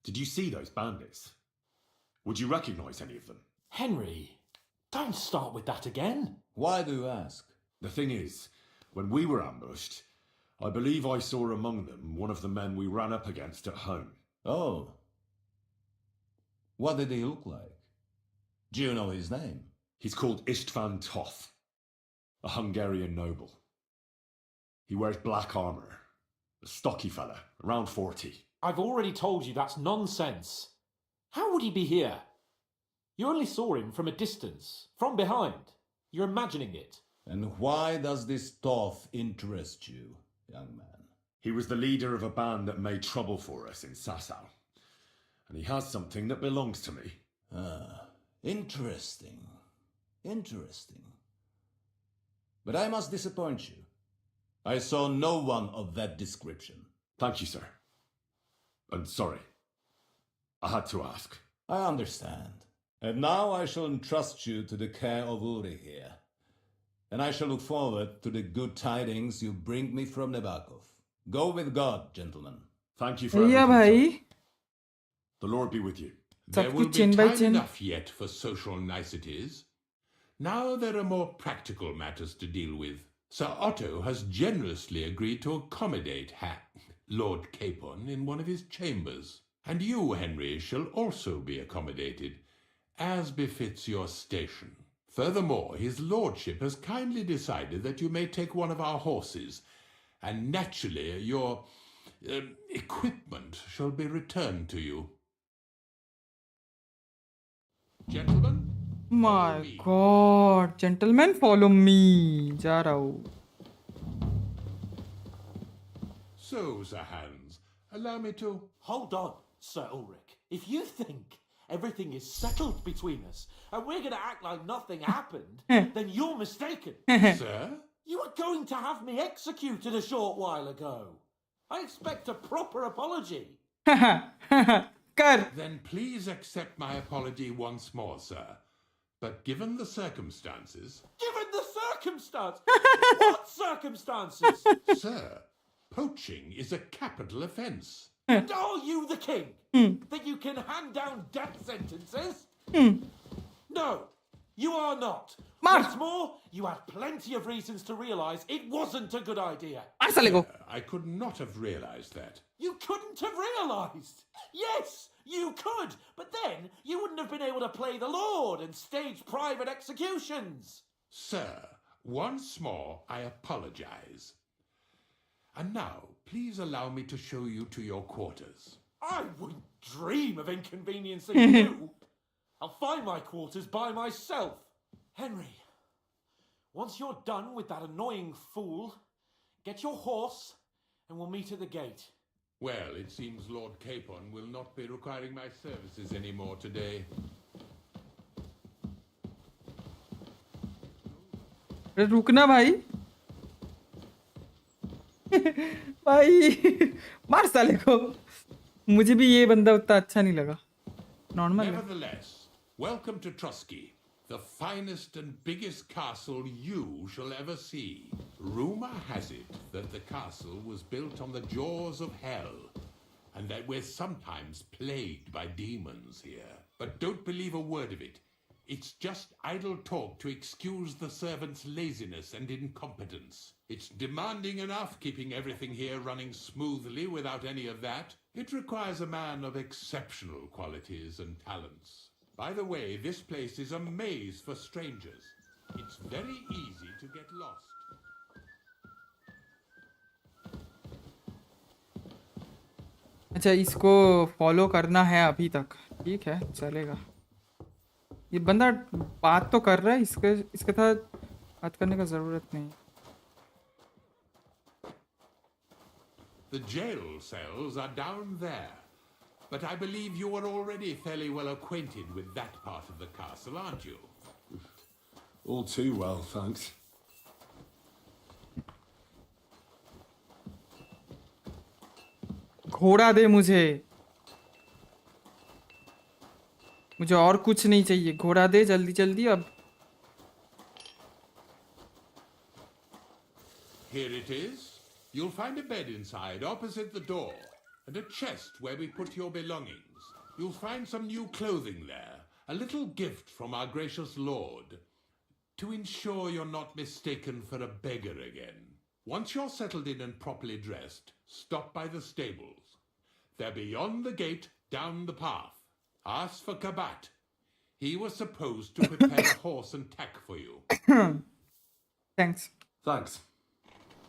did you see those bandits? Would you recognize any of them? Henry, Don't start with that again. Why do you ask? The thing is, when we were ambushed, I believe I saw among them one of the men we ran up against at home. Oh. What did he look like? Do you know his name? He's called Istvan Toth, a Hungarian noble. He wears black armour. A stocky fella, around 40. I've already told you that's nonsense. How would he be here? You only saw him from a distance, from behind. You're imagining it. And why does this Toth interest you, young man? He was the leader of a band that made trouble for us in Sasau. And he has something that belongs to me. Ah, interesting. Interesting. But I must disappoint you. I saw no one of that description. Thank you, sir. And sorry. I had to ask. I understand. And now I shall entrust you to the care of Uri here. And I shall look forward to the good tidings you bring me from Nebakov. Go with God, gentlemen. Thank you for everything, Yeah, bhai. The Lord be with you. There will be time enough yet for social niceties. Now there are more practical matters to deal with. Sir Otto has generously agreed to accommodate Lord Capon in one of his chambers. And you, Henry, shall also be accommodated, as befits your station. Furthermore, his lordship has kindly decided that you may take one of our horses, and naturally your equipment shall be returned to you. Gentlemen? My God, gentlemen, follow me. जा रहा हूँ. So, Sir Hans, allow me to... Hold on, Sir Ulrich. If you think everything is settled between us and we're going to act like nothing happened, then you're mistaken. Sir? You were going to have me executed a short while ago. I expect a proper apology. Then please accept my apology once more, sir. But given the circumstances... Given the circumstance? What circumstances? Sir, poaching is a capital offence. And are you the king? That you can hand down death sentences? No, you are not. What's more, you had plenty of reasons to realise it wasn't a good idea. I could not have realised that. You couldn't have realised. Yes, you could, but then you wouldn't have been able to play the Lord and stage private executions. Sir, once more I apologise. And now, please allow me to show you to your quarters. I wouldn't dream of inconveniencing you. I'll find my quarters by myself. Henry, once you're done with that annoying fool, get your horse and we'll meet at the gate. Well, it seems Lord Capon will not be requiring my services anymore today. रुकना भाई. भाई मार साले को. मुझे भी ये बंदा उतना अच्छा नहीं लगा. Normal. Nevertheless, welcome to Trotsky, the finest and biggest castle you shall ever see. Rumour has it that the castle was built on the jaws of hell, and that we're sometimes plagued by demons here. But don't believe a word of it. It's just idle talk to excuse the servants' laziness and incompetence. It's demanding enough keeping everything here running smoothly without any of that. It requires a man of exceptional qualities and talents. By the way, this place is a maze for strangers. It's very easy to get lost. अच्छा इसको follow करना है अभी तक. ठीक है, चलेगा. ये बंदा बात तो कर रहा है, इसके साथ बात करने का जरूरत नहीं. The jail cells are down there. But I believe you are already fairly well acquainted with that part of the castle, aren't you? All too well, thanks. घोड़ा दे मुझे. मुझे और कुछ नहीं चाहिए. घोड़ा दे जल्दी जल्दी अब. Here it is. You'll find a bed inside, opposite the door, and a chest where we put your belongings. You'll find some new clothing there, A little gift from our gracious lord, to ensure you're not mistaken for a beggar again. Once you're settled in and properly dressed, stop by the stables. They're beyond the gate, down the path. Ask for Kabat. He was supposed to prepare a horse and tack for you. Thanks. Thanks.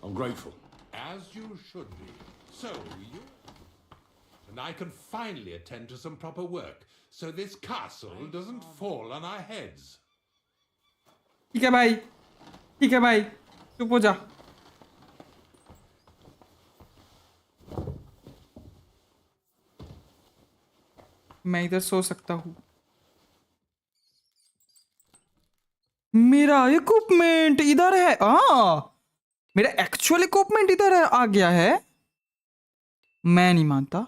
I'm grateful. As you should be. So you... And I can finally attend to some proper work, so this castle doesn't fall on our heads. ठीक है भाई, ठीक है भाई, चुप हो जा. मैं इधर सो सकता हूँ. मेरा इक्विपमेंट इधर है. मेरा एक्चुअल इक्विपमेंट इधर है, आ गया है. मैं नहीं मानता.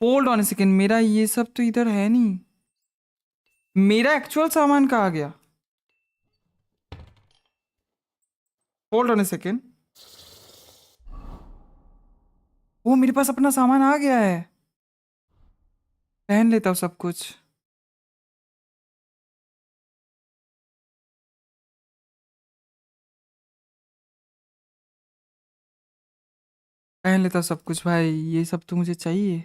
होल्ड ऑन अ सेकेंड, मेरा ये सब तो इधर है नहीं. मेरा एक्चुअल सामान कहाँ गया? Hold on a second. वो मेरे पास अपना सामान आ गया है. पहन लेता हूँ सब कुछ. पहन लेता हूँ सब कुछ भाई. ये सब तो मुझे चाहिए.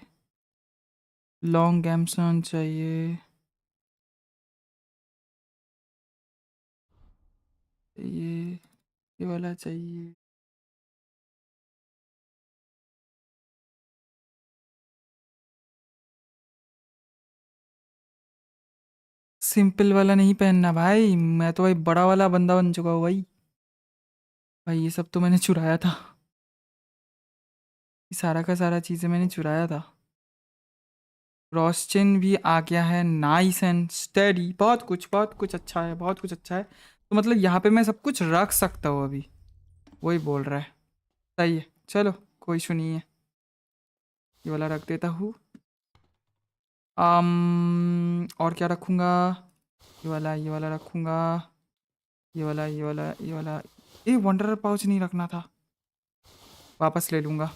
लॉन्ग गैमसन चाहिए. ये वाला चाहिए. सिंपल वाला नहीं पहनना भाई. मैं तो भाई बड़ा वाला बंदा बन चुका हूँ भाई. भाई ये सब तो मैंने चुराया था. ये सारा का सारा चीज़ें मैंने चुराया था. क्रॉस चेन भी आ गया है. Nice and study. बहुत कुछ अच्छा है. बहुत कुछ अच्छा है. तो मतलब यहाँ पे मैं सब कुछ रख सकता हूँ अभी. वही बोल रहा है. सही है. चलो कोई इशू नहीं है. ये वाला रख देता हूँ. और क्या रखूँगा? ये वाला रखूँगा. ये वाला. ए वंडर पाउच नहीं रखना था. वापस ले लूँगा.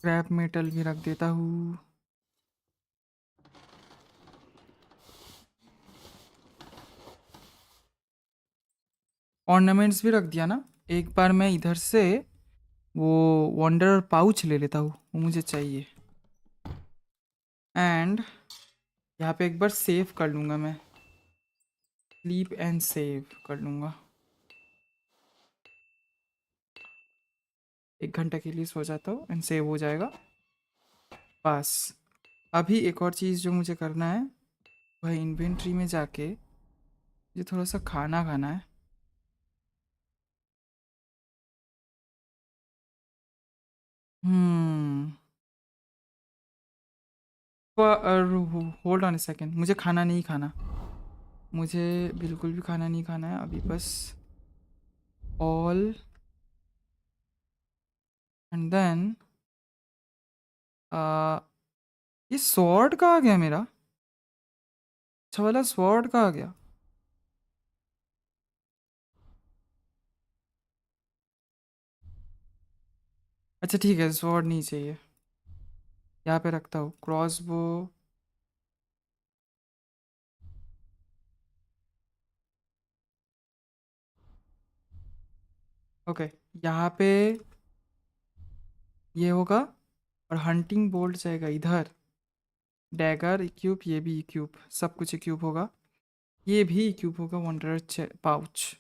क्रैप मेटल भी रख देता हूँ. ऑर्नामेंट्स भी रख दिया ना. एक बार मैं इधर से वो वंडर पाउच ले लेता हूँ. वो मुझे चाहिए. एंड यहाँ पे एक बार सेव कर लूँगा मैं. स्लीप एंड सेव कर लूँगा. 1 घंटा के लिए सो जाता हूँ एंड सेव हो जाएगा. बस अभी एक और चीज़ जो मुझे करना है वह इन्वेंट्री में जाके मुझे थोड़ा सा खाना खाना है. Hold on a second. मुझे खाना नहीं खाना. मुझे बिल्कुल भी खाना नहीं खाना है अभी. बस ऑल एंड देन ये स्वॉर्ड कहाँ गया मेरा? अच्छा वाला स्वॉर्ड कहाँ गया? अच्छा ठीक है. स्वॉर्ड नहीं चाहिए. यहाँ पे रखता हूँ. क्रॉसबो. ओके. यहाँ पे ये होगा और हंटिंग बोल्ट जाएगा इधर. डैगर इक्यूब. ये भी इक्यूब. सब कुछ इक्यूब होगा. ये भी इक्यूब होगा. Wonder pouch.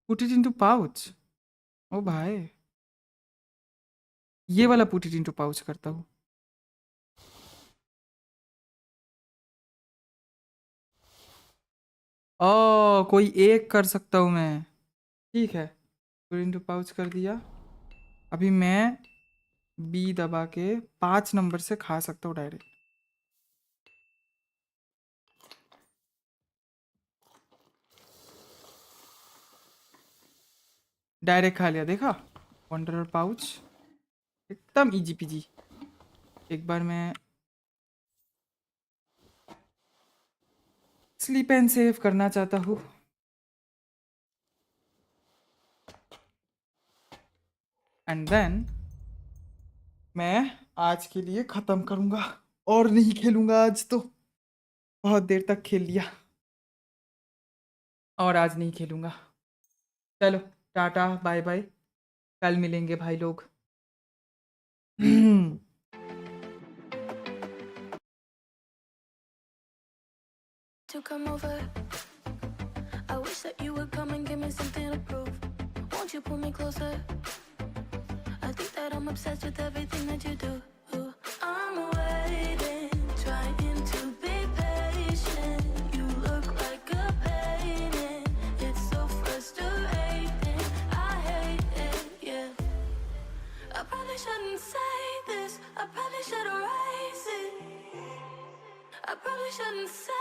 Put it into pouch. ओ भाई ये वाला पुट इट इनटू पाउच करता हूँ. कोई एक कर सकता हूँ मैं. ठीक है. पुट इनटू पाउच कर दिया. अभी मैं बी दबा के 5 नंबर से खा सकता हूँ डायरेक्ट. डायरेक्ट खा लिया. देखा. Wonder pouch. खत्म EGPG। एक बार मैं स्लीप एंड सेव करना चाहता हूँ। एंड देन मैं आज के लिए खत्म करूंगा और नहीं खेलूंगा आज। तो बहुत देर तक खेल लिया और आज नहीं खेलूंगा। चलो टाटा बाय बाय, कल मिलेंगे भाई लोग। To come over, I wish that you would come and give me something to prove. Won't you pull me closer? I think that I'm obsessed with everything that you do. I'm waiting, trying to be patient. You look like a painting. It's so frustrating. I hate it, yeah. I probably shouldn't say this. I probably should erase it. I probably shouldn't say